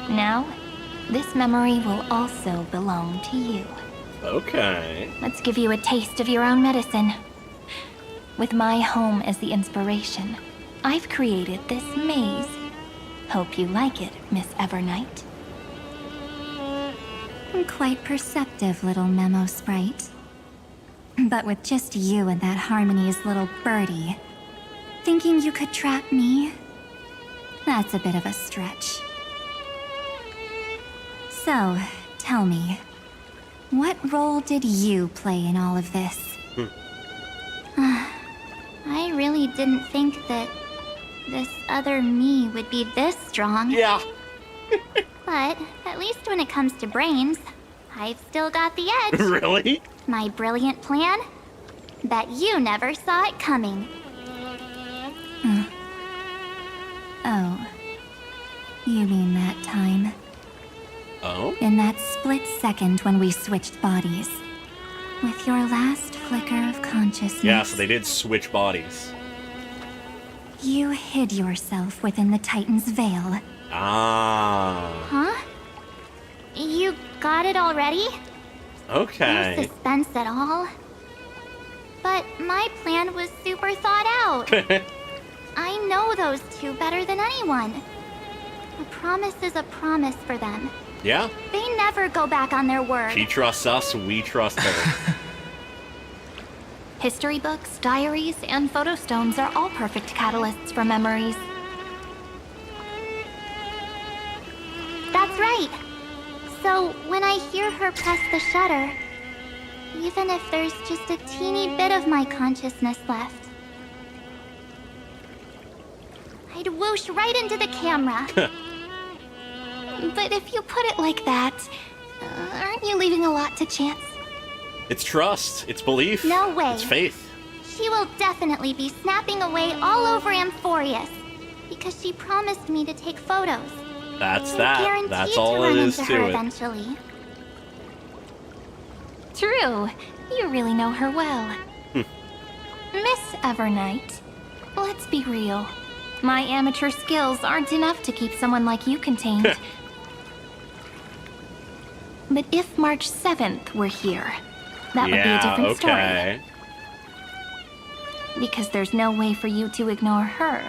Now, this memory will also belong to you. Okay. Let's give you a taste of your own medicine. With my home as the inspiration, I've created this maze. Hope you like it, Miss Evernight. Quite perceptive, little memo sprite. But with just you and that Harmony's little birdie, thinking you could trap me? That's a bit of a stretch. So, tell me, what role did you play in all of this? I really didn't think that this other me would be this strong. Yeah. But at least when it comes to brains, I've still got the edge. Really? My brilliant plan? Bet you never saw it coming. Oh. You mean that time? Oh? In that split second when we switched bodies. With your last flicker of consciousness. Yeah, so they did switch bodies. You hid yourself within the Titan's veil. Ah. Huh? You got it already? Okay. No suspense at all. But my plan was super thought out. I know those two better than anyone. A promise is a promise for them. Yeah. They never go back on their word. She trusts us, we trust her. History books, diaries, and photo stones are all perfect catalysts for memories. That's right. So when I hear her press the shutter, even if there's just a teeny bit of my consciousness left, I'd whoosh right into the camera. But if you put it like that, aren't you leaving a lot to chance? It's trust. It's belief. No way. It's faith. She will definitely be snapping away all over Amphorius, because she promised me to take photos. That's I'm that. guaranteed That's to all run it is into her to it. eventually. True. You really know her well. Miss Evernight, let's be real. My amateur skills aren't enough to keep someone like you contained. But if March 7th were here, that would be a different story. Because there's no way for you to ignore her,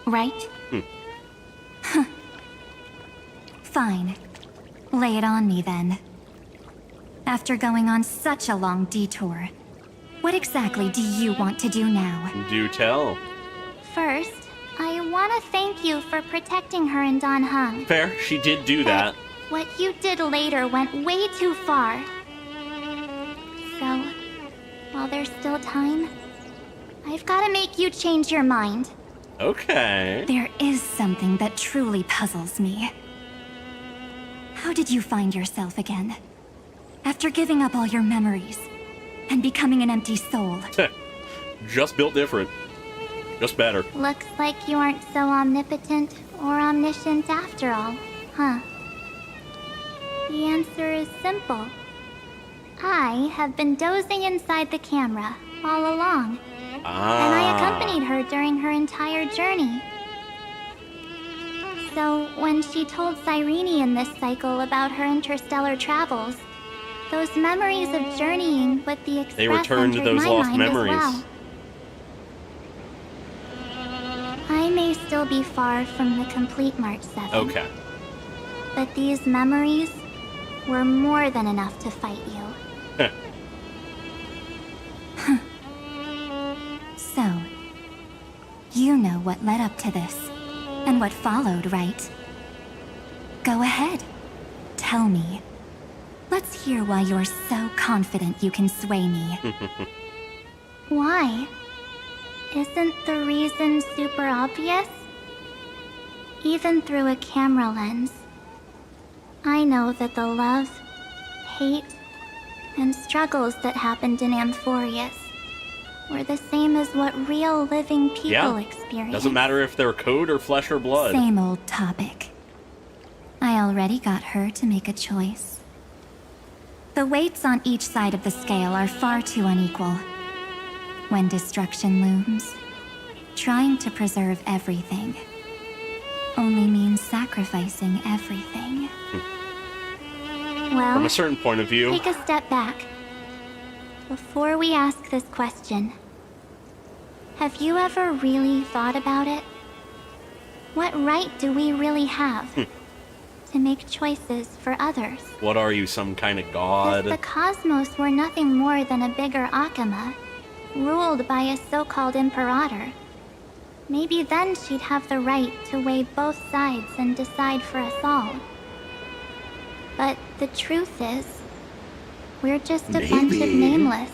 right? Fine. Lay it on me then. After going on such a long detour, what exactly do you want to do now? Do tell. First, I want to thank you for protecting her and Dan Heng. Fair. She did do that. What you did later went way too far. So, while there's still time, I've got to make you change your mind. Okay. There is something that truly puzzles me. How did you find yourself again? After giving up all your memories and becoming an empty soul. Just built different. Just better. Looks like you aren't so omnipotent or omniscient after all, huh? The answer is simple. I have been dozing inside the camera all along. And I accompanied her during her entire journey. So when she told Cyrene in this cycle about her interstellar travels, those memories of journeying with the Express They returned entered those my lost mind memories. as well. I may still be far from the complete March 7th. Okay. But these memories were more than enough to fight you. So, you know what led up to this, and what followed, right? Go ahead. Tell me. Let's hear why you're so confident you can sway me. Why? Isn't the reason super obvious? Even through a camera lens, I know that the love, hate, and struggles that happened in Amphorius were the same as what real living people experience. Doesn't matter if they're code or flesh or blood. Same old topic. I already got her to make a choice. The weights on each side of the scale are far too unequal. When destruction looms, trying to preserve everything only means sacrificing everything. Well, from a certain point of view. Take a step back. Before we ask this question, have you ever really thought about it? What right do we really have to make choices for others? What are you, some kind of If god? the cosmos were nothing more than a bigger Akama, ruled by a so-called imperator, Maybe then she'd have the right to weigh both sides and decide for us all. But the truth is, we're just a bunch of nameless.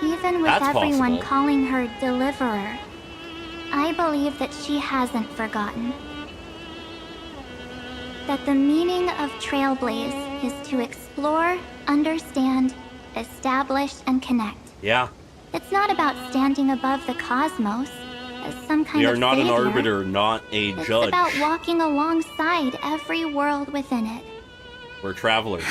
Even with everyone calling her Deliverer, I believe that she hasn't forgotten. That the meaning of Trailblaze is to explore, understand, establish, and connect. Yeah. It's not about standing above the cosmos as some kind of savior. We are not an arbiter, not a judge. It's about walking alongside every world within it. We're travelers.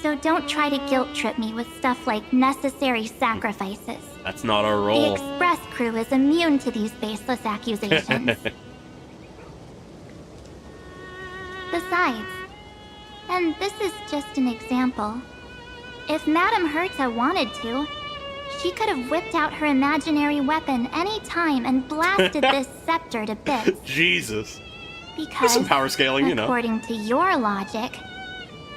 So don't try to guilt trip me with stuff like necessary sacrifices. That's not our role. The Express crew is immune to these baseless accusations. Besides, and this is just an example, if Madame Herta wanted to, she could have whipped out her imaginary weapon any time and blasted this scepter to bits. Jesus. Because, there's some power scaling, you know. According to your logic,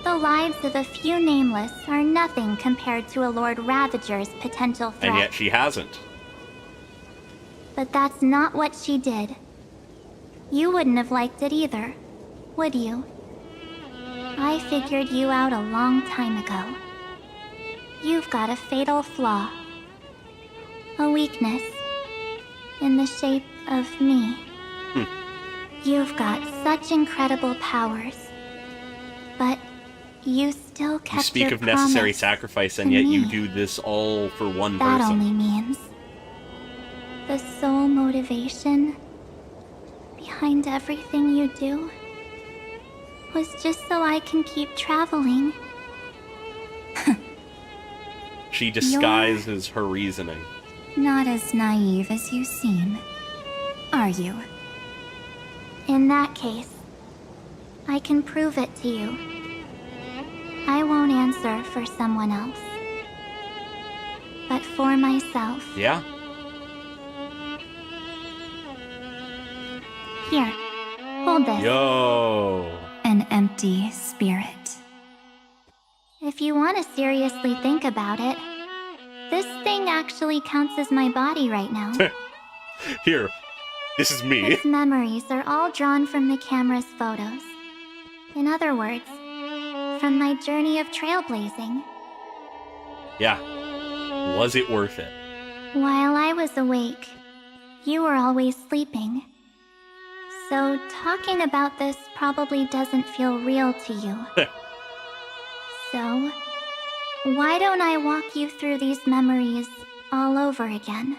the lives of a few nameless are nothing compared to a Lord Ravager's potential threat. And yet she hasn't. But that's not what she did. You wouldn't have liked it either, would you? I figured you out a long time ago. You've got a fatal flaw. A weakness. In the shape of me. You've got such incredible powers. But you still kept your promise. You speak of necessary sacrifice, and yet you do this all for one person. That only means the sole motivation behind everything you do was just so I can keep traveling. She disguises her reasoning. Not as naive as you seem, are you? In that case, I can prove it to you. I won't answer for someone else, but for myself. Yeah? Here, hold this. Yo! An empty spirit. If you want to seriously think about it, this thing actually counts as my body right now. Here, this is me. Its memories are all drawn from the camera's photos. In other words, from my journey of trailblazing. Yeah. Was it worth it? While I was awake, you were always sleeping. So talking about this probably doesn't feel real to you. So, why don't I walk you through these memories all over again?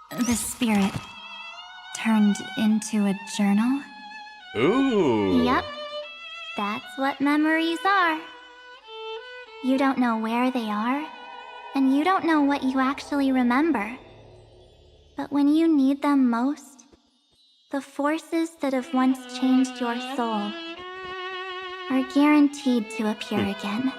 The spirit turned into a journal? Ooh. Yep. That's what memories are. You don't know where they are, and you don't know what you actually remember. But when you need them most, the forces that have once changed your soul are guaranteed to appear again.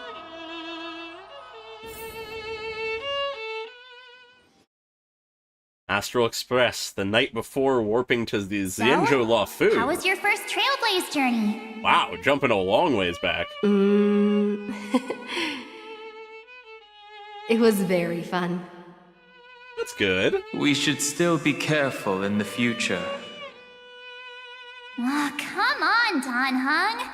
Astral Express, the night before warping to the Xianzhou Luofu. How was your first Trailblaze journey? Wow, jumping a long ways back. It was very fun. That's good. We should still be careful in the future. Oh, come on, Dan Heng.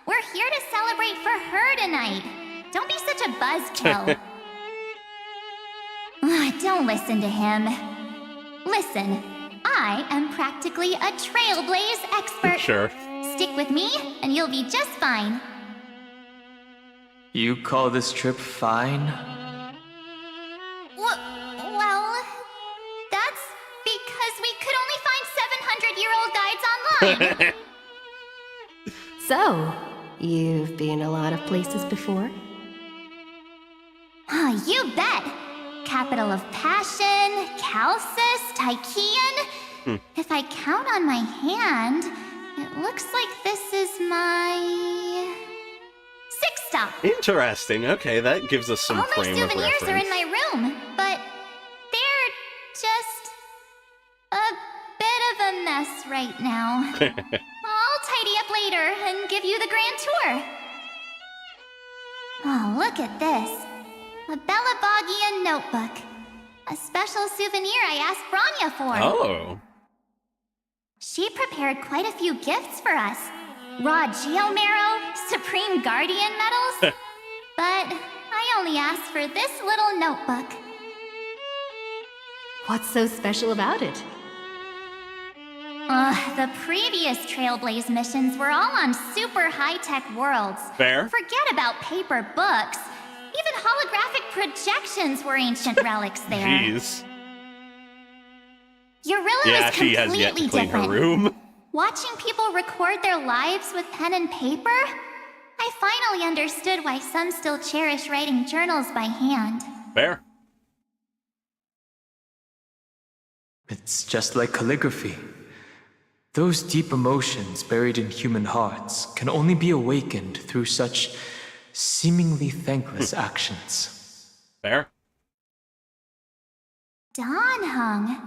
We're here to celebrate for her tonight. Don't be such a buzzkill. Don't listen to him. Listen, I am practically a Trailblaze expert. Sure. Stick with me, and you'll be just fine. You call this trip fine? Well, that's because we could only find 700-year-old guides online. So, you've been a lot of places before? Oh, you bet! Capital of Passion, Calcis, Tychean. If I count on my hand, it looks like this is my 6th stop. Interesting. Okay, that gives us some frame of reference. All my souvenirs are in my room, but they're just a bit of a mess right now. I'll tidy up later and give you the grand tour. Oh, look at this. A Belabogian notebook. A special souvenir I asked Branya for. Oh. She prepared quite a few gifts for us. Raw Geomarrow, Supreme Guardian medals. But I only asked for this little notebook. What's so special about it? The previous Trailblaze missions were all on super high-tech worlds. Fair. Forget about paper books. Even holographic projections were ancient relics there. Jeez. Urilla Yeah, is she completely has yet to clean different. her room. Watching people record their lives with pen and paper, I finally understood why some still cherish writing journals by hand. Fair. It's just like calligraphy. Those deep emotions buried in human hearts can only be awakened through such seemingly thankless actions. Fair. Dan Heng,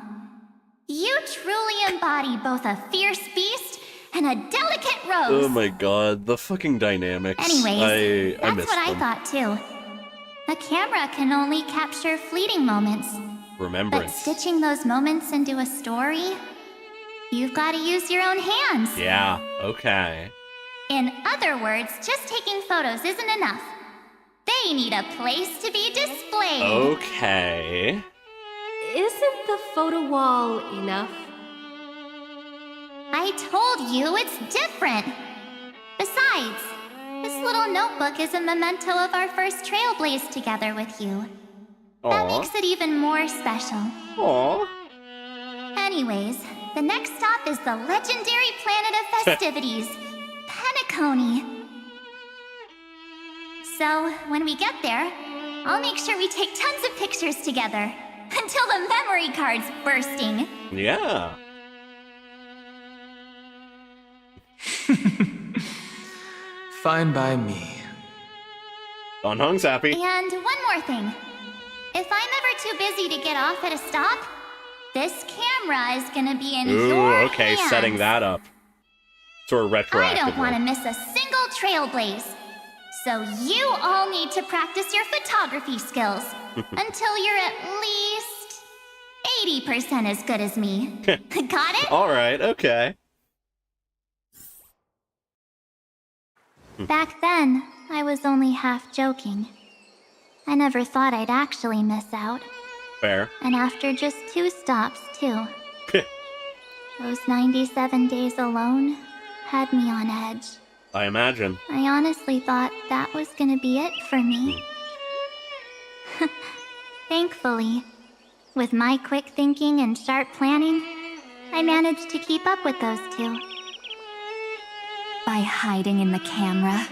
you truly embody both a fierce beast and a delicate rose. Oh my god, the fucking dynamics. Anyways, I that's miss what them. I thought too. A camera can only capture fleeting moments. But Remembrance. stitching those moments into a story, you've got to use your own hands. Yeah, okay. In other words, just taking photos isn't enough. They need a place to be displayed. Okay. Isn't the photo wall enough? I told you it's different. Besides, this little notebook is a memento of our first Trailblaze together with you. That makes it even more special. Aww. Anyways, the next stop is the legendary planet of festivities, Penacony. So, when we get there, I'll make sure we take tons of pictures together, until the memory card's bursting. Yeah. Fine by me. Dan Heng's happy. And one more thing. If I'm ever too busy to get off at a stop, this camera is gonna be in Ooh, your okay, hands. setting that up. Sort of retroactively. I don't want to miss a single Trailblaze. So you all need to practice your photography skills until you're at least 80% as good as me. Got it? Alright, okay. Back then, I was only half joking. I never thought I'd actually miss out. Fair. And after just 2 stops, too. Those 97 days alone had me on edge. I imagine. I honestly thought that was gonna be it for me. Thankfully, with my quick thinking and sharp planning, I managed to keep up with those 2. By hiding in the camera.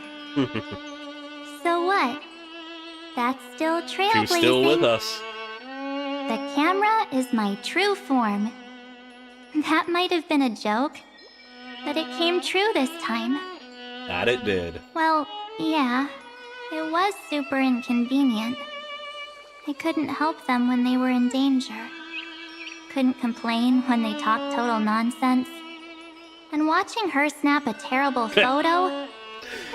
So what? That's still trailblazing. She's still with us. The camera is my true form. That might have been a joke, but it came true this time. That it did. Well, yeah, it was super inconvenient. I couldn't help them when they were in danger. Couldn't complain when they talked total nonsense. And watching her snap a terrible photo,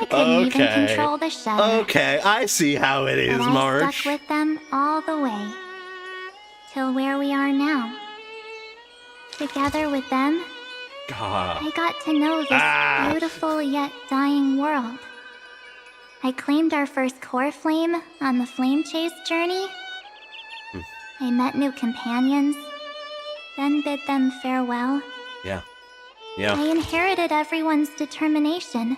I couldn't even control the shutter. Okay, I see how it is, But I March. stuck with them all the way. Till where we are now. Together with them, God. I got to know this beautiful yet dying world. I claimed our first core flame on the flame chase journey. I met new companions, then bid them farewell. Yeah. Yeah. I inherited everyone's determination,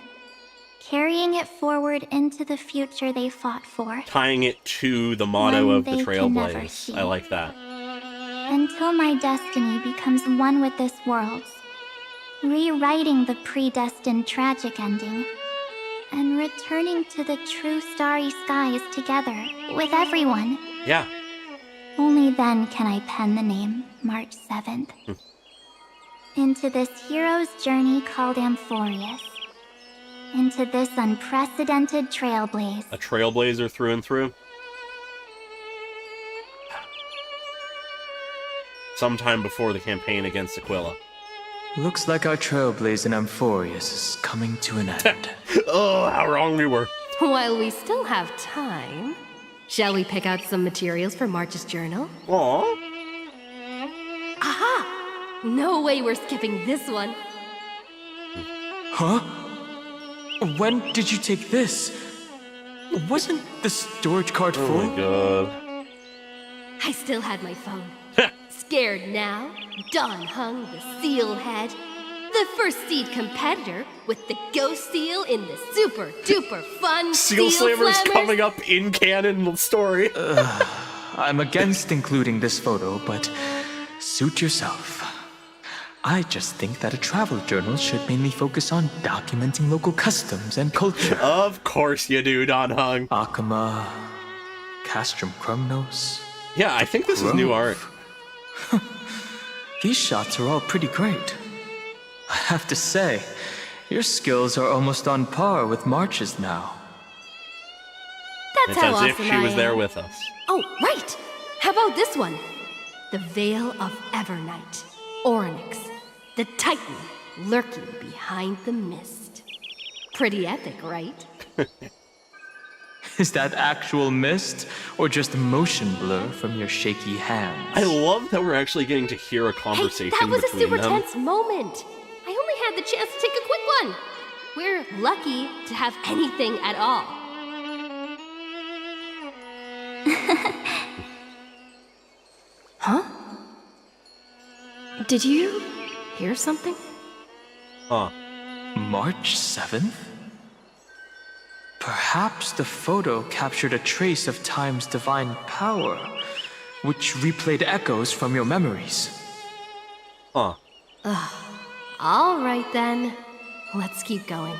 carrying it forward into the future they fought for. Tying it to the motto One of the they can never Trailblaze. see. I like that. Until my destiny becomes one with this world's, rewriting the predestined tragic ending, and returning to the true starry skies together with everyone. Yeah. Only then can I pen the name March 7th. Into this hero's journey called Amphorius. Into this unprecedented trailblaze. A trailblazer through and through. Sometime before the campaign against Aquila. Looks like our trailblaze in Amphorius is coming to an end. Oh, how wrong we were. While we still have time, Shall we pick out some materials for March's journal? Aww. Aha! No way we're skipping this one. Huh? When did you take this? Wasn't the storage card full? Oh my god. I still had my phone. Scared now? Dan Heng, the seal head. The first seed competitor with the ghost seal in the super duper fun Seal Slammer's coming up in canon story. I'm against including this photo, but suit yourself. I just think that a travel journal should mainly focus on documenting local customs and culture. Of course you do, Dan Heng. Akama, Castrum Krumnos. Yeah, I think this is new art. These shots are all pretty great. I have to say, your skills are almost on par with March's now. That's it's how as awesome if she I was am. there with us. Oh, right! How about this one? The Veil of Evernight. Onyx. The Titan lurking behind the mist. Pretty epic, right? Is that actual mist, or just motion blur from your shaky hands? I love that we're actually getting to hear a conversation Hey, that was a between super them. tense moment. I only had the chance to take a quick one. We're lucky to have anything at all. Huh? Did you hear something? Huh. March 7th? Perhaps the photo captured a trace of time's divine power, which replayed echoes from your memories. Huh. All right then. Let's keep going.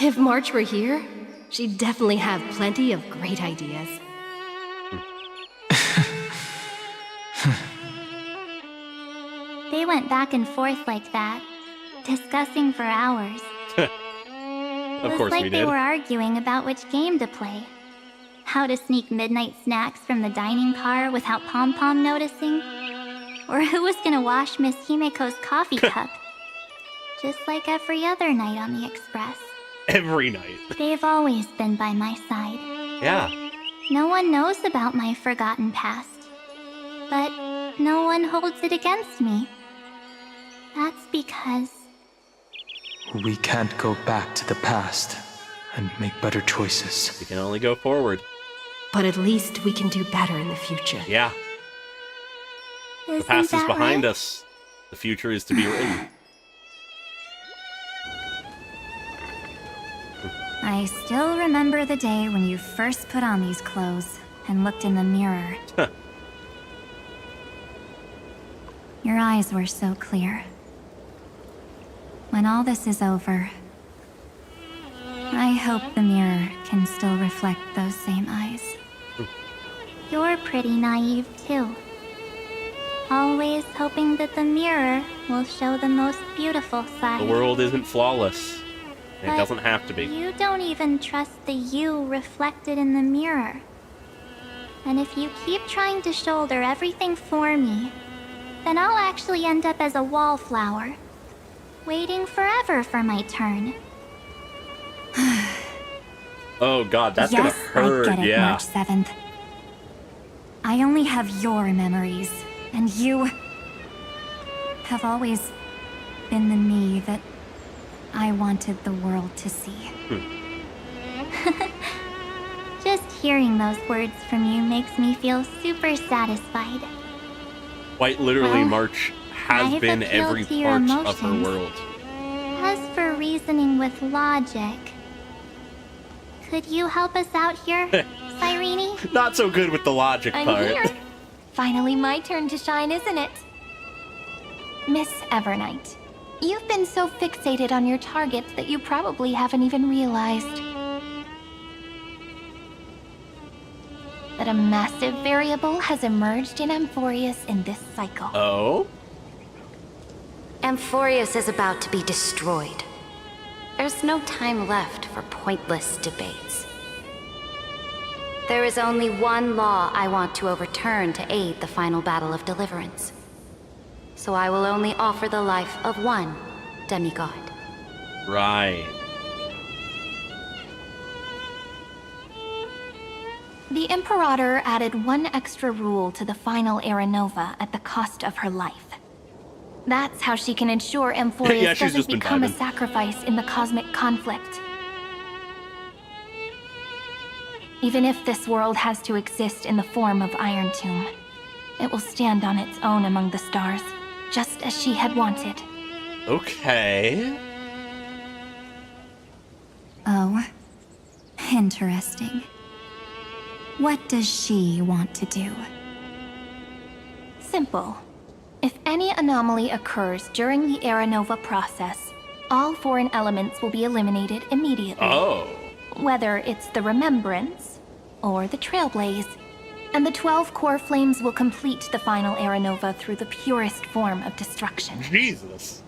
If March were here, she'd definitely have plenty of great ideas. They went back and forth like that, discussing for hours. Of course like we they did. were arguing about which game to play. How to sneak midnight snacks from the dining car without Pom-Pom noticing. Or who was gonna wash Miss Himeko's coffee cup. Just like every other night on the Express. Every night. They've always been by my side. Yeah. No one knows about my forgotten past. But no one holds it against me. That's because... We can't go back to the past and make better choices. We can only go forward. But at least we can do better in the future. Yeah. The past is behind us. The future is to be written. I still remember the day when you first put on these clothes and looked in the mirror. Your eyes were so clear. When all this is over, I hope the mirror can still reflect those same eyes. You're pretty naive, too. Always hoping that the mirror will show the most beautiful side. The world isn't flawless. It But doesn't have to be. You don't even trust the you reflected in the mirror. And if you keep trying to shoulder everything for me, then I'll actually end up as a wallflower, waiting forever for my turn. Oh god, that's yes, gonna hurt. I get it, Yeah. March 7th. I only have your memories, and you have always been the me that I wanted the world to see. Just hearing those words from you makes me feel super satisfied. Quite literally, Well, March has I've been appealed every to your part of her emotions. world. As for reasoning with logic, could you help us out here, Cyrene? Not so good with the logic I'm part. here. Finally my turn to shine, isn't it? Miss Evernight, you've been so fixated on your targets that you probably haven't even realized that a massive variable has emerged in Amphorius in this cycle. Oh? Amphorius is about to be destroyed. There's no time left for pointless debates. There is only one law I want to overturn to aid the final battle of deliverance. So I will only offer the life of one demigod. Right. The Imperator added one extra rule to the final Era Nova at the cost of her life. That's how she can ensure Amphorius doesn't become a sacrifice in the cosmic conflict. Even if this world has to exist in the form of Iron Tomb, it will stand on its own among the stars, just as she had wanted. Okay. Oh, interesting. What does she want to do? Simple. If any anomaly occurs during the Era Nova process, all foreign elements will be eliminated immediately. Oh. Whether it's the Remembrance or the Trailblaze. And the 12 core flames will complete the final Era Nova through the purest form of destruction. Jesus.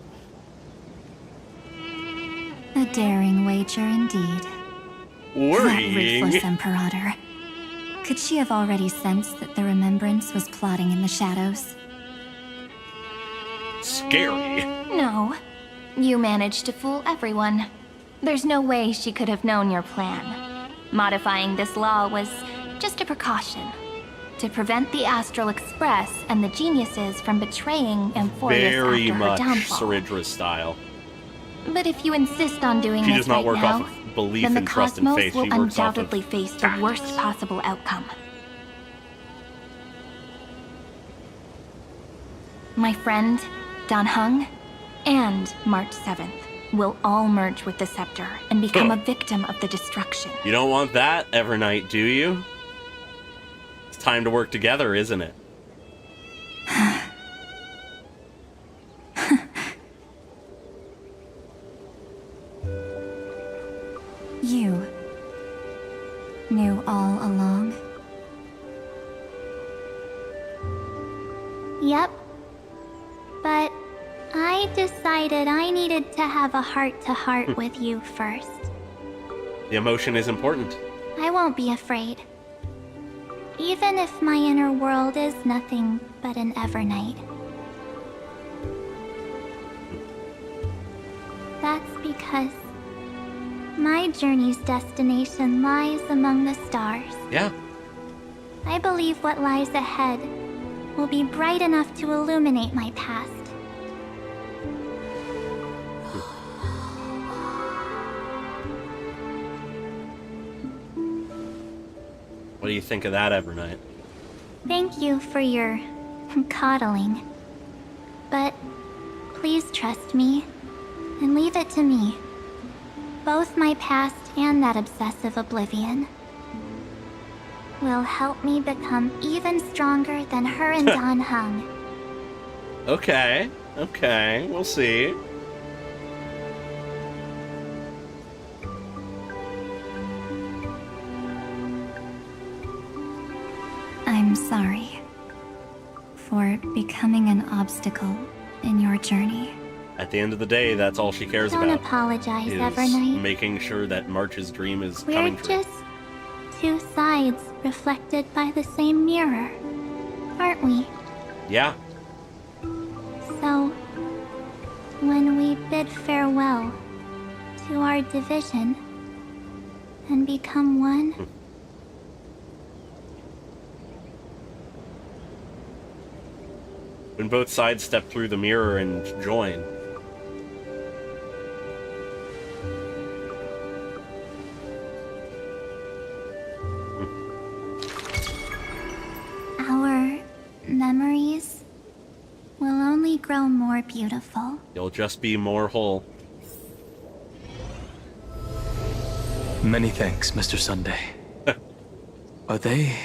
A daring wager indeed. Worrying. That ruthless Imperator. Could she have already sensed that the Remembrance was plotting in the shadows? Scary. No. You managed to fool everyone. There's no way she could have known your plan. Modifying this law was just a precaution. To prevent the Astral Express and the geniuses from betraying Amphorius Very after her much downfall. Ceredra's style. But if you insist on doing She this does not right work now, off of belief then the and trust and Cosmos faith. will She works off of undoubtedly face the worst possible outcome. My friend, Dan Heng, and March 7th will all merge with the Scepter and become a victim of the destruction. You don't want that, Evernight, do you? It's time to work together, isn't it? You knew all along? Yep. But I decided I needed to have a heart-to-heart with you first. The emotion is important. I won't be afraid. Even if my inner world is nothing but an Evernight. That's because my journey's destination lies among the stars. Yeah. I believe what lies ahead will be bright enough to illuminate my past. What do you think of that, Evernight? Thank you for your coddling. But please trust me and leave it to me. Both my past and that obsessive oblivion will help me become even stronger than her and Dan Heng. Okay, we'll see. I'm sorry for becoming an obstacle in your journey. At the end of the day, that's all she cares Don't about. apologize, is Evernight. making sure that March's dream is We're coming true. just two sides reflected by the same mirror, aren't we? Yeah. So, when we bid farewell to our division and become one, When both sides step through the mirror and join. our memories will only grow more beautiful. You'll just be more whole. Many thanks, Mr. Sunday. Are they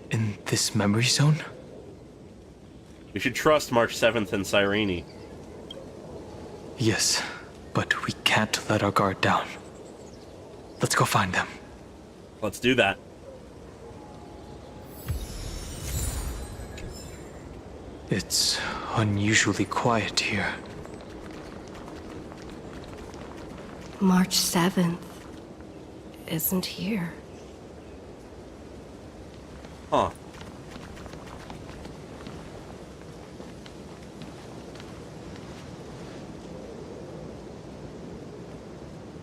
in this memory zone? We should trust March 7th and Cyrene. Yes, but we can't let our guard down. Let's go find them. Let's do that. It's unusually quiet here. March 7th isn't here. Huh.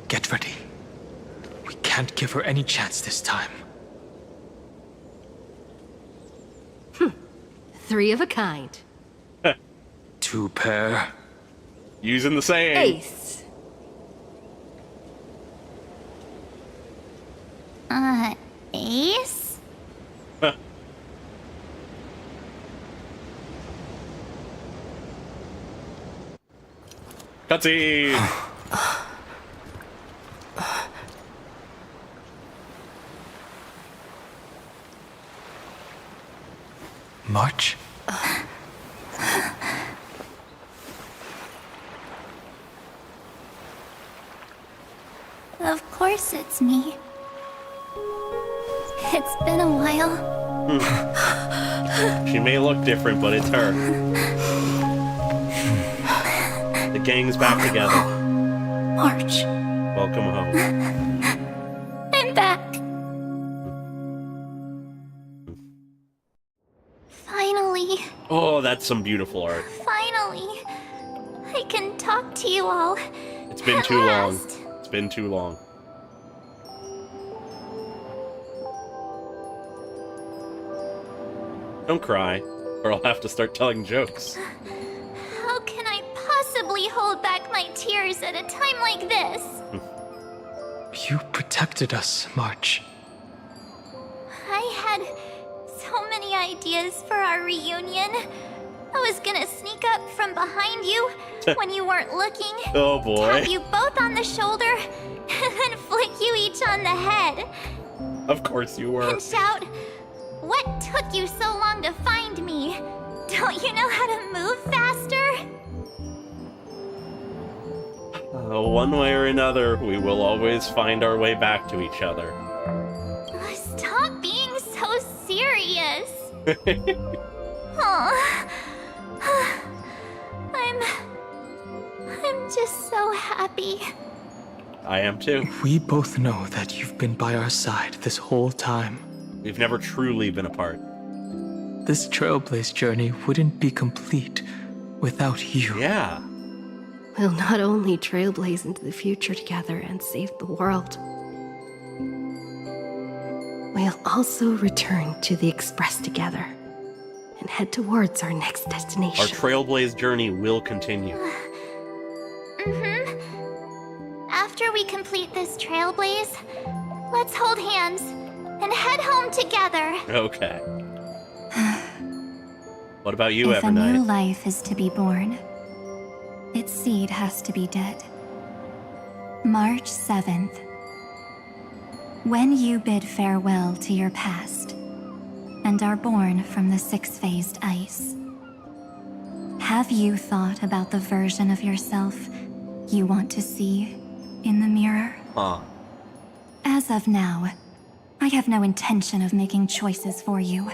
Get ready. We can't give her any chance this time. 3 of a kind. 2 pair. Using the saying. Ace. Ace? Cutscene! March? Of course it's me. It's been a while. She may look different, but it's her. The gang's back together. March. Welcome home. I'm back. Finally. Oh, that's some beautiful art. Finally. I can talk to you all. It's been too long. It's been too long. Don't cry, or I'll have to start telling jokes. How can I possibly hold back my tears at a time like this? You protected us, March. I had so many ideas for our reunion. I was gonna sneak up from behind you when you weren't looking. Oh boy. Tap you both on the shoulder, and then flick you each on the head. Of course you were. And shout, "What took you so long to find me? Don't you know how to move faster?" One way or another, we will always find our way back to each other. Stop being so serious. Aw. I'm just so happy. I am too. We both know that you've been by our side this whole time. We've never truly been apart. This Trailblaze journey wouldn't be complete without you. Yeah. We'll not only trailblaze into the future together and save the world, we'll also return to the Express together and head towards our next destination. Our Trailblaze journey will continue. After we complete this Trailblaze, let's hold hands and head home together. Okay. What about you, If a new Evernight? life is to be born, its seed has to be dead. March 7th. When you bid farewell to your past and are born from the six-phased ice, have you thought about the version of yourself you want to see in the mirror? Huh. As of now, I have no intention of making choices for you.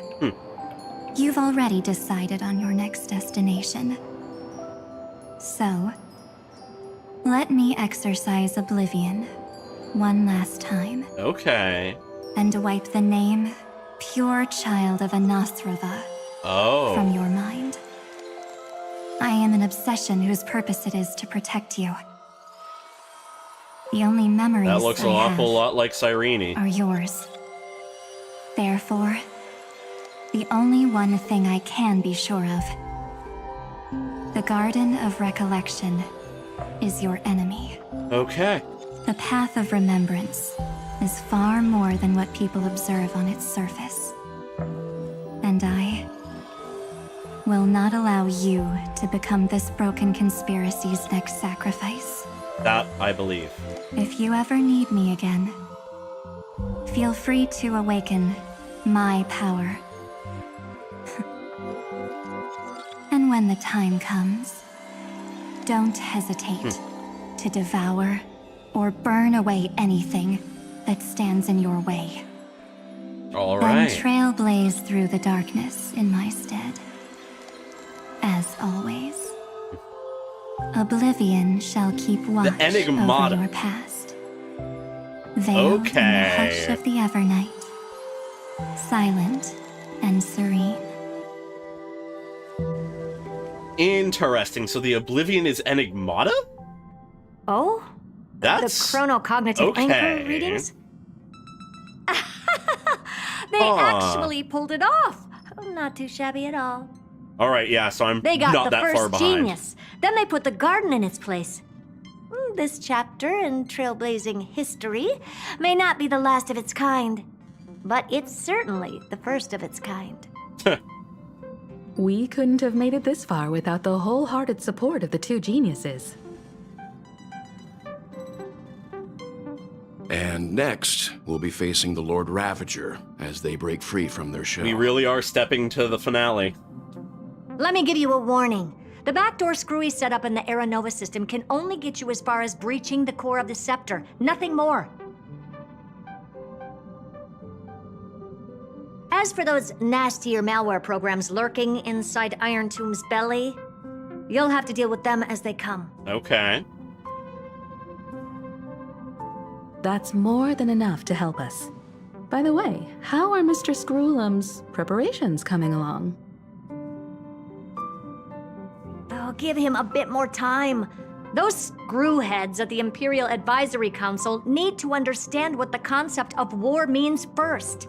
You've already decided on your next destination. So, let me exercise oblivion one last time. Okay. And wipe the name, pure child of Anasrava, from your mind. I am an obsession whose purpose it is to protect you. The only memories That looks I an awful have lot like Cyrene. are yours. Therefore, the only one thing I can be sure of, the Garden of Recollection is your enemy. Okay. The Path of Remembrance is far more than what people observe on its surface. And I will not allow you to become this broken conspiracy's next sacrifice. That I believe. If you ever need me again, feel free to awaken my power. And when the time comes, don't hesitate to devour or burn away anything that stands in your way. All Then right. trailblaze through the darkness in my stead. As always, oblivion shall keep watch over Enigmata. your past. Veiled in the hush of the Evernight, silent and serene. Interesting. So the Oblivion is Enigmata? Oh? That's the chronocognitive anchor readings? They actually pulled it off. Not too shabby at all. All right, yeah, so I'm They got not the that far first behind. genius. Then they put the garden in its place. This chapter in trailblazing history may not be the last of its kind, but it's certainly the first of its kind. We couldn't have made it this far without the wholehearted support of the two geniuses. And next, we'll be facing the Lord Ravager as they break free from their shell. We really are stepping to the finale. Let me give you a warning. The backdoor screwy setup in the Era Nova system can only get you as far as breaching the core of the scepter, nothing more. As for those nastier malware programs lurking inside Iron Tomb's belly, you'll have to deal with them as they come. Okay. That's more than enough to help us. By the way, how are Mr. Screwlum's preparations coming along? Oh, give him a bit more time. Those screwheads at the Imperial Advisory Council need to understand what the concept of war means first.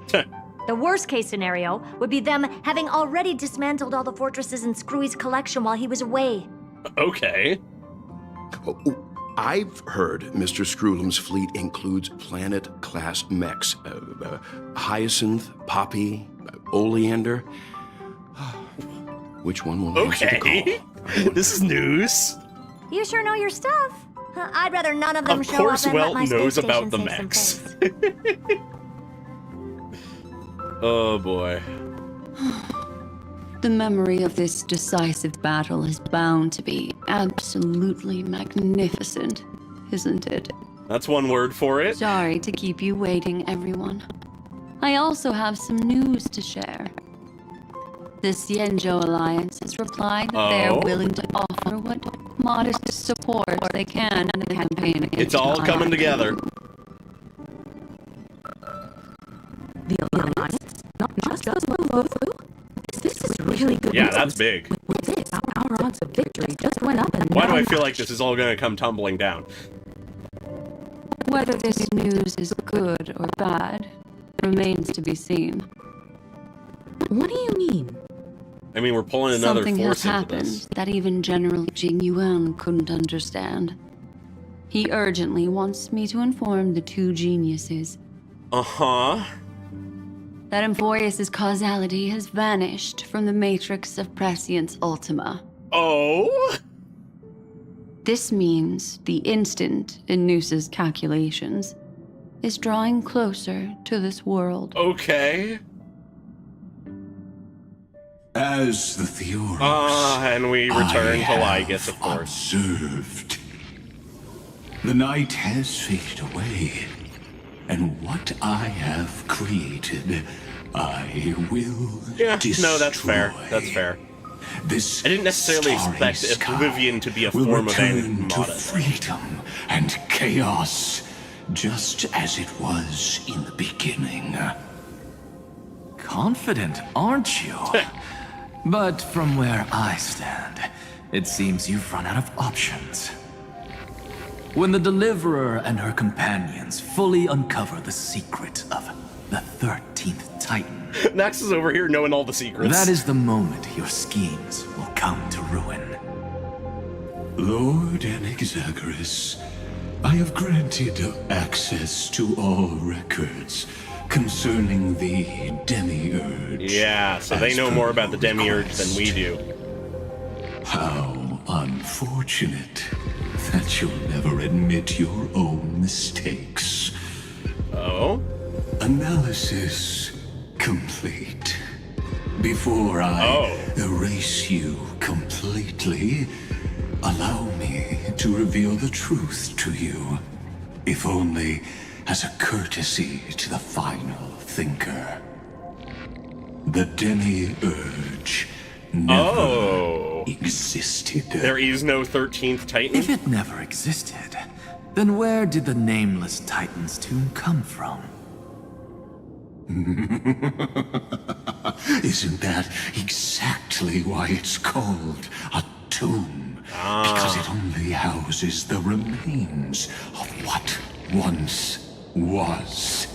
The worst case scenario would be them having already dismantled all the fortresses in Screwy's collection while he was away. Okay. I've heard Mr. Screwlum's fleet includes planet-class mechs. Hyacinth, Poppy, Oleander. Which one will answer the call? This is news. You sure know your stuff. I'd rather none of them Of show course up and let my Welt space knows about station the save some mechs. face. Oh boy. The memory of this decisive battle is bound to be absolutely magnificent, isn't it? That's one word for it. Sorry to keep you waiting, everyone. I also have some news to share. The Xianzhou Alliance has replied that they're willing to offer what modest support they can in the campaign against It's all Ion. coming together. The Alliance? Not just us, both. This is really good Yeah, news. that's big. With this, our odds of victory just went up and Why do now- I feel like this is all gonna come tumbling down? Whether this news is good or bad remains to be seen. What do you mean? I mean, we're pulling another Something has force into happened this. that even General Jing Yuan couldn't understand. He urgently wants me to inform the two geniuses Uh-huh. that Emphorius' causality has vanished from the matrix of Prescience Ultima. Oh? This means the instant in Noose's calculations is drawing closer to this world. Okay. As the Theoros, And we return to I Lygus, of have course. observed. The night has faded away, and what I have created, I will destroy. No, that's fair. That's fair. This I didn't necessarily starry expect sky Oblivion to be a will form of return to Animata. freedom and chaos, just as it was in the beginning. Confident, aren't you? But from where I stand, it seems you've run out of options. When the Deliverer and her companions fully uncover the secret of the 13th Titan, Nax is over here knowing all the secrets. that is the moment your schemes will come to ruin. Lord Anaxagoras, I have granted access to all records concerning the Demiurge. Yeah, so they know more about the Demiurge than we do. How unfortunate that you'll never admit your own mistakes. Oh? Analysis complete. Before I erase you completely, allow me to reveal the truth to you, if only as a courtesy to the final thinker. The Demiurge never existed. There is no 13th Titan? If it never existed, then where did the nameless Titan's tomb come from? Isn't that exactly why it's called a tomb? Because it only houses the remains of what once was.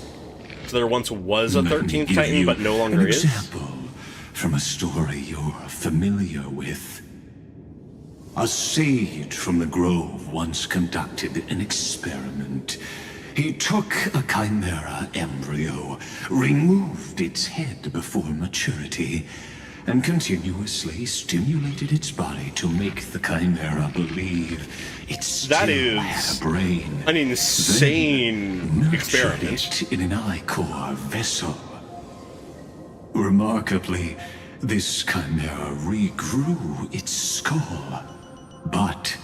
So there once was a 13th Give Titan, you but no longer an is? example from a story you're familiar with. A sage from the Grove once conducted an experiment. He took a chimera embryo, removed its head before maturity, and continuously stimulated its body to make the chimera believe it still had a brain. An insane experiment. It in an ichor vessel. Remarkably, this chimera regrew its skull, but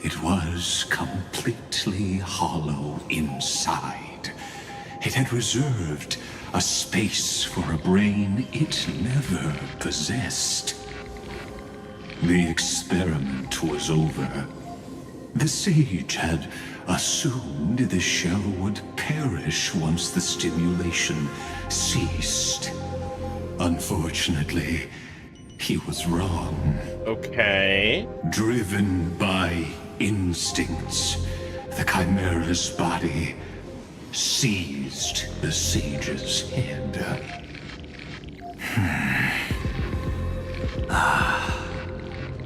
it was completely hollow inside. It had reserved a space for a brain it never possessed. The experiment was over. The sage had assumed the shell would perish once the stimulation ceased. Unfortunately, he was wrong. Okay. Driven by instincts, the chimera's body seized the sage's head.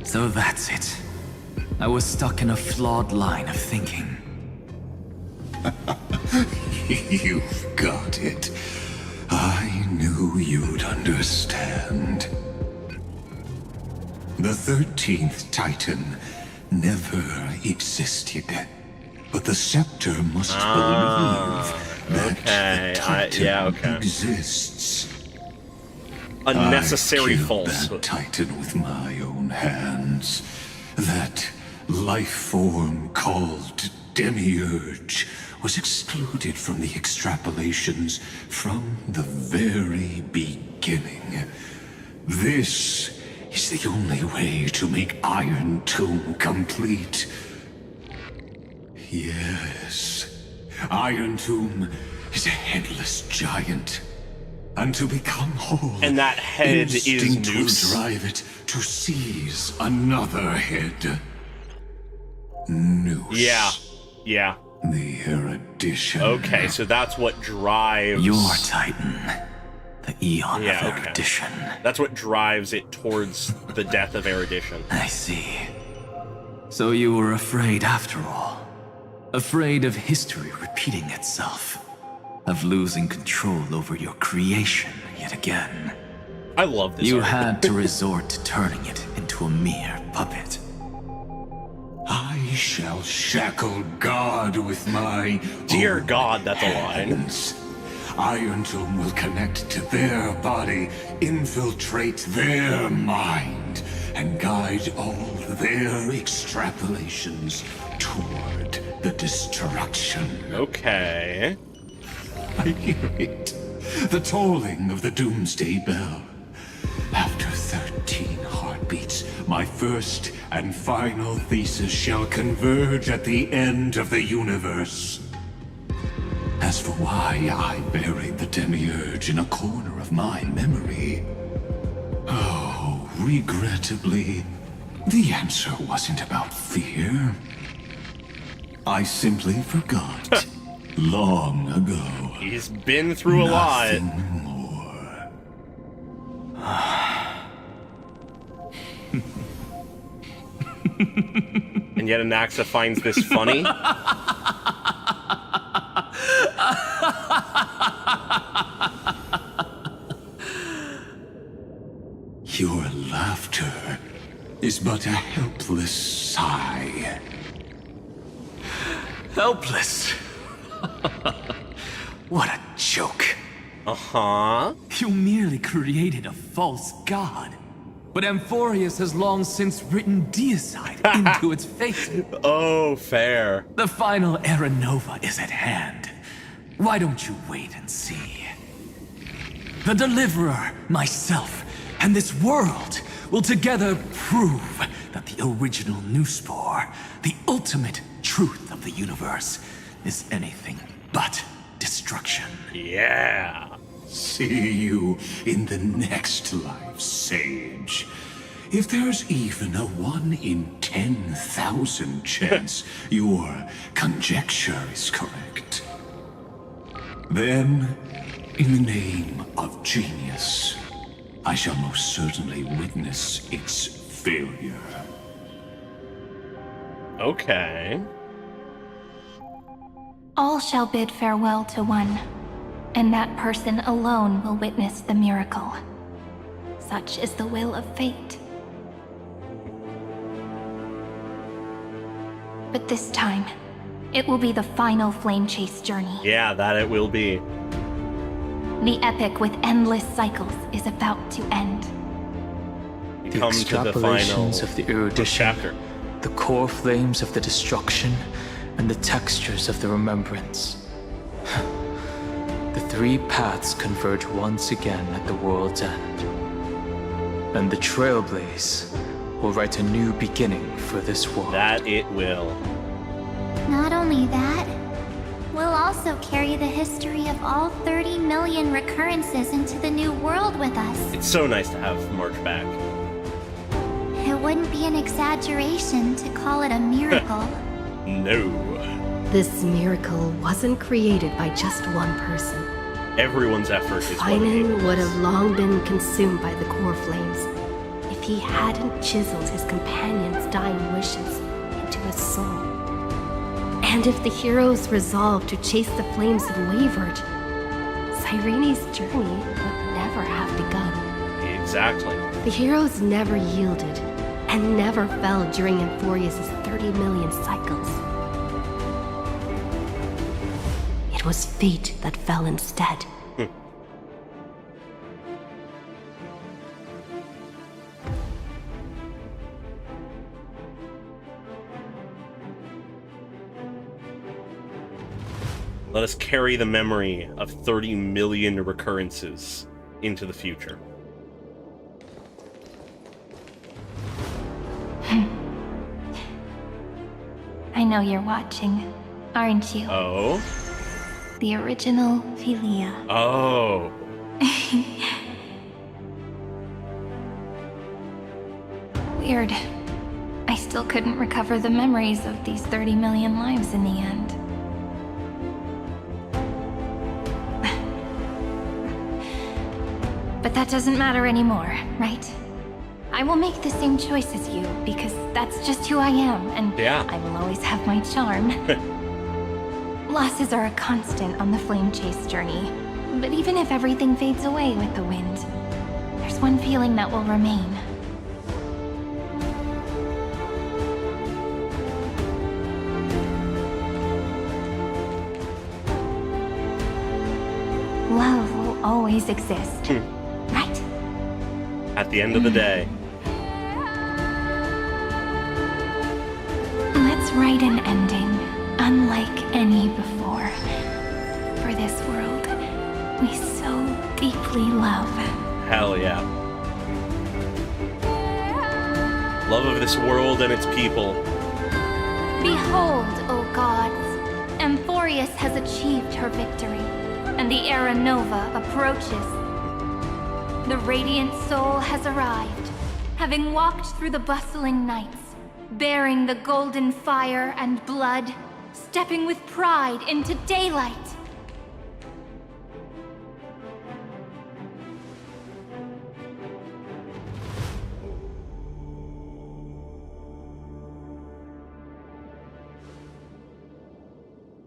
So that's it. I was stuck in a flawed line of thinking. You've got it. I knew you'd understand. The 13th Titan never existed. But the scepter must believe that the Titan exists. Unnecessary I killed falsehood. that Titan with my own hands. That life form called Demiurge was excluded from the extrapolations from the very beginning. This is the only way to make Iron Tomb complete. Yes, Iron Tomb is a headless giant. And to become whole, and that head is instinct will Noose. drive it to seize another head. Noose. Yeah. The erudition. Okay, so that's what drives your Titan. The Eon of Erudition. That's what drives it towards the death of erudition. I see. So you were afraid after all. Afraid of history repeating itself. Of losing control over your creation yet again. I love this. You art. had to resort to turning it into a mere puppet. I shall shackle God with my Dear God, that's a line. Iron Tomb will connect to their body, infiltrate their mind, and guide all their extrapolations toward the destruction. Okay. I hear it. The tolling of the doomsday bell. After 13 heartbeats, my first and final thesis shall converge at the end of the universe. As for why I buried the Demiurge in a corner of my memory, oh, regrettably, the answer wasn't about fear. I simply forgot. Long ago. He's been through a lot. Nothing more. And yet Anaxa finds this funny. Your laughter is but a helpless sigh. Helpless? What a joke. Uh-huh. You merely created a false god. But Amphorius has long since written deicide into its fate. Oh, fair. The final Era Nova is at hand. Why don't you wait and see? The Deliverer, myself, and this world will together prove that the original Newspore, the ultimate truth of the universe, is anything but destruction. Yeah. See you in the next life, Sage. If there's even a 1 in 10,000 chance your conjecture is correct, then, in the name of genius, I shall most certainly witness its failure. Okay. All shall bid farewell to one, and that person alone will witness the miracle. Such is the will of fate. But this time, it will be the final flame chase journey. Yeah, that it will be. The epic with endless cycles is about to end. We The come to the extrapolations final of the erudition, chapter. the core flames of the destruction, and the textures of the remembrance. The three paths converge once again at the world's end. And the Trailblaze will write a new beginning for this world. That it will. Not only that, we'll also carry the history of all 30 million recurrences into the new world with us. It's so nice to have March back. It wouldn't be an exaggeration to call it a miracle. No. This miracle wasn't created by just one person. Everyone's effort is what Defying enables would this. have long been consumed by the core flames if he hadn't chiseled his companion's dying wishes into his soul. And if the hero's resolve to chase the flames had wavered, Cyrene's journey would never have begun. Exactly. The heroes never yielded and never fell during Euphorius' 30 million cycles. It was fate that fell instead. Let us carry the memory of 30 million recurrences into the future. I know you're watching, aren't you? Oh? The original Philia. Oh. Weird. I still couldn't recover the memories of these 30 million lives in the end. But that doesn't matter anymore, right? I will make the same choice as you, because that's just who I am, and yeah. I will always have my charm. Losses are a constant on the flame chase journey, but even if everything fades away with the wind, there's one feeling that will remain. Love will always exist, right? At the end of the day. Let's write an ending, unlike any before. For this world, we so deeply love. Hell yeah. Love of this world and its people. Behold, O gods, Euphorius has achieved her victory, and the Era Nova approaches. The radiant soul has arrived, having walked through the bustling nights, bearing the golden fire and blood, stepping with pride into daylight.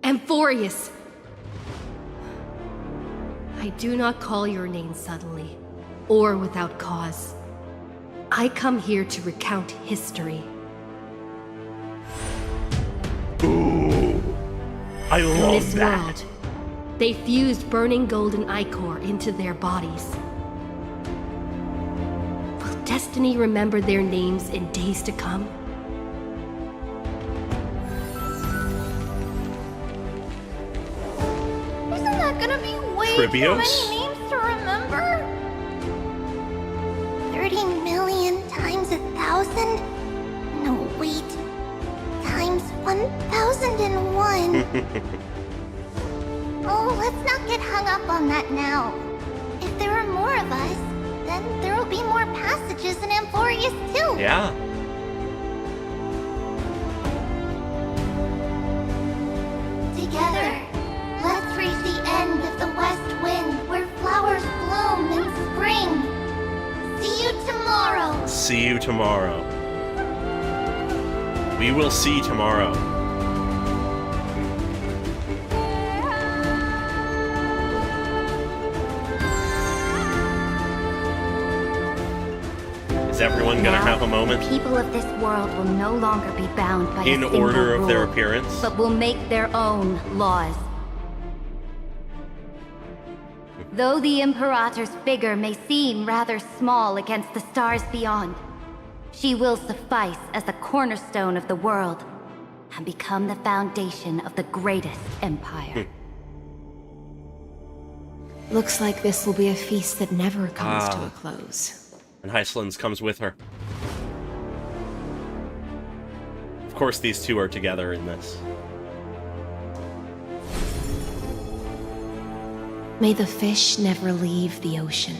Euphorius! I do not call your name suddenly, or without cause. I come here to recount history. Ooh, I In love this that. world, they fused burning golden ichor into their bodies. Will destiny remember their names in days to come? Isn't that gonna be way too Trivios? many names to remember? 30 million times 1,000? No, wait. Times 1,001. Oh, let's not get hung up on that now. If there are more of us, then there will be more passages in Euphorius too. Yeah. Together, let's reach the end of the west wind where flowers bloom in spring. see you tomorrow. We will see tomorrow. Is everyone gonna have a moment? People of this world will no longer be bound by in a single order of their rule, appearance? but will make their own laws. Though the Imperator's figure may seem rather small against the stars beyond, she will suffice as the cornerstone of the world and become the foundation of the greatest empire. Looks like this will be a feast that never comes to a close. And Heislands comes with her. Of course, these two are together in this. May the fish never leave the ocean.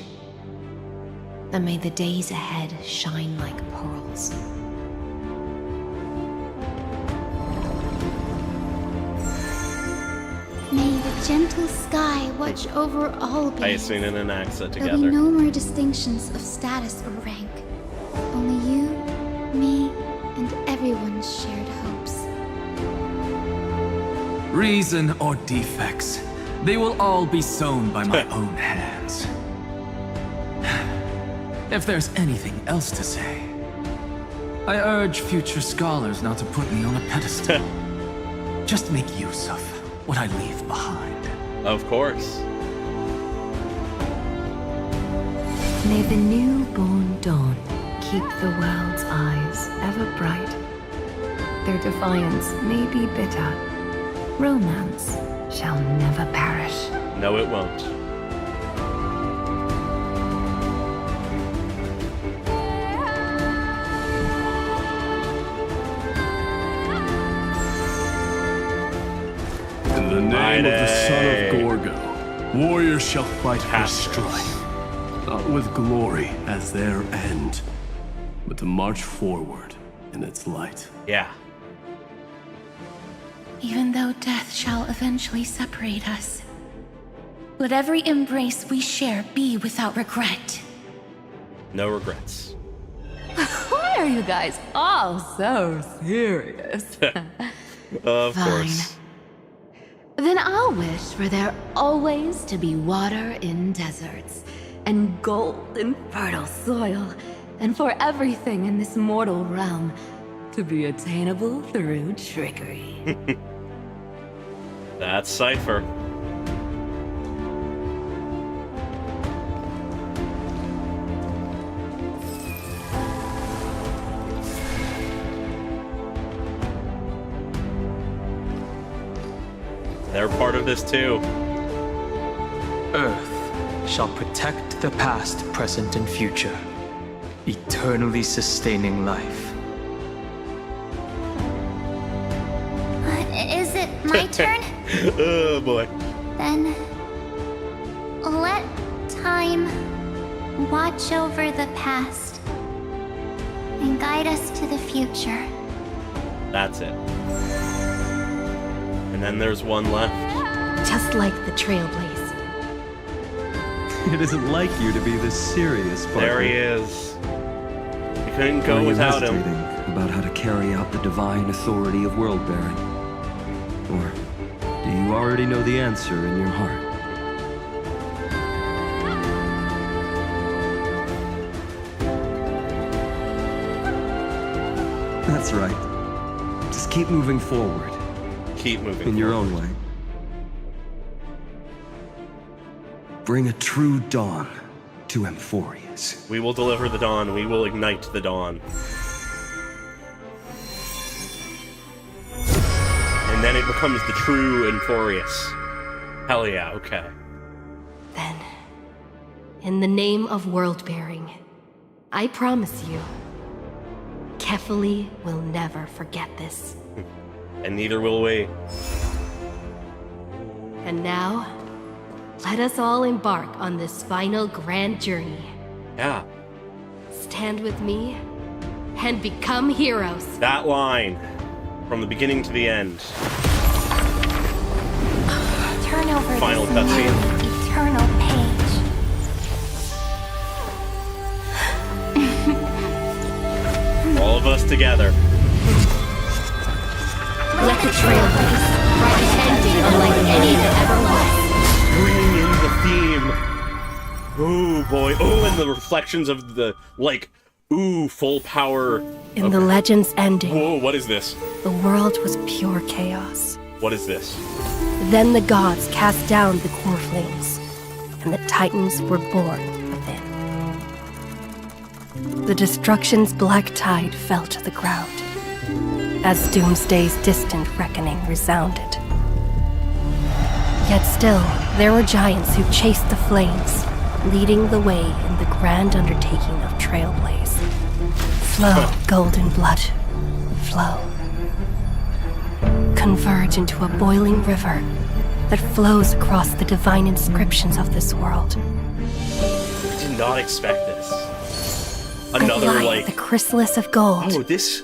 And may the days ahead shine like pearls. May the gentle sky watch over all beings. Hyacinth and Anaxa There'll together. be no more distinctions of status or rank. Only you, me, and everyone's shared hopes. Reason or defects, they will all be sown by my own hands. If there's anything else to say, I urge future scholars not to put me on a pedestal. Just make use of what I leave behind. Of course. May the newborn dawn keep the world's eyes ever bright. Their defiance may be bitter. Romance shall never perish. No, it won't. In the name of the son of Gorgo, warriors shall fight for strife, not with glory as their end, but to march forward in its light. Yeah. Even though death shall eventually separate us, let every embrace we share be without regret. No regrets. Why are you guys all so serious? Of Fine. course. Then I'll wish for there always to be water in deserts, and gold in fertile soil, and for everything in this mortal realm to be attainable through trickery. That's Cypher. They're part of this too. Earth shall protect the past, present, and future, eternally sustaining life. Is it my turn? Oh boy. Then let time watch over the past and guide us to the future. That's it. And then there's one left. Just like the Trailblaze. It isn't like you to be this serious, partner. There he is. We couldn't go Are you without him. hesitating about how to carry out the divine authority of world-bearing? Or do you already know the answer in your heart? That's right. Just keep moving forward. Keep moving in your own way. Bring a true dawn to Emphorius. We will deliver the dawn. We will ignite the dawn. And then it becomes the true Emphorius. Hell yeah, okay. Then, in the name of world-bearing, I promise you, Kefali will never forget this. And neither will we. And now, let us all embark on this final grand journey. Yeah. Stand with me and become heroes. That line. From the beginning to the end. Turn over Final this cutscene. new eternal page. together. Let the Trailblaze write an ending unlike any that ever was. Bringing in the theme. Oh boy. Oh, and the reflections of the, like, ooh, full power. In the legend's ending. Whoa, what is this? The world was pure chaos. What is this? Then the gods cast down the core flames, and the Titans were born within. The destruction's black tide fell to the ground, as Doomsday's distant reckoning resounded. Yet still, there were giants who chased the flames, leading the way in the grand undertaking of Trailblaze. Flow, golden blood, flow. Converge into a boiling river that flows across the divine inscriptions of this world. I did not expect this. Another, like... the chrysalis of gold. Oh, this...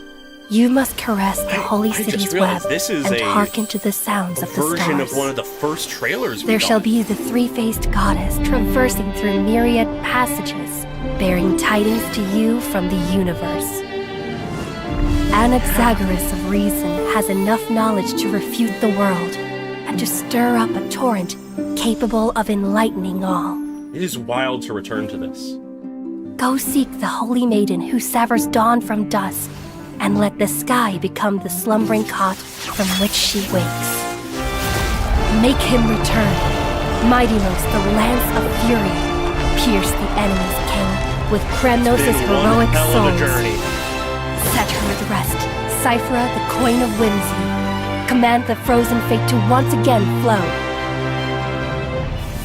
You must caress the holy city's web this is and a hearken to the sounds of the stars. version of one of the first trailers we There shall got. be the three-faced goddess traversing through myriad passages, bearing tidings to you from the universe. Anaxagoras of reason has enough knowledge to refute the world and to stir up a torrent capable of enlightening all. It is wild to return to this. Go seek the holy maiden who severs dawn from dusk, and let the sky become the slumbering cot from which she wakes. Make him return. Mightymost, the lance of fury, pierce the enemy's king with Kremnos' heroic souls. Set her at rest, Cyphera, the coin of whimsy. Command the frozen fate to once again flow.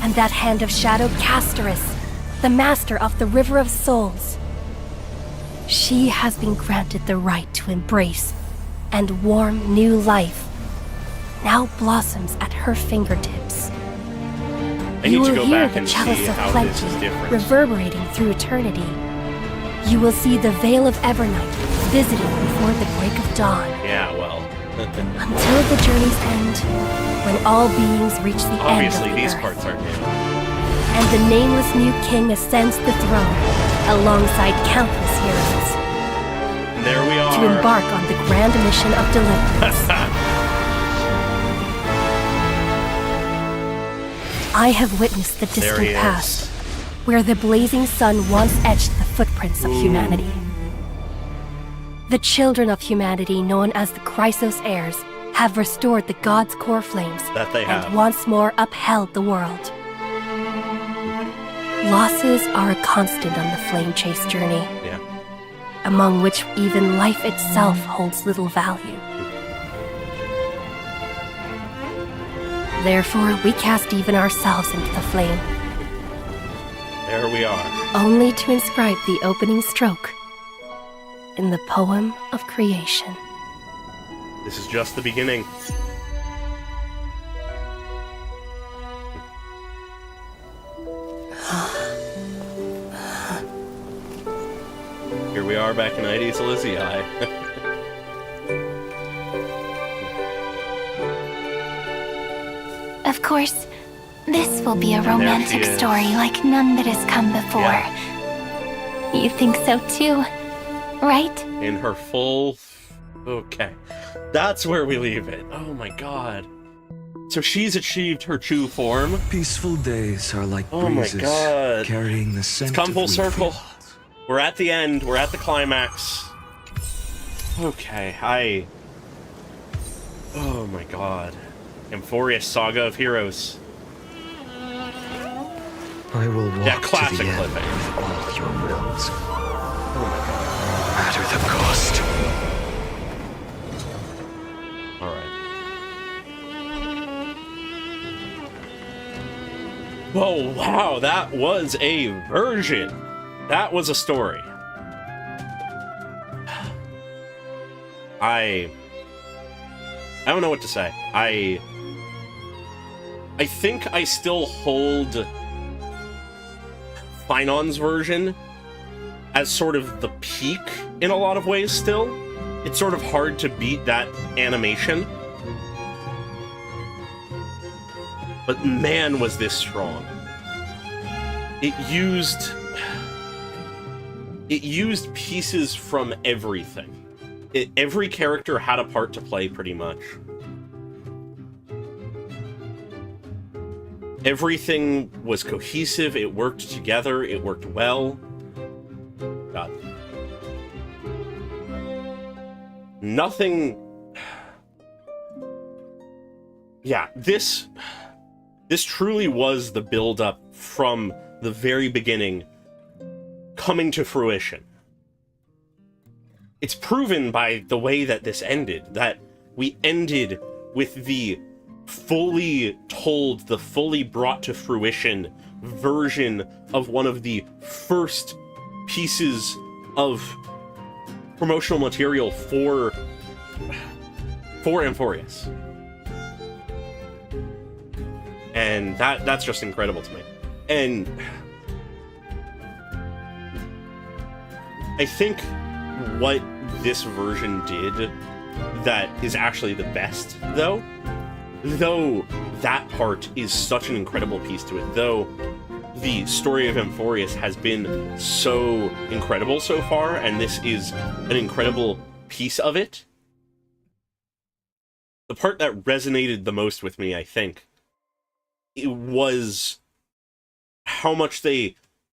And that hand of shadow, Castoris, the master of the River of Souls. She has been granted the right to embrace and warm new life. Now blossoms at her fingertips. You will hear the chalice of plenty reverberating through eternity. You will see the veil of Evernight visiting before the break of dawn. Yeah, well. Until the journey's end, when all beings reach the Obviously, end of the these earth. parts aren't new. And the nameless new king ascends the throne, alongside countless heroes. And there we are. To embark on the grand mission of deliverance. I have witnessed the distant past, where the blazing sun once etched the footprints of humanity. The children of humanity, known as the Chrysos heirs, have restored the gods' core flames That they have. and once more upheld the world. Losses are a constant on the flame chase journey, Yeah. among which even life itself holds little value. Therefore, we cast even ourselves into the flame, There we are. only to inscribe the opening stroke in the poem of creation. This is just the beginning. Here we are back in Aedes Elysiae. Of course, this will be a romantic is. story like none that has come before. You think so too, right? In her full... Okay. That's where we leave it. Oh my god. So she's achieved her true form. Peaceful days are like Oh my breezes god. carrying the It's scent come of full wheat circle. fields. We're at the end. We're at the climax. Okay, oh my god. Amphorius Saga of Heroes. I will walk Yeah, classic to the end cliffhanger. with all your wills. No matter the cost. Alright. Whoa, wow, that was a version. That was a story. I don't know what to say. I think I still hold Finon's version as sort of the peak in a lot of ways still. It's sort of hard to beat that animation. But man, was this strong. It used pieces from everything. every character had a part to play, pretty much. Everything was cohesive, it worked together, it worked well. God. Nothing... Yeah, this truly was the build-up from the very beginning coming to fruition. It's proven by the way that this ended, that we ended with the fully told, the fully brought to fruition version of one of the first pieces of promotional material for Amphorius. And that's just incredible to me. And I think what this version did that is actually the best, though that part is such an incredible piece to it, though the story of Amphorius has been so incredible so far, and this is an incredible piece of it, the part that resonated the most with me, I think, it was how much they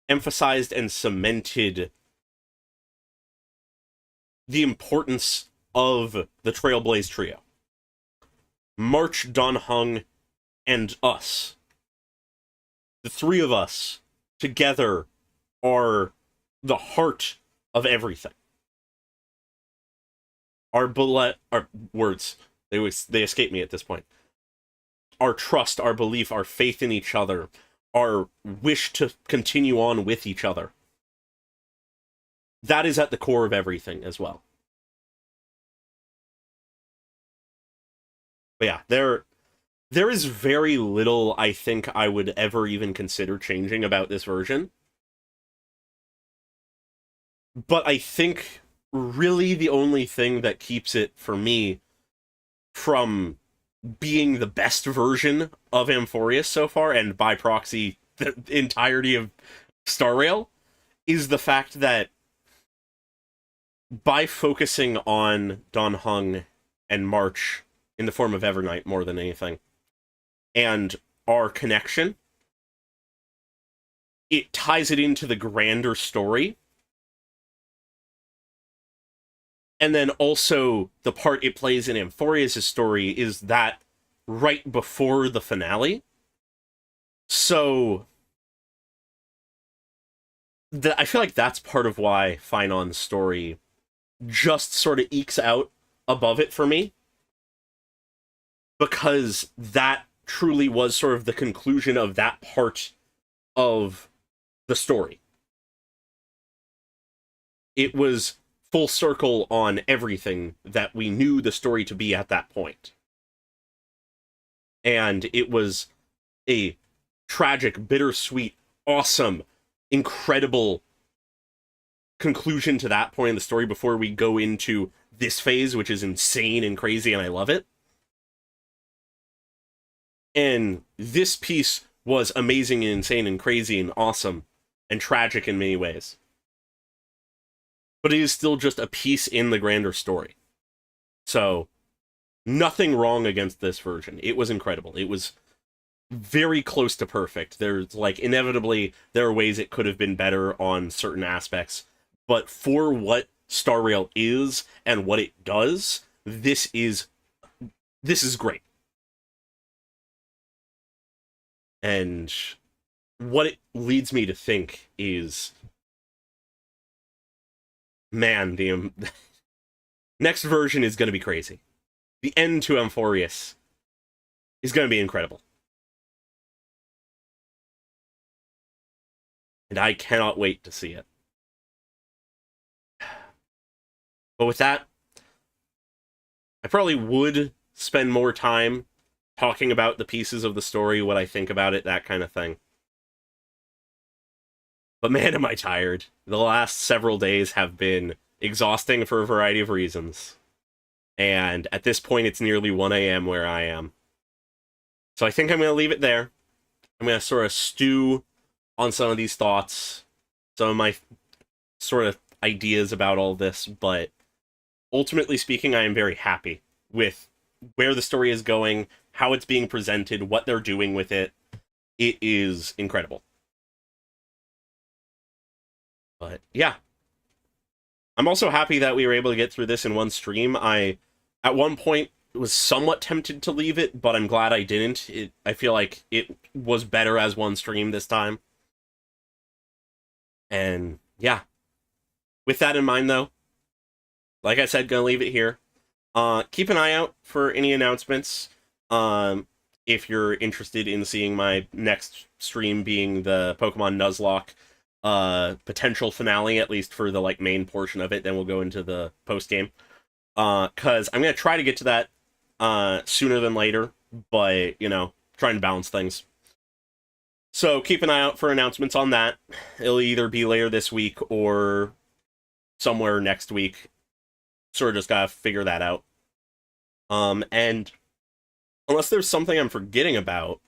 emphasized and cemented the importance of the Trailblaze trio. March, Dan Heng, and us. The three of us together are the heart of everything. Our words, they escape me at this point. Our trust, our belief, our faith in each other, our wish to continue on with each other. That is at the core of everything as well. But yeah, there is very little I think I would ever even consider changing about this version. But I think really the only thing that keeps it, for me, from being the best version of Amphorius so far, and by proxy, the entirety of Star Rail, is the fact that by focusing on Dan Heng and March in the form of Evernight more than anything, and our connection, it ties it into the grander story. And then also the part it plays in Amphorius' story is that right before the finale. So I feel like that's part of why Finon's story just sort of ekes out above it for me. Because that truly was sort of the conclusion of that part of the story. It was full circle on everything that we knew the story to be at that point. And it was a tragic, bittersweet, awesome, incredible conclusion to that point in the story before we go into this phase, which is insane and crazy, and I love it. And this piece was amazing and insane and crazy and awesome and tragic in many ways. But it is still just a piece in the grander story. So, nothing wrong against this version. It was incredible. It was very close to perfect. There's, like, inevitably, there are ways it could have been better on certain aspects. But for what Star Rail is and what it does, this is great. And what it leads me to think is, man, the next version is going to be crazy. The end to Amphorius is going to be incredible. And I cannot wait to see it. But with that, I probably would spend more time talking about the pieces of the story, what I think about it, that kind of thing. But man, am I tired. The last several days have been exhausting for a variety of reasons. And at this point, it's nearly 1 a.m. where I am. So I think I'm going to leave it there. I'm going to sort of stew on some of these thoughts, some of my sort of ideas about all this, but ultimately speaking, I am very happy with where the story is going, how it's being presented, what they're doing with it. It is incredible. But yeah. I'm also happy that we were able to get through this in one stream. I, at one point, was somewhat tempted to leave it, but I'm glad I didn't. I feel like it was better as one stream this time. And yeah. With that in mind, though, like I said, gonna leave it here. Keep an eye out for any announcements. If you're interested in seeing my next stream being the Pokemon Nuzlocke potential finale, at least for the main portion of it, then we'll go into the post game. Because I'm gonna try to get to that sooner than later, but trying to balance things. So keep an eye out for announcements on that. It'll either be later this week or somewhere next week. Sort of just gotta figure that out. And unless there's something I'm forgetting about,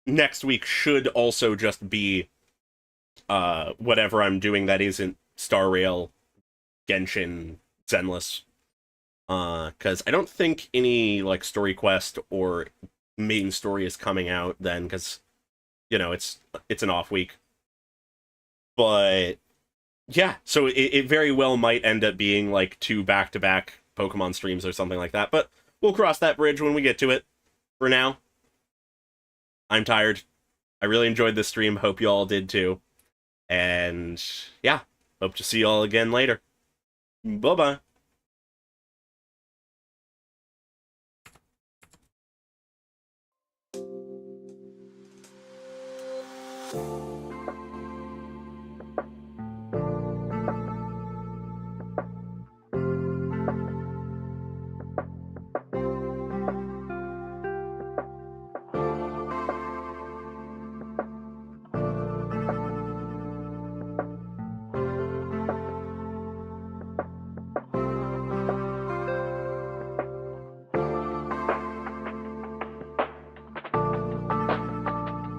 next week should also just be whatever I'm doing that isn't Star Rail, Genshin, Zenless. Because I don't think any story quest or main story is coming out then, because it's an off week. But yeah, so it very well might end up being 2 back-to-back Pokemon streams or something like that, but we'll cross that bridge when we get to it. For now, I'm tired. I really enjoyed this stream. Hope you all did too. And yeah, hope to see you all again later. Bye-bye. you